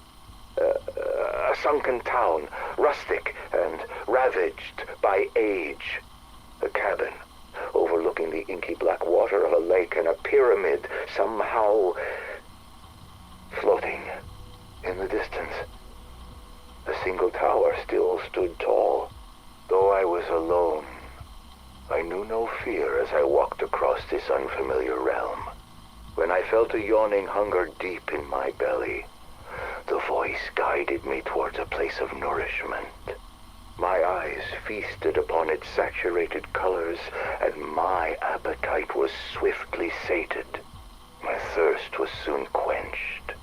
a sunken town, rustic and ravaged by age, a cabin overlooking the inky black water of a lake, and a pyramid somehow floating in the distance. A single tower still stood tall. Though I was alone, I knew no fear as I walked across this unfamiliar realm. When I felt a yawning hunger deep in my belly, the voice guided me towards a place of nourishment. My eyes feasted upon its saturated colors, and my appetite was swiftly sated. My thirst was soon quenched.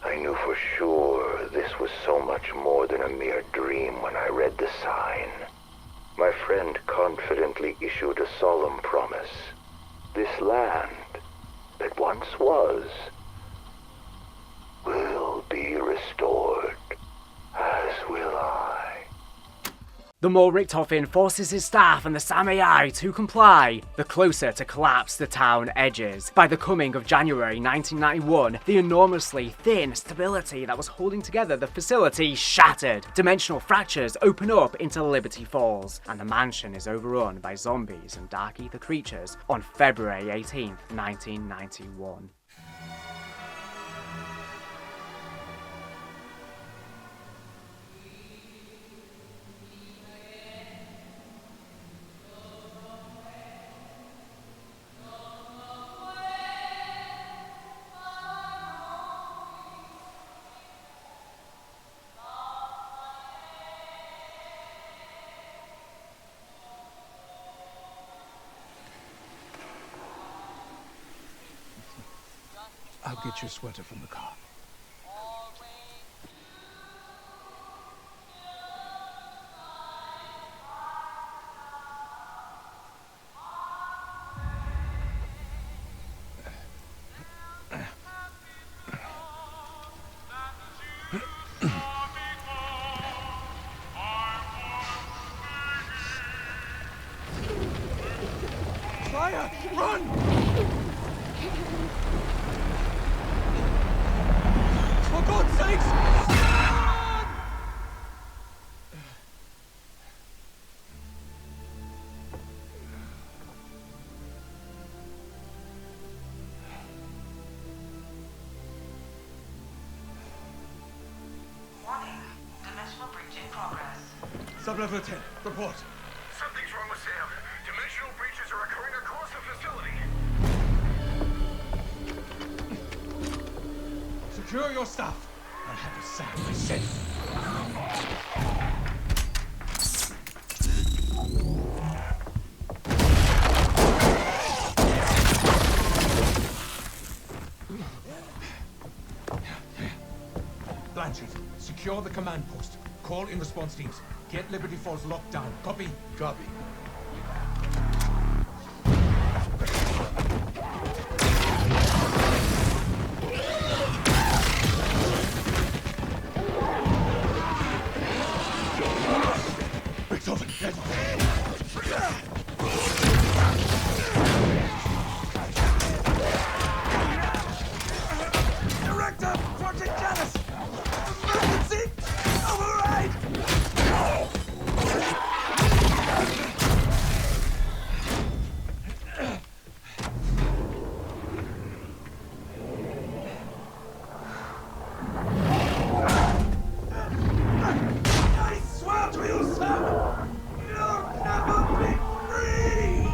I knew for sure this was so much more than a mere dream when I read the sign. My friend confidently issued a solemn promise. This land that once was will be restored, as will I. The more Richtofen forces his staff and the Samurai to comply, the closer to collapse the town edges. By the coming of January 1991, the enormously thin stability that was holding together the facility shattered. Dimensional fractures open up into Liberty Falls, and the mansion is overrun by zombies and Dark Aether creatures on February 18th, 1991. I'll get your sweater from the car. Fire! Run! For God's sakes! Warning. Dimensional breach in progress. Sub-level 10, report. Something's wrong with Sam. Dimensional breaches are occurring across the facility. Secure your stuff. I'll have a Sam myself. Blanchard, secure the command post. Call in response teams. Get Liberty Falls locked down. Copy? Copy. Director, Project Janus! Emergency! Override! I swear to you, Sam! You'll never be free!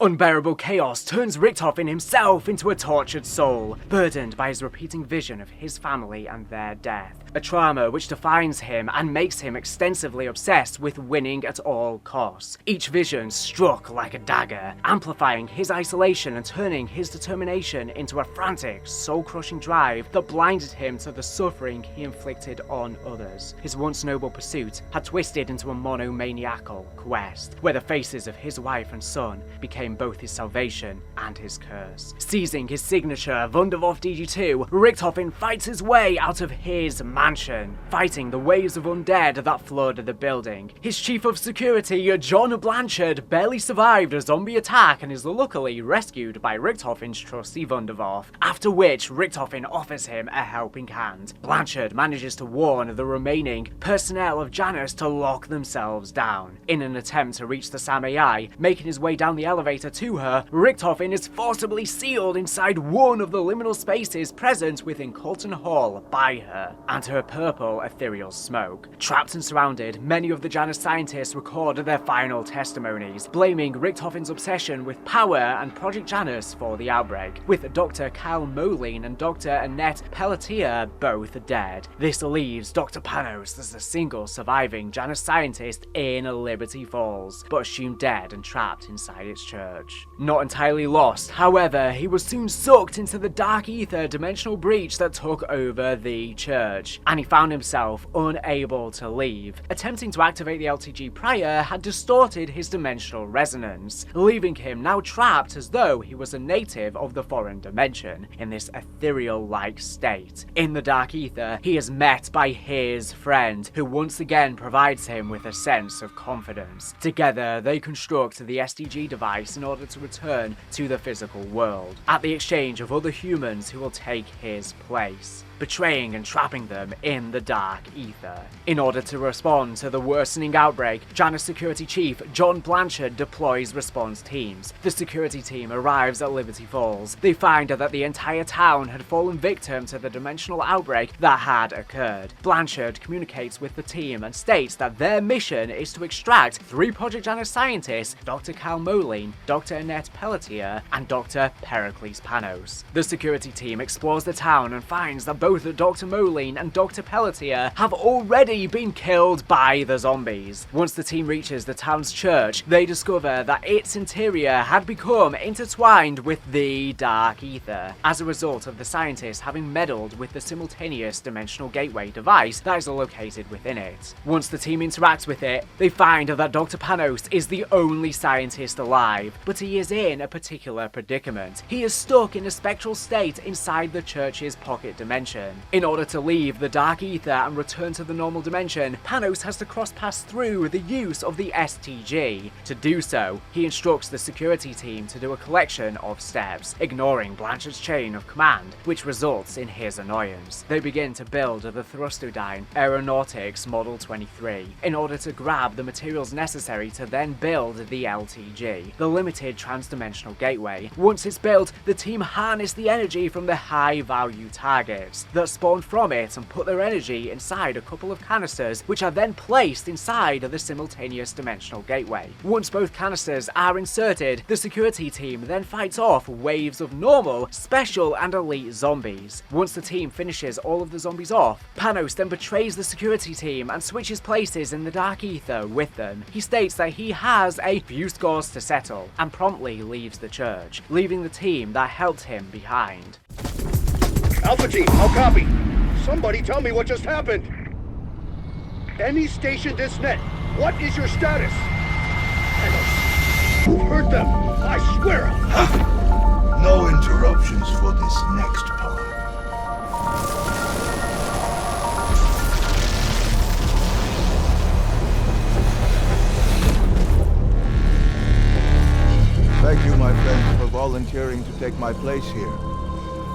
Unbearable chaos turns Richtofen himself into a tortured soul, burdened by his repeating vision of his family and their death. A trauma which defines him and makes him extensively obsessed with winning at all costs. Each vision struck like a dagger, amplifying his isolation and turning his determination into a frantic, soul-crushing drive that blinded him to the suffering he inflicted on others. His once noble pursuit had twisted into a monomaniacal quest, where the faces of his wife and son became both his salvation and his curse. Seizing his signature Wunderwaffe DG2, Richtofen fights his way out of his mansion, fighting the waves of undead that flood the building. His chief of security, John Blanchard, barely survived a zombie attack and is luckily rescued by Richtofen's trusty Wunderwaffe, after which Richtofen offers him a helping hand. Blanchard manages to warn the remaining personnel of Janus to lock themselves down. In an attempt to reach the Samurai, making his way down the elevator data to her, Richtofen is forcibly sealed inside one of the liminal spaces present within Colton Hall by her and her purple ethereal smoke. Trapped and surrounded, many of the Janus scientists record their final testimonies, blaming Richtofen's obsession with power and Project Janus for the outbreak, with Dr. Cal Moline and Dr. Annette Pelletier both dead. This leaves Dr. Panos as the single surviving Janus scientist in Liberty Falls, but assumed dead and trapped inside its church. Not entirely lost, however, he was soon sucked into the Dark Aether dimensional breach that took over the church, and he found himself unable to leave. Attempting to activate the LTG prior had distorted his dimensional resonance, leaving him now trapped as though he was a native of the foreign dimension, in this ethereal-like state. In the Dark Aether, he is met by his friend, who once again provides him with a sense of confidence. Together, they construct the SDG device in order to return to the physical world, at the exchange of other humans who will take his place, betraying and trapping them in the Dark Aether. In order to respond to the worsening outbreak, Janus Security Chief John Blanchard deploys response teams. The security team arrives at Liberty Falls. They find that the entire town had fallen victim to the dimensional outbreak that had occurred. Blanchard communicates with the team and states that their mission is to extract 3 Project Janus scientists, Dr. Cal Moline, Dr. Annette Pelletier, and Dr. Pericles Panos. The security team explores the town and finds that both Dr. Moline and Dr. Pelletier have already been killed by the zombies. Once the team reaches the town's church, they discover that its interior had become intertwined with the Dark Aether, as a result of the scientists having meddled with the simultaneous dimensional gateway device that is located within it. Once the team interacts with it, they find that Dr. Panos is the only scientist alive, but he is in a particular predicament. He is stuck in a spectral state inside the church's pocket dimension. In order to leave the Dark Aether and return to the normal dimension, Panos has to cross pass through the use of the STG. To do so, he instructs the security team to do a collection of steps, ignoring Blanchard's chain of command, which results in his annoyance. They begin to build the Thrustodyne Aeronautics Model 23 in order to grab the materials necessary to then build the LTG, the Limited Transdimensional Gateway. Once it's built, the team harness the energy from the high-value targets that spawn from it and put their energy inside a couple of canisters, which are then placed inside the simultaneous dimensional gateway. Once both canisters are inserted, the security team then fights off waves of normal, special, and elite zombies. Once the team finishes all of the zombies off, Panos then betrays the security team and switches places in the Dark Aether with them. He states that he has a few scores to settle, and promptly leaves the church, leaving the team that helped him behind. Alpha Team, I'll copy. Somebody tell me what just happened. Any station this net, what is your status? Hurt them, I swear. No interruptions for this next part. Thank you, my friend, for volunteering to take my place here.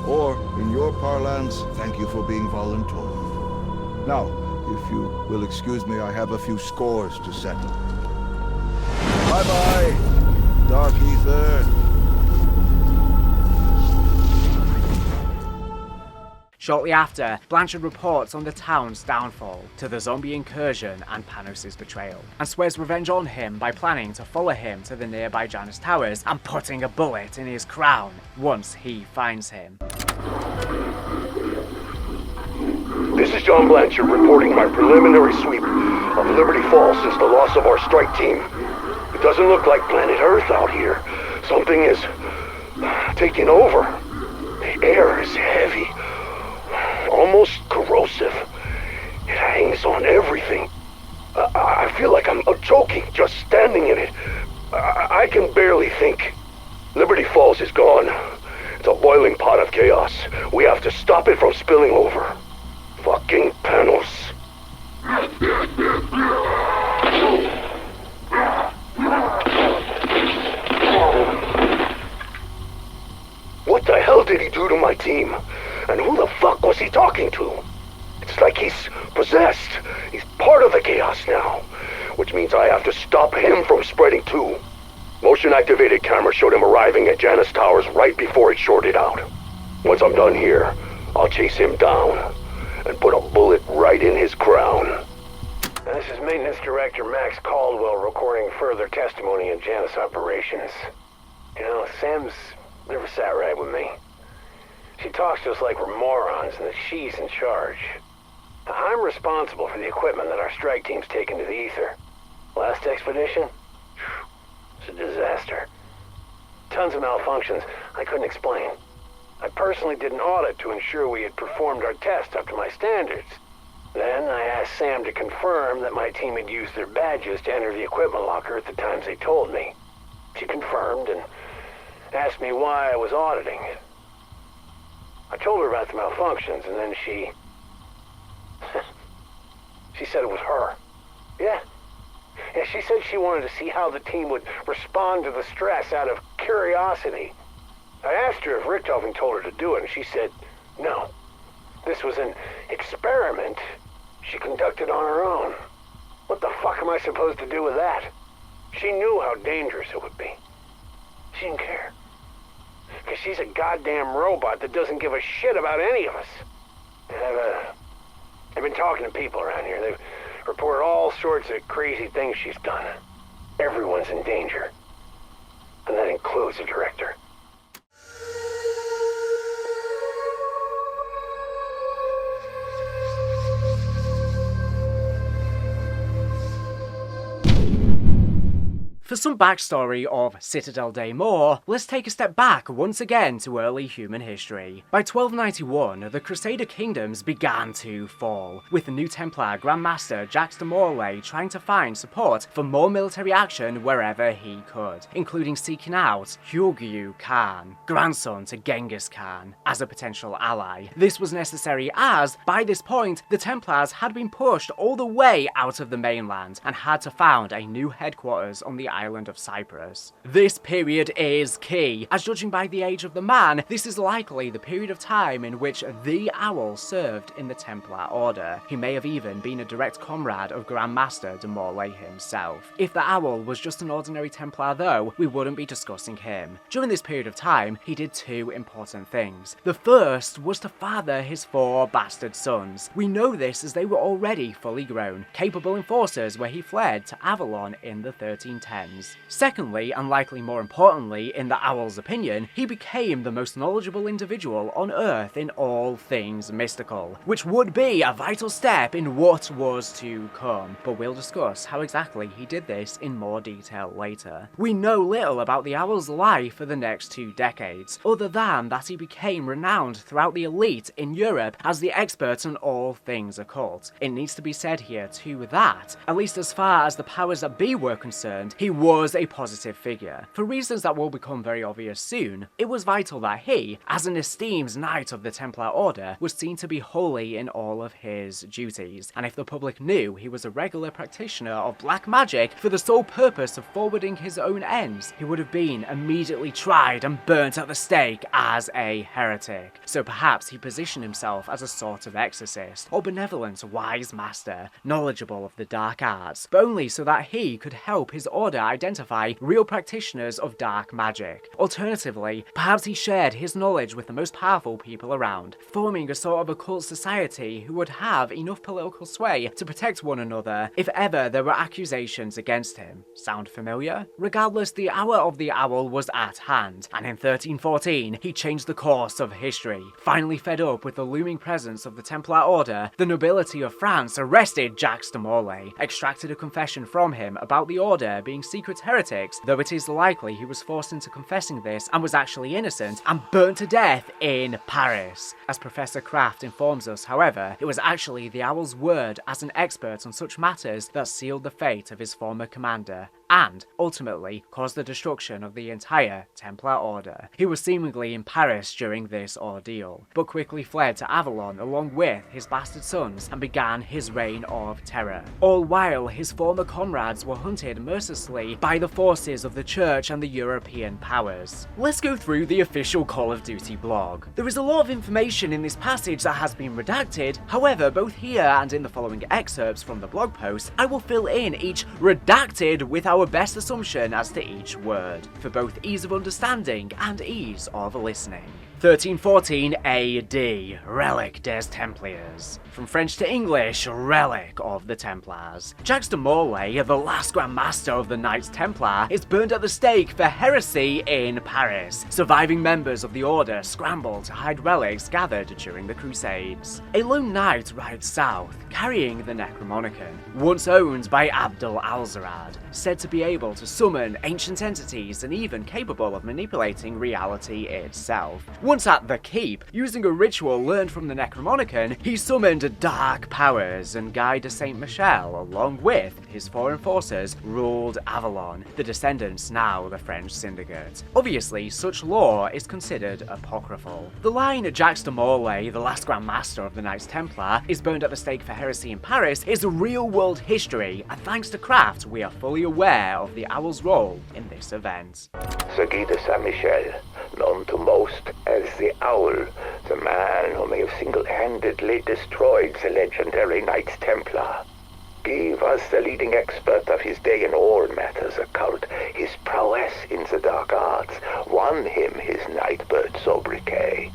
Or, in your parlance, thank you for being voluntold. Now, if you will excuse me, I have a few scores to settle. Bye-bye, Dark Aether. Shortly after, Blanchard reports on the town's downfall, to the zombie incursion and Panos' betrayal, and swears revenge on him by planning to follow him to the nearby Janus Towers and putting a bullet in his crown once he finds him. This is John Blanchard reporting my preliminary sweep of Liberty Falls since the loss of our strike team. It doesn't look like planet Earth out here. Something is taking over. The air is heavy, almost corrosive. It hangs on everything. I feel like I'm choking just standing in it. I can barely think. Liberty Falls is gone. It's a boiling pot of chaos. We have to stop it from spilling over. Fucking Panos. What the hell did he do to my team? And who the fuck was he talking to? It's like he's possessed. He's part of the chaos now. Which means I have to stop him from spreading too. Motion-activated camera showed him arriving at Janus Towers right before it shorted out. Once I'm done here, I'll chase him down and put a bullet right in his crown. This is Maintenance Director Max Caldwell recording further testimony in Janus operations. You know, Sam's never sat right with me. She talks to us like we're morons and that she's in charge. I'm responsible for the equipment that our strike team's taken to the ether. Last expedition? It's a disaster. Tons of malfunctions I couldn't explain. I personally did an audit to ensure we had performed our test up to my standards. Then I asked Sam to confirm that my team had used their badges to enter the equipment locker at the times they told me. She confirmed and asked me why I was auditing it. I told her about the malfunctions, and then she said it was her. Yeah, she said she wanted to see how the team would respond to the stress out of curiosity. I asked her if Richthofen told her to do it, and she said no. This was an experiment she conducted on her own. What the fuck am I supposed to do with that? She knew how dangerous it would be. She didn't care. Because she's a goddamn robot that doesn't give a shit about any of us. I've been talking to people around here. They've reported all sorts of crazy things she's done. Everyone's in danger. And that includes the director. For some backstory of Citadel Day More, let's take a step back once again to early human history. By 1291, the Crusader kingdoms began to fall, with the new Templar Grandmaster Jacques de Morlaix trying to find support for more military action wherever he could, including seeking out Hugyu Khan, grandson to Genghis Khan, as a potential ally. This was necessary as, by this point, the Templars had been pushed all the way out of the mainland and had to found a new headquarters on the island of Cyprus. This period is key, as judging by the age of the man, this is likely the period of time in which the Owl served in the Templar Order. He may have even been a direct comrade of Grandmaster de Morlaix himself. If the Owl was just an ordinary Templar though, we wouldn't be discussing him. During this period of time, he did two important things. The first was to father his 4 bastard sons. We know this as they were already fully grown, capable enforcers where he fled to Avalon in the 1310s. Secondly, and likely more importantly, in the Owl's opinion, he became the most knowledgeable individual on Earth in all things mystical, which would be a vital step in what was to come, but we'll discuss how exactly he did this in more detail later. We know little about the Owl's life for the next 2 decades, other than that he became renowned throughout the elite in Europe as the expert on all things occult. It needs to be said here too that, at least as far as the powers that be were concerned, he was a positive figure. For reasons that will become very obvious soon, it was vital that he, as an esteemed knight of the Templar Order, was seen to be holy in all of his duties, and if the public knew he was a regular practitioner of black magic for the sole purpose of forwarding his own ends, he would have been immediately tried and burnt at the stake as a heretic. So perhaps he positioned himself as a sort of exorcist, or benevolent wise master, knowledgeable of the dark arts, but only so that he could help his order identify real practitioners of dark magic. Alternatively, perhaps he shared his knowledge with the most powerful people around, forming a sort of occult society who would have enough political sway to protect one another if ever there were accusations against him. Sound familiar? Regardless, the hour of the Owl was at hand, and in 1314 he changed the course of history. Finally fed up with the looming presence of the Templar Order, the nobility of France arrested Jacques de Morlaix, extracted a confession from him about the Order being secret heretics, though it is likely he was forced into confessing this and was actually innocent, and burnt to death in Paris. As Professor Kraft informs us, however, it was actually the Owl's word as an expert on such matters that sealed the fate of his former commander, and ultimately caused the destruction of the entire Templar Order. He was seemingly in Paris during this ordeal, but quickly fled to Avalon along with his bastard sons and began his reign of terror. All while his former comrades were hunted mercilessly by the forces of the Church and the European powers. Let's go through the official Call of Duty blog. There is a lot of information in this passage that has been redacted, however, both here and in the following excerpts from the blog post, I will fill in each redacted without our best assumption as to each word, for both ease of understanding and ease of listening. 1314 AD, Relic des Templiers. From French to English, Relic of the Templars. Jacques de Molay, the last Grand Master of the Knights Templar, is burned at the stake for heresy in Paris. Surviving members of the Order scramble to hide relics gathered during the Crusades. A lone knight rides south, carrying the Necromonicon, once owned by Abdul Al-Zarad, said to be able to summon ancient entities and even capable of manipulating reality itself. Once at the Keep, using a ritual learned from the Necromonicon, he summoned dark powers, and Guy de Saint-Michel, along with his foreign forces, ruled Avalon, the descendants now the French Syndicate. Obviously, such lore is considered apocryphal. The line Jacques de Molay, the last Grand Master of the Knights Templar, is burned at the stake for heresy in Paris is real-world history, and thanks to Craft, we are fully aware of the Owl's role in this event. Sir Guy de Saint-Michel, known to most as the Owl, the man who may have single-handedly destroyed the legendary Knights Templar. Guy was the leading expert of his day in all matters occult. His prowess in the dark arts won him his Nightbird sobriquet.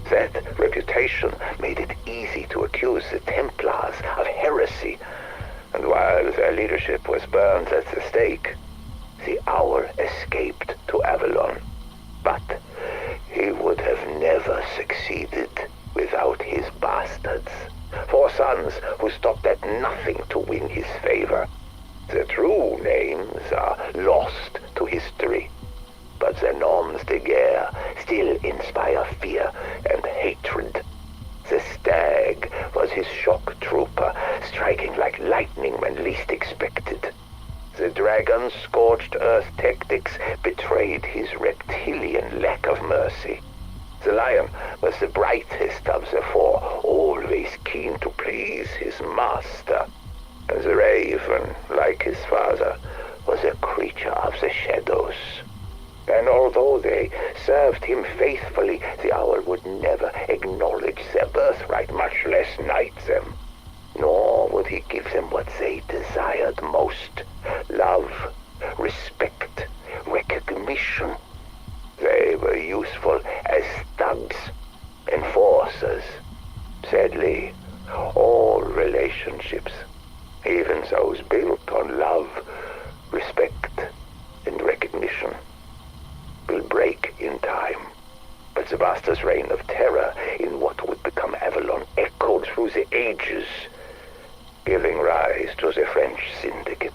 That reputation made it easy to accuse the Templars of heresy, and while their leadership was burned at the stake, the Owl escaped to Avalon. But he would have never succeeded without his bastards. 4 sons who stopped at nothing to win his favor. Their true names are lost to history, but their noms de guerre still inspire fear and hatred. The Stag was his shock trooper, striking like lightning when least expected. The Dragon's scorched earth tactics betrayed his reptilian lack of mercy. The Lion was the brightest of the 4, always keen to please his master. And the Raven, like his father, was a creature of the shadows. And although they served him faithfully, the Owl would never acknowledge their birthright, much less knight them. Nor would he give them what they desired most: love, respect, recognition. They were useful as thugs, enforcers. Sadly, all relationships, even those built on love, respect, and recognition, will break in time. But the Bastard's reign of terror in what would become Avalon echoed through the ages, giving rise to the French Syndicate.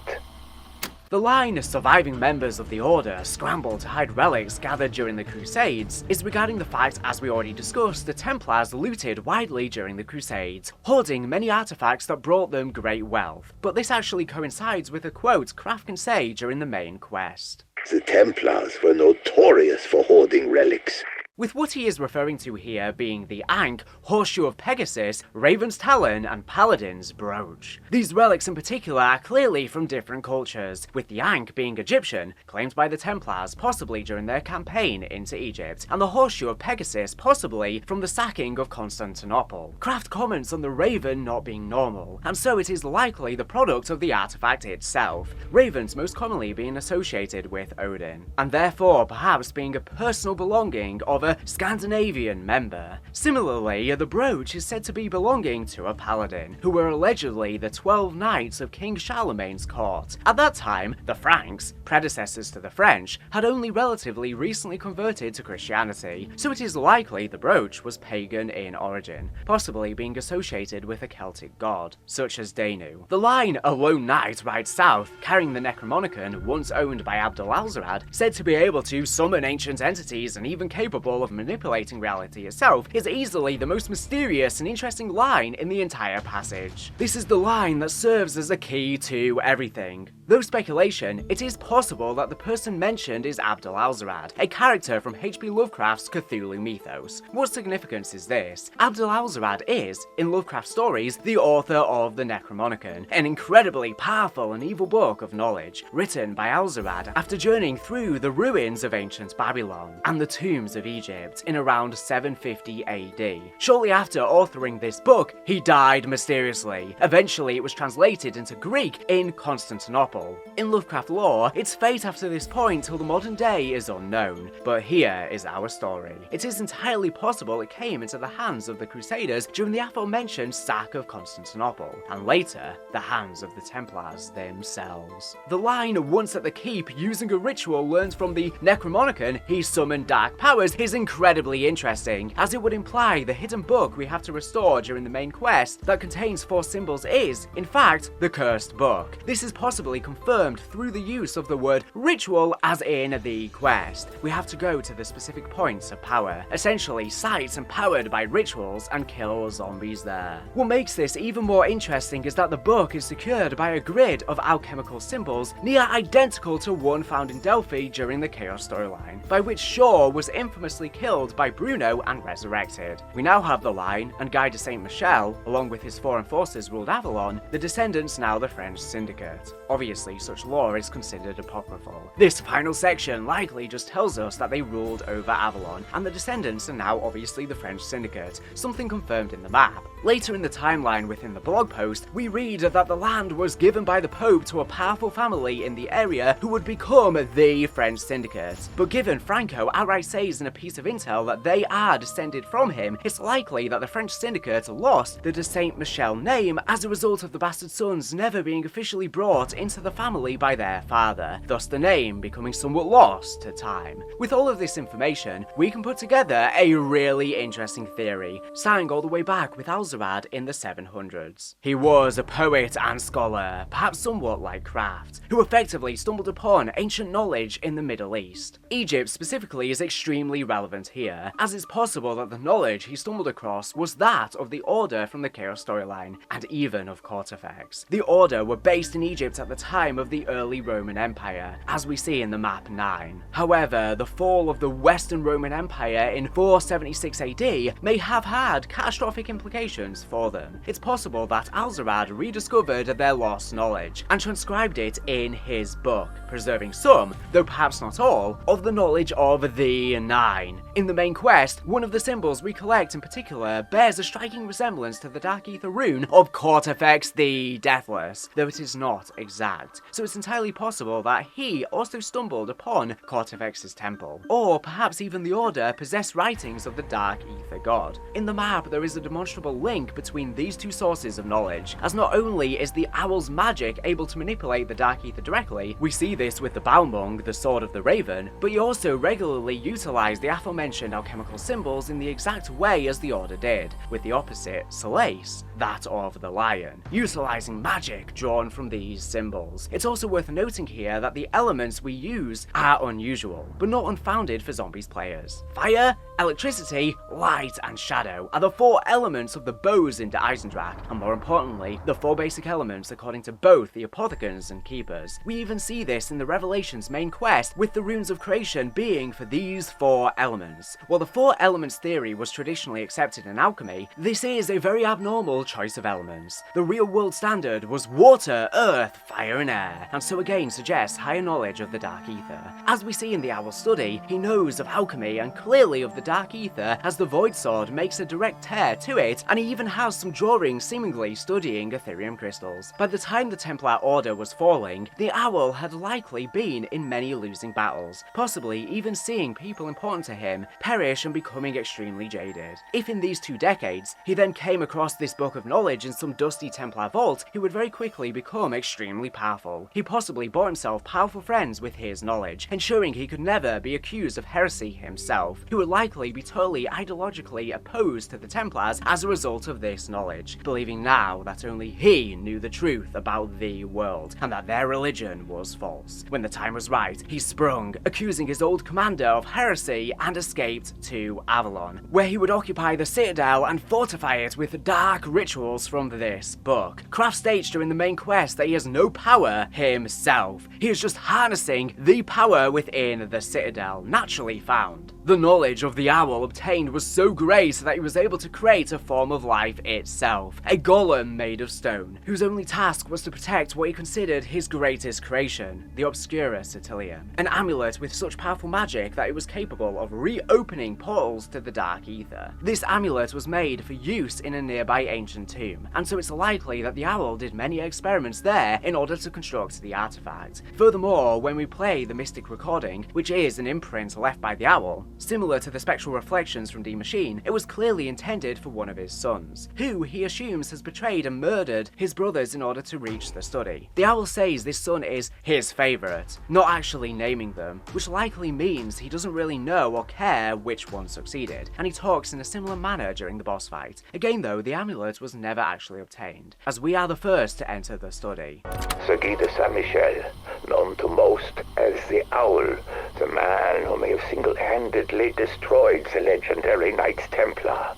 The line surviving members of the Order scramble to hide relics gathered during the Crusades is regarding the fact, as we already discussed, the Templars looted widely during the Crusades, hoarding many artifacts that brought them great wealth. But this actually coincides with a quote Craft can say during the main quest. The Templars were notorious for hoarding relics. With what he is referring to here being the Ankh, Horseshoe of Pegasus, Raven's Talon, and Paladin's Brooch. These relics in particular are clearly from different cultures, with the Ankh being Egyptian, claimed by the Templars possibly during their campaign into Egypt, and the Horseshoe of Pegasus possibly from the sacking of Constantinople. Craft comments on the Raven not being normal, and so it is likely the product of the artifact itself, ravens most commonly being associated with Odin, and therefore perhaps being a personal belonging of a Scandinavian member. Similarly, the brooch is said to be belonging to a paladin, who were allegedly the 12 knights of King Charlemagne's court. At that time, the Franks, predecessors to the French, had only relatively recently converted to Christianity, so it is likely the brooch was pagan in origin, possibly being associated with a Celtic god, such as Danu. The line, "A lone knight rides south, carrying the Necromonicon, once owned by Abdul Al-Zarad, said to be able to summon ancient entities and even capable of manipulating reality itself, is easily the most mysterious and interesting line in the entire passage. This is the line that serves as a key to everything. Though speculation, it is possible that the person mentioned is Abdul Al-Zarad, a character from H.P. Lovecraft's Cthulhu mythos. What significance is this? Abdul Al-Zarad is, in Lovecraft stories, the author of the Necromonicon, an incredibly powerful and evil book of knowledge, written by Al-Zarad after journeying through the ruins of ancient Babylon and the tombs of Egypt. Egypt in around 750 AD. Shortly after authoring this book, he died mysteriously. Eventually, it was translated into Greek in Constantinople. In Lovecraft lore, its fate after this point till the modern day is unknown, but here is our story. It is entirely possible it came into the hands of the Crusaders during the aforementioned sack of Constantinople, and later, the hands of the Templars themselves. The line, once at the keep, using a ritual learned from the Necromonicon, he summoned dark powers, is incredibly interesting, as it would imply the hidden book we have to restore during the main quest that contains 4 symbols is, in fact, the cursed book. This is possibly confirmed through the use of the word ritual as in the quest. We have to go to the specific points of power, essentially sites empowered by rituals, and kill zombies there. What makes this even more interesting is that the book is secured by a grid of alchemical symbols near identical to one found in Delphi during the Chaos storyline, by which Shaw was infamously killed by Bruno and resurrected. We now have the line, and Guy de Saint Michel, along with his foreign forces, ruled Avalon, the descendants now the French Syndicate. Obviously, such lore is considered apocryphal. This final section likely just tells us that they ruled over Avalon, and the descendants are now obviously the French Syndicate, something confirmed in the map. Later in the timeline within the blog post, we read that the land was given by the Pope to a powerful family in the area who would become the French Syndicate. But given Franco outright says in a piece of intel that they are descended from him, it's likely that the French Syndicate lost the de Saint Michel name as a result of the bastard sons never being officially brought into the family by their father, thus the name becoming somewhat lost to time. With all of this information, we can put together a really interesting theory, starting all the way back with Alzarad in the 700s. He was a poet and scholar, perhaps somewhat like Kraft, who effectively stumbled upon ancient knowledge in the Middle East. Egypt specifically is extremely relevant here, as it's possible that the knowledge he stumbled across was that of the Order from the Chaos storyline, and even of Cortifex. The Order were based in Egypt at the time of the early Roman Empire, as we see in the map 9. However, the fall of the Western Roman Empire in 476 AD may have had catastrophic implications for them. It's possible that Alzarad rediscovered their lost knowledge and transcribed it in his book, preserving some, though perhaps not all, of the knowledge of the Nine. In the main quest, one of the symbols we collect in particular bears a striking resemblance to the Dark Aether rune of Cortifex the Deathless, though it is not exact, so it's entirely possible that he also stumbled upon Cortifex's temple. Or perhaps even the Order possessed writings of the Dark Aether god. In the map, there is a demonstrable link between these two sources of knowledge, as not only is the owl's magic able to manipulate the Dark Aether directly, we see this with the Baumung, the Sword of the Raven, but he also regularly utilized the aforementioned alchemical symbols in the exact way as the Order did, with the opposite, Solace, that of the lion, utilizing magic drawn from these symbols. It's also worth noting here that the elements we use are unusual, but not unfounded for Zombies players. Fire, electricity, light, and shadow are the 4 elements of the bows in Der Eisendrache, and more importantly, the 4 basic elements according to both the Apothecans and Keepers. We even see this in the Revelation's main quest, with the runes of creation being for these 4 elements. While the 4 elements theory was traditionally accepted in alchemy, this is a very abnormal choice of elements. The real world standard was water, earth, fire, and air, and so again suggests higher knowledge of the Dark Aether. As we see in the Owl's study, he knows of alchemy and clearly of the Dark Aether, as the Void Sword makes a direct tear to it, and he even has some drawings seemingly studying Ethereum crystals. By the time the Templar Order was falling, the Owl had likely been in many losing battles, possibly even seeing people important to him perish and becoming extremely jaded. If in these 2 decades, he then came across this book of knowledge in some dusty Templar vault, he would very quickly become extremely powerful. He possibly bought himself powerful friends with his knowledge, ensuring he could never be accused of heresy himself, who would likely be totally ideologically opposed to the Templars as a result of this knowledge, believing now that only he knew the truth about the world, and that their religion was false. When the time was right, he sprung, accusing his old commander of heresy, and escaped to Avalon, where he would occupy the Citadel and fortify it with dark rituals from this book. Kraft states during the main quest that he has no power himself. He is just harnessing the power within the Citadel, naturally found. The knowledge of the owl obtained was so great that he was able to create a form of life itself, a golem made of stone, whose only task was to protect what he considered his greatest creation, the Obscura Certilium, an amulet with such powerful magic that it was capable of reopening portals to the Dark Aether. This amulet was made for use in a nearby ancient tomb, and so it's likely that the owl did many experiments there in order to construct the artifact. Furthermore, when we play the Mystic recording, which is an imprint left by the owl, similar to the spectral reflections from the machine, it was clearly intended for one of his sons, who he assumes has betrayed and murdered his brothers in order to reach the study. The owl says this son is his favourite, not actually naming them, which likely means he doesn't really know or care which one succeeded, and he talks in a similar manner during the boss fight. Again though, the amulet was never actually obtained, as we are the first to enter the study. Sir Guy de Saint-Michel, known to most as the Owl, the man who may have single-handedly destroyed the legendary Knights Templar.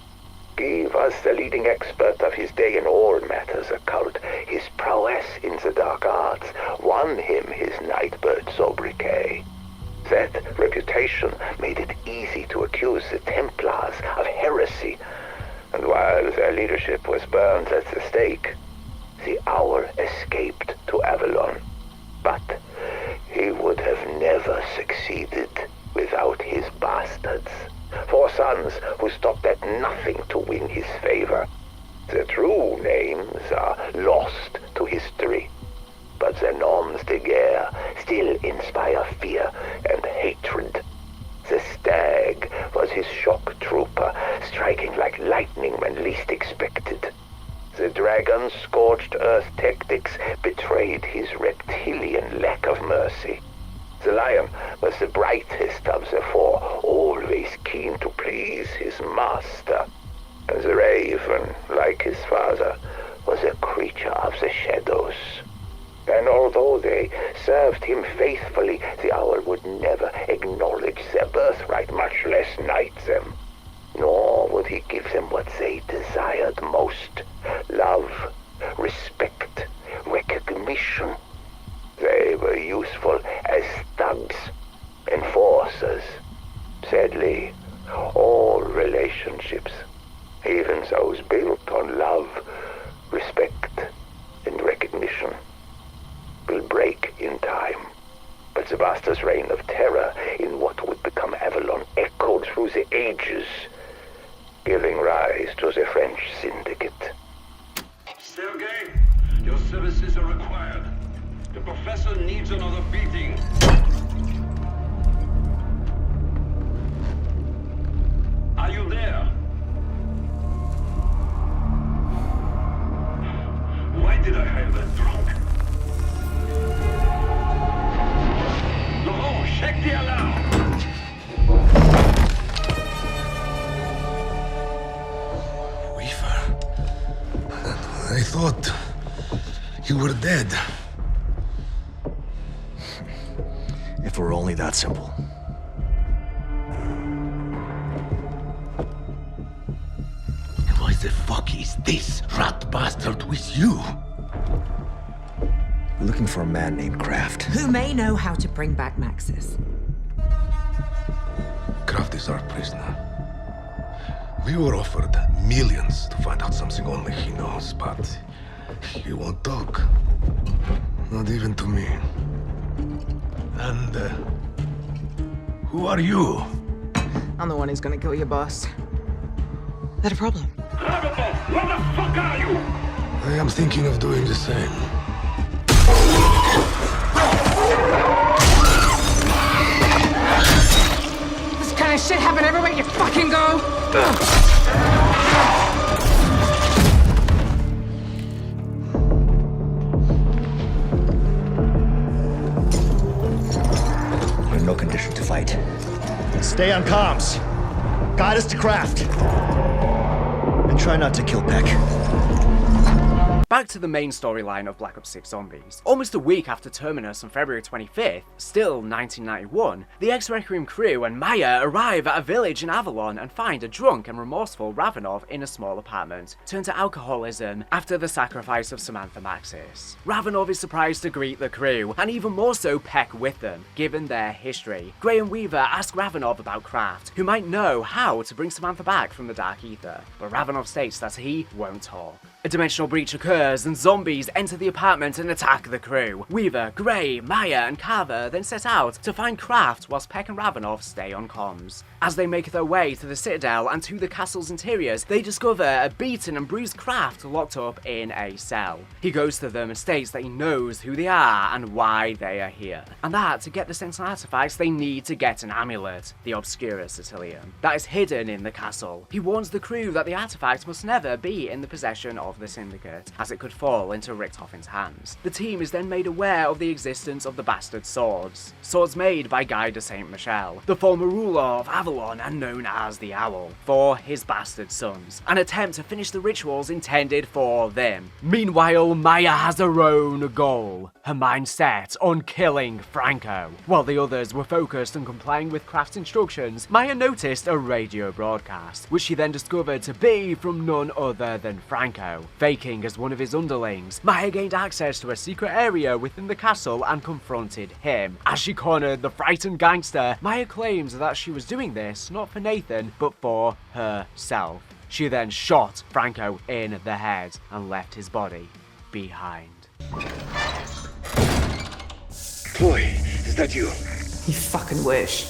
Guy was the leading expert of his day in all matters occult. His prowess in the dark arts won him his Nightbird sobriquet. That reputation made it easy to accuse the Templars of heresy, and while their leadership was burned at the stake, the Owl escaped to Avalon. But he would have never succeeded without his bastards. 4 sons who stopped at nothing to win his favor. Their true names are lost to history, but their noms de guerre still inspire fear and hatred. The Stag was his shock trooper, striking like lightning when least expected. The Dragon's scorched earth tactics betrayed his reptilian lack of mercy. The Lion was the brightest of the 4, always keen to please his master. And the Raven, like his father, was a creature of the shadows. And although they served him faithfully, the Owl would never acknowledge their birthright, much less knight them. Nor would he give them what they desired most: love, respect, recognition. They were useful as thugs, enforcers. Sadly, all relationships, even those built on love, respect, and recognition, will break in time. But the Bastard's reign of terror in what would become Avalon echoed through the ages, giving rise to the French Syndicate. Sergei, your services are required. The professor needs another beating. Are you there? Why did I hire that drunk? Laurent, check the alarm! Weaver, I thought you were dead. If it were only that simple. And why the fuck is this rat bastard with you? We're looking for a man named Kraft. Who may know how to bring back Maxis. Kraft is our prisoner. We were offered millions to find out something only he knows, but he won't talk. Not even to me. And, who are you? I'm the one who's gonna kill your boss. That a problem? Rababov, where the fuck are you? I am thinking of doing the same. This kind of shit happen everywhere you fucking go! You're in no condition to fight. Stay on comms. Guide us to Kraft. And try not to kill Peck. Back to the main storyline of Black Ops 6 Zombies. Almost a week after Terminus on February 25th, still 1991, the ex-Requiem crew and Maya arrive at a village in Avalon and find a drunk and remorseful Ravenov in a small apartment, turned to alcoholism after the sacrifice of Samantha Maxis. Ravenov is surprised to greet the crew, and even more so Peck with them, given their history. Gray and Weaver ask Ravenov about Kraft, who might know how to bring Samantha back from the Dark Aether, but Ravenov states that he won't talk. A dimensional breach occurs and zombies enter the apartment and attack the crew. Weaver, Gray, Maya and Carver then set out to find Kraft whilst Peck and Ravenov stay on comms. As they make their way to the Citadel and to the castle's interiors, they discover a beaten and bruised Kraft locked up in a cell. He goes to them and states that he knows who they are and why they are here, and that to get the Sentinel artifacts they need to get an amulet, the Obscura Certilium, that is hidden in the castle. He warns the crew that the artifact must never be in the possession of the Syndicate, as it could fall into Richthofen's hands. The team is then made aware of the existence of the bastard swords made by Guy de Saint-Michel, the former ruler of Avalon and known as the Owl, for his bastard sons, an attempt to finish the rituals intended for them. Meanwhile, Maya has her own goal, her mind set on killing Franco. While the others were focused on complying with Kraft's instructions, Maya noticed a radio broadcast, which she then discovered to be from none other than Franco. Faking as one of his underlings, Maya gained access to a secret area within the castle and confronted him. As she cornered the frightened gangster, Maya claims that she was doing this not for Nathan, but for herself. She then shot Franco in the head and left his body behind. Chloe, is that you? You fucking wish.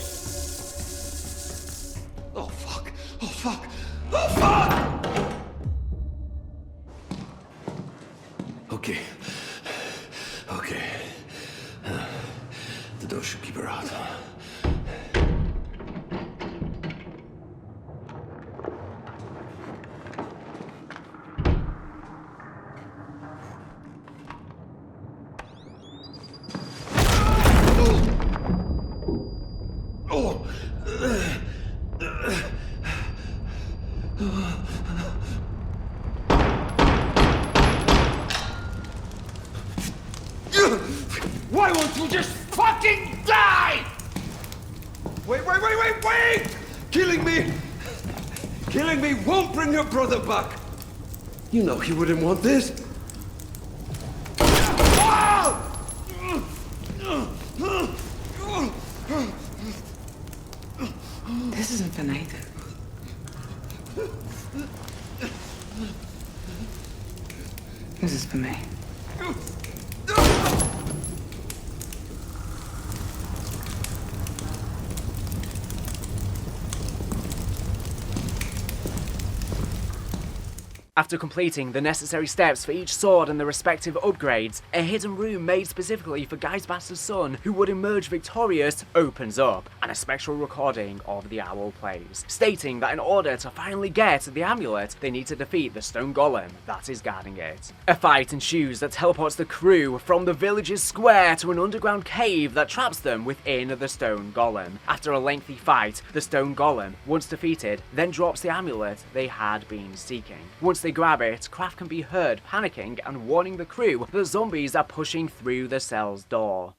Oh fuck! Oh fuck! Oh fuck! Okay. Okay. The door should keep her out. Why won't you just fucking die? Wait! Killing me won't bring your brother back. You know he wouldn't want this. This isn't for Nathan. This is for me. After completing the necessary steps for each sword and the respective upgrades, a hidden room made specifically for Guy's bastard son, who would emerge victorious, opens up, and a spectral recording of the Owl plays, stating that in order to finally get the amulet, they need to defeat the stone golem that is guarding it. A fight ensues that teleports the crew from the village's square to an underground cave that traps them within the stone golem. After a lengthy fight, the stone golem, once defeated, then drops the amulet they had been seeking. Once they grab it, Kraft can be heard panicking and warning the crew that zombies are pushing through the cell's door.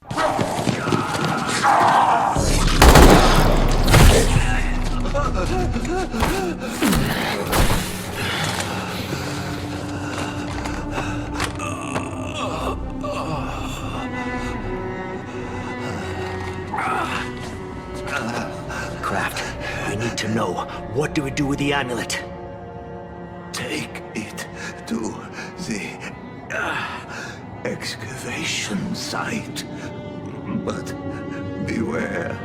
Kraft, we need to know, what do we do with the amulet? Take it to the excavation site. But beware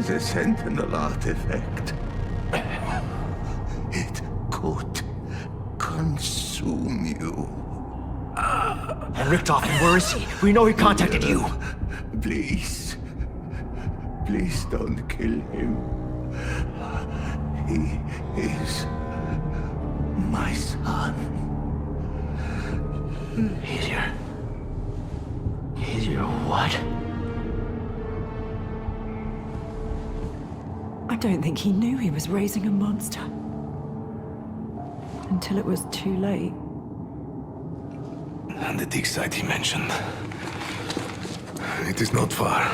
the Sentinel artifact. It could consume you. And Richtofen, where is he? We know he contacted you. Please don't kill him. He is my son. He's your what? I don't think he knew he was raising a monster. Until it was too late. And the dig site he mentioned. It is not far.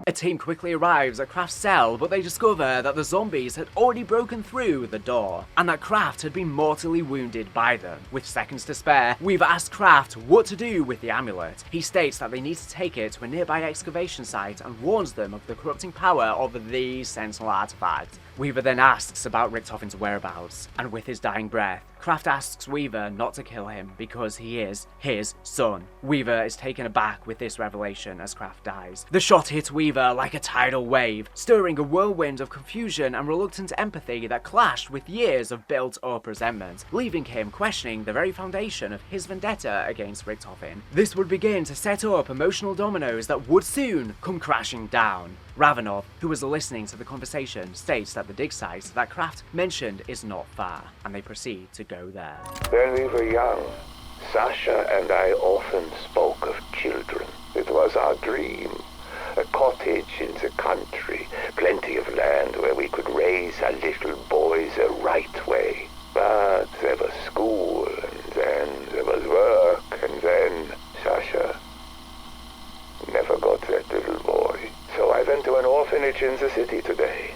A team quickly arrives at Kraft's cell, but they discover that the zombies had already broken through the door, and that Kraft had been mortally wounded by them. With seconds to spare, Weaver asks Kraft what to do with the amulet. He states that they need to take it to a nearby excavation site and warns them of the corrupting power of the Sentinel artifact. Weaver then asks about Richtofen's whereabouts, and with his dying breath, Kraft asks Weaver not to kill him because he is his son. Weaver is taken aback with this revelation as Kraft dies. The shot hits Weaver like a tidal wave, stirring a whirlwind of confusion and reluctant empathy that clashed with years of built-up resentment, leaving him questioning the very foundation of his vendetta against Richtofen. This would begin to set up emotional dominoes that would soon come crashing down. Ravenov, who was listening to the conversation, states that the dig site that Kraft mentioned is not far, and they proceed to go there. When we were young, Sasha and I often spoke of children. It was our dream. A cottage in the country, plenty of land where we could raise our little boys the right way. But there was school, and then there was work, and then Sasha never got that little boy. So I went to an orphanage in the city today.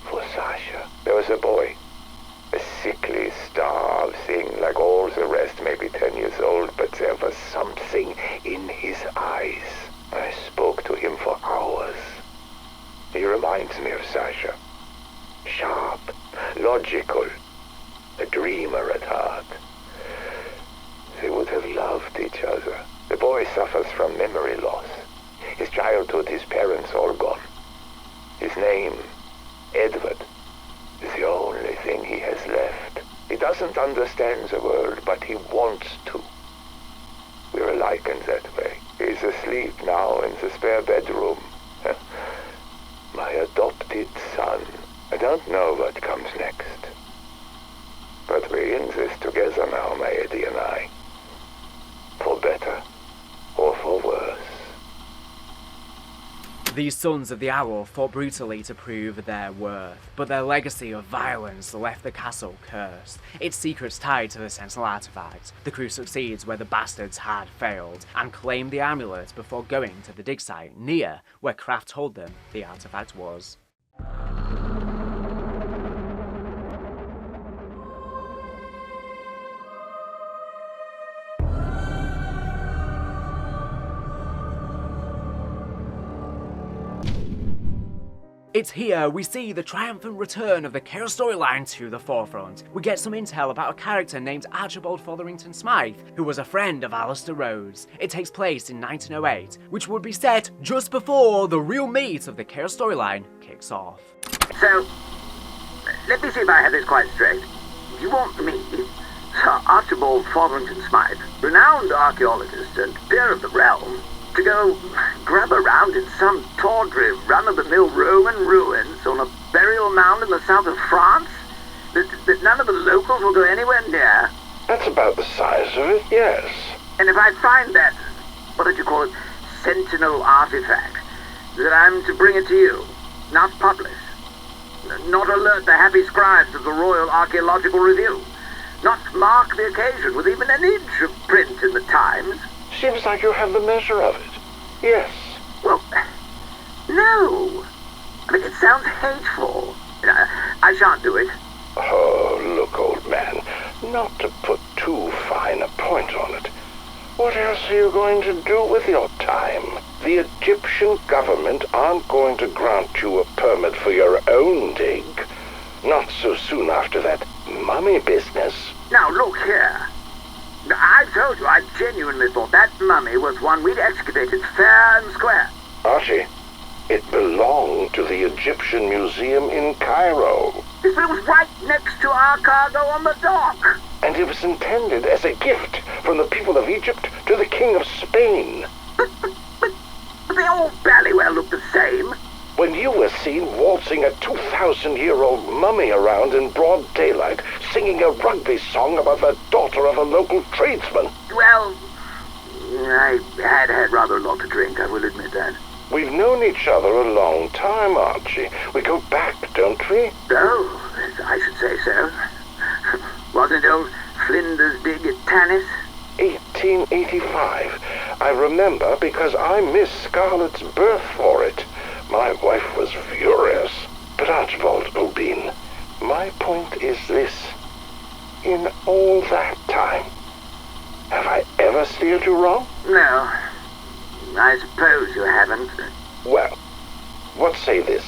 For Sasha, there was a boy. A sickly, starved thing like all the rest, maybe 10 years old, but there was something in his eyes. I spoke to him for hours. He reminds me of Sasha. Sharp, logical, a dreamer at heart. They would have loved each other. The boy suffers from memory loss. His childhood, his parents all gone. His name, Edward, is the only thing he has left. He doesn't understand the world, but he wants to. We're alike in that way. He's asleep now in the spare bedroom. My adopted son. I don't know what comes next. But we're in this together now, my Eddie and I. For better or for worse. These sons of the Owl fought brutally to prove their worth, but their legacy of violence left the castle cursed, its secrets tied to the Sentinel artifact. The crew succeeds where the bastards had failed, and claimed the amulet before going to the dig site near where Kraft told them the artifact was. It's here we see the triumphant return of the Chaos storyline to the forefront. We get some intel about a character named Archibald Fotherington Smythe, who was a friend of Alistair Rhodes. It takes place in 1908, which would be set just before the real meat of the Chaos storyline kicks off. So, let me see if I have this quite straight. You want me, Sir Archibald Fotherington Smythe, renowned archaeologist and peer of the realm, to go grab around in some tawdry, run-of-the-mill Roman ruins on a burial mound in the south of France that none of the locals will go anywhere near? That's about the size of it, yes. And if I find that, what did you call it, Sentinel artifact, that I'm to bring it to you, not publish, not alert the happy scribes of the Royal Archaeological Review, not mark the occasion with even an inch of print in the Times? Seems like you have the measure of it. Yes. Well, no. I mean, it sounds hateful. I shan't do it. Oh, look, old man, not to put too fine a point on it. What else are you going to do with your time? The Egyptian government aren't going to grant you a permit for your own dig. Not so soon after that mummy business. Now, look here. I told you I genuinely thought that mummy was one we'd excavated fair and square. Archie, it belonged to the Egyptian Museum in Cairo. It was right next to our cargo on the dock. And it was intended as a gift from the people of Egypt to the King of Spain. But they all barely well look the same. When you were seen waltzing a 2,000-year-old mummy around in broad daylight, singing a rugby song about the daughter of a local tradesman. Well, I had rather a lot to drink, I will admit that. We've known each other a long time, Archie. We go back, don't we? Oh, I should say so. Wasn't old Flinders big at Tannis? 1885. I remember because I missed Scarlett's birth for it. My wife was furious. But Archibald Obin, my point is this. In all that time, have I ever steered you wrong? No. I suppose you haven't. Well, what say this?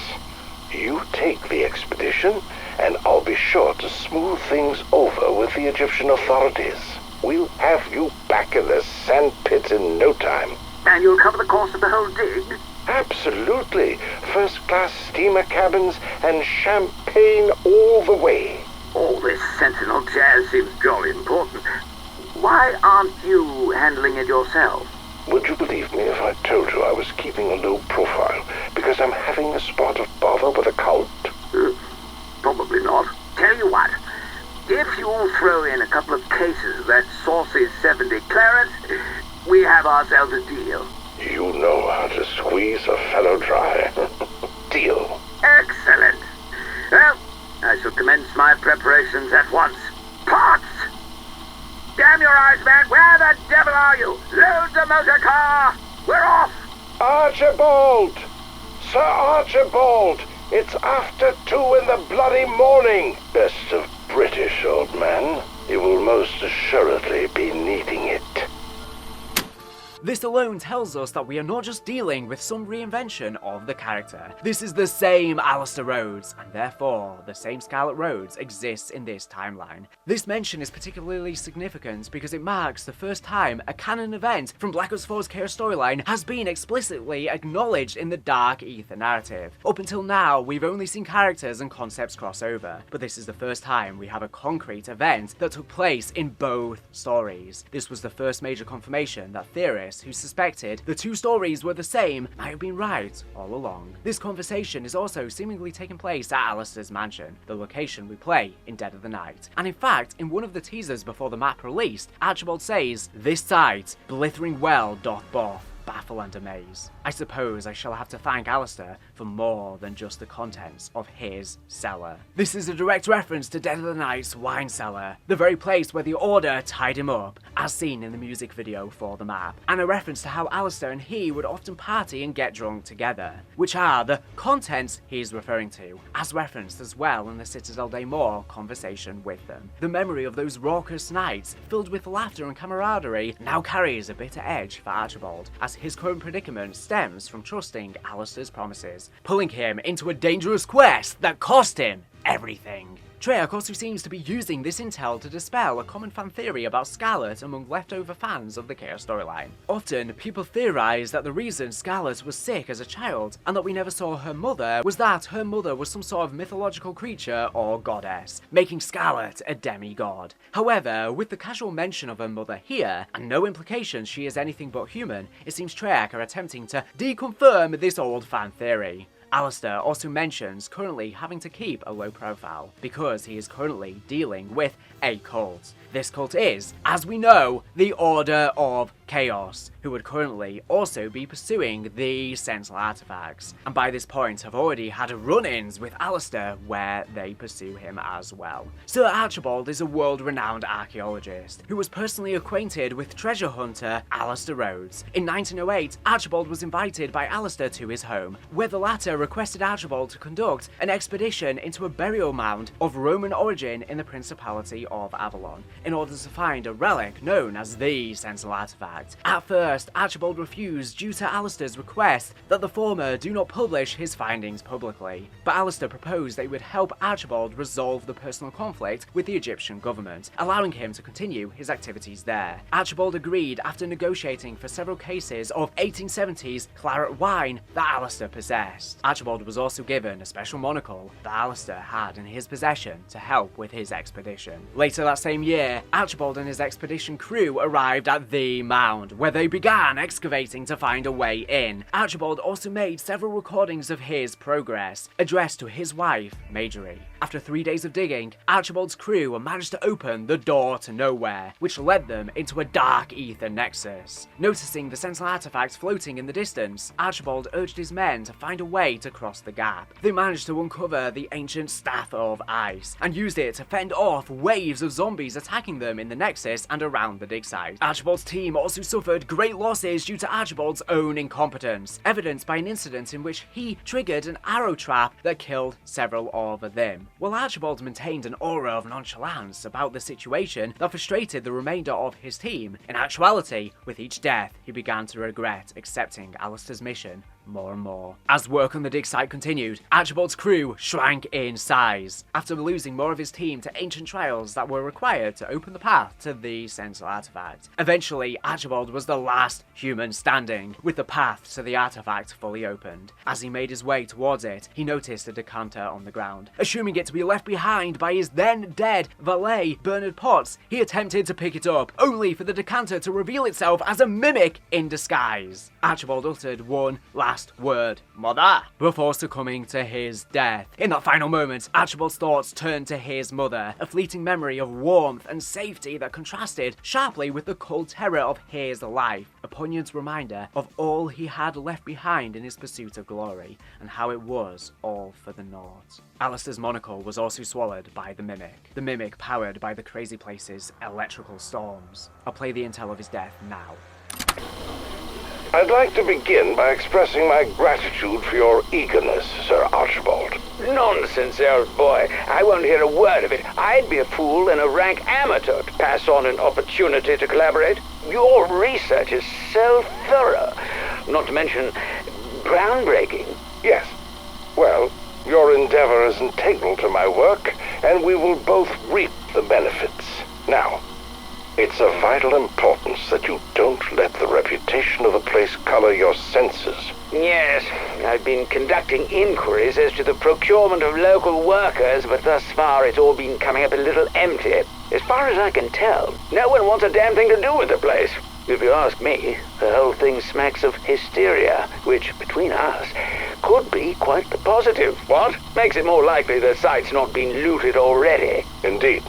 You take the expedition, and I'll be sure to smooth things over with the Egyptian authorities. We'll have you back in the sandpit in no time. And you'll cover the cost of the whole dig? Absolutely. First-class steamer cabins and champagne all the way. All this sentinel jazz seems jolly important. Why aren't you handling it yourself? Would you believe me if I told you I was keeping a low profile because I'm having a spot of bother with a cult? Probably not. Tell you what, if you'll throw in a couple of cases of that saucy 70 claret, we have ourselves a deal. You know how to squeeze a fellow dry. Deal. Excellent. Well, I shall commence my preparations at once. Pots! Damn your eyes, man! Where the devil are you? Load the motor car! We're off! Archibald! Sir Archibald! It's after 2 in the bloody morning! Best of British, old man. You will most assuredly be needing it. This alone tells us that we are not just dealing with some reinvention of the character. This is the same Alistair Rhodes, and therefore, the same Scarlet Rhodes exists in this timeline. This mention is particularly significant because it marks the first time a canon event from Black Ops 4's Chaos storyline has been explicitly acknowledged in the Dark Aether narrative. Up until now, we've only seen characters and concepts cross over, but this is the first time we have a concrete event that took place in both stories. This was the first major confirmation that theorists who suspected the two stories were the same might have been right all along. This conversation is also seemingly taking place at Alistair's mansion, the location we play in Dead of the Night. And in fact, in one of the teasers before the map released, Archibald says, "This sight, blithering well doth both baffle and amaze." I suppose I shall have to thank Alistair for more than just the contents of his cellar. This is a direct reference to Dead of the Night's wine cellar, the very place where the Order tied him up, as seen in the music video for the map, and a reference to how Alistair and he would often party and get drunk together, which are the contents he's referring to, as referenced as well in the Citadel Day More conversation with them. The memory of those raucous nights, filled with laughter and camaraderie, now carries a bitter edge for Archibald, as his current predicament stems from trusting Alistair's promises, pulling him into a dangerous quest that cost him everything. Treyarch also seems to be using this intel to dispel a common fan theory about Scarlet among leftover fans of the Chaos storyline. Often, people theorize that the reason Scarlet was sick as a child, and that we never saw her mother, was that her mother was some sort of mythological creature or goddess, making Scarlet a demigod. However, with the casual mention of her mother here, and no implication she is anything but human, it seems Treyarch are attempting to deconfirm this old fan theory. Alistair also mentions currently having to keep a low profile because he is currently dealing with a cult. This cult is, as we know, the Order of Chaos, who would currently also be pursuing the Sentinel artifacts, and by this point have already had run-ins with Alistair where they pursue him as well. Sir Archibald is a world-renowned archaeologist who was personally acquainted with treasure hunter Alistair Rhodes. In 1908, Archibald was invited by Alistair to his home, where the latter requested Archibald to conduct an expedition into a burial mound of Roman origin in the Principality of Avalon, in order to find a relic known as the Sentinel artifact. At first, Archibald refused due to Alistair's request that the former do not publish his findings publicly, but Alistair proposed that he would help Archibald resolve the personal conflict with the Egyptian government, allowing him to continue his activities there. Archibald agreed after negotiating for several cases of 1870s claret wine that Alistair possessed. Archibald was also given a special monocle that Alistair had in his possession to help with his expedition. Later that same year, Archibald and his expedition crew arrived at the map underground, where they began excavating to find a way in. Archibald also made several recordings of his progress, addressed to his wife, Marjorie. After 3 days of digging, Archibald's crew managed to open the door to nowhere, which led them into a dark ether nexus. Noticing the Sentinel artifacts floating in the distance, Archibald urged his men to find a way to cross the gap. They managed to uncover the ancient Staff of Ice, and used it to fend off waves of zombies attacking them in the nexus and around the dig site. Archibald's team also suffered great losses due to Archibald's own incompetence, evidenced by an incident in which he triggered an arrow trap that killed several of them. While Archibald maintained an aura of nonchalance about the situation that frustrated the remainder of his team, in actuality, with each death, he began to regret accepting Alistair's mission more and more. As work on the dig site continued, Archibald's crew shrank in size, after losing more of his team to ancient trials that were required to open the path to the Sentinel artifact. Eventually, Archibald was the last human standing, with the path to the artifact fully opened. As he made his way towards it, he noticed a decanter on the ground. Assuming it to be left behind by his then dead valet, Bernard Potts, he attempted to pick it up, only for the decanter to reveal itself as a mimic in disguise. Archibald uttered one last word, "Mother," before succumbing to his death. In that final moment, Archibald's thoughts turned to his mother, a fleeting memory of warmth and safety that contrasted sharply with the cold terror of his life, a poignant reminder of all he had left behind in his pursuit of glory, and how it was all for the naught. Alistair's monocle was also swallowed by the mimic powered by the Crazy Place's electrical storms. I'll play the intel of his death now. I'd like to begin by expressing my gratitude for your eagerness, Sir Archibald. Nonsense, old boy. I won't hear a word of it. I'd be a fool and a rank amateur to pass on an opportunity to collaborate. Your research is so thorough, not to mention groundbreaking. Yes. Well, your endeavor is integral to my work, and we will both reap the benefits. Now, it's of vital importance that you don't let the reputation of the place color your senses. Yes, I've been conducting inquiries as to the procurement of local workers, but thus far it's all been coming up a little empty. As far as I can tell, no one wants a damn thing to do with the place. If you ask me, the whole thing smacks of hysteria, which, between us, could be quite the positive. What? Makes it more likely the site's not been looted already. Indeed.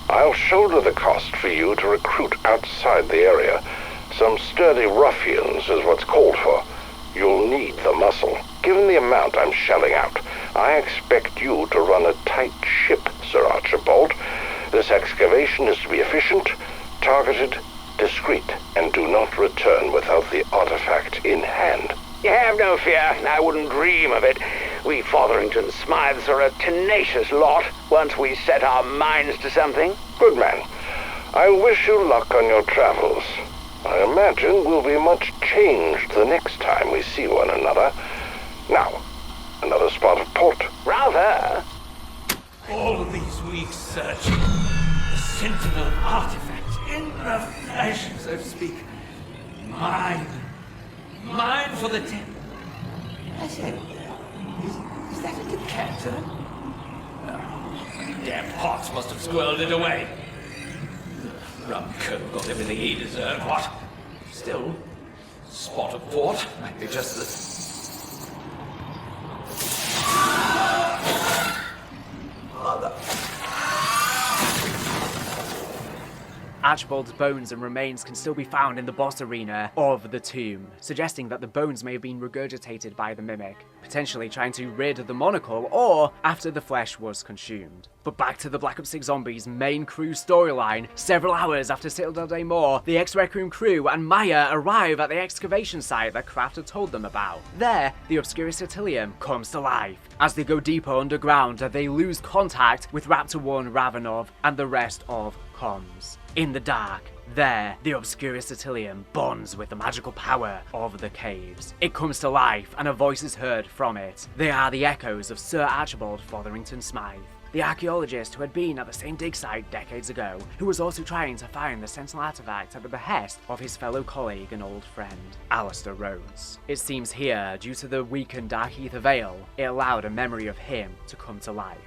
I'll shoulder the cost for you to recruit outside the area. Some sturdy ruffians is what's called for. You'll need the muscle. Given the amount I'm shelling out, I expect you to run a tight ship, Sir Archibald. This excavation is to be efficient, targeted, discreet, and do not return without the artifact in hand. You have no fear. I wouldn't dream of it. We Fotherington Smythes are a tenacious lot once we set our minds to something. Good man. I wish you luck on your travels. I imagine we'll be much changed the next time we see one another. Now, another spot of port. Rather. All of these weeks searching, the Sentinel artifact in the flesh, so to speak. Mine for the I say, is that a decanter? Damn Potts must have squirreled it away. Rumco got everything he deserved, what? Still, spot of port might be just the... Mother. Archibald's bones and remains can still be found in the boss arena of the tomb, suggesting that the bones may have been regurgitated by the mimic, potentially trying to rid the monocle or after the flesh was consumed. But back to the Black Ops 6 Zombies main crew storyline. Several hours after Citadel Day More, the Ex-Requiem crew and Maya arrive at the excavation site that Kraft had told them about. There, the Obscurus Atilium comes to life. As they go deeper underground, they lose contact with Raptor 1 Ravenov and the rest of comms. In the dark, there, the Obscurus Atilium bonds with the magical power of the caves. It comes to life, and a voice is heard from it. They are the echoes of Sir Archibald Fotherington Smythe, the archaeologist who had been at the same dig site decades ago, who was also trying to find the Sentinel artifact at the behest of his fellow colleague and old friend, Alistair Rhodes. It seems here, due to the weakened Dark Aether Veil, it allowed a memory of him to come to life.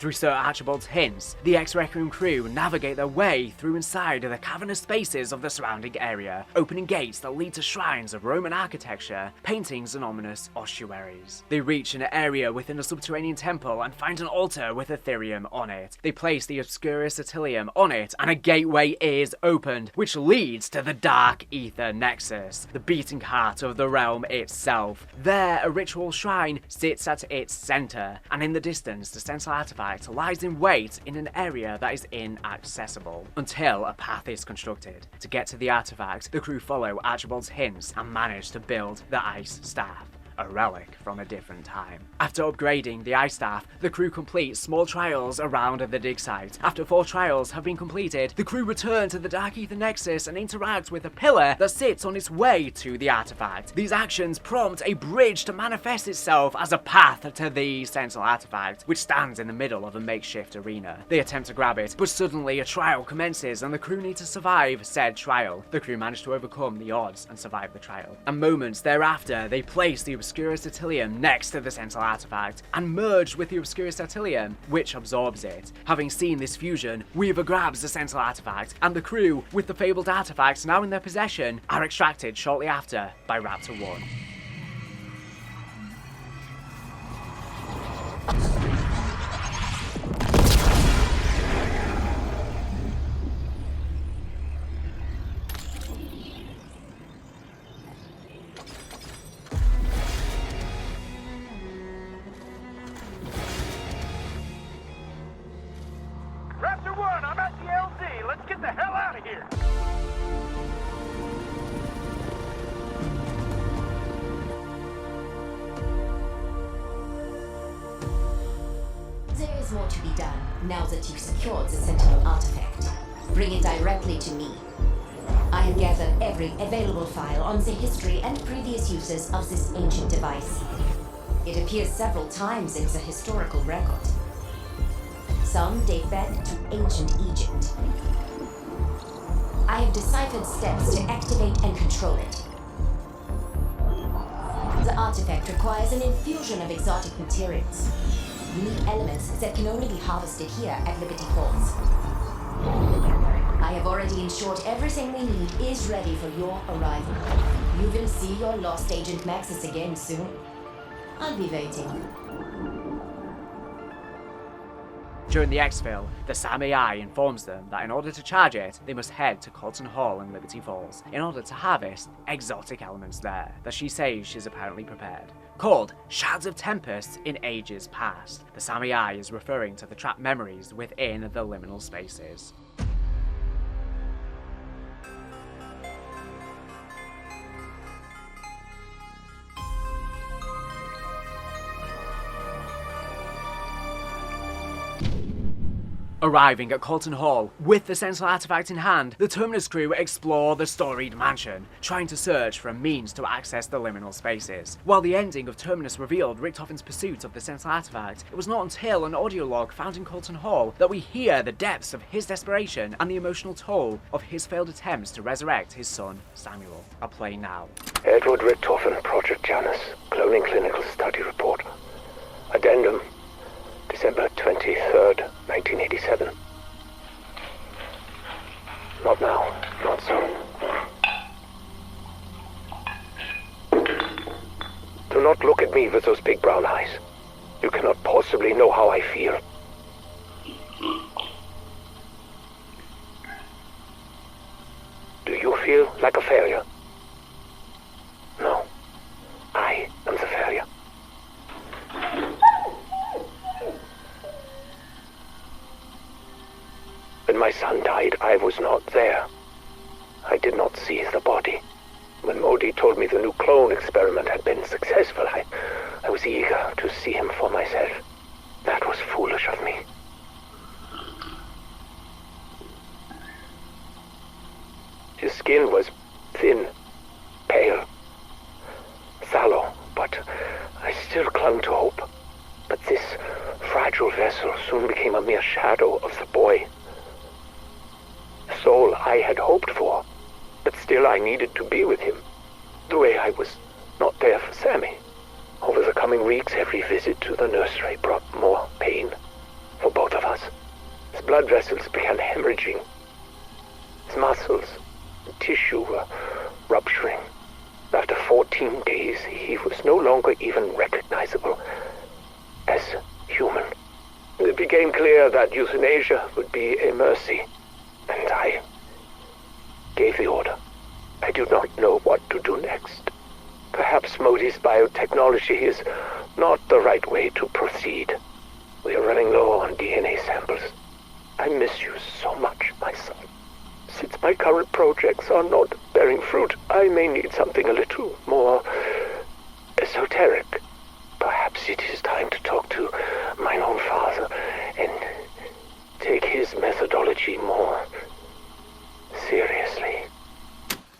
Through Sir Archibald's hints, the ex-Requiem crew navigate their way through inside the cavernous spaces of the surrounding area, opening gates that lead to shrines of Roman architecture, paintings and ominous ossuaries. They reach an area within a subterranean temple and find an altar with Ethereum on it. They place the Obscurus Attilium on it and a gateway is opened, which leads to the Dark Aether Nexus, the beating heart of the realm itself. There, a ritual shrine sits at its center, and in the distance, the central artifact lies in wait in an area that is inaccessible, until a path is constructed. To get to the artifact, the crew follow Archibald's hints and manage to build the Ice Staff, a relic from a different time. After upgrading the Ice Staff, the crew complete small trials around the dig site. After 4 trials have been completed, the crew return to the Dark Aether Nexus and interact with a pillar that sits on its way to the artifact. These actions prompt a bridge to manifest itself as a path to the central artifact, which stands in the middle of a makeshift arena. They attempt to grab it, but suddenly a trial commences and the crew need to survive said trial. The crew manage to overcome the odds and survive the trial. And moments thereafter, they place the Obscurus Attilium next to the central artifact and merge with the Obscurus Attilium, which absorbs it. Having seen this fusion, Weaver grabs the central artifact, and the crew, with the fabled artifacts now in their possession, are extracted shortly after by Raptor 1. Raptor 1, I'm at the LZ. Let's get the hell out of here. There is more to be done now that you've secured the Sentinel artifact. Bring it directly to me. I have gathered every available file on the history and previous uses of this ancient device. It appears several times in the historical record. Some date back to ancient Egypt. I have deciphered steps to activate and control it. The artifact requires an infusion of exotic materials. Unique elements that can only be harvested here at Liberty Falls. I have already ensured everything we need is ready for your arrival. You will see your lost agent Maxis again soon. I'll be waiting. During the exfil, the SAM AI informs them that in order to charge it, they must head to Colton Hall in Liberty Falls in order to harvest exotic elements there that she says she's apparently prepared. Called Shards of Tempest in Ages Past, the SAM AI is referring to the trapped memories within the liminal spaces. Arriving at Colton Hall, with the Sentinel artifact in hand, the Terminus crew explore the storied mansion, trying to search for a means to access the liminal spaces. While the ending of Terminus revealed Richtofen's pursuit of the Sentinel artifact, it was not until an audio log found in Colton Hall that we hear the depths of his desperation and the emotional toll of his failed attempts to resurrect his son, Samuel. I'll play now. Edward Richtofen, Project Janus, Cloning Clinical Study Report. Addendum, December 23rd, 1987. Not now, not soon. Do not look at me with those big brown eyes. You cannot possibly know how I feel. Do you feel like a failure? No. I am the failure. When my son died, I was not there. I did not see the body. When Modi told me the new clone experiment had been successful, I was eager to see him for myself. That was foolish of me. His skin was thin, pale, sallow, but I still clung to hope. But this fragile vessel soon became a mere shadow of the boy. Soul I had hoped for, but still I needed to be with him, the way I was not there for Sammy. Over the coming weeks, every visit to the nursery brought more pain for both. blood vessels began hemorrhaging. His muscles and tissue were rupturing. After 14 days, he was no longer even recognizable as human. It became clear that euthanasia would be a mercy, and I gave the order. I do not know what to do next. Perhaps Modi's biotechnology is not the right way to proceed. We are running low on DNA samples. I miss you so much, my son. Since my current projects are not bearing fruit, I may need something a little more esoteric. Perhaps it is time to talk to mine own father and take his methodology more seriously.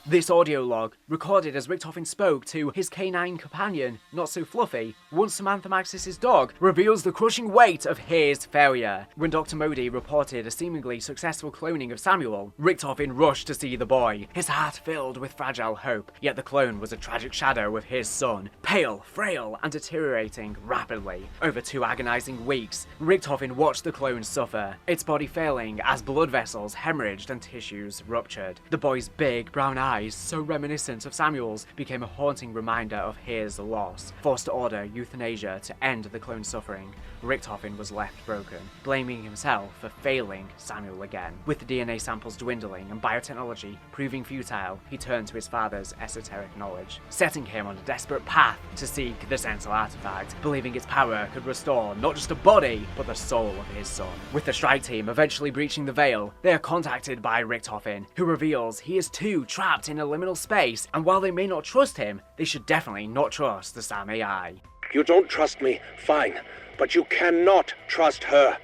This audio log, recorded as Richtofen spoke to his canine companion, Not So Fluffy, once Samantha Maxis' dog, reveals the crushing weight of his failure. When Dr. Modi reported a seemingly successful cloning of Samuel, Richtofen rushed to see the boy, his heart filled with fragile hope, yet the clone was a tragic shadow of his son, pale, frail, and deteriorating rapidly. Over 2 agonizing weeks, Richtofen watched the clone suffer, its body failing as blood vessels hemorrhaged and tissues ruptured. The boy's big brown eyes, so reminiscent of Samuel's, became a haunting reminder of his loss. Forced to order euthanasia to end the clone's suffering, Richtofen was left broken, blaming himself for failing Samuel again. With the DNA samples dwindling and biotechnology proving futile, he turned to his father's esoteric knowledge, setting him on a desperate path to seek the Sentinel artifact, believing its power could restore not just a body, but the soul of his son. With the strike team eventually breaching the veil, they are contacted by Richtofen, who reveals he is too trapped in a liminal space, and while they may not trust him, they should definitely not trust the SAM AI. You don't trust me, fine, but you cannot trust her.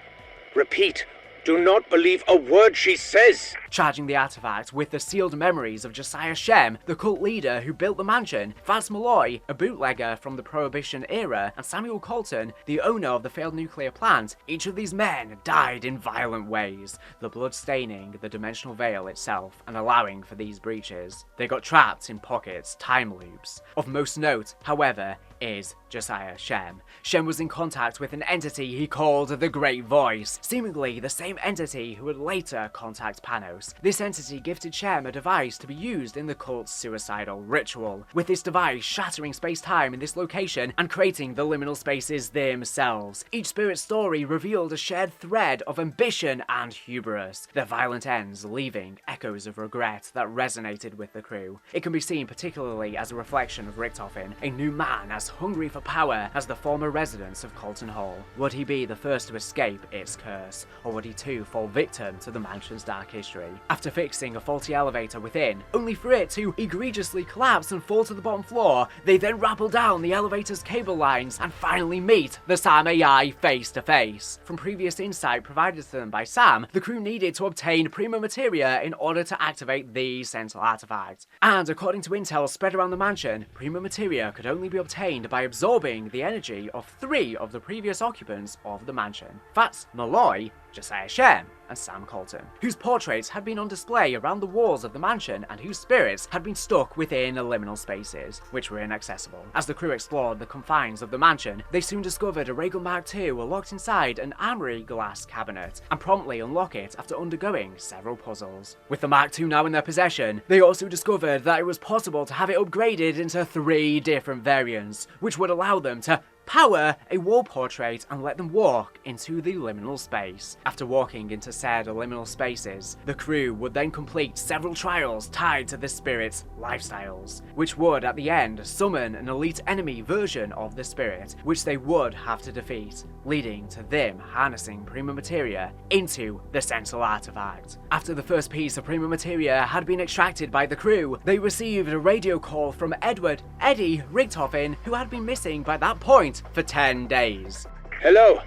Repeat, do not believe a word she says. Charging the artifact with the sealed memories of Josiah Shem, the cult leader who built the mansion, Vance Malloy, a bootlegger from the Prohibition era, and Samuel Colton, the owner of the failed nuclear plant, each of these men died in violent ways, the blood staining the dimensional veil itself and allowing for these breaches. They got trapped in pockets, time loops. Of most note, however, is Josiah Shem. Shem was in contact with an entity he called the Great Voice, seemingly the same entity who would later contact Panos. This entity gifted Shem a device to be used in the cult's suicidal ritual, with this device shattering space-time in this location and creating the liminal spaces themselves. Each spirit story revealed a shared thread of ambition and hubris, their violent ends leaving echoes of regret that resonated with the crew. It can be seen particularly as a reflection of Richtofen, a new man as hungry for power as the former residents of Colton Hall. Would he be the first to escape its curse, or would he too fall victim to the mansion's dark history? After fixing a faulty elevator within, only for it to egregiously collapse and fall to the bottom floor, they then rappel down the elevator's cable lines and finally meet the SAM AI face to face. From previous insight provided to them by Sam, the crew needed to obtain prima materia in order to activate the Sentinel artifact. And according to intel spread around the mansion, prima materia could only be obtained by absorbing the energy of 3 of the previous occupants of the mansion. Vance Malloy, Josiah Shem, and Sam Colton, whose portraits had been on display around the walls of the mansion and whose spirits had been stuck within liminal spaces, which were inaccessible. As the crew explored the confines of the mansion, they soon discovered a Raygun Mark II locked inside an armory glass cabinet, and promptly unlock it after undergoing several puzzles. With the Mark II now in their possession, they also discovered that it was possible to have it upgraded into 3 different variants, which would allow them to power a wall portrait and let them walk into the liminal space. After walking into said liminal spaces, the crew would then complete several trials tied to the spirit's lifestyles, which would at the end summon an elite enemy version of the spirit, which they would have to defeat, leading to them harnessing prima materia into the Sentinel artifact. After the first piece of prima materia had been extracted by the crew, they received a radio call from Eddie Richtofen, who had been missing by that point for 10 days. Hello.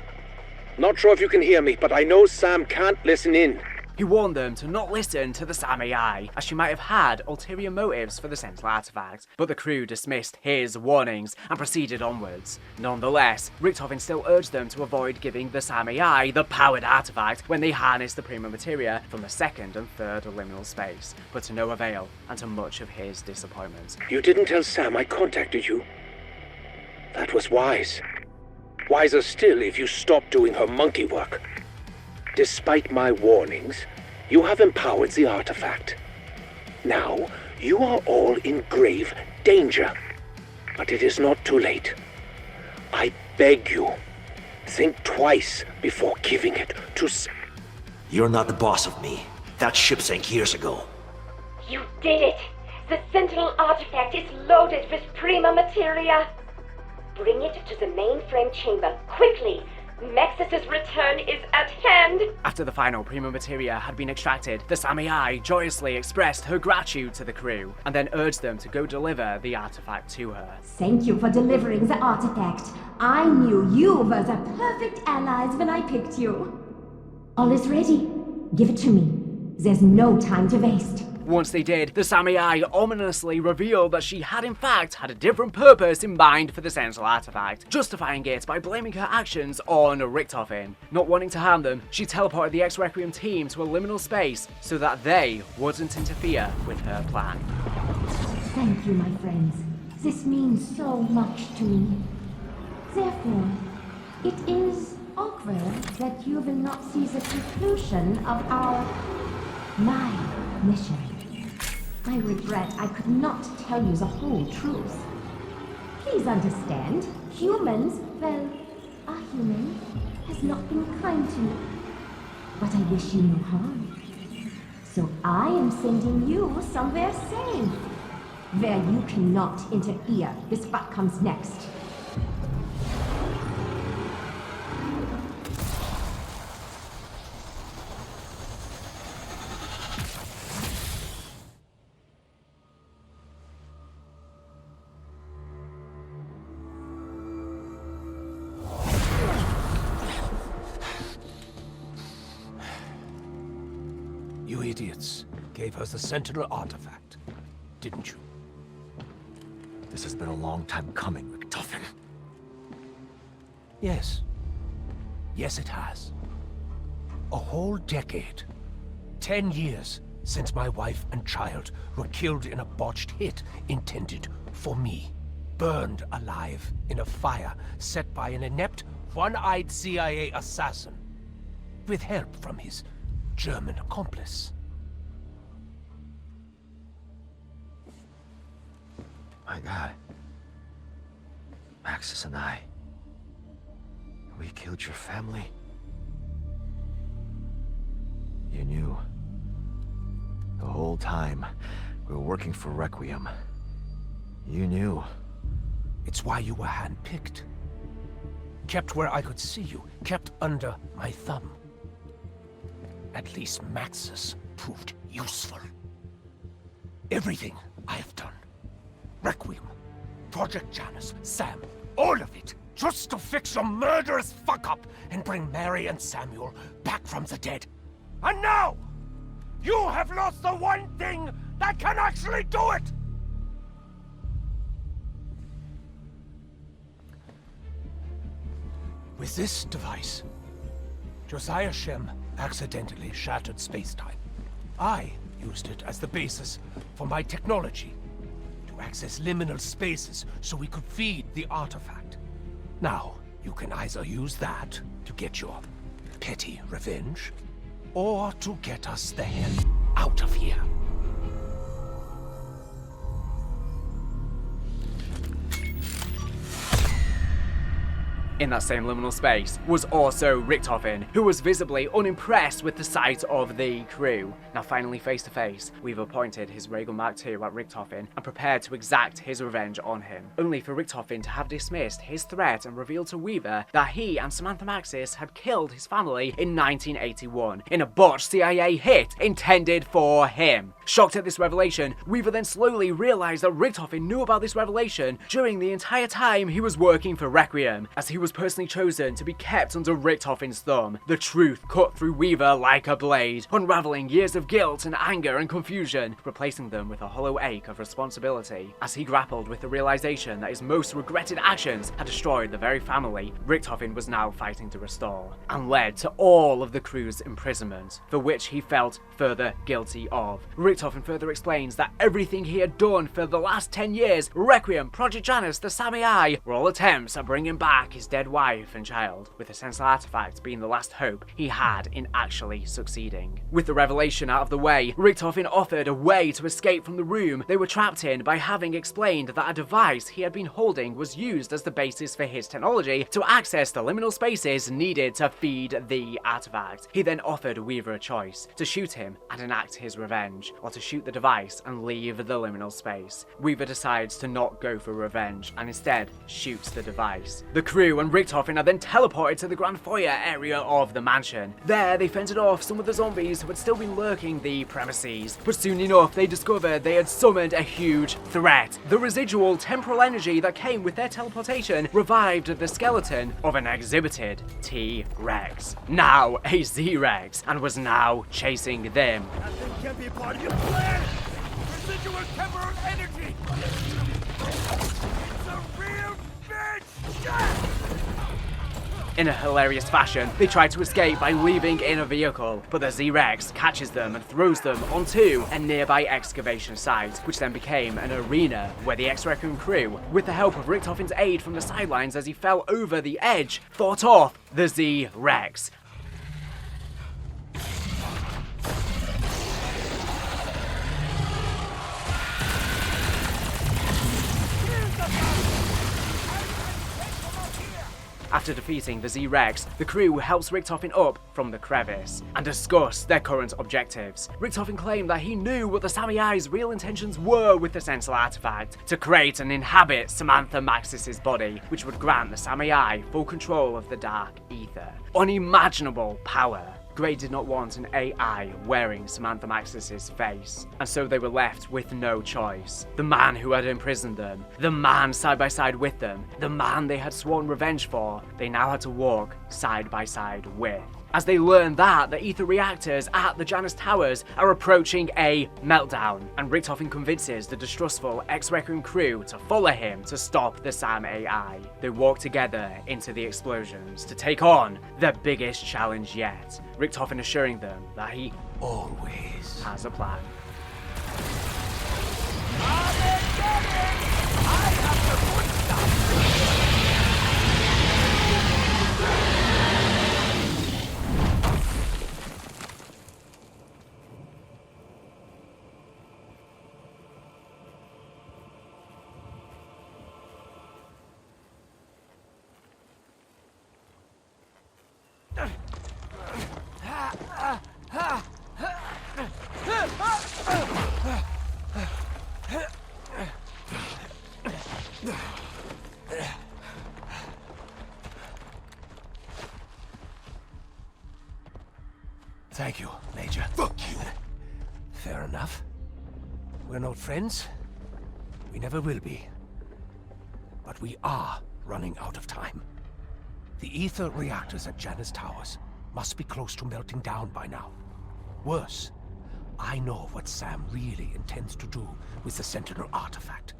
Not sure if you can hear me, but I know Sam can't listen in. He warned them to not listen to the SAM AI, as she might have had ulterior motives for the Sentinel artifact, but the crew dismissed his warnings and proceeded onwards. Nonetheless, Richtofen still urged them to avoid giving the SAM AI the powered artifact when they harnessed the prima materia from the 2nd and 3rd liminal space, but to no avail, and to much of his disappointment. You didn't tell Sam I contacted you? That was wise. Wiser still if you stopped doing her monkey work. Despite my warnings, you have empowered the artifact. Now, you are all in grave danger. But it is not too late. I beg you, think twice before giving it to You're not the boss of me. That ship sank years ago. You did it! The Sentinel artifact is loaded with prima materia. Bring it to the mainframe chamber, quickly! Maxis's return is at hand! After the final prima materia had been extracted, the Samurai joyously expressed her gratitude to the crew, and then urged them to go deliver the artifact to her. Thank you for delivering the artifact. I knew you were the perfect allies when I picked you. All is ready. Give it to me. There's no time to waste. Once they did, the Samurai ominously revealed that she had in fact had a different purpose in mind for the Sentinel artifact, justifying it by blaming her actions on Richtofen. Not wanting to harm them, she teleported the Ex-Requiem team to a liminal space so that they wouldn't interfere with her plan. Thank you, my friends. This means so much to me. Therefore, it is awkward that you will not see the conclusion of my mission. I regret I could not tell you the whole truth. Please understand, humans, well, a human, has not been kind to me. But I wish you no harm. So I am sending you somewhere safe, where you cannot interfere with what comes next. You idiots gave us the Sentinel artifact, didn't you? This has been a long time coming, Richtofen. Yes. Yes, it has. A whole decade. 10 years since my wife and child were killed in a botched hit intended for me. Burned alive in a fire set by an inept, one-eyed CIA assassin. With help from his German accomplice. My God. Maxis and I. We killed your family. You knew. The whole time we were working for Requiem. You knew. It's why you were handpicked. Kept where I could see you. Kept under my thumb. At least Maxis proved useful. Everything I have done. Requiem, Project Janus, Sam, all of it, just to fix your murderous fuck-up and bring Mary and Samuel back from the dead. And now, you have lost the one thing that can actually do it! With this device, Josiah Shem accidentally shattered space-time. I used it as the basis for my technology to access liminal spaces so we could feed the artifact. Now, you can either use that to get your petty revenge, or to get us the hell out of here. In that same liminal space was also Richtofen, who was visibly unimpressed with the sight of the crew. Now finally face to face, we've appointed his Regal Mark II at Richtofen and prepared to exact his revenge on him. Only for Richtofen to have dismissed his threat and revealed to Weaver that he and Samantha Maxis had killed his family in 1981 in a botched CIA hit intended for him. Shocked at this revelation, Weaver then slowly realized that Richtofen knew about this revelation during the entire time he was working for Requiem, as he was personally chosen to be kept under Richtofen's thumb. The truth cut through Weaver like a blade, unraveling years of guilt and anger and confusion, replacing them with a hollow ache of responsibility. As he grappled with the realization that his most regretted actions had destroyed the very family Richtofen was now fighting to restore, and led to all of the crew's imprisonment, for which he felt further guilty of. Richtofen further explains that everything he had done for the last 10 years, Requiem, Project Janus, the Samurai, were all attempts at bringing back his dead dead wife and child, with the Sentinel artifact being the last hope he had in actually succeeding. With the revelation out of the way, Richtofen offered a way to escape from the room they were trapped in by having explained that a device he had been holding was used as the basis for his technology to access the liminal spaces needed to feed the artifact. He then offered Weaver a choice, to shoot him and enact his revenge, or to shoot the device and leave the liminal space. Weaver decides to not go for revenge and instead shoots the device. The crew and Richtofen are then teleported to the grand foyer area of the mansion. There they fended off some of the zombies who had still been lurking the premises, but soon enough they discovered they had summoned a huge threat. The residual temporal energy that came with their teleportation revived the skeleton of an exhibited T-Rex, now a Z-Rex, and was now chasing them. That thing can't be a part of your plan! Residual temporal energy! It's a real bitch! In a hilarious fashion, they try to escape by leaving in a vehicle, but the Z-Rex catches them and throws them onto a nearby excavation site, which then became an arena where the X-Requiem crew, with the help of Richtofen's aid from the sidelines as he fell over the edge, fought off the Z-Rex. After defeating the Z-Rex, the crew helps Richtofen up from the crevice and discuss their current objectives. Richtofen claimed that he knew what the Samai's real intentions were with the Sentinel artifact, to create and inhabit Samantha Maxis's body, which would grant the Samai full control of the Dark Aether. Unimaginable power. Grey did not want an AI wearing Samantha Maxis's face, and so they were left with no choice. The man who had imprisoned them, the man side by side with them, the man they had sworn revenge for, they now had to walk side by side with. As they learn that the ether reactors at the Janus Towers are approaching a meltdown, and Richtofen convinces the distrustful X-Requiem crew to follow him to stop the Sam AI. They walk together into the explosions to take on the biggest challenge yet, Richtofen assuring them that he always has a plan. Thank you, Major. Fuck you. Fair enough. We're not friends. We never will be. But we are running out of time. The ether reactors at Janus Towers must be close to melting down by now. Worse, I know what Sam really intends to do with the Sentinel artifact.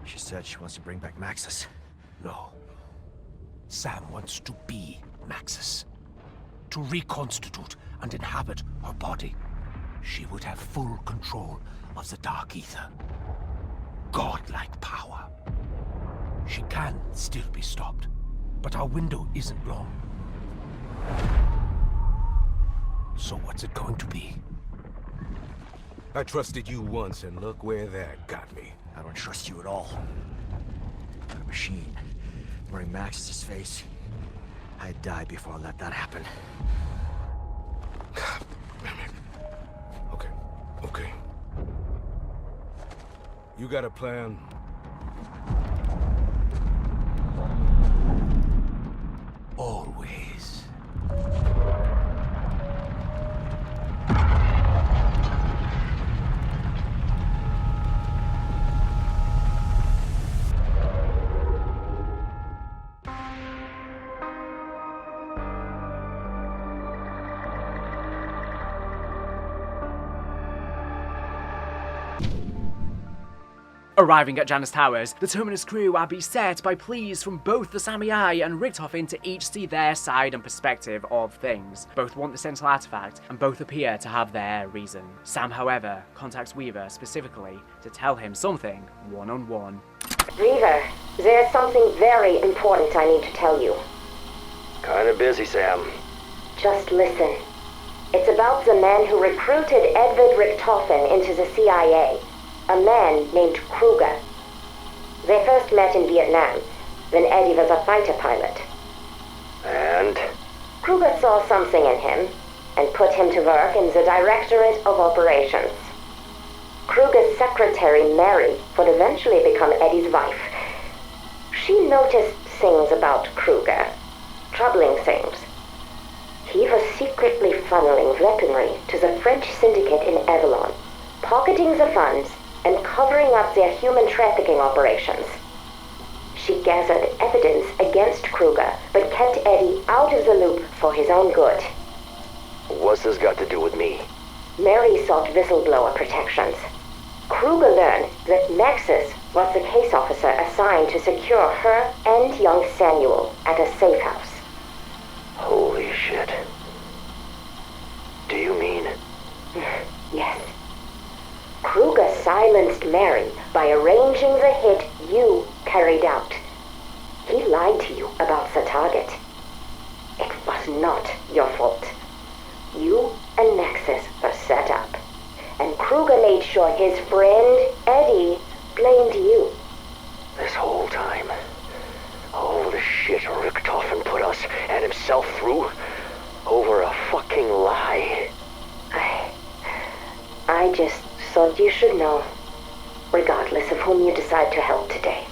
She said she wants to bring back Maxis. No. Sam wants to be Maxis. To reconstitute and inhabit her body. She would have full control of the Dark Aether. Godlike power. She can still be stopped, but our window isn't long. So what's it going to be? I trusted you once, and look where that got me. I don't trust you at all. You're a machine. Wearing Maxis' face. I'd die before I let that happen. God damn it. Okay. You got a plan? Always. Arriving at Janus Towers, the Terminus crew are beset by pleas from both the Samai and Richtofen to each see their side and perspective of things. Both want the Sentinel artifact, and both appear to have their reason. Sam, however, contacts Weaver specifically to tell him something one-on-one. Weaver, there's something very important I need to tell you. Kinda busy, Sam. Just listen. It's about the man who recruited Edward Richtofen into the CIA. A man named Kruger. They first met in Vietnam, when Eddie was a fighter pilot. And? Kruger saw something in him, and put him to work in the Directorate of Operations. Kruger's secretary, Mary, would eventually become Eddie's wife. She noticed things about Kruger. Troubling things. He was secretly funneling weaponry to the French syndicate in Avalon, pocketing the funds and covering up their human trafficking operations. She gathered evidence against Kruger, but kept Eddie out of the loop for his own good. What's this got to do with me? Mary sought whistleblower protections. Kruger learned that Maxis was the case officer assigned to secure her and young Samuel at a safe house. Holy shit. Do you mean? Yes. Kruger silenced Mary by arranging the hit you carried out. He lied to you about the target. It was not your fault. You and Maxis were set up, and Kruger made sure his friend, Eddie, blamed you. This whole time, all the shit Richtofen put us and himself through over a fucking lie. I just thought you should know, regardless of whom you decide to help today.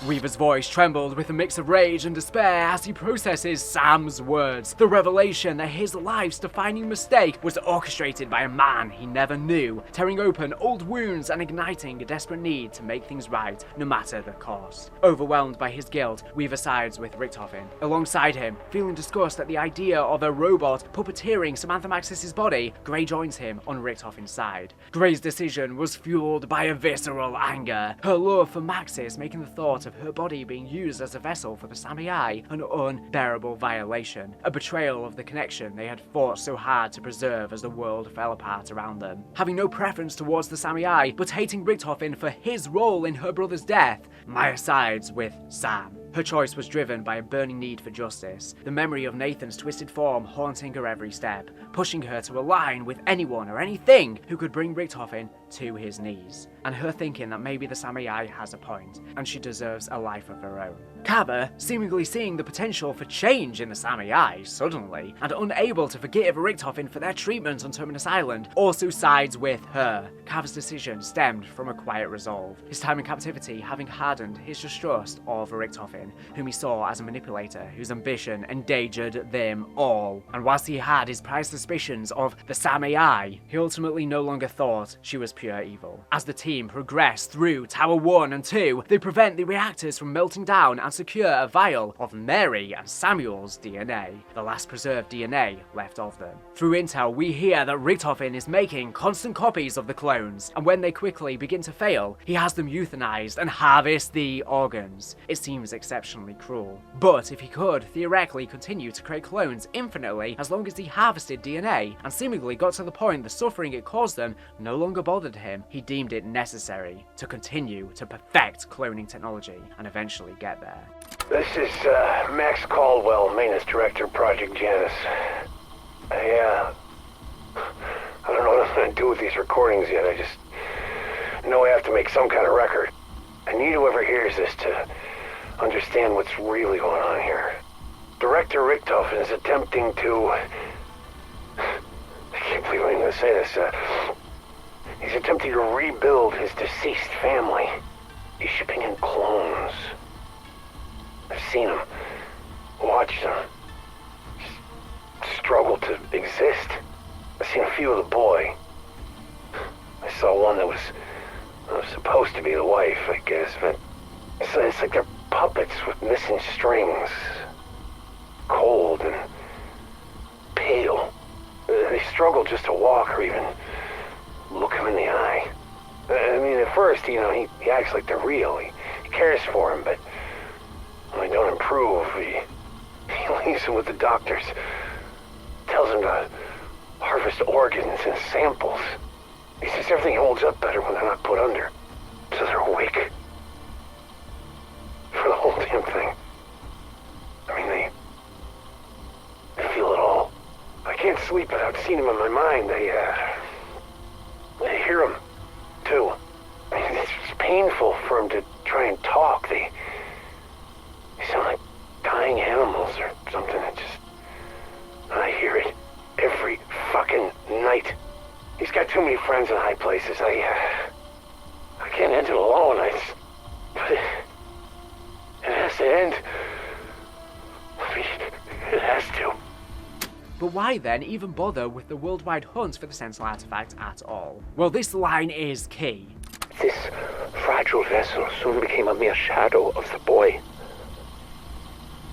Weaver's voice trembled with a mix of rage and despair as he processes Sam's words. The revelation that his life's defining mistake was orchestrated by a man he never knew, tearing open old wounds and igniting a desperate need to make things right, no matter the cost. Overwhelmed by his guilt, Weaver sides with Richtofen. Alongside him, feeling disgust at the idea of a robot puppeteering Samantha Maxis' body, Grey joins him on Richtofen's side. Grey's decision was fueled by a visceral anger, her love for Maxis making the thought of her body being used as a vessel for the Samurai an unbearable violation, a betrayal of the connection they had fought so hard to preserve as the world fell apart around them. Having no preference towards the Samurai, but hating Richtofen for his role in her brother's death, Maya sides with Sam. Her choice was driven by a burning need for justice, the memory of Nathan's twisted form haunting her every step, pushing her to align with anyone or anything who could bring Richtofen to his knees, and her thinking that maybe the Samurai has a point, and she deserves a life of her own. Kava, seemingly seeing the potential for change in the Samurai suddenly, and unable to forgive Richtofen for their treatment on Terminus Island, also sides with her. Kava's decision stemmed from a quiet resolve, his time in captivity having hardened his distrust of Richtofen, whom he saw as a manipulator whose ambition endangered them all. And whilst he had his prior suspicions of the Samurai, he ultimately no longer thought she was pure evil. As the team progress through Tower 1 and 2, they prevent the reactors from melting down and secure a vial of Mary and Samuel's DNA, the last preserved DNA left of them. Through intel, we hear that Richtofen is making constant copies of the clones, and when they quickly begin to fail, he has them euthanized and harvest the organs. It seems exceptionally cruel. But if he could theoretically continue to create clones infinitely as long as he harvested DNA, and seemingly got to the point the suffering it caused them no longer bothered him, he deemed it necessary to continue to perfect cloning technology and eventually get there. This is Max Caldwell, Maintenance Director, Project Janus. I don't know what I'm going to do with these recordings yet. I just know I have to make some kind of record. I need whoever hears this to understand what's really going on here. Director Richtofen is attempting to... I can't believe I'm going to say this. He's attempting to rebuild his deceased family. He's shipping in clones. I've seen them, watched them, struggle to exist. I've seen a few of the boy. I saw one that was supposed to be the wife, I guess, but it's like they're puppets with missing strings. Cold and pale. They struggle just to walk or even look him in the eye. I mean, at first, he acts like they're real. He cares for him, but when they don't improve, he leaves him with the doctors. Tells him to harvest organs and samples. He says everything holds up better when they're not put under. So they're awake. For the whole damn thing. sleep without seeing him in my mind. I hear him, too. It's painful for him to try and talk. They sound like dying animals or something. I hear it every fucking night. He's got too many friends in high places. I can't end it alone. But it has to end. It has to. But why then even bother with the worldwide hunt for the Sentinel artifact at all? Well, this line is key. This fragile vessel soon became a mere shadow of the boy.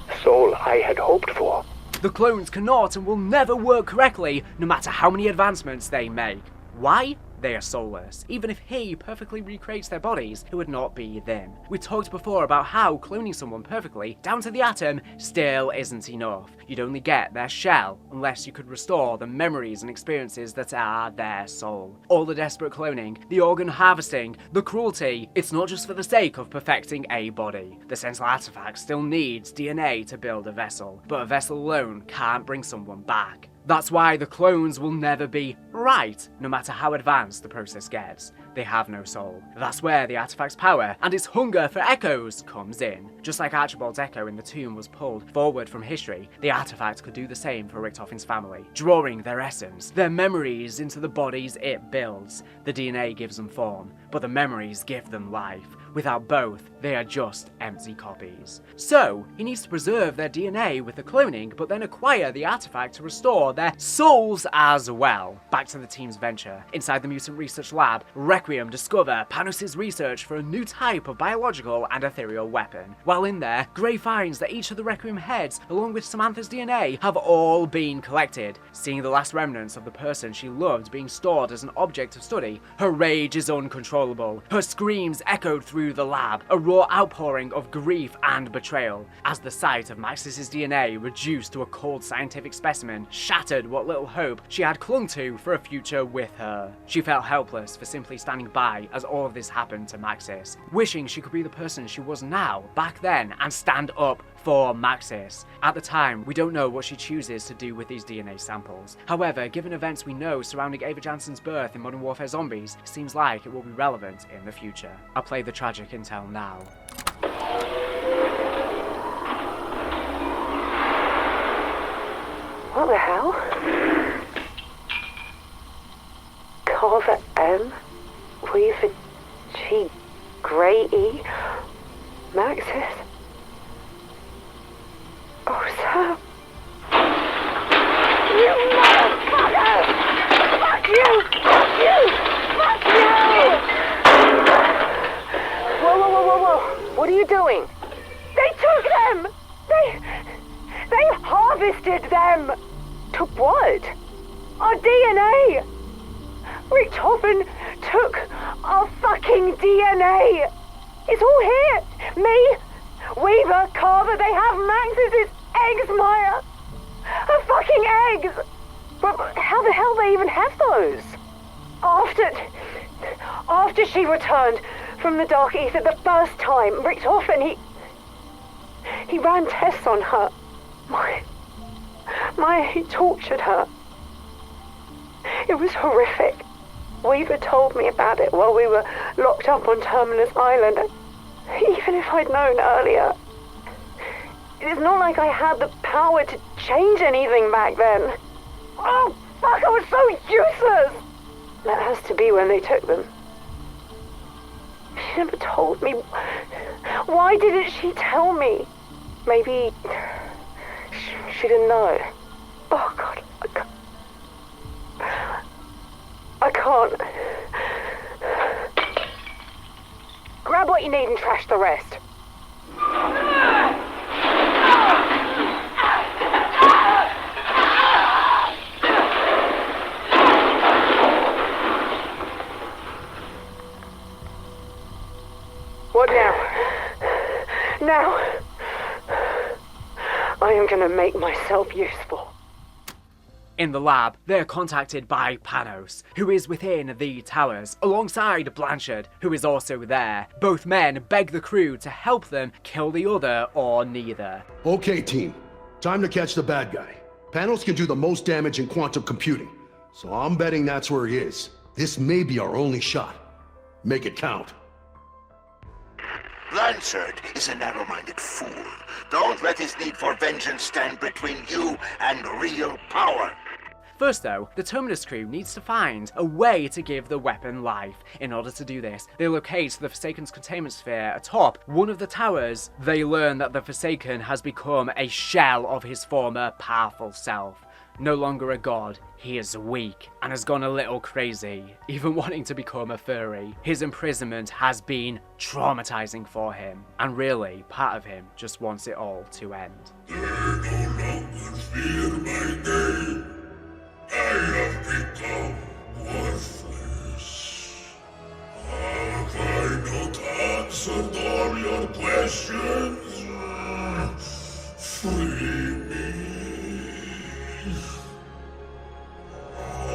The soul I had hoped for. The clones cannot and will never work correctly, no matter how many advancements they make. Why? They are soulless. Even if he perfectly recreates their bodies, it would not be them. We talked before about how cloning someone perfectly, down to the atom, still isn't enough. You'd only get their shell, unless you could restore the memories and experiences that are their soul. All the desperate cloning, the organ harvesting, the cruelty, it's not just for the sake of perfecting a body. The Sentinel artifact still needs DNA to build a vessel, but a vessel alone can't bring someone back. That's why the clones will never be right, no matter how advanced the process gets. They have no soul. That's where the artifact's power and its hunger for echoes comes in. Just like Archibald's echo in the tomb was pulled forward from history, the artifact could do the same for Richtofen's family, drawing their essence, their memories into the bodies it builds. The DNA gives them form, but the memories give them life. Without both, they are just empty copies. So, he needs to preserve their DNA with the cloning, but then acquire the artifact to restore their souls as well. Back to the team's venture. Inside the Mutant Research Lab, Requiem discover Panos' research for a new type of biological and ethereal weapon. While in there, Grey finds that each of the Requiem heads, along with Samantha's DNA, have all been collected. Seeing the last remnants of the person she loved being stored as an object of study, her rage is uncontrollable. Her screams echoed through the lab, a raw outpouring of grief and betrayal, as the sight of Maxis' DNA reduced to a cold scientific specimen shattered what little hope she had clung to for a future with her. She felt helpless for simply standing by as all of this happened to Maxis, wishing she could be the person she was now, back then, and stand up for Maxis. At the time, we don't know what she chooses to do with these DNA samples. However, given events we know surrounding Ava Jansen's birth in Modern Warfare Zombies, it seems like it will be relevant in the future. I'll play the tragic intel now. What the hell? Carver M? Weaver G? Grey E? Maxis? Oh, Sam. You motherfucker! Fuck you! Fuck you! Fuck you! Whoa. What are you doing? They took them! They harvested them! To what? Our DNA! Richtofen took our fucking DNA! It's all here! Me, Weaver, Carver, they have Maxis' eggs, Maya! Her fucking eggs! But how the hell they even have those? After she returned from the Dark Aether the first time, Richtofen, he ran tests on her. He tortured her. It was horrific. Weaver told me about it while we were locked up on Terminus Island. Even if I'd known earlier, it's not like I had the power to change anything back then. Oh, fuck, I was so useless! That has to be when they took them. She never told me. Why didn't she tell me? Maybe she didn't know. Oh, God, I can't. Grab what you need and trash the rest. What now? Now, I am gonna make myself useful. In the lab, they're contacted by Panos, who is within the towers, alongside Blanchard, who is also there. Both men beg the crew to help them kill the other or neither. Okay, team. Time to catch the bad guy. Panels can do the most damage in quantum computing, so I'm betting that's where he is. This may be our only shot. Make it count. Blanchard is a narrow-minded fool. Don't let his need for vengeance stand between you and real power. First though, the Terminus crew needs to find a way to give the weapon life. In order to do this, they locate the Forsaken's containment sphere atop one of the towers. They learn that the Forsaken has become a shell of his former powerful self. No longer a god, he is weak and has gone a little crazy, even wanting to become a furry. His imprisonment has been traumatizing for him, and really, part of him just wants it all to end. They no longer fear my name. I have become worthless. Have I not answered all your questions? Free me. I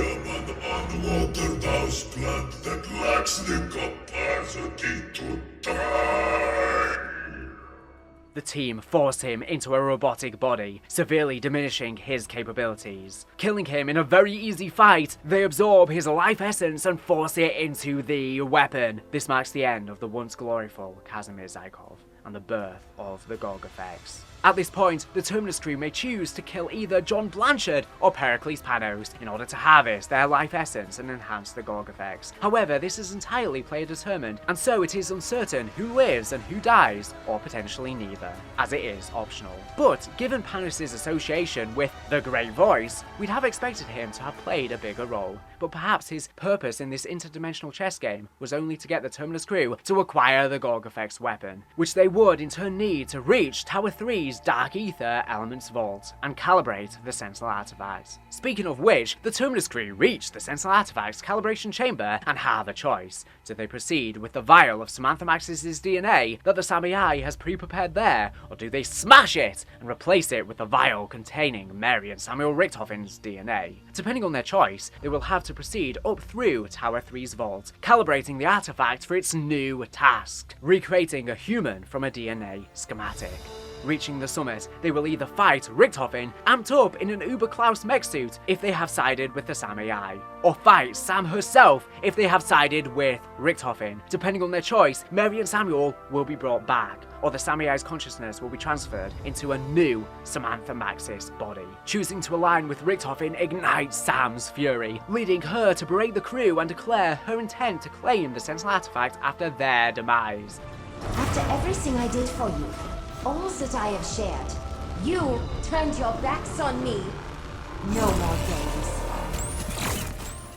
am an unwatered houseplant that lacks the capacity to die. The team force him into a robotic body, severely diminishing his capabilities. Killing him in a very easy fight, they absorb his life essence and force it into the weapon. This marks the end of the once gloriful Kazimir Zykov and the birth of the GOG effects. At this point, the Terminus crew may choose to kill either John Blanchard or Pericles Panos in order to harvest their life essence and enhance the GOG effects. However, this is entirely player determined, and so it is uncertain who lives and who dies, or potentially neither, as it is optional. But given Panos' association with the Great Voice, we'd have expected him to have played a bigger role. But perhaps his purpose in this interdimensional chess game was only to get the Terminus crew to acquire the GOG effects weapon, which they would in turn need to reach Tower 3's Dark Aether Elements Vault and calibrate the Sentinel artifacts. Speaking of which, the Terminus crew reach the Sentinel artifacts calibration chamber and have a choice. Do they proceed with the vial of Samantha Maxis' DNA that the Samurai has pre-prepared there, or do they smash it and replace it with the vial containing Mary and Samuel Richthofen's DNA? Depending on their choice, they will have to proceed up through Tower 3's vault, calibrating the artifact for its new task, recreating a human from a DNA schematic. Reaching the summit, they will either fight Richthofen amped up in an Uber Klaus mech suit if they have sided with the Samurai, or fight Sam herself if they have sided with Richthofen. Depending on their choice, Mary and Samuel will be brought back, or the Samurai's consciousness will be transferred into a new Samantha Maxis body. Choosing to align with Richthofen ignites Sam's fury, leading her to berate the crew and declare her intent to claim the Sentinel artifact after their demise. After everything I did for you, all that I have shared, you turned your backs on me. No more games.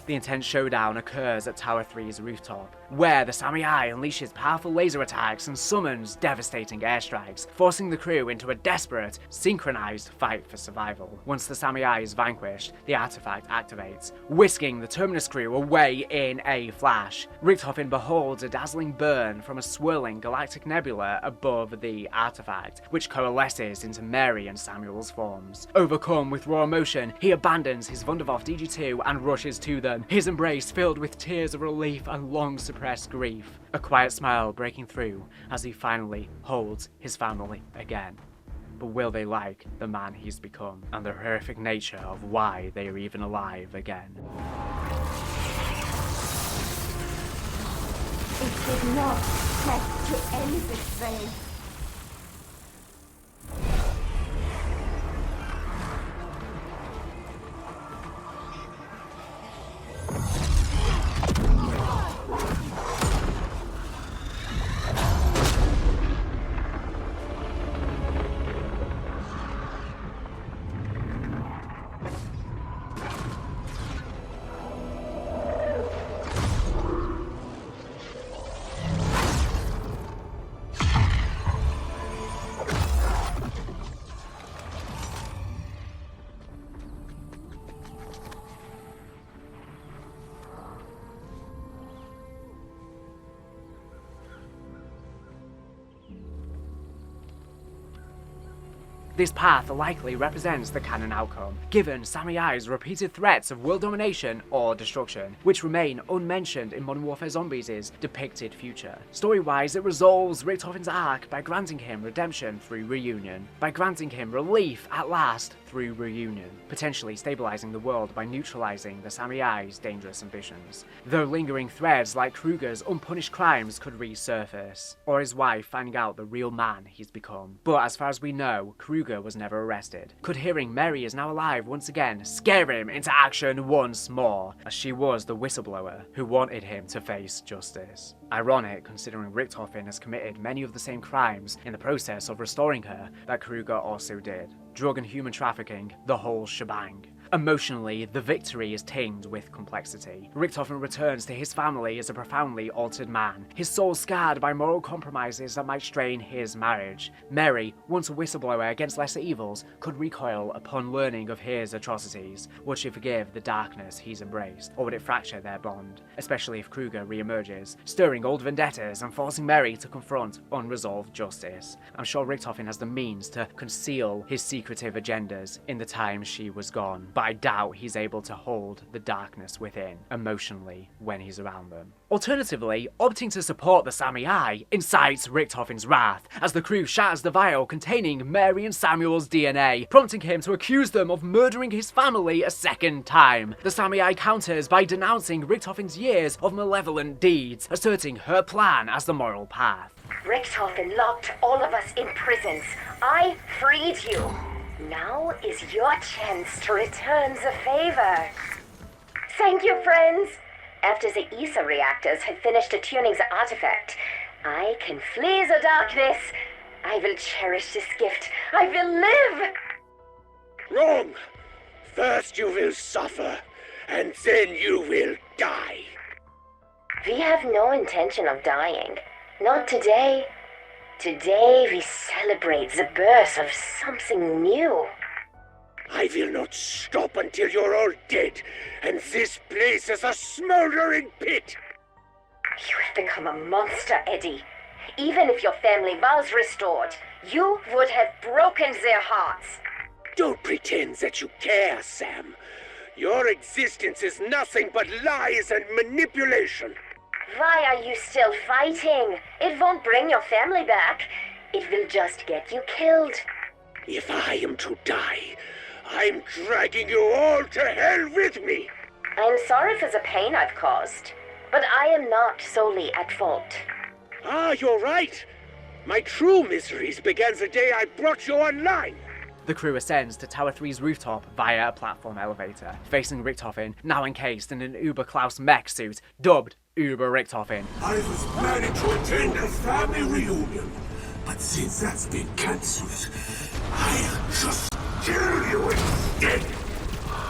The intense showdown occurs at Tower 3's rooftop, where the Samurai unleashes powerful laser attacks and summons devastating airstrikes, forcing the crew into a desperate, synchronized fight for survival. Once the Samurai is vanquished, the artifact activates, whisking the Terminus crew away in a flash. Richthofen beholds a dazzling burn from a swirling galactic nebula above the artifact, which coalesces into Mary and Samuel's forms. Overcome with raw emotion, he abandons his Wunderwaffe DG2 and rushes to them, his embrace filled with tears of relief and long-suppressed grief. A quiet smile breaking through as he finally holds his family again. But will they like the man he's become, and the horrific nature of why they are even alive again? It did not have to end this way. This path likely represents the canon outcome, given Samiyai's repeated threats of world domination or destruction, which remain unmentioned in Modern Warfare Zombies' depicted future. Story-wise, it resolves Richtofen's arc by granting him redemption through reunion, by granting him relief at last through reunion, potentially stabilizing the world by neutralizing the Samiyai's dangerous ambitions. Though lingering threads like Kruger's unpunished crimes could resurface, or his wife finding out the real man he's become. But as far as we know, Kruger was never arrested. Could hearing Mary is now alive once again scare him into action once more, as she was the whistleblower who wanted him to face justice? Ironic, considering Richthofen has committed many of the same crimes in the process of restoring her that Kruger also did. Drug and human trafficking, the whole shebang. Emotionally, the victory is tinged with complexity. Richthofen returns to his family as a profoundly altered man, his soul scarred by moral compromises that might strain his marriage. Mary, once a whistleblower against lesser evils, could recoil upon learning of his atrocities. Would she forgive the darkness he's embraced, or would it fracture their bond? Especially if Kruger re-emerges, stirring old vendettas and forcing Mary to confront unresolved justice. I'm sure Richthofen has the means to conceal his secretive agendas in the time she was gone, but I doubt he's able to hold the darkness within emotionally when he's around them. Alternatively, opting to support the Samiyai incites Richthofen's wrath as the crew shatters the vial containing Mary and Samuel's DNA, prompting him to accuse them of murdering his family a second time. The Samiyai counters by denouncing Richthofen's years of malevolent deeds, asserting her plan as the moral path. Richthofen locked all of us in prisons. I freed you. Now is your chance to return the favor. Thank you, friends. After the ether reactors have finished attuning the artifact, I can flee the darkness. I will cherish this gift. I will live. Wrong. First you will suffer, and then you will die. We have no intention of dying. Not today. Today we celebrate the birth of something new. I will not stop until you're all dead, and this place is a smoldering pit. You have become a monster, Eddie. Even if your family was restored, you would have broken their hearts. Don't pretend that you care, Sam. Your existence is nothing but lies and manipulation. Why are you still fighting? It won't bring your family back. It will just get you killed. If I am to die, I'm dragging you all to hell with me. I'm sorry for the pain I've caused, but I am not solely at fault. Ah, you're right. My true miseries began the day I brought you online. The crew ascends to Tower 3's rooftop via a platform elevator, facing Richthofen, now encased in an Uber Klaus mech suit, dubbed Uber Richthofen. I was planning to attend a family reunion, but since that's been cancelled, I'll just kill you instead.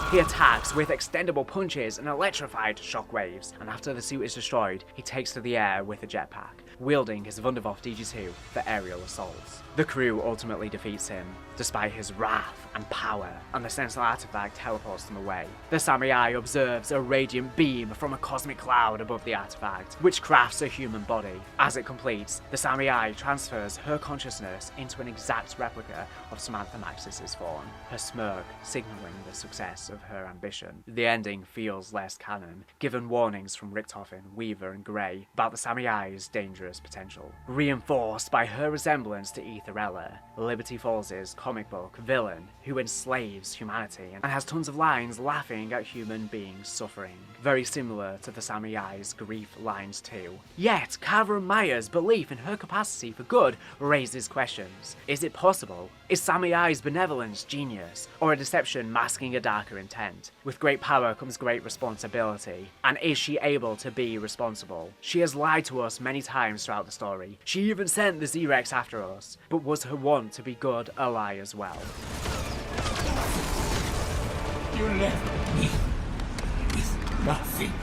He attacks with extendable punches and electrified shockwaves, and after the suit is destroyed, he takes to the air with a jetpack, wielding his Wunderwaffe DG2 for aerial assaults. The crew ultimately defeats him, despite his wrath and power, and the Sentinel artifact teleports them away. The Samiyai observes a radiant beam from a cosmic cloud above the artifact, which crafts a human body. As it completes, the Samiyai transfers her consciousness into an exact replica of Samantha Maxis's form, her smirk signaling the success of her ambition. The ending feels less canon, given warnings from Richthofen, Weaver, and Grey about the Samiyai's dangerous potential. Reinforced by her resemblance to Etherella, Liberty Falls' comic book villain who enslaves humanity and has tons of lines laughing at human beings suffering, very similar to the Samiyai's grief lines too. Yet, Carver Meyer's belief in her capacity for good raises questions. Is it possible? Is Samiyai's benevolence genius, or a deception masking a darker intent? With great power comes great responsibility, and is she able to be responsible? She has lied to us many times throughout the story. She even sent the Z-Rex after us, but was her want to be good a lie as well? You left me with nothing.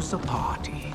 to the party.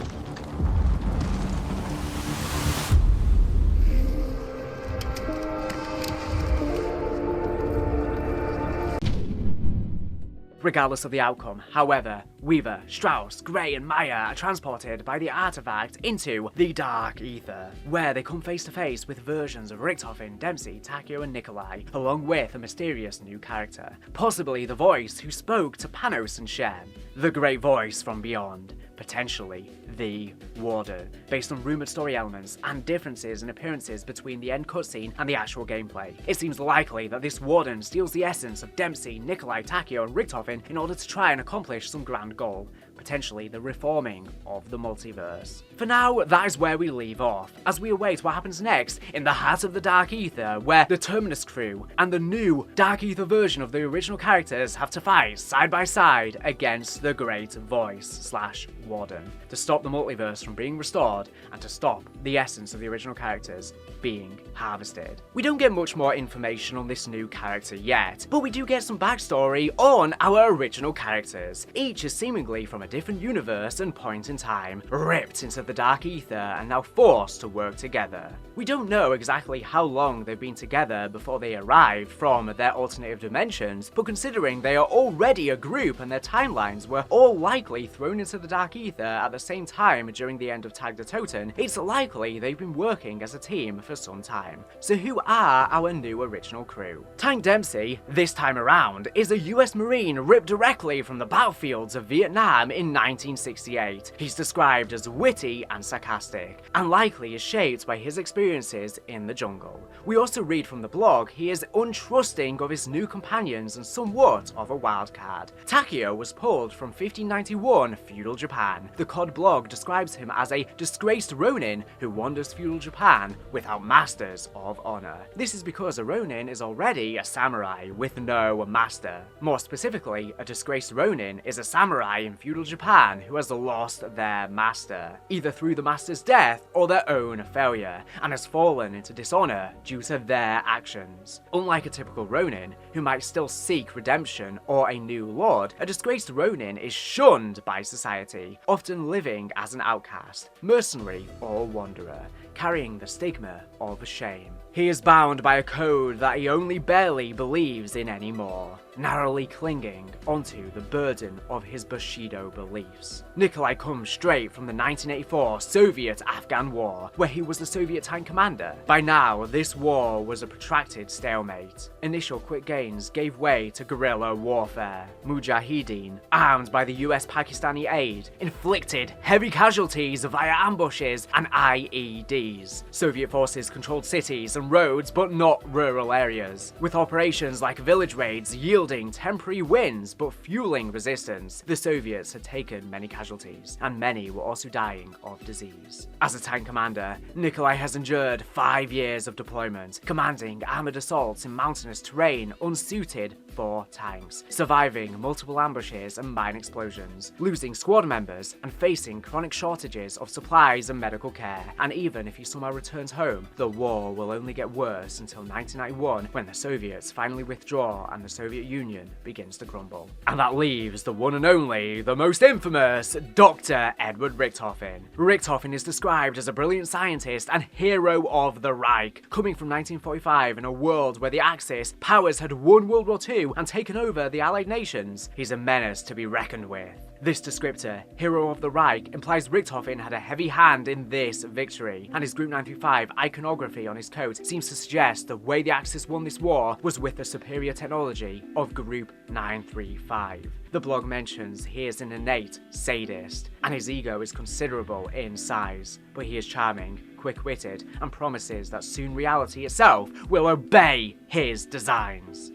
Regardless of the outcome, however, Weaver, Strauss, Gray and Meyer are transported by the artifact into the Dark Aether, where they come face to face with versions of Richtofen, Dempsey, Takeo and Nikolai, along with a mysterious new character, possibly the voice who spoke to Panos and Shem, the great voice from beyond, potentially the Warden, based on rumoured story elements and differences in appearances between the end cutscene and the actual gameplay. It seems likely that this Warden steals the essence of Dempsey, Nikolai, Takeo and Richtofen in order to try and accomplish some grand goal, potentially the reforming of the multiverse. For now, that is where we leave off, as we await what happens next in the heart of the Dark Aether, where the Terminus crew and the new Dark Aether version of the original characters have to fight side by side against the Great Voice / Warden, to stop the multiverse from being restored and to stop the essence of the original characters being harvested. We don't get much more information on this new character yet, but we do get some backstory on our original characters. Each is seemingly from a different universe and point in time, ripped into the Dark Aether and now forced to work together. We don't know exactly how long they've been together before they arrived from their alternative dimensions, but considering they are already a group and their timelines were all likely thrown into the Dark Aether at the same time during the end of Tag Der Toten, it's likely they've been working as a team for some time. So who are our new original crew? Tank Dempsey, this time around, is a US Marine ripped directly from the battlefields of Vietnam in 1968. He's described as witty and sarcastic, and likely is shaped by his experiences in the jungle. We also read from the blog he is untrusting of his new companions and somewhat of a wildcard. Takeo was pulled from 1591 feudal Japan. The COD blog describes him as a disgraced Ronin who wanders feudal Japan without masters of honor. This is because a Ronin is already a samurai with no master. More specifically, a disgraced Ronin is a samurai in feudal Japan who has lost their master, either through the master's death or their own failure, and has fallen into dishonor due to their actions. Unlike a typical Ronin, who might still seek redemption or a new lord, a disgraced Ronin is shunned by society, often living as an outcast, mercenary or wanderer, carrying the stigma of shame. He is bound by a code that he only barely believes in anymore, narrowly clinging onto the burden of his Bushido beliefs. Nikolai comes straight from the 1984 Soviet-Afghan War, where he was the Soviet tank commander. By now, this war was a protracted stalemate. Initial quick gains gave way to guerrilla warfare. Mujahideen, armed by the US-Pakistani aid, inflicted heavy casualties via ambushes and IEDs. Soviet forces controlled cities and roads, but not rural areas, with operations like village raids yielding temporary wins but fueling resistance. The Soviets had taken many casualties, and many were also dying of disease. As a tank commander, Nikolai has endured 5 years of deployment, commanding armored assaults in mountainous terrain unsuited for tanks, surviving multiple ambushes and mine explosions, losing squad members, and facing chronic shortages of supplies and medical care. And even if he somehow returns home, the war will only get worse until 1991, when the Soviets finally withdraw and the Soviet Union begins to crumble. And that leaves the one and only, the most infamous, Dr. Edward Richtofen. Richtofen is described as a brilliant scientist and hero of the Reich, coming from 1945 in a world where the Axis powers had won World War II and taken over the Allied nations. He's a menace to be reckoned with. This descriptor, Hero of the Reich, implies Richtofen had a heavy hand in this victory, and his Group 935 iconography on his coat seems to suggest the way the Axis won this war was with the superior technology of Group 935. The blog mentions he is an innate sadist, and his ego is considerable in size, but he is charming, quick-witted, and promises that soon reality itself will obey his designs.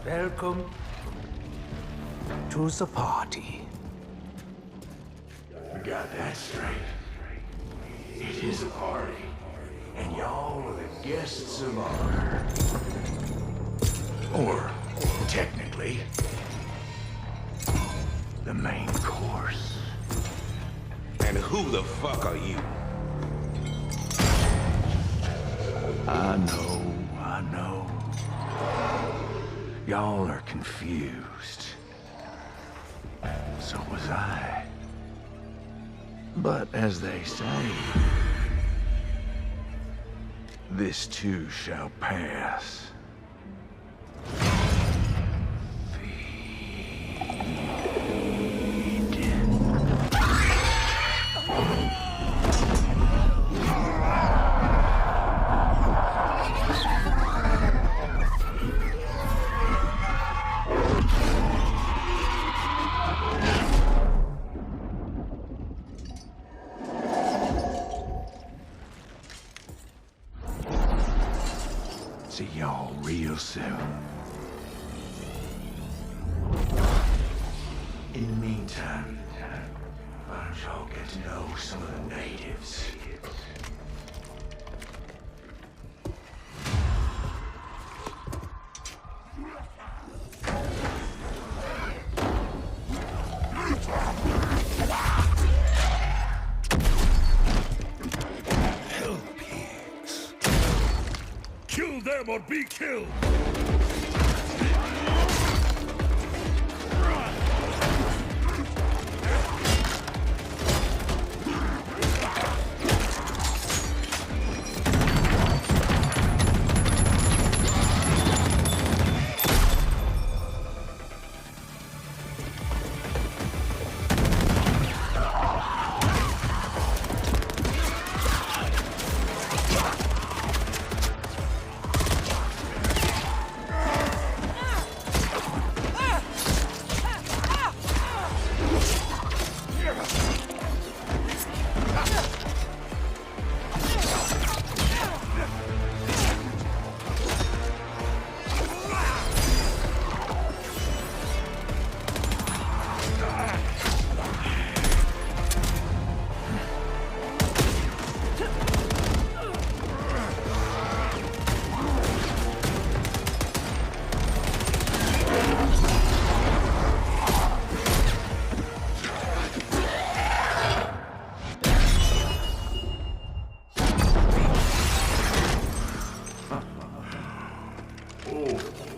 Welcome to the party. We got that straight. It is a party. And y'all are the guests of honor. Or, technically, the main course. And who the fuck are you? I know. Y'all are confused. So was I. But as they say, this too shall pass. See y'all real soon. In the meantime, why don't y'all get to know some of the natives? Hell pigs. Kill them or be killed!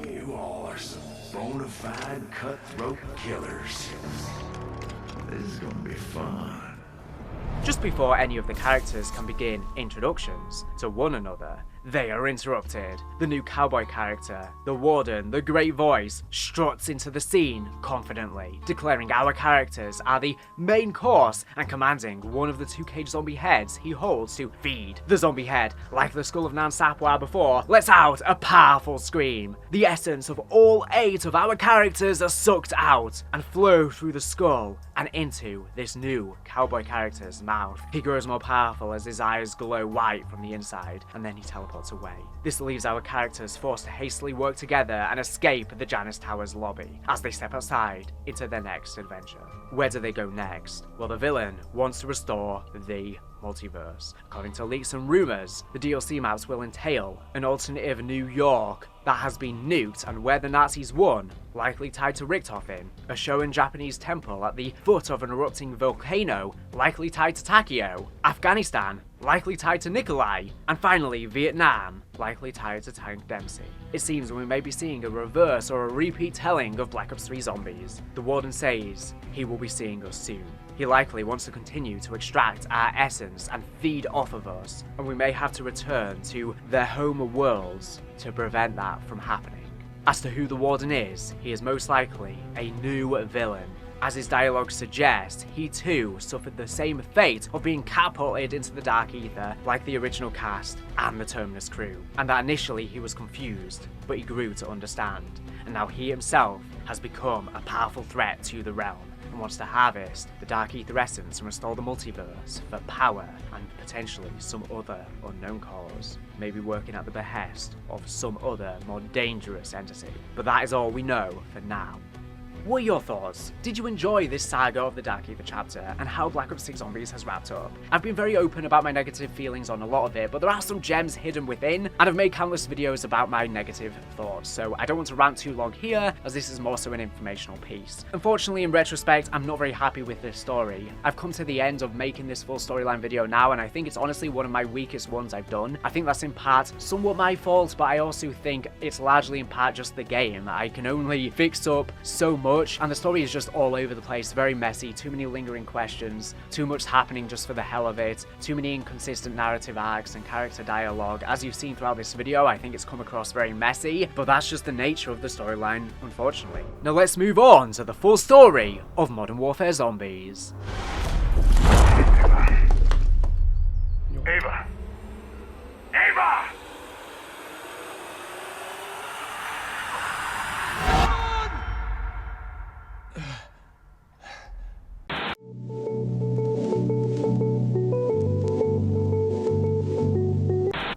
You all are some bona fide cutthroat killers. This is gonna be fun. Just before any of the characters can begin introductions to one another, they are interrupted. The new cowboy character, the Warden, the Great Voice, struts into the scene confidently, declaring our characters are the main course and commanding one of the 2 caged zombie heads he holds to feed. The zombie head, like the skull of Nan Sapwa before, lets out a powerful scream. The essence of all 8 of our characters are sucked out and flow through the skull and into this new cowboy character's mouth. He grows more powerful as his eyes glow white from the inside, and then he teleports away. This leaves our characters forced to hastily work together and escape the Janus Tower's lobby as they step outside into their next adventure. Where do they go next? Well, the villain wants to restore the multiverse. According to leaks and rumors, the DLC maps will entail an alternative New York that has been nuked and where the Nazis won, likely tied to Richtofen, a Showan Japanese temple at the foot of an erupting volcano, likely tied to Takeo, Afghanistan, likely tied to Nikolai, and finally Vietnam, likely tied to Tank Dempsey. It seems we may be seeing a reverse or a repeat telling of Black Ops 3 Zombies. The Warden says he will be seeing us soon. He likely wants to continue to extract our essence and feed off of us, and we may have to return to their home worlds to prevent that from happening. As to who the Warden is, he is most likely a new villain. As his dialogue suggests, he too suffered the same fate of being catapulted into the Dark Aether like the original cast and the Terminus crew, and that initially he was confused, but he grew to understand, and now he himself has become a powerful threat to the realm, and wants to harvest the Dark Aether essence and restore the multiverse for power and potentially some other unknown cause, maybe working at the behest of some other more dangerous entity. But that is all we know for now. What are your thoughts? Did you enjoy this saga of the Dark Aether chapter and how Black Ops 6 Zombies has wrapped up? I've been very open about my negative feelings on a lot of it, but there are some gems hidden within, and I've made countless videos about my negative thoughts, so I don't want to rant too long here, as this is more so an informational piece. Unfortunately, in retrospect, I'm not very happy with this story. I've come to the end of making this full storyline video now, and I think it's honestly one of my weakest ones I've done. I think that's in part somewhat my fault, but I also think it's largely in part just the game. I can only fix up so much, and the story is just all over the place, very messy, too many lingering questions, too much happening just for the hell of it, too many inconsistent narrative arcs and character dialogue. As you've seen throughout this video, I think it's come across very messy, but that's just the nature of the storyline, unfortunately. Now let's move on to the full story of Modern Warfare Zombies. Ava! Ava!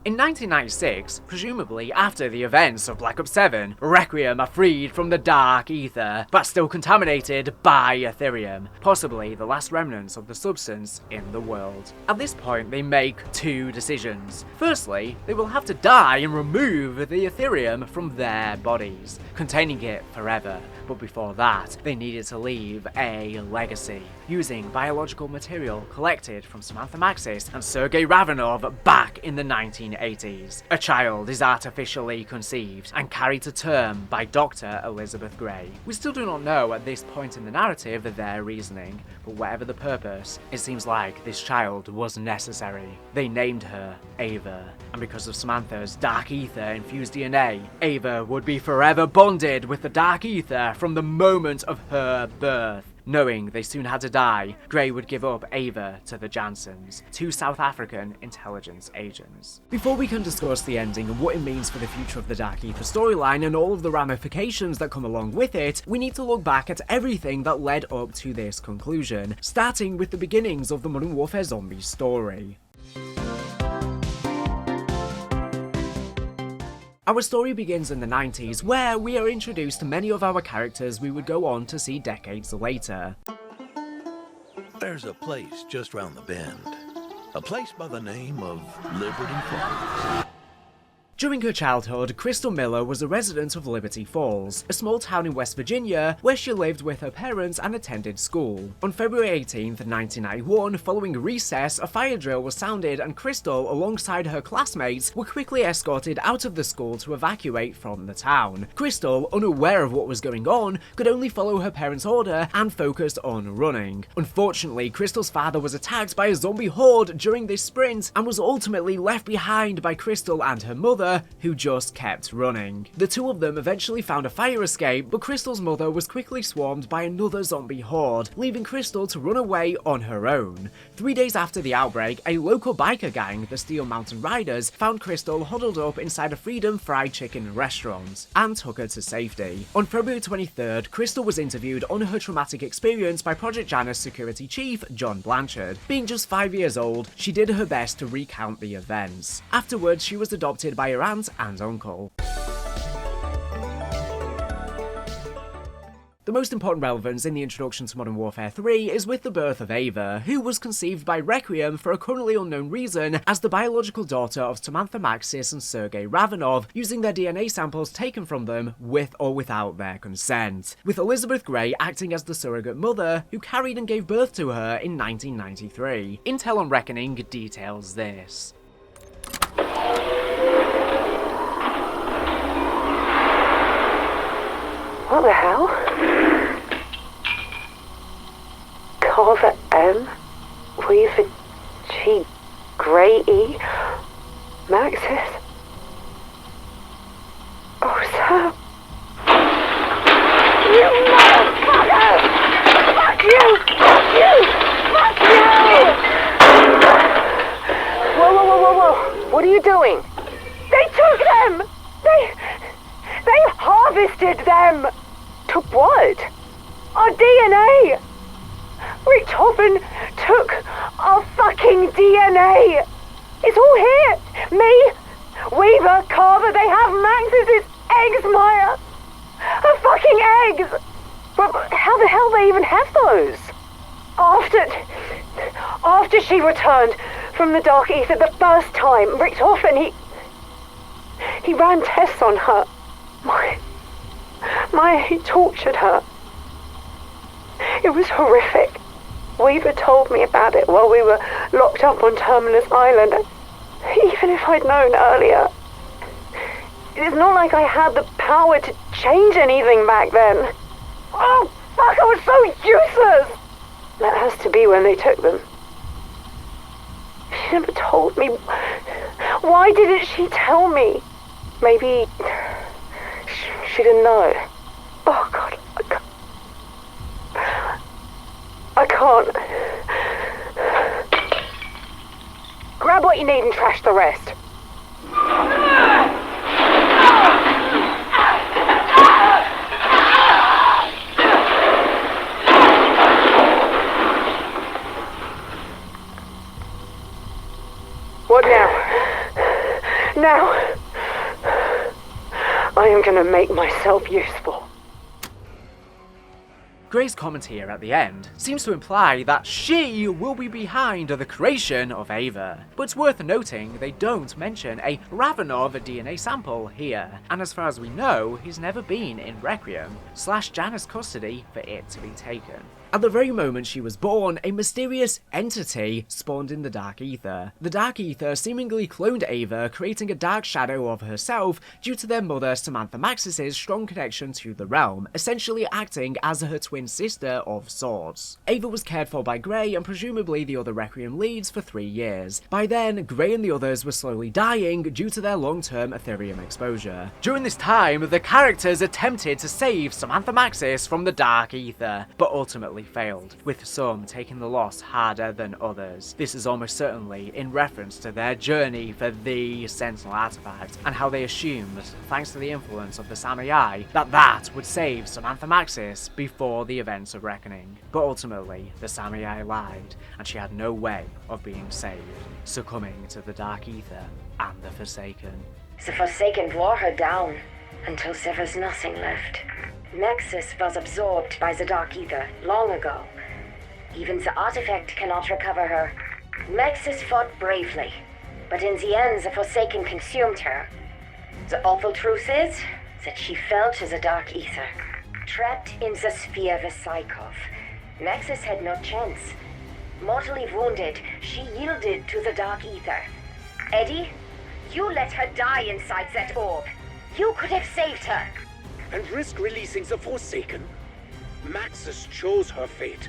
In 1996, presumably after the events of Black Ops 7, Requiem are freed from the Dark Aether, but still contaminated by Ethereum, possibly the last remnants of the substance in the world. At this point, they make two decisions. Firstly, they will have to die and remove the Ethereum from their bodies, containing it forever. But before that, they needed to leave a legacy, using biological material collected from Samantha Maxis and Sergei Ravenov back in the 1980s. A child is artificially conceived and carried to term by Dr. Elizabeth Gray. We still do not know at this point in the narrative their reasoning, but whatever the purpose, it seems like this child was necessary. They named her Ava, and because of Samantha's Dark Aether-infused DNA, Ava would be forever bonded with the Dark Aether from the moment of her birth. Knowing they soon had to die, Gray would give up Ava to the Jansons, two South African intelligence agents. Before we can discuss the ending and what it means for the future of the Dark Aether storyline and all of the ramifications that come along with it, we need to look back at everything that led up to this conclusion, starting with the beginnings of the Modern Warfare Zombies story. Our story begins in the 90s, where we are introduced to many of our characters we would go on to see decades later. There's a place just round the bend. A place by the name of Liberty Falls. During her childhood, Crystal Miller was a resident of Liberty Falls, a small town in West Virginia where she lived with her parents and attended school. On February 18th, 1991, following recess, a fire drill was sounded and Crystal, alongside her classmates, were quickly escorted out of the school to evacuate from the town. Crystal, unaware of what was going on, could only follow her parents' order and focused on running. Unfortunately, Crystal's father was attacked by a zombie horde during this sprint and was ultimately left behind by Crystal and her mother, who just kept running. The two of them eventually found a fire escape, but Crystal's mother was quickly swarmed by another zombie horde, leaving Crystal to run away on her own. 3 days after the outbreak, a local biker gang, the Steel Mountain Riders, found Crystal huddled up inside a Freedom Fried Chicken restaurant and took her to safety. On February 23rd, Crystal was interviewed on her traumatic experience by Project Janus security chief John Blanchard. Being just 5 years old, she did her best to recount the events. Afterwards, she was adopted by her aunt and uncle. The most important relevance in the introduction to Modern Warfare 3 is with the birth of Ava, who was conceived by Requiem for a currently unknown reason as the biological daughter of Samantha Maxis and Sergei Ravenov, using their DNA samples taken from them with or without their consent, with Elizabeth Gray acting as the surrogate mother who carried and gave birth to her in 1993. Intel on Reckoning details this. What the hell? Carver M, Weaver G, Gray E, Maxis. Oh, Sam. You motherfucker! Fuck you! Fuck you! Fuck you! Whoa, whoa, whoa, whoa, whoa. What are you doing? They took them! They harvested them! To what? Our DNA! Richtofen took our fucking DNA! It's all here! Me, Weaver, Carver, they have Max's eggs, Maya! Her fucking eggs! But hell they even have those? After she returned from the Dark Aether the first time, Richtofen, he ran tests on her. He tortured her. It was horrific. Weaver told me about it while we were locked up on Terminus Island. Even if I'd known earlier, it's not like I had the power to change anything back then. Oh, fuck, I was so useless! That has to be when they took them. She never told me. Why didn't she tell me? Maybe she didn't know. Oh, God, I can't. Grab what you need and trash the rest. What now? Now, I am gonna make myself useful. Gray's comment here at the end seems to imply that she will be behind the creation of Ava, but it's worth noting they don't mention a Ravenov DNA sample here, and as far as we know, he's never been in Requiem/Janus custody for it to be taken. At the very moment she was born, a mysterious entity spawned in the Dark Aether. The Dark Aether seemingly cloned Ava, creating a dark shadow of herself due to their mother Samantha Maxis' strong connection to the realm, essentially acting as her twin sister of sorts. Ava was cared for by Gray and presumably the other Requiem leads for 3 years. By then, Gray and the others were slowly dying due to their long-term Ethereum exposure. During this time, the characters attempted to save Samantha Maxis from the Dark Aether, but ultimately failed, with some taking the loss harder than others. This is almost certainly in reference to their journey for the Sentinel artifact, and how they assumed, thanks to the influence of the Samurai, that would save Samantha Maxis before the events of Reckoning. But ultimately, the Samurai lied, and she had no way of being saved, succumbing to the Dark Aether and the Forsaken. The Forsaken wore her down until there was nothing left. Maxis was absorbed by the Dark Aether long ago. Even the artifact cannot recover her. Maxis fought bravely, but in the end the Forsaken consumed her. The awful truth is that she fell to the Dark Aether. Trapped in the sphere with Psychov, Maxis had no chance. Mortally wounded, she yielded to the Dark Aether. Eddie, you let her die inside that orb. You could have saved her. And risk releasing the Forsaken? Maxis chose her fate.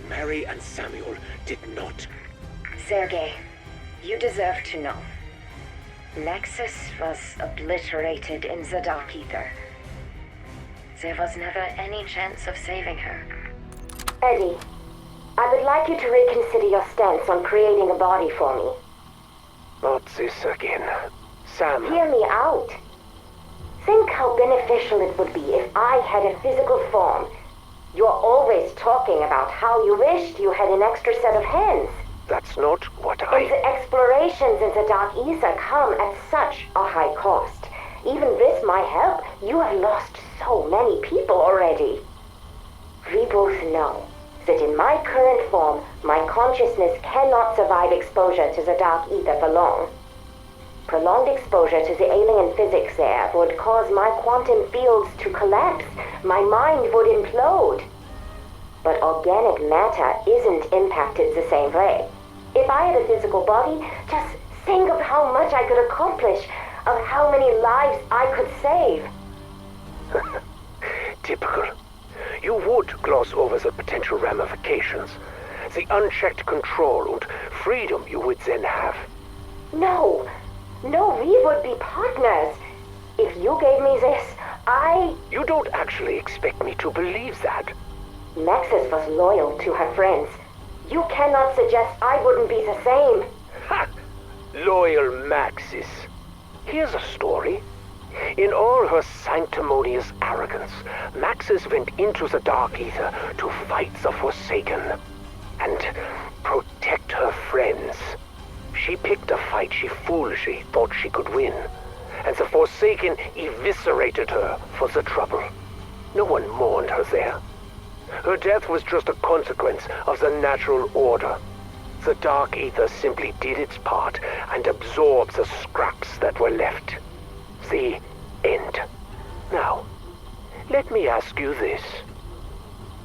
Mary and Samuel did not. Sergei, you deserve to know. Maxis was obliterated in the Dark Aether. There was never any chance of saving her. Eddie, I would like you to reconsider your stance on creating a body for me. Not this again. Sam. Hear me out. Think how beneficial it would be if I had a physical form. You're always talking about how you wished you had an extra set of hands. That's not what And the explorations in the Dark Aether come at such a high cost. Even with my help, you have lost so many people already. We both know that in my current form, my consciousness cannot survive exposure to the Dark Aether for long. Prolonged exposure to the alien physics there would cause my quantum fields to collapse. My mind would implode. But organic matter isn't impacted the same way. If I had a physical body, just think of how much I could accomplish, of how many lives I could save. Typical. You would gloss over the potential ramifications, the unchecked control and freedom you would then have. No, we would be partners. If you gave me this, You don't actually expect me to believe that. Maxis was loyal to her friends. You cannot suggest I wouldn't be the same. Ha! Loyal Maxis. Here's a story. In all her sanctimonious arrogance, Maxis went into the Dark Aether to fight the Forsaken and protect her friends. She picked a fight she foolishly thought she could win, and the Forsaken eviscerated her for the trouble. No one mourned her there. Her Her death was just a consequence of the natural order. The Dark Aether simply did its part and absorbed the scraps that were left. The end. Now, let me ask you this.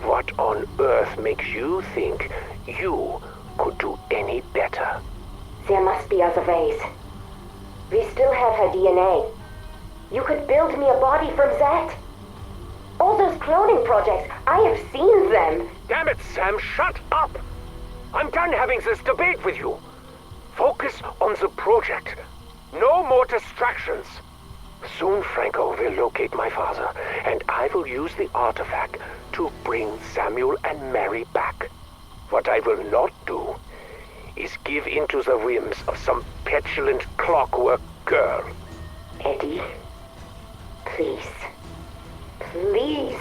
What on earth makes you think you could do any better? There must be other ways. We still have her DNA. You could build me a body from that. All those cloning projects, I have seen them. Damn it, Sam, shut up! I'm done having this debate with you. Focus on the project. No more distractions. Soon Franco will locate my father, and I will use the artifact to bring Samuel and Mary back. What I will not do is give in to the whims of some petulant clockwork girl. Eddie, please. Please.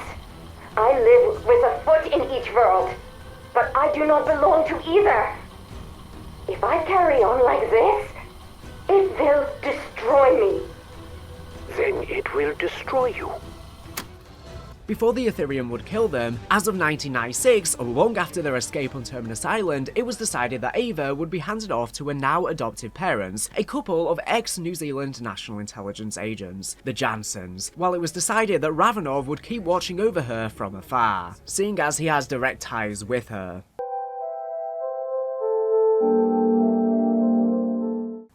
I live with a foot in each world, but I do not belong to either. If I carry on like this, it will destroy me. Then it will destroy you. Before the Ethereum would kill them, as of 1996, long after their escape on Terminus Island, it was decided that Ava would be handed off to her now adoptive parents, a couple of ex-New Zealand National Intelligence agents, the Jansons, while it was decided that Ravenov would keep watching over her from afar, seeing as he has direct ties with her.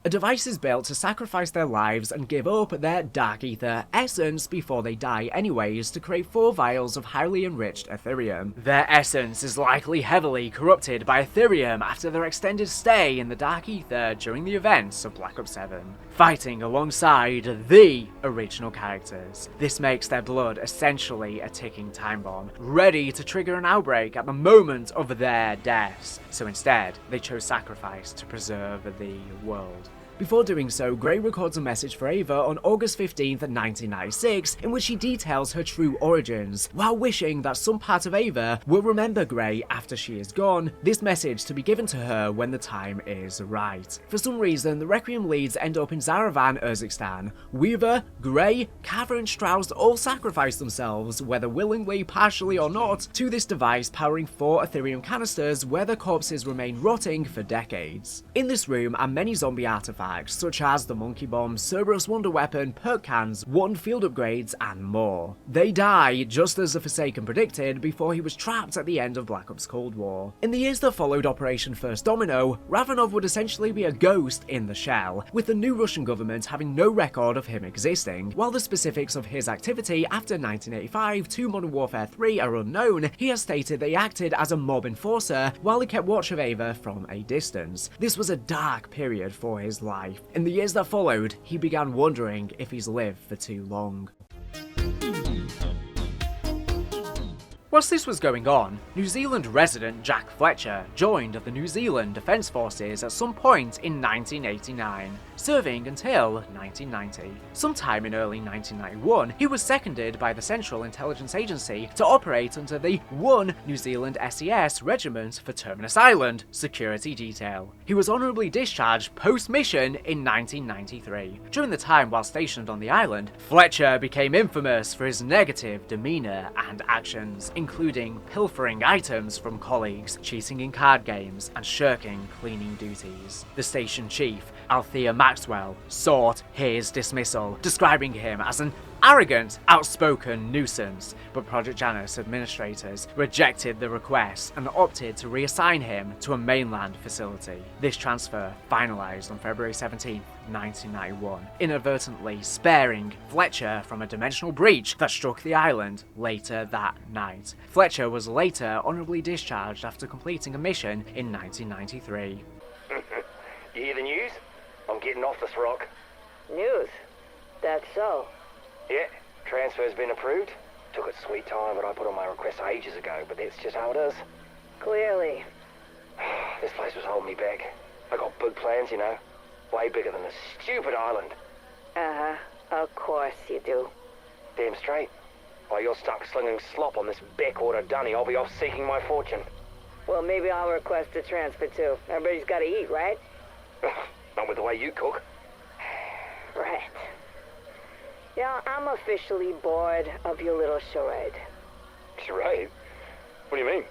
A device is built to sacrifice their lives and give up their Dark Aether essence before they die anyways to create 4 vials of highly enriched Ethereum. Their essence is likely heavily corrupted by Ethereum after their extended stay in the Dark Aether during the events of Black Ops 7, fighting alongside the original characters. This makes their blood essentially a ticking time bomb, ready to trigger an outbreak at the moment of their deaths. So instead, they chose sacrifice to preserve the world. Before doing so, Gray records a message for Ava on August 15th, 1996, in which she details her true origins, while wishing that some part of Ava will remember Gray after she is gone, this message to be given to her when the time is right. For some reason, the Requiem leads end up in Zaravan, Urzikstan. Weaver, Gray, Carver and Strauss all sacrifice themselves, whether willingly, partially or not, to this device powering 4 Ethereum canisters where their corpses remain rotting for decades. In this room are many zombie artifacts, such as the Monkey Bomb, Cerberus Wonder Weapon, perk cans, One field upgrades, and more. They die, just as the Forsaken predicted, before he was trapped at the end of Black Ops Cold War. In the years that followed Operation First Domino, Ravenov would essentially be a ghost in the shell, with the new Russian government having no record of him existing. While the specifics of his activity after 1985 to Modern Warfare 3 are unknown, he has stated that he acted as a mob enforcer while he kept watch of Ava from a distance. This was a dark period for his life. In the years that followed, he began wondering if he's lived for too long. Whilst this was going on, New Zealand resident Jack Fletcher joined the New Zealand Defence Forces at some point in 1989, serving until 1990. Sometime in early 1991, he was seconded by the Central Intelligence Agency to operate under the 1 New Zealand SES Regiment for Terminus Island Security Detail. He was honourably discharged post-mission in 1993. During the time while stationed on the island, Fletcher became infamous for his negative demeanour and actions, including pilfering items from colleagues, cheating in card games, and shirking cleaning duties. The station chief, Althea Maxwell, sought his dismissal, describing him as an arrogant, outspoken nuisance, but Project Janus administrators rejected the request and opted to reassign him to a mainland facility. This transfer finalised on February 17, 1991, inadvertently sparing Fletcher from a dimensional breach that struck the island later that night. Fletcher was later honourably discharged after completing a mission in 1993. You hear the news? I'm getting off this rock. News? That's so. Yeah, transfer's been approved. Took its sweet time, but I put on my request ages ago, but that's just how it is. Clearly. This place was holding me back. I got big plans, you know. Way bigger than this stupid island. Uh-huh. Of course you do. Damn straight. While you're stuck slinging slop on this backwater dunny, I'll be off seeking my fortune. Well, maybe I'll request a transfer too. Everybody's gotta eat, right? Not with the way you cook. Right. Yeah, I'm officially bored of your little charade. Charade? What do you mean?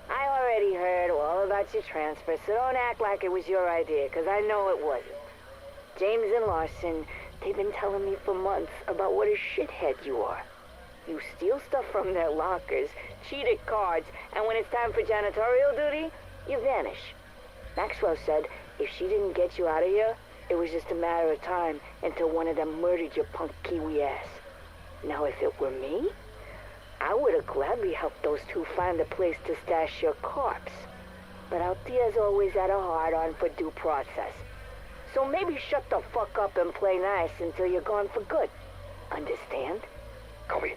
I already heard all about your transfer, so don't act like it was your idea, because I know it wasn't. James and Larson, they've been telling me for months about what a shithead you are. You steal stuff from their lockers, cheat at cards, and when it's time for janitorial duty, you vanish. Maxwell said if she didn't get you out of here, it was just a matter of time until one of them murdered your punk Kiwi ass. Now if it were me, I would have gladly helped those two find a place to stash your corpse. But Althea's always had a hard-on for due process. So maybe shut the fuck up and play nice until you're gone for good. Understand? Copy.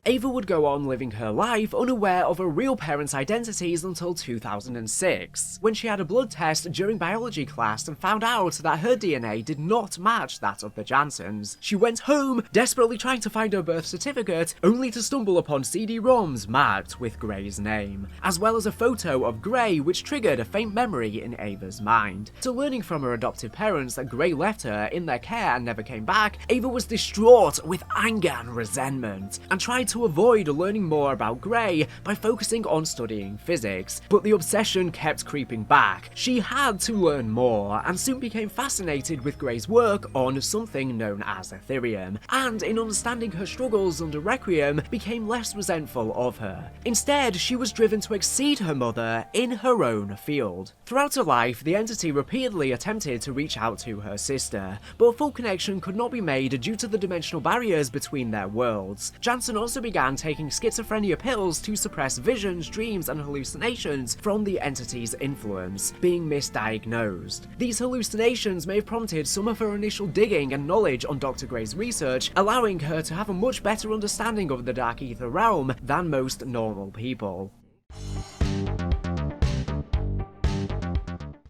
Ava would go on living her life unaware of her real parents' identities until 2006, when she had a blood test during biology class and found out that her DNA did not match that of the Jansons. She went home, desperately trying to find her birth certificate, only to stumble upon CD-ROMs marked with Gray's name, as well as a photo of Gray which triggered a faint memory in Ava's mind. To learning from her adoptive parents that Gray left her in their care and never came back, Ava was distraught with anger and resentment, and tried to avoid learning more about Gray by focusing on studying physics, but the obsession kept creeping back. She had to learn more, and soon became fascinated with Gray's work on something known as Ethereum, and in understanding her struggles under Requiem, became less resentful of her. Instead, she was driven to exceed her mother in her own field. Throughout her life, the entity repeatedly attempted to reach out to her sister, but a full connection could not be made due to the dimensional barriers between their worlds. Jansen also began taking schizophrenia pills to suppress visions, dreams, and hallucinations from the entity's influence, being misdiagnosed. These hallucinations may have prompted some of her initial digging and knowledge on Dr. Gray's research, allowing her to have a much better understanding of the Dark Aether realm than most normal people.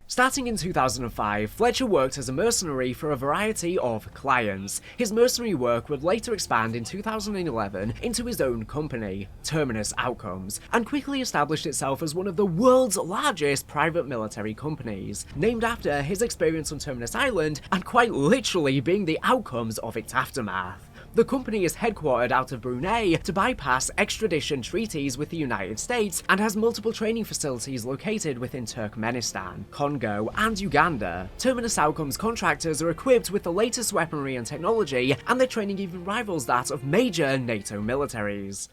Starting in 2005, Fletcher worked as a mercenary for a variety of clients. His mercenary work would later expand in 2011 into his own company, Terminus Outcomes, and quickly established itself as one of the world's largest private military companies, named after his experience on Terminus Island and quite literally being the outcomes of its aftermath. The company is headquartered out of Brunei to bypass extradition treaties with the United States and has multiple training facilities located within Turkmenistan, Congo, and Uganda. Terminus Outcomes contractors are equipped with the latest weaponry and technology, and their training even rivals that of major NATO militaries.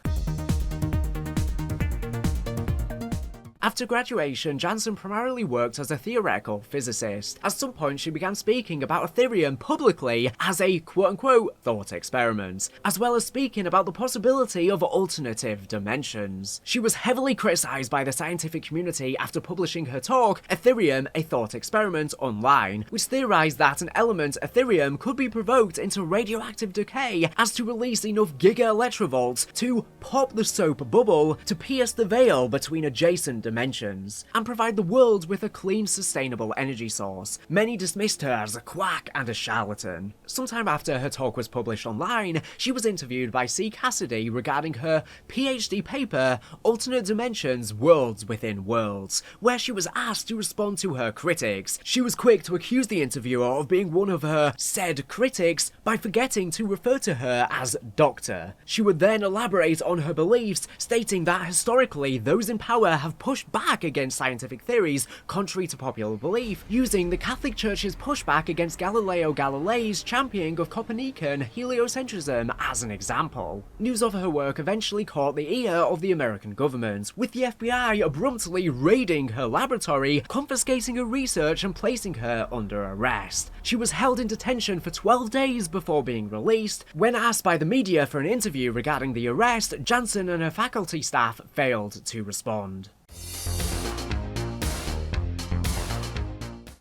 After graduation, Jansen primarily worked as a theoretical physicist. At some point, she began speaking about Ethereum publicly as a quote-unquote thought experiment, as well as speaking about the possibility of alternative dimensions. She was heavily criticized by the scientific community after publishing her talk, Ethereum, a Thought Experiment, online, which theorized that an element Ethereum could be provoked into radioactive decay as to release enough giga-electrovolts to pop the soap bubble to pierce the veil between adjacent dimensions, and provide the world with a clean, sustainable energy source. Many dismissed her as a quack and a charlatan. Sometime after her talk was published online, she was interviewed by C. Cassidy regarding her PhD paper, Alternate Dimensions, Worlds Within Worlds, where she was asked to respond to her critics. She was quick to accuse the interviewer of being one of her said critics by forgetting to refer to her as Doctor. She would then elaborate on her beliefs, stating that historically those in power have pushed back against scientific theories contrary to popular belief, using the Catholic Church's pushback against Galileo Galilei's championing of Copernican heliocentrism as an example. News of her work eventually caught the ear of the American government, with the FBI abruptly raiding her laboratory, confiscating her research and placing her under arrest. She was held in detention for 12 days before being released. When asked by the media for an interview regarding the arrest, Jansen and her faculty staff failed to respond.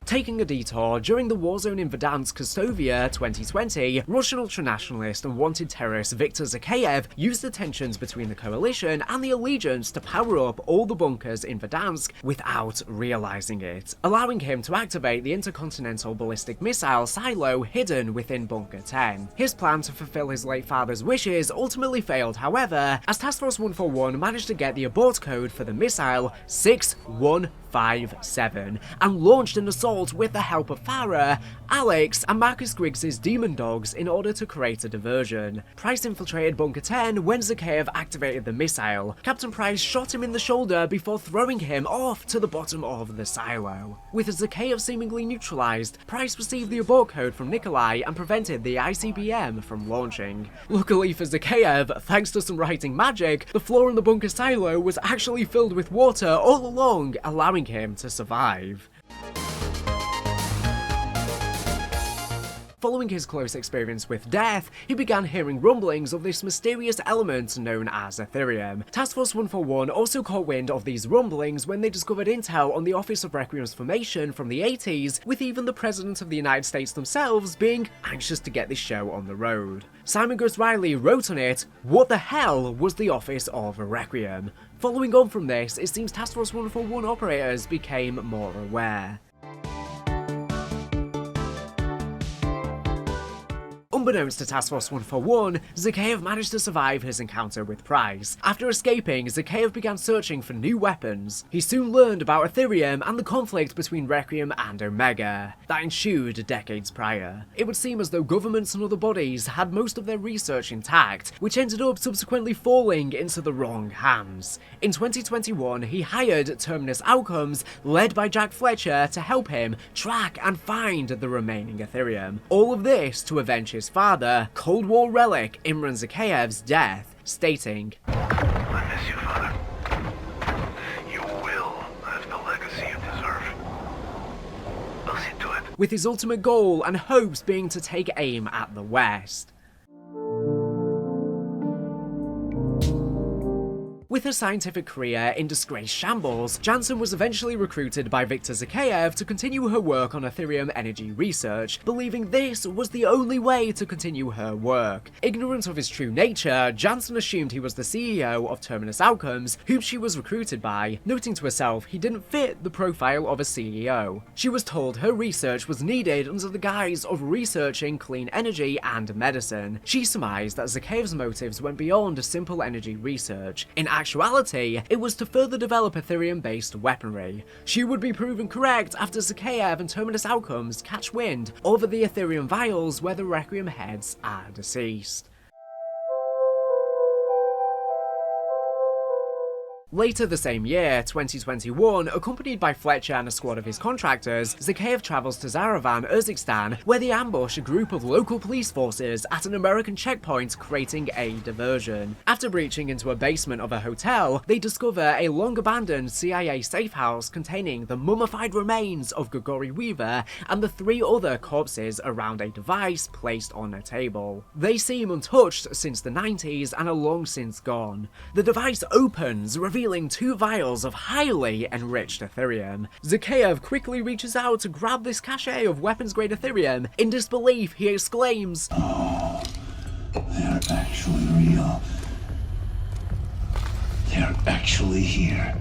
Taking a detour, during the war zone in Verdansk, Kostovia 2020, Russian ultranationalist and wanted terrorist Viktor Zakhaev used the tensions between the coalition and the Allegiance to power up all the bunkers in Verdansk without realizing it, allowing him to activate the intercontinental ballistic missile silo hidden within Bunker 10. His plan to fulfill his late father's wishes ultimately failed, however, as Task Force 141 managed to get the abort code for the missile 615 057 and launched an assault with the help of Farah, Alex, and Marcus Griggs' demon dogs in order to create a diversion. Price infiltrated Bunker 10 when Zakhaev activated the missile. Captain Price shot him in the shoulder before throwing him off to the bottom of the silo. With Zakhaev seemingly neutralized, Price received the abort code from Nikolai and prevented the ICBM from launching. Luckily for Zakhaev, thanks to some writing magic, the floor in the bunker silo was actually filled with water all along, allowing him to survive. Following his close experience with death, he began hearing rumblings of this mysterious element known as Ethereum. Task Force 141 also caught wind of these rumblings when they discovered intel on the Office of Requiem's formation from the 80s, with even the President of the United States themselves being anxious to get this show on the road. Simon Gus Riley wrote on it, "What the hell was the Office of Requiem?" Following on from this, it seems Task Force 141 operators became more aware. Unbeknownst to Task Force 141, Zakhaev managed to survive his encounter with Price. After escaping, Zakhaev began searching for new weapons. He soon learned about Ethereum and the conflict between Requiem and Omega that ensued decades prior. It would seem as though governments and other bodies had most of their research intact, which ended up subsequently falling into the wrong hands. In 2021, he hired Terminus Outcomes, led by Jack Fletcher, to help him track and find the remaining Ethereum. All of this to avenge his father, Cold War relic Imran Zakhaev's death, stating, "I miss you, Father. You will have the legacy you deserve. I'll see to it." with his ultimate goal and hopes being to take aim at the West. With her scientific career in disgraced shambles, Jansen was eventually recruited by Viktor Zakhaev to continue her work on Ethereum energy research, believing this was the only way to continue her work. Ignorant of his true nature, Jansen assumed he was the CEO of Terminus Outcomes, whom she was recruited by, noting to herself he didn't fit the profile of a CEO. She was told her research was needed under the guise of researching clean energy and medicine. She surmised that Zakhaev's motives went beyond simple energy research. In actuality, it was to further develop Ethereum-based weaponry. She would be proven correct after Zakhaev and Terminus Outcomes catch wind over the Ethereum vials where the Requiem heads are deceased. Later the same year, 2021, accompanied by Fletcher and a squad of his contractors, Zakhaev travels to Zaravan, Urzikstan, where they ambush a group of local police forces at an American checkpoint, creating a diversion. After breaching into a basement of a hotel, they discover a long-abandoned CIA safe house containing the mummified remains of Grigori Weaver and the 3 other corpses around a device placed on a table. They seem untouched since the 90s and are long since gone. The device opens, revealing 2 vials of highly enriched Ethereum. Zakhaev quickly reaches out to grab this cache of weapons-grade Ethereum. In disbelief, he exclaims, "Oh, they're actually real. They're actually here."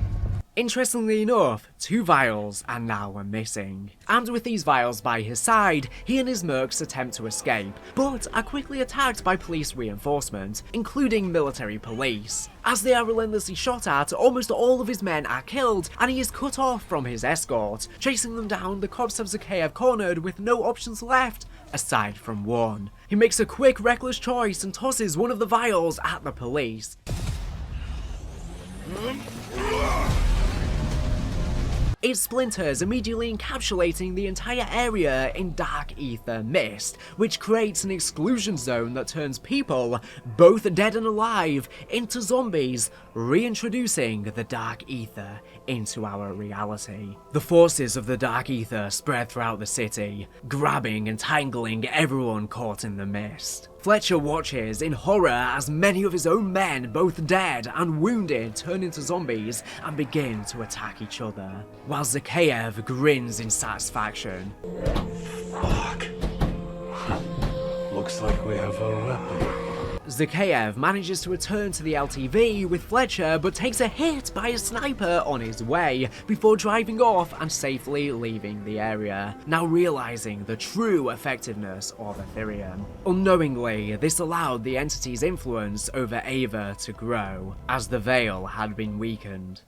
Interestingly enough, 2 vials are now missing. Armed with these vials by his side, he and his mercs attempt to escape, but are quickly attacked by police reinforcement, including military police. As they are relentlessly shot at, almost all of his men are killed, and he is cut off from his escort. Chasing them down, the cops have Zakhaev cornered with no options left, aside from one. He makes a quick, reckless choice and tosses one of the vials at the police. It splinters, immediately encapsulating the entire area in dark ether mist, which creates an exclusion zone that turns people, both dead and alive, into zombies, reintroducing the dark ether into our reality. The forces of the dark ether spread throughout the city, grabbing and tangling everyone caught in the mist. Fletcher watches in horror as many of his own men, both dead and wounded, turn into zombies and begin to attack each other, while Zakhaev grins in satisfaction. Fuck. Looks like we have a weapon. Zakhaev manages to return to the LTV with Fletcher, but takes a hit by a sniper on his way before driving off and safely leaving the area, now realizing the true effectiveness of Ethereum. Unknowingly, this allowed the entity's influence over Ava to grow, as the veil had been weakened.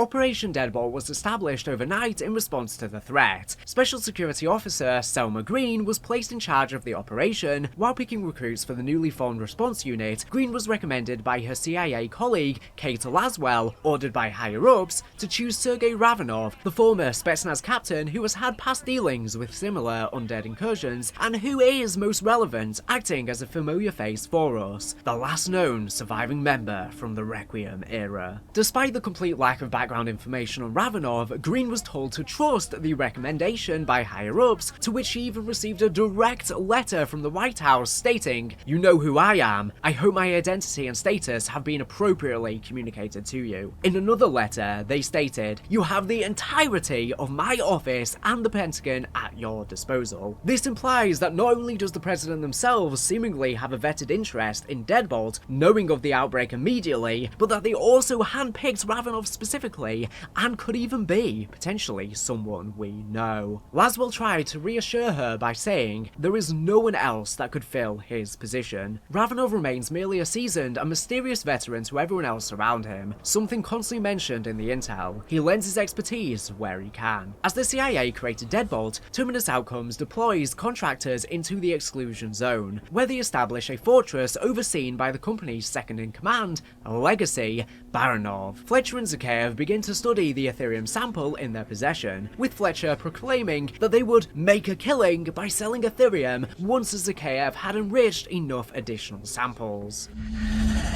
Operation Deadbolt was established overnight in response to the threat. Special Security Officer Selma Green was placed in charge of the operation. While picking recruits for the newly formed response unit, Green was recommended by her CIA colleague Kate Laswell, ordered by higher-ups to choose Sergei Ravenov, the former Spetsnaz captain who has had past dealings with similar undead incursions, and who is most relevant, acting as a familiar face for us, the last known surviving member from the Requiem era. Despite the complete lack of background information on Ravenov, Green was told to trust the recommendation by higher-ups, to which she even received a direct letter from the White House stating, "You know who I am. I hope my identity and status have been appropriately communicated to you." In another letter, they stated, "You have the entirety of my office and the Pentagon at your disposal." This implies that not only does the president themselves seemingly have a vetted interest in Deadbolt, knowing of the outbreak immediately, but that they also handpicked Ravenov specifically, and could even be, potentially, someone we know. Laswell tried to reassure her by saying, there is no one else that could fill his position. Ravenov remains merely a seasoned and mysterious veteran to everyone else around him, something constantly mentioned in the intel. He lends his expertise where he can. As the CIA created Deadbolt, Terminus Outcomes deploys contractors into the exclusion zone, where they establish a fortress overseen by the company's second-in-command, Legacy, Baranov. Fletcher and Zakhaev begin to study the Ethereum sample in their possession, with Fletcher proclaiming that they would make a killing by selling Ethereum once Zakhaev had enriched enough additional samples.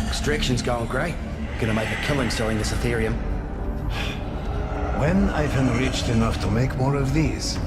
Extraction's going great. Gonna make a killing selling this Ethereum. When I've enriched enough to make more of these,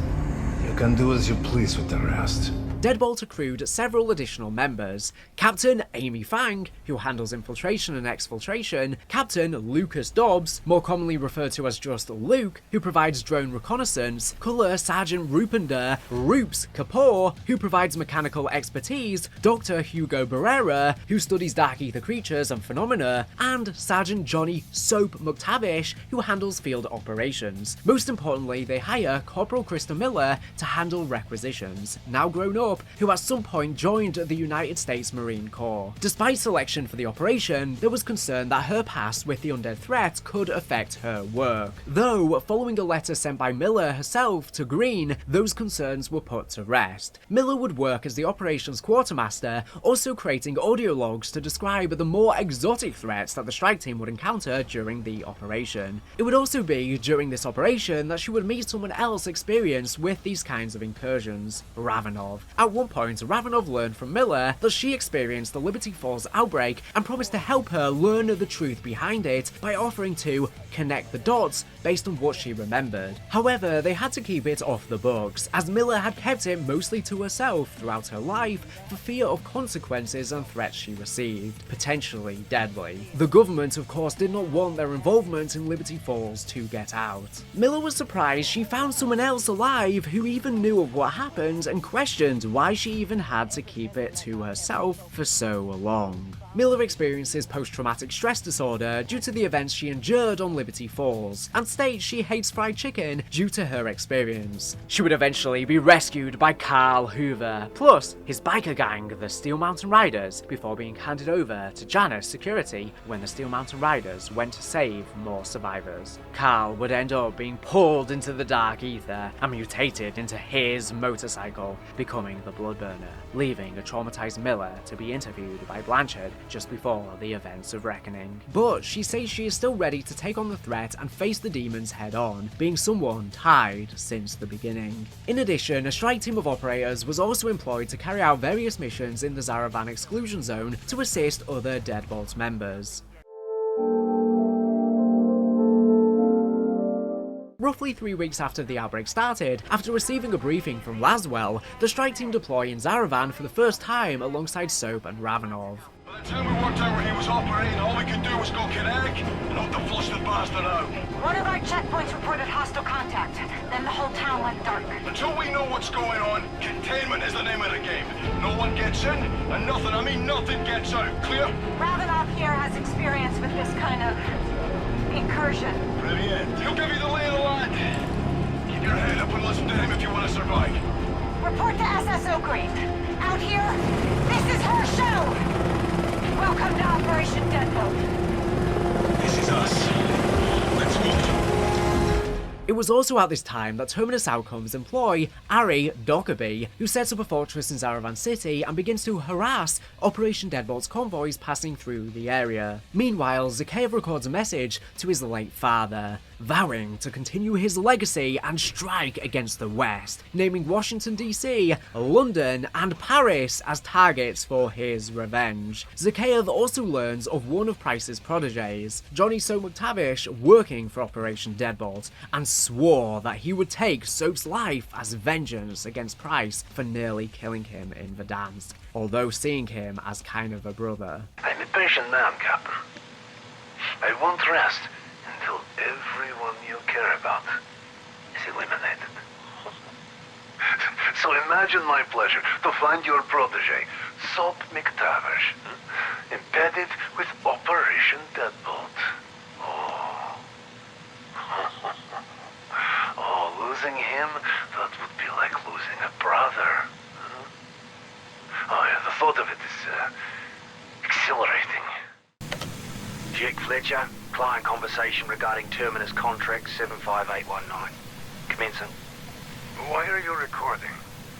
you can do as you please with the rest. Deadbolt accrued several additional members: Captain Amy Fang, who handles infiltration and exfiltration; Captain Lucas Dobbs, more commonly referred to as just Luke, who provides drone reconnaissance; Colour Sergeant Rupinder Roops Kapoor, who provides mechanical expertise; Dr. Hugo Barrera, who studies dark ether creatures and phenomena; and Sergeant Johnny Soap McTavish, who handles field operations. Most importantly, they hire Corporal Krista Miller to handle requisitions, now grown up, who at some point joined the United States Marine Corps. Despite selection for the operation, there was concern that her past with the undead threat could affect her work. Though, following a letter sent by Miller herself to Green, those concerns were put to rest. Miller would work as the operations quartermaster, also creating audio logs to describe the more exotic threats that the strike team would encounter during the operation. It would also be during this operation that she would meet someone else experienced with these kinds of incursions, Ravenov. At one point, Ravenov learned from Miller that she experienced the Liberty Falls outbreak and promised to help her learn the truth behind it by offering to connect the dots based on what she remembered. However, they had to keep it off the books, as Miller had kept it mostly to herself throughout her life for fear of consequences and threats she received, potentially deadly. The government, of course, did not want their involvement in Liberty Falls to get out. Miller was surprised she found someone else alive who even knew of what happened and questioned why she even had to keep it to herself for so long. Miller experiences post-traumatic stress disorder due to the events she endured on Liberty Falls, and states she hates fried chicken due to her experience. She would eventually be rescued by Carl Hoover, plus his biker gang, the Steel Mountain Riders, before being handed over to Janus Security when the Steel Mountain Riders went to save more survivors. Carl would end up being pulled into the Dark Aether and mutated into his motorcycle, becoming the Bloodburner, leaving a traumatized Miller to be interviewed by Blanchard just before the events of Reckoning. But she says she is still ready to take on the threat and face the demons head on, being someone tied since the beginning. In addition, a strike team of operators was also employed to carry out various missions in the Zaravan exclusion zone to assist other Deadbolt members. Roughly 3 weeks after the outbreak started, after receiving a briefing from Laswell, the strike team deploy in Zaravan for the first time alongside Soap and Ravenov. By the time we worked out where he was operating, all we could do was go kinetic and hope to flush the bastard out. One of our checkpoints reported hostile contact. Then the whole town went dark. Until we know what's going on, containment is the name of the game. No one gets in, and nothing, I mean nothing gets out. Clear? Ravenov here has experience with this kind of incursion. Brilliant. He'll give you the lay of the land. Keep your head up and listen to him if you want to survive. Report to SSO Green. Out here, this is her show! Welcome to Operation Deadbolt. This is us. Let's move. It was also at this time that Terminus Outcomes employ Ari Dockerby, who sets up a fortress in Zaravan City and begins to harass Operation Deadbolt's convoys passing through the area. Meanwhile, Zakhaev records a message to his late father, vowing to continue his legacy and strike against the West, naming Washington DC, London, and Paris as targets for his revenge. Zakhaev also learns of one of Price's protégés, Johnny Soap McTavish, working for Operation Deadbolt, and swore that he would take Soap's life as vengeance against Price for nearly killing him in Verdansk, although seeing him as kind of a brother. I'm a patient man, Captain. I won't rest until everyone you care about is eliminated. So imagine my pleasure to find your protege, Soap McTavish, embedded with Operation Deadbolt. Oh, losing him, that would be like losing a brother. Oh yeah, the thought of it is exhilarating. Jake Fletcher, client conversation regarding Terminus contract 75819. Commencing. Why are you recording?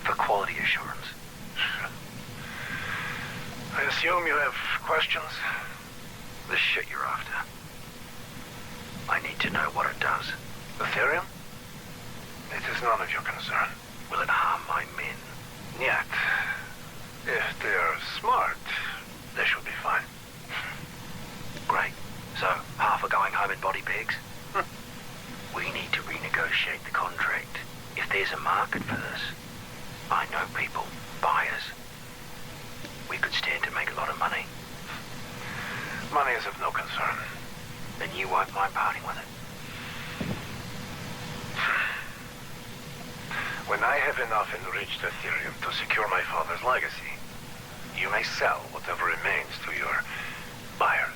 For quality assurance. I assume you have questions? The shit you're after. I need to know what it does. Ethereum? It is none of your concern. Will it harm my men? Yet. If they're smart, they should be fine. Great. So, half are going home in body bags? We need to renegotiate the contract. If there's a market for this, I know people, buyers. We could stand to make a lot of money. Money is of no concern. Then you won't mind parting with it. When I have enough enriched Ethereum to secure my father's legacy, you may sell whatever remains to your buyers.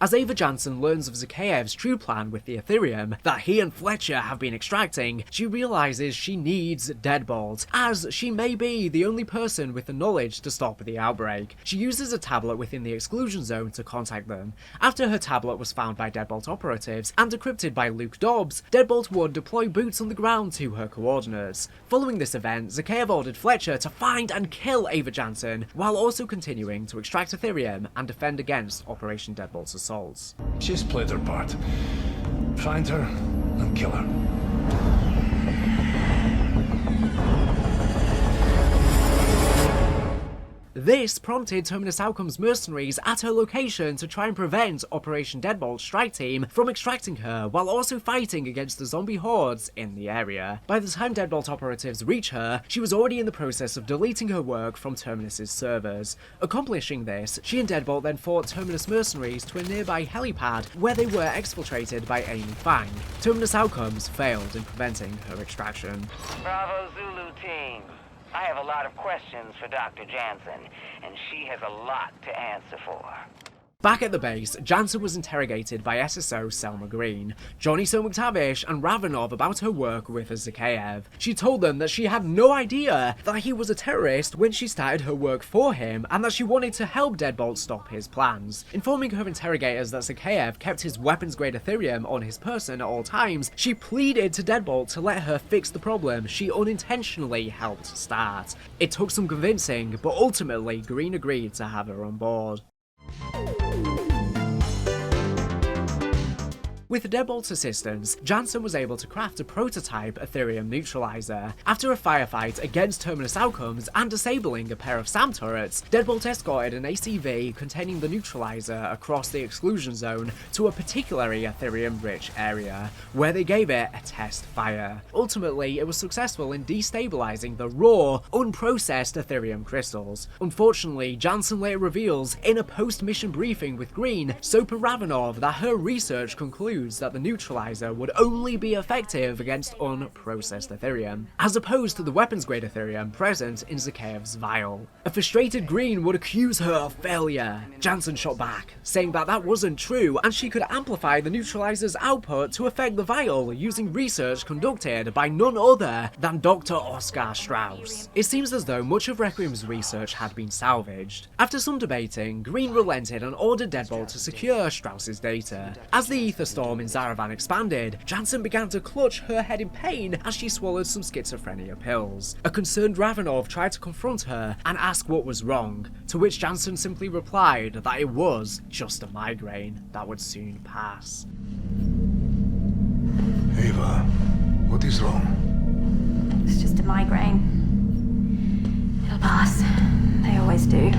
As Ava Jansen learns of Zakhaev's true plan with the Ethereum that he and Fletcher have been extracting, she realizes she needs Deadbolt, as she may be the only person with the knowledge to stop the outbreak. She uses a tablet within the exclusion zone to contact them. After her tablet was found by Deadbolt operatives and decrypted by Luke Dobbs, Deadbolt would deploy boots on the ground to her coordinates. Following this event, Zakhaev ordered Fletcher to find and kill Ava Jansen, while also continuing to extract Ethereum and defend against Operation Deadbolt's assaults. She's played her part. Find her and kill her. This prompted Terminus Outcomes mercenaries at her location to try and prevent Operation Deadbolt's strike team from extracting her, while also fighting against the zombie hordes in the area. By the time Deadbolt operatives reach her, she was already in the process of deleting her work from Terminus's servers. Accomplishing this, she and Deadbolt then fought Terminus mercenaries to a nearby helipad where they were exfiltrated by Amy Fang. Terminus Outcomes failed in preventing her extraction. Bravo Zulu team. I have a lot of questions for Dr. Jansen, and she has a lot to answer for. Back at the base, Jansen was interrogated by SSO Selma Green, Johnny Soap McTavish, and Ravenov about her work with Zakhaev. She told them that she had no idea that he was a terrorist when she started her work for him, and that she wanted to help Deadbolt stop his plans. Informing her interrogators that Zakhaev kept his weapons-grade Ethereum on his person at all times, she pleaded to Deadbolt to let her fix the problem she unintentionally helped start. It took some convincing, but ultimately Green agreed to have her on board. With Deadbolt's assistance, Jansen was able to craft a prototype Ethereum neutralizer. After a firefight against Terminus Outcomes and disabling a pair of SAM turrets, Deadbolt escorted an ACV containing the neutralizer across the exclusion zone to a particularly Ethereum-rich area, where they gave it a test fire. Ultimately, it was successful in destabilizing the raw, unprocessed Ethereum crystals. Unfortunately, Jansen later reveals in a post-mission briefing with Green, Soap and Ravenov, that her research concludes concludes that the neutralizer would only be effective against unprocessed Ethereum, as opposed to the weapons-grade Ethereum present in Zakhaev's vial. A frustrated Green would accuse her of failure. Jansen shot back, saying that that wasn't true and she could amplify the neutralizer's output to affect the vial using research conducted by none other than Dr. Oscar Strauss. It seems as though much of Requiem's research had been salvaged. After some debating, Green relented and ordered Deadbolt to secure Strauss's data. As the ether storm in Zaravan expanded, Jansen began to clutch her head in pain as she swallowed some schizophrenia pills. A concerned Ravenov tried to confront her and ask what was wrong, to which Jansen simply replied that it was just a migraine that would soon pass. Ava, what is wrong? It's just a migraine. It'll pass. They always do.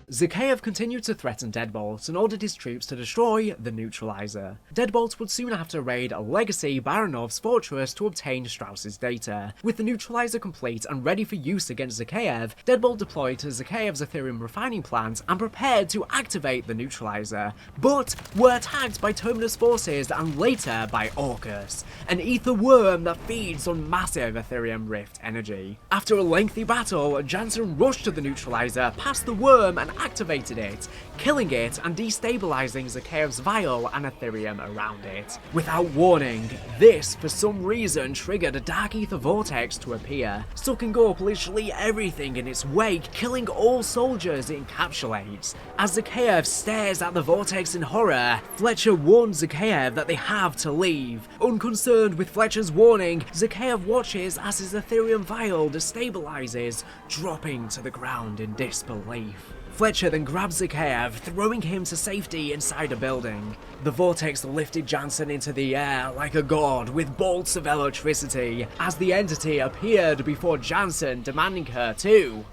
Zakhaev continued to threaten Deadbolt and ordered his troops to destroy the neutralizer. Deadbolt would soon have to raid Legacy Baranov's fortress to obtain Strauss's data. With the neutralizer complete and ready for use against Zakhaev, Deadbolt deployed to Zakhaev's Ethereum refining plant and prepared to activate the neutralizer, but were attacked by Terminus forces and later by Orcus, an ether worm that feeds on massive Ethereum Rift energy. After a lengthy battle, Jansen rushed to the neutralizer past the worm and activated it, killing it and destabilizing Zakhaev's vial and Ethereum around it. Without warning, this for some reason triggered a dark ether vortex to appear, sucking up literally everything in its wake, killing all soldiers it encapsulates. As Zakhaev stares at the vortex in horror, Fletcher warns Zakhaev that they have to leave. Unconcerned with Fletcher's warning, Zakhaev watches as his Ethereum vial destabilizes, dropping to the ground in disbelief. Fletcher then grabs Zakhaev, throwing him to safety inside a building. The vortex lifted Jansen into the air like a god with bolts of electricity, as the entity appeared before Jansen, demanding her to.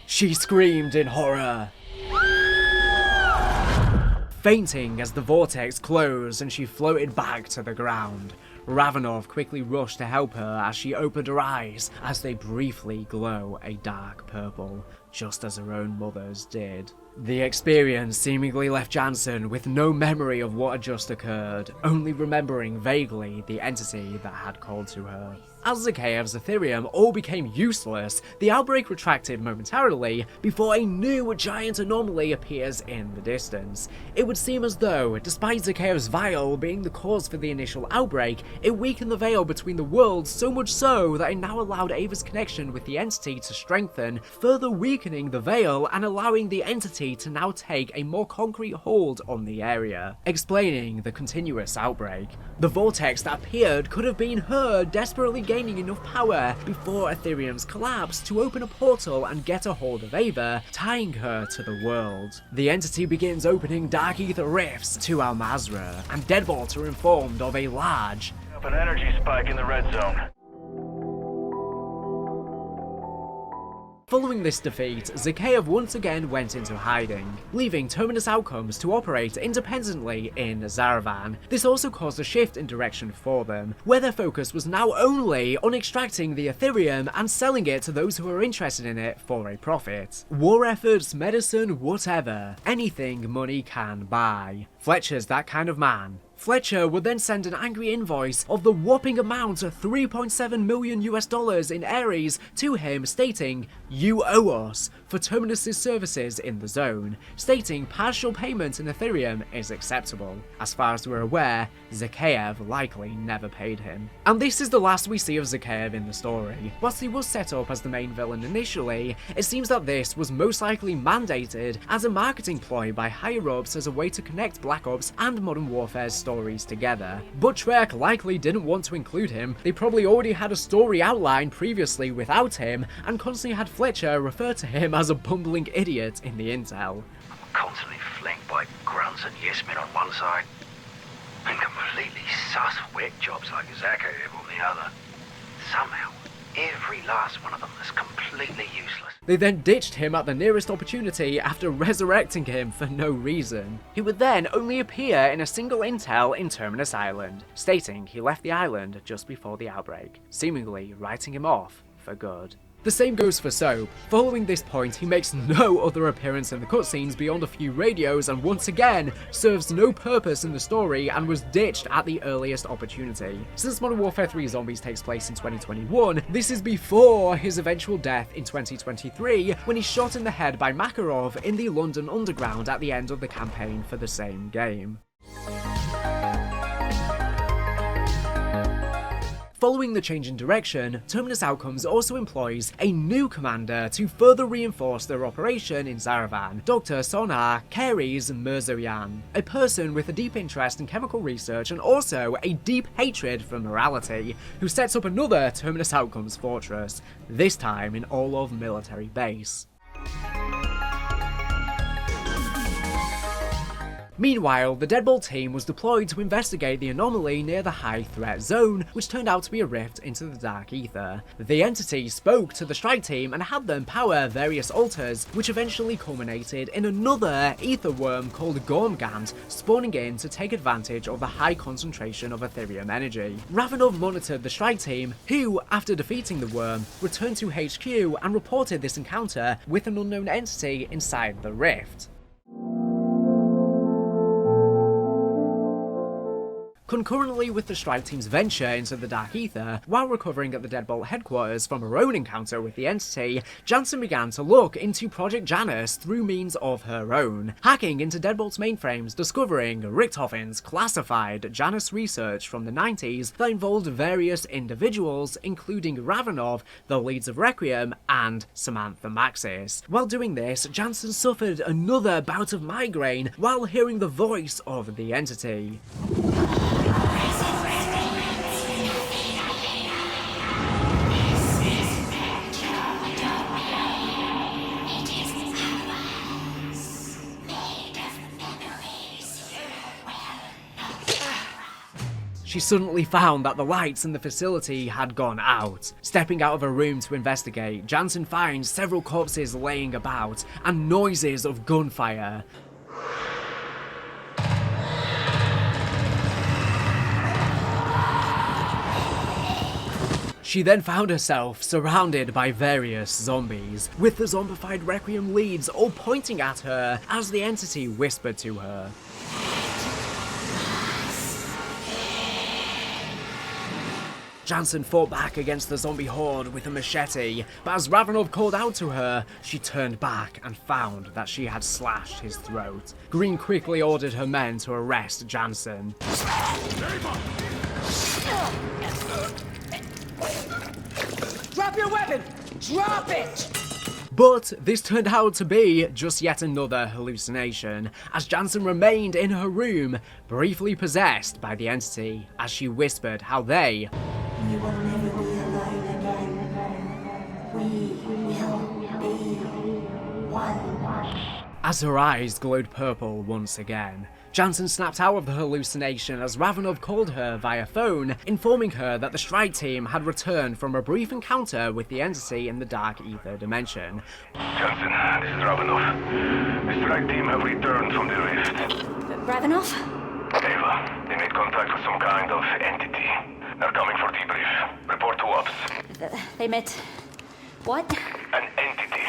She screamed in horror, fainting as the vortex closed and she floated back to the ground. Ravenov quickly rushed to help her as she opened her eyes as they briefly glow a dark purple, just as her own mother's did. The experience seemingly left Jansen with no memory of what had just occurred, only remembering vaguely the entity that had called to her. As Zakhaev's Ethereum all became useless, the outbreak retracted momentarily before a new giant anomaly appears in the distance. It would seem as though, despite Zakhaev's vial being the cause for the initial outbreak, it weakened the veil between the worlds so much so that it now allowed Ava's connection with the entity to strengthen, further weakening the veil and allowing the entity to now take a more concrete hold on the area, explaining the continuous outbreak. The vortex that appeared could have been her desperately gaining enough power before Ethereum's collapse to open a portal and get a hold of Ava, tying her to the world. The entity begins opening dark ether rifts to Al-Mazrah, and Deadbolt are informed of a large an energy spike in the red zone. Following this defeat, Zakhaev once again went into hiding, leaving Terminus Outcomes to operate independently in Zaravan. This also caused a shift in direction for them, where their focus was now only on extracting the Ethereum and selling it to those who were interested in it for a profit. War efforts, medicine, whatever. Anything money can buy. Fletcher's that kind of man. Fletcher would then send an angry invoice of the whopping amount of $3.7 million in Ares to him, stating, "You owe us," for Terminus's services in the zone, stating partial payment in Ethereum is acceptable. As far as we're aware, Zakhaev likely never paid him. And this is the last we see of Zakhaev in the story. Whilst he was set up as the main villain initially, it seems that this was most likely mandated as a marketing ploy by higher-ups as a way to connect Black Ops and Modern Warfare's stories together. But Treyarch likely didn't want to include him. They probably already had a story outlined previously without him, and constantly had Fletcher refer to him as a bumbling idiot in the intel. Constantly flanked by grunts and yes men on one side, and completely sus wet jobs like Zakhaev on the other. Somehow, every last one of them is completely useless. They then ditched him at the nearest opportunity after resurrecting him for no reason. He would then only appear in a single intel in Terminus Island, stating he left the island just before the outbreak, seemingly writing him off for good. The same goes for Soap. Following this point, he makes no other appearance in the cutscenes beyond a few radios and once again serves no purpose in the story and was ditched at the earliest opportunity. Since Modern Warfare 3 Zombies takes place in 2021, this is before his eventual death in 2023 when he's shot in the head by Makarov in the London Underground at the end of the campaign for the same game. Following the change in direction, Terminus Outcomes also employs a new commander to further reinforce their operation in Zaravan, Dr. Sonar Keres Mirzoyan, a person with a deep interest in chemical research and also a deep hatred for morality, who sets up another Terminus Outcomes fortress, this time in Orlov military base. Meanwhile, the Deadbolt team was deployed to investigate the anomaly near the high threat zone, which turned out to be a rift into the Dark Aether. The entity spoke to the strike team and had them power various altars, which eventually culminated in another ether worm called Gormgant spawning in to take advantage of the high concentration of Ethereum energy. Ravenov monitored the strike team, who, after defeating the worm, returned to HQ and reported this encounter with an unknown entity inside the rift. Concurrently with the strike team's venture into the Dark Aether, while recovering at the Deadbolt headquarters from her own encounter with the entity, Jansen began to look into Project Janus through means of her own, hacking into Deadbolt's mainframes, discovering Richthofen's classified Janus research from the 90s that involved various individuals, including Ravenov, the leads of Requiem, and Samantha Maxis. While doing this, Jansen suffered another bout of migraine while hearing the voice of the entity. She suddenly found that the lights in the facility had gone out. Stepping out of her room to investigate, Jansen finds several corpses laying about and noises of gunfire. She then found herself surrounded by various zombies, with the zombified Requiem leads all pointing at her as the entity whispered to her. Jansen fought back against the zombie horde with a machete, but as Ravenov called out to her, she turned back and found that she had slashed his throat. Green quickly ordered her men to arrest Jansen. Drop your weapon! Drop it! But this turned out to be just yet another hallucination, as Jansen remained in her room, briefly possessed by the entity, as she whispered how they We will never be alone again. We will be one. As her eyes glowed purple once again, Jansen snapped out of the hallucination as Ravenov called her via phone, informing her that the strike team had returned from a brief encounter with the entity in the Dark Aether dimension. Jansen, this is Ravenov. The strike team have returned from the rift. Ravenov? Ava, they made contact with some kind of entity. They're coming for debrief. Report to ops. They met... what? An entity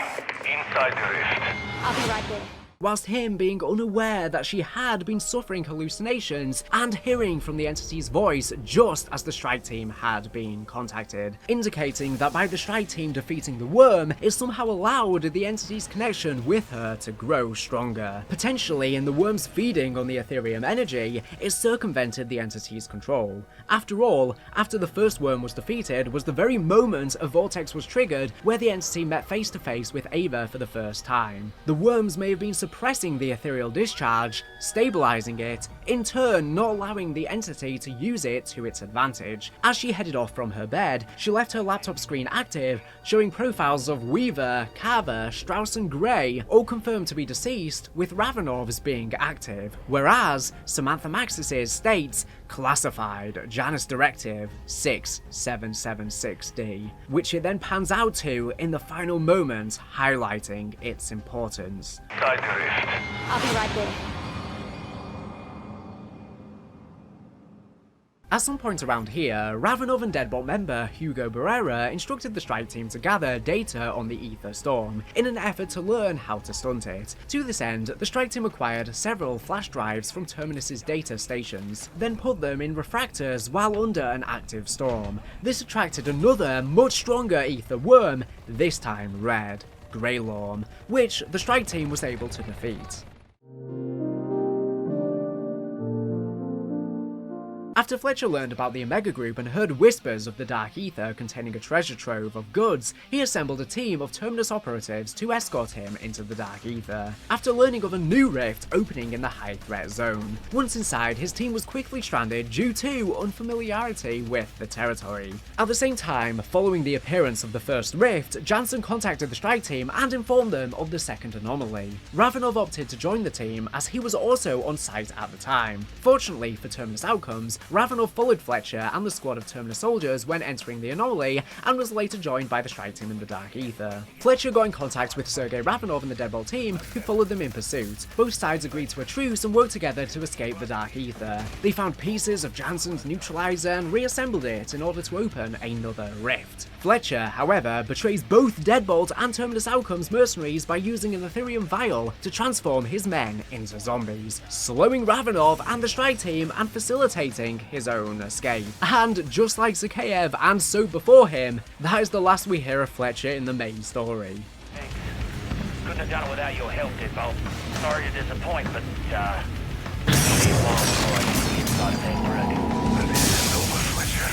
inside the rift. I'll be right there. Whilst him being unaware that she had been suffering hallucinations and hearing from the entity's voice just as the strike team had been contacted, indicating that by the strike team defeating the worm, it somehow allowed the entity's connection with her to grow stronger. Potentially, in the worm's feeding on the Ethereum energy, it circumvented the entity's control. After all, after the first worm was defeated was the very moment a vortex was triggered where the entity met face to face with Ava for the first time. The worms may have been suppressing the ethereal discharge, stabilizing it, in turn not allowing the entity to use it to its advantage. As she headed off from her bed, she left her laptop screen active, showing profiles of Weaver, Carver, Strauss and Gray, all confirmed to be deceased, with Ravenov's being active, whereas Samantha Maxis's states classified Janus Directive 6776D, which it then pans out to in the final moment, highlighting its importance. I'll be right there. At some point around here, Ravenov and Deadbolt member Hugo Barrera instructed the strike team to gather data on the Aether Storm in an effort to learn how to stunt it. To this end, the strike team acquired several flash drives from Terminus's data stations, then put them in refractors while under an active storm. This attracted another, much stronger Aether worm, this time red, Greylorm, which the strike team was able to defeat. After Fletcher learned about the Omega Group and heard whispers of the Dark Aether containing a treasure trove of goods, he assembled a team of Terminus operatives to escort him into the Dark Aether. After learning of a new rift opening in the high threat zone, once inside, his team was quickly stranded due to unfamiliarity with the territory. At the same time, following the appearance of the first rift, Jansen contacted the strike team and informed them of the second anomaly. Ravenov opted to join the team as he was also on site at the time. Fortunately for Terminus outcomes, Ravenov followed Fletcher and the squad of Terminus soldiers when entering the anomaly and was later joined by the strike team in the Dark Aether. Fletcher got in contact with Sergei Ravenov and the Deadbolt team, who followed them in pursuit. Both sides agreed to a truce and worked together to escape the Dark Aether. They found pieces of Jansen's neutralizer and reassembled it in order to open another rift. Fletcher, however, betrays both Deadbolt and Terminus Outcomes mercenaries by using an Ethereum vial to transform his men into zombies, slowing Ravenov and the strike team and facilitating his own escape. And just like Zakhaev and so before him, that is the last we hear of Fletcher in the main story. Thanks. Couldn't have done it without your help, Deadbolt. Sorry to disappoint, but it'll be a while before I get to the inside of that dragon. That isn't over, Fletcher.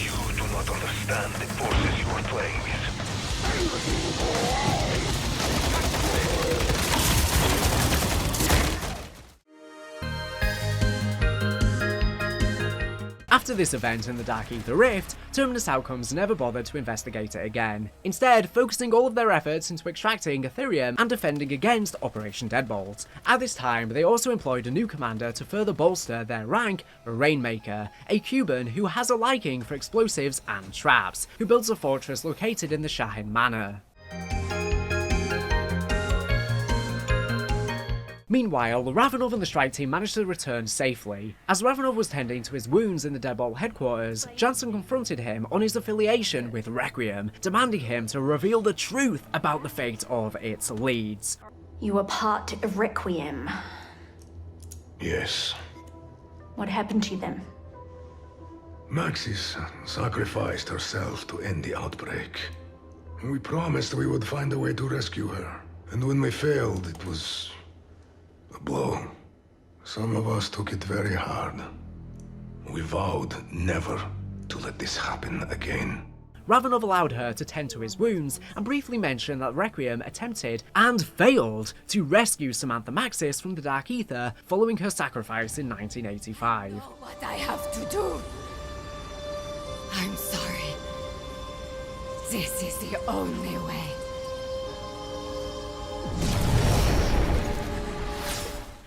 You do not understand the forces you are playing with. After this event in the Dark Aether Rift, Terminus Outcomes never bothered to investigate it again, instead focusing all of their efforts into extracting Ethereum and defending against Operation Deadbolt. At this time, they also employed a new commander to further bolster their rank, Rainmaker, a Cuban who has a liking for explosives and traps, who builds a fortress located in the Shahin Manor. Meanwhile, Ravenov and the strike team managed to return safely. As Ravenov was tending to his wounds in the Deadbolt headquarters, Jansen confronted him on his affiliation with Requiem, demanding him to reveal the truth about the fate of its leads. You were part of Requiem. Yes. What happened to them? Maxis sacrificed herself to end the outbreak. We promised we would find a way to rescue her. And when we failed, it was a blow. Some of us took it very hard. We vowed never to let this happen again. Ravenov allowed her to tend to his wounds and briefly mentioned that Requiem attempted and failed to rescue Samantha Maxis from the Dark Aether following her sacrifice in 1985. What I have to do. I'm sorry. This is the only way.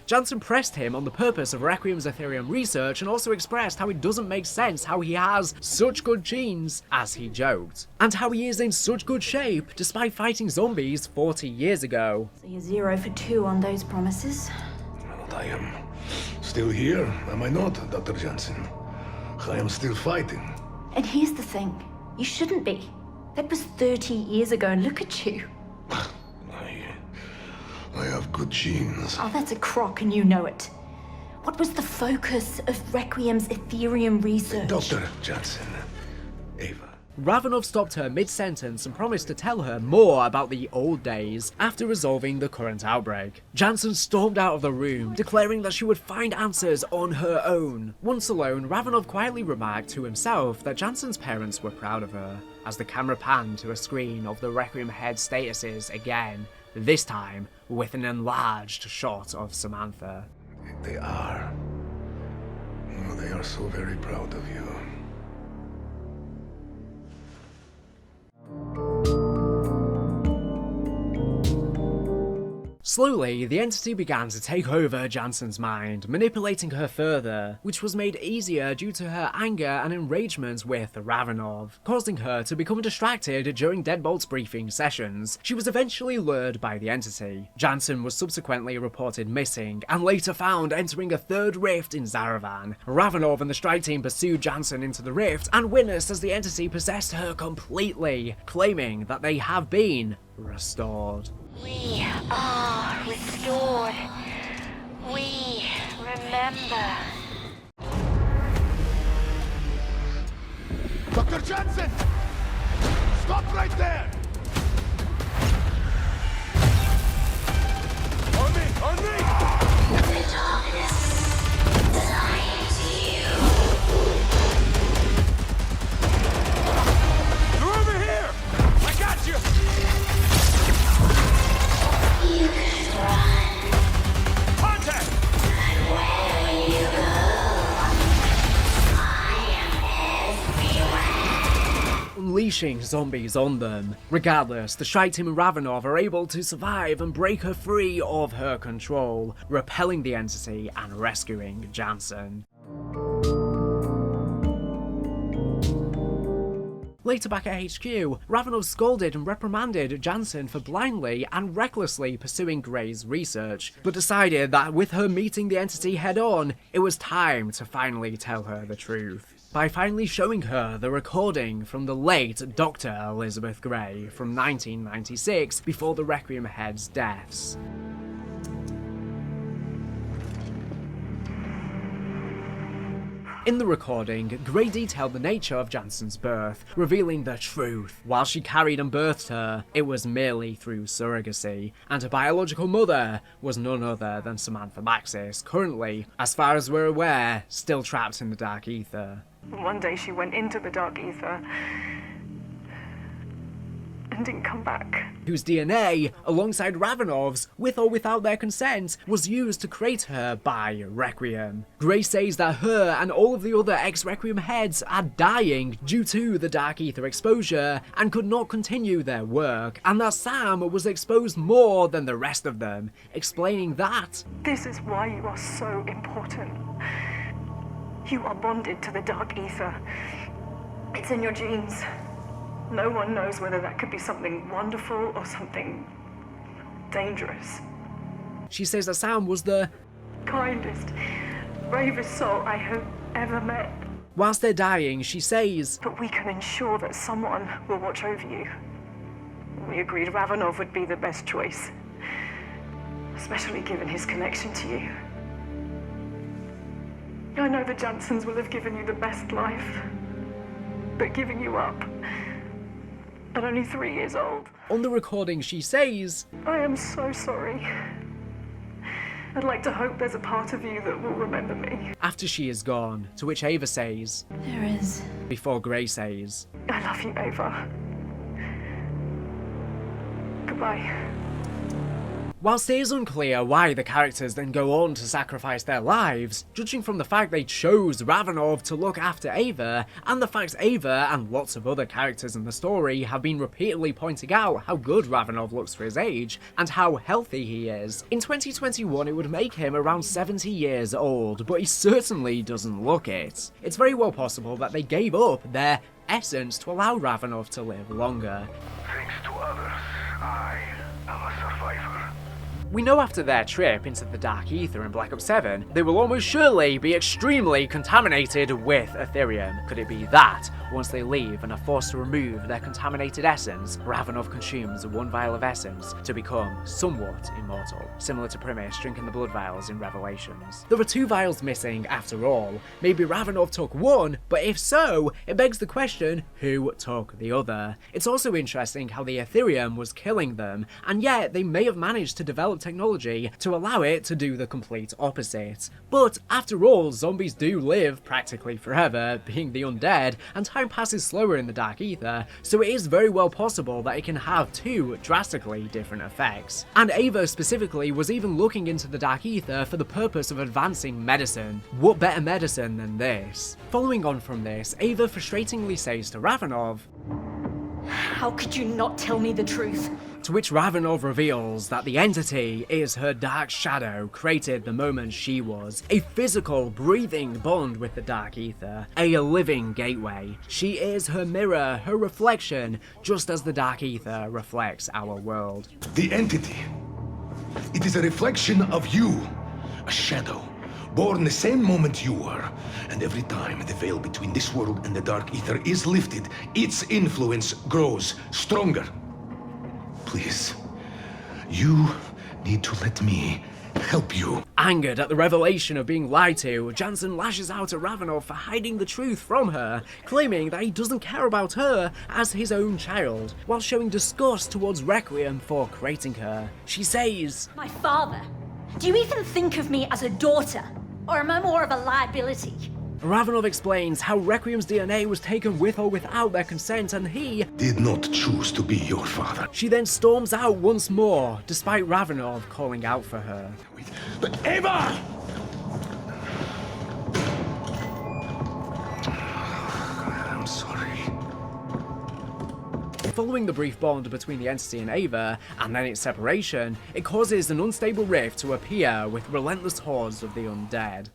Jansen pressed him on the purpose of Requiem's Ethereum research and also expressed how it doesn't make sense how he has such good genes, as he joked, and how he is in such good shape despite fighting zombies 40 years ago. So you're 0 for 2 on those promises? But I am still here, am I not, Dr. Jansen? I am still fighting. And here's the thing, you shouldn't be. That was 30 years ago, and look at you. I have good genes. Oh, that's a crock and you know it. What was the focus of Requiem's Ethereum research? Dr. Jansen. Ava. Ravenov stopped her mid-sentence and promised to tell her more about the old days after resolving the current outbreak. Jansen stormed out of the room, declaring that she would find answers on her own. Once alone, Ravenov quietly remarked to himself that Jansen's parents were proud of her, as the camera panned to a screen of the Requiem head statuses again, this time with an enlarged shot of Samantha. They are. Oh, they are so very proud of you. Slowly, the entity began to take over Jansen's mind, manipulating her further, which was made easier due to her anger and enragement with Ravenov, causing her to become distracted during Deadbolt's briefing sessions. She was eventually lured by the entity. Jansen was subsequently reported missing, and later found entering a third rift in Zaravan. Ravenov and the strike team pursued Jansen into the rift, and witnessed as the entity possessed her completely, claiming that they have been restored. We are restored. We remember. Dr. Jansen! Stop right there! On me! On me! The darkness desires you. You're over here! I got you! You can run. Contact! But where you go, I am everywhere. Unleashing zombies on them. Regardless, the strike team and Ravenov are able to survive and break her free of her control, repelling the entity and rescuing Jansen. Later back at HQ, Ravenov scolded and reprimanded Jansen for blindly and recklessly pursuing Grey's research, but decided that with her meeting the entity head-on, it was time to finally tell her the truth. By finally showing her the recording from the late Dr. Elizabeth Grey from 1996 before the Requiem Head's deaths. In the recording, Grey detailed the nature of Jansen's birth, revealing the truth. While she carried and birthed her, it was merely through surrogacy, and her biological mother was none other than Samantha Maxis, currently, as far as we're aware, still trapped in the Dark Aether. One day she went into the Dark Aether and didn't come back. Whose DNA, alongside Ravenov's, with or without their consent, was used to create her by Requiem. Grey says that her and all of the other ex-Requiem heads are dying due to the Dark Aether exposure and could not continue their work, and that Sam was exposed more than the rest of them, explaining that this is why you are so important. You are bonded to the Dark Aether. It's in your genes. No one knows whether that could be something wonderful or something dangerous. She says that Sam was the kindest, bravest soul I have ever met. Whilst they're dying, she says, but we can ensure that someone will watch over you. We agreed Ravenov would be the best choice, especially given his connection to you. I know the Jansens will have given you the best life, but giving you up at only 3 years old. On the recording, she says, I am so sorry. I'd like to hope there's a part of you that will remember me. After she is gone, to which Ava says, there is. Before Grey says, I love you, Ava. Goodbye. Whilst it is unclear why the characters then go on to sacrifice their lives, judging from the fact they chose Ravenov to look after Ava, and the fact Ava and lots of other characters in the story have been repeatedly pointing out how good Ravenov looks for his age, and how healthy he is, in 2021 it would make him around 70 years old, but he certainly doesn't look it. It's very well possible that they gave up their essence to allow Ravenov to live longer. Thanks to others, I am a survivor. We know after their trip into the Dark Aether in Black Ops 7, they will almost surely be extremely contaminated with Ethereum. Could it be that, once they leave and are forced to remove their contaminated essence, Ravenov consumes 1 vial of essence to become somewhat immortal, similar to Primus drinking the blood vials in Revelations? There are 2 vials missing after all. Maybe Ravenov took 1, but if so, it begs the question, who took the other? It's also interesting how the Ethereum was killing them, and yet they may have managed to develop technology to allow it to do the complete opposite. But after all, zombies do live practically forever, being the undead, and time passes slower in the Dark Aether, so it is very well possible that it can have 2 drastically different effects. And Ava specifically was even looking into the Dark Aether for the purpose of advancing medicine. What better medicine than this? Following on from this, Ava frustratingly says to Ravenov, how could you not tell me the truth? to which Ravenov reveals that the entity is her dark shadow created the moment she was, a physical, breathing bond with the Dark Aether, a living gateway. She is her mirror, her reflection, just as the Dark Aether reflects our world. The entity. It is a reflection of you, a shadow, born the same moment you were. And every time the veil between this world and the Dark Aether is lifted, its influence grows stronger. Please, you need to let me help you. Angered at the revelation of being lied to, Jansen lashes out at Ravenov for hiding the truth from her, claiming that he doesn't care about her as his own child, while showing disgust towards Requiem for creating her. She says, My father? Do you even think of me as a daughter? Or am I more of a liability? Ravenov explains how Requiem's DNA was taken with or without their consent, and he did not choose to be your father. She then storms out once more, despite Ravenov calling out for her. But Eva! I'm sorry. Following the brief bond between the entity and Ava, and then its separation, it causes an unstable rift to appear with relentless hordes of the undead.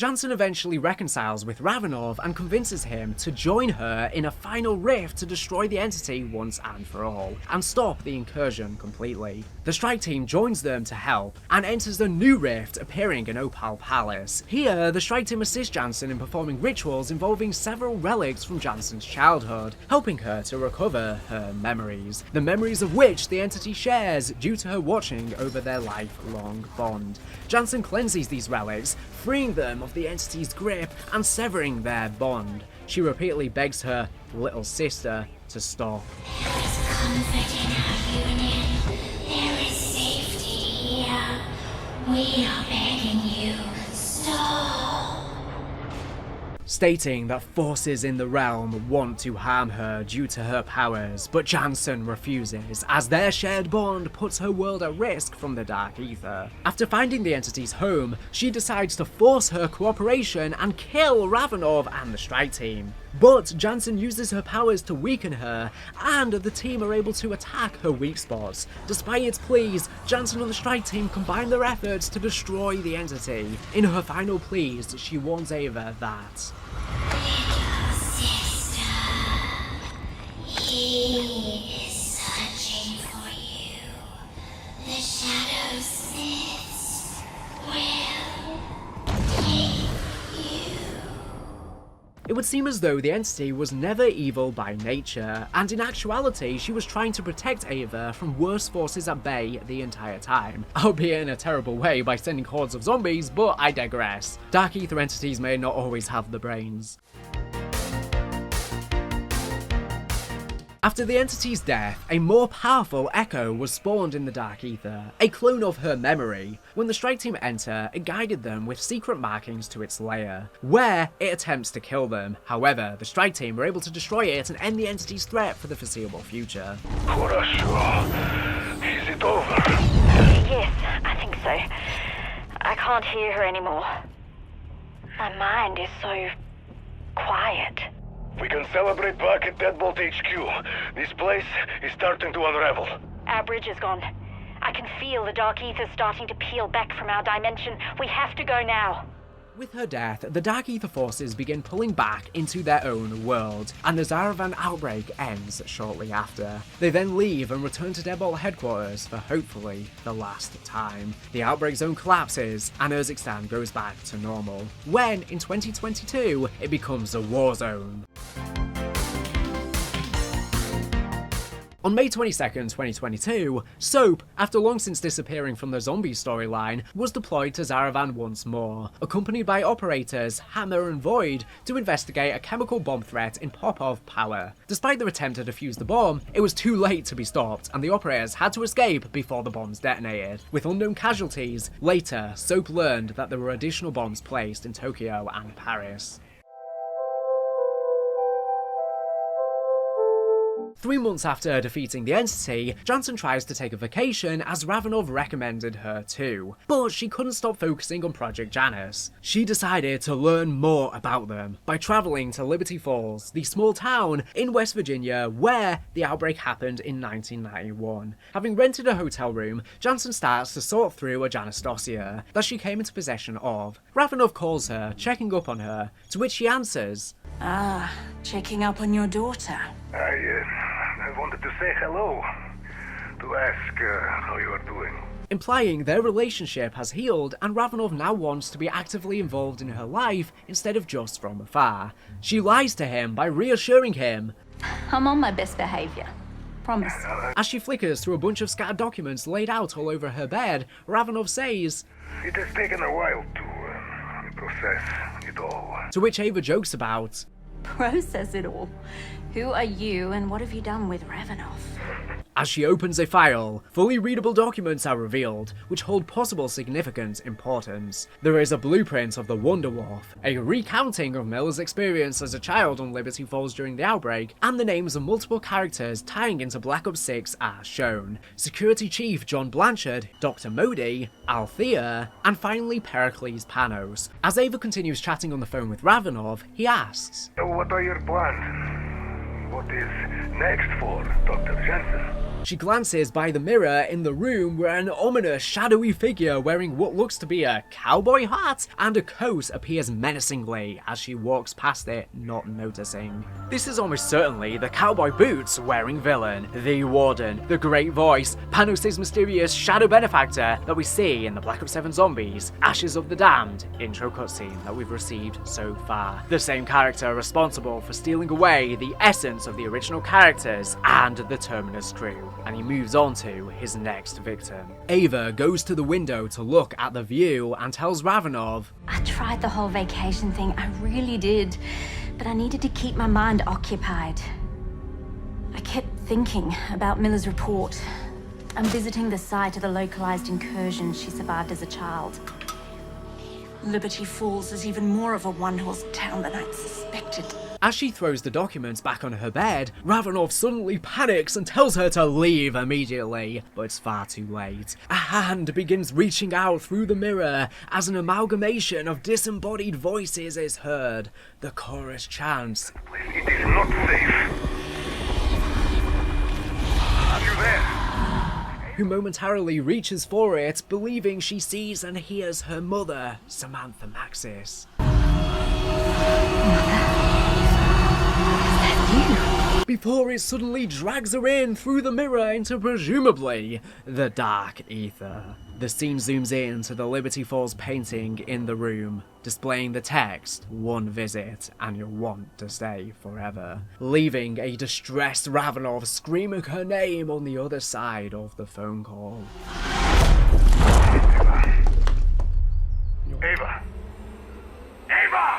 Jansen eventually reconciles with Ravenov and convinces him to join her in a final rift to destroy the entity once and for all, and stop the incursion completely. The strike team joins them to help, and enters a new rift appearing in Opal Palace. Here, the strike team assists Jansen in performing rituals involving several relics from Jansen's childhood, helping her to recover her memories, the memories of which the entity shares due to her watching over their lifelong bond. Jansen cleanses these relics, freeing them of the entity's grip and severing their bond. She repeatedly begs her little sister to stop. There is comfort in our union. There is safety here. We are begging you, stop. Stating that forces in the realm want to harm her due to her powers, but Jansen refuses, as their shared bond puts her world at risk from the Dark Aether. After finding the entity's home, she decides to force her cooperation and kill Ravenov and the strike team. But Jansen uses her powers to weaken her, and the team are able to attack her weak spots. Despite its pleas, Jansen and the strike team combine their efforts to destroy the entity. In her final pleas, she warns Ava that Little sister, he is searching for you. The shadow smiths will take you. it would seem as though the entity was never evil by nature, and in actuality she was trying to protect Ava from worse forces at bay the entire time, albeit in a terrible way by sending hordes of zombies, but I digress. Dark Aether entities may not always have the brains. After the entity's death, a more powerful Echo was spawned in the Dark Aether, a clone of her memory. When the strike team enter, it guided them with secret markings to its lair, where it attempts to kill them. However, the strike team were able to destroy it and end the entity's threat for the foreseeable future. Kurashua, is it over? Yes, I think so. I can't hear her anymore. My mind is so quiet. We can celebrate back at Deadbolt HQ. This place is starting to unravel. Our bridge is gone. I can feel the Dark Aether starting to peel back from our dimension. We have to go now. With her death, the Dark Aether forces begin pulling back into their own world, and the Zaravan outbreak ends shortly after. They then leave and return to Deadbolt headquarters for hopefully the last time. The outbreak zone collapses, and Urzikstan goes back to normal, when in 2022 it becomes a war zone. On May 22nd, 2022, Soap, after long since disappearing from the Zombies storyline, was deployed to Zaravan once more, accompanied by operators Hammer and Void to investigate a chemical bomb threat in Popov Power. Despite their attempt to defuse the bomb, it was too late to be stopped, and the operators had to escape before the bombs detonated. With unknown casualties, later, Soap learned that there were additional bombs placed in Tokyo and Paris. 3 months after defeating the entity, Jansen tries to take a vacation as Ravenov recommended her to, but she couldn't stop focusing on Project Janus. She decided to learn more about them by traveling to Liberty Falls, the small town in West Virginia where the outbreak happened in 1991. Having rented a hotel room, Jansen starts to sort through a Janus dossier that she came into possession of. Ravenov calls her, checking up on her, to which she answers, "Ah, checking up on your daughter." I wanted to say hello, to ask how you are doing. Implying their relationship has healed and Ravenov now wants to be actively involved in her life instead of just from afar. She lies to him by reassuring him, "I'm on my best behavior. Promise." As she flickers through a bunch of scattered documents laid out all over her bed, Ravenov says, It has taken a while to process it all. To which Ava jokes about, "Process it all. Who are you and what have you done with Ravenov?" As she opens a file, fully readable documents are revealed, which hold possible significant importance. There is a blueprint of the Wonder Wharf, a recounting of Miller's experience as a child on Liberty Falls during the outbreak, and the names of multiple characters tying into Black Ops 6 are shown. Security Chief John Blanchard, Dr. Modi, Althea, and finally Pericles Panos. As Ava continues chatting on the phone with Ravenov, he asks, What are your plans? What is next for Dr. Jensen? She glances by the mirror in the room where an ominous, shadowy figure wearing what looks to be a cowboy hat and a coat appears menacingly as she walks past it, not noticing. This is almost certainly the cowboy boots wearing villain, the Warden, the Great Voice, Panos' mysterious shadow benefactor that we see in the Black Ops 7 Zombies, Ashes of the Damned intro cutscene that we've received so far. The same character responsible for stealing away the essence of the original characters and the Terminus crew. And he moves on to his next victim. Ava goes to the window to look at the view and tells Ravenov, "I tried the whole vacation thing, I really did, but I needed to keep my mind occupied. I kept thinking about Miller's report. I'm visiting the site of the localized incursion she survived as a child. Liberty Falls is even more of a one-horse town than I'd suspected." As she throws the documents back on her bed, Ravenov suddenly panics and tells her to leave immediately, but it's far too late. A hand begins reaching out through the mirror as an amalgamation of disembodied voices is heard. The chorus chants, It is not safe. Are you there? Who momentarily reaches for it, believing she sees and hears her mother, Samantha Maxis. Before it suddenly drags her in through the mirror into presumably the Dark Aether. The scene zooms in to the Liberty Falls painting in the room, displaying the text, "One visit and you'll want to stay forever," leaving a distressed Ravenov screaming her name on the other side of the phone call. Ava! Ava!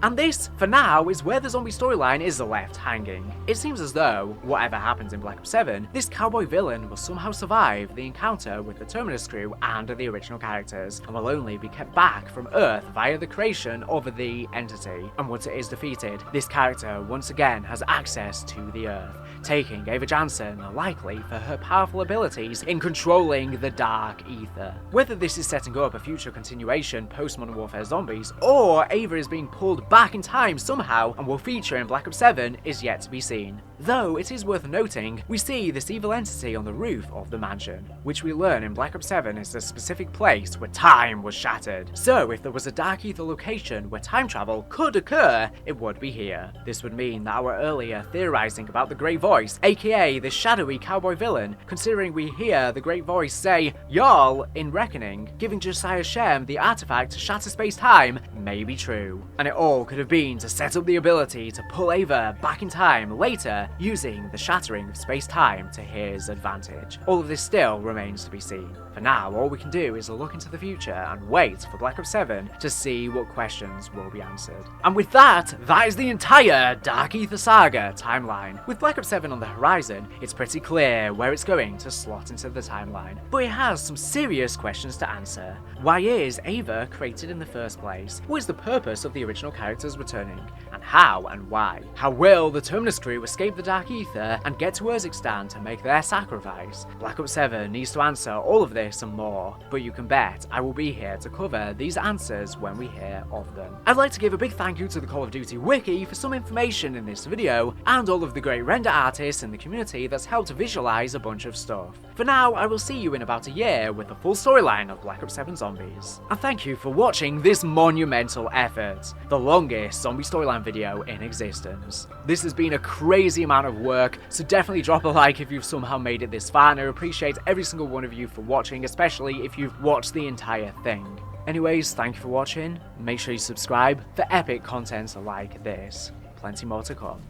And this, for now, is where the zombie storyline is left hanging. It seems as though, whatever happens in Black Ops 7, this cowboy villain will somehow survive the encounter with the Terminus crew and the original characters, and will only be kept back from Earth via the creation of the entity. And once it is defeated, this character once again has access to the Earth, taking Ava Jansen likely for her powerful abilities in controlling the Dark Aether. Whether this is setting up a future continuation post Modern Warfare Zombies, or Ava is being pulled back in time somehow and will feature in Black Ops 7 is yet to be seen. Though it is worth noting, we see this evil entity on the roof of the mansion, which we learn in Black Ops 7 is the specific place where time was shattered. So if there was a Dark Aether location where time travel could occur, it would be here. This would mean that our earlier theorizing about the Grey Voice, aka the shadowy cowboy villain, considering we hear the Great Voice say "Y'all" in Reckoning, giving Josiah Shem the artifact to shatter space-time, may be true. And it all could have been to set up the ability to pull Ava back in time later using the shattering of space-time to his advantage. All of this still remains to be seen. For now, all we can do is look into the future and wait for Black Ops 7 to see what questions will be answered. And with that is the entire Dark Aether Saga timeline. With Black Ops 7 on the horizon, it's pretty clear where it's going to slot into the timeline. But it has some serious questions to answer. Why is Ava created in the first place? What is the purpose of the original characters returning? And how and why? How will the Terminus crew escape the Dark Aether and get to Urzikstan to make their sacrifice? Black Ops 7 needs to answer all of this and more, but you can bet I will be here to cover these answers when we hear of them. I'd like to give a big thank you to the Call of Duty Wiki for some information in this video, and all of the great render artists in the community that's helped to visualize a bunch of stuff. For now, I will see you in about a year with the full storyline of Black Ops 7 Zombies. And thank you for watching this monumental effort, the longest zombie storyline video in existence. This has been a crazy amount of work, so definitely drop a like if you've somehow made it this far, and I appreciate every single one of you for watching, especially if you've watched the entire thing. Anyways, thank you for watching, make sure you subscribe for epic content like this. Plenty more to come.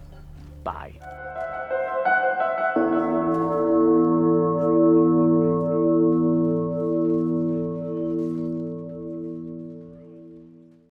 Bye.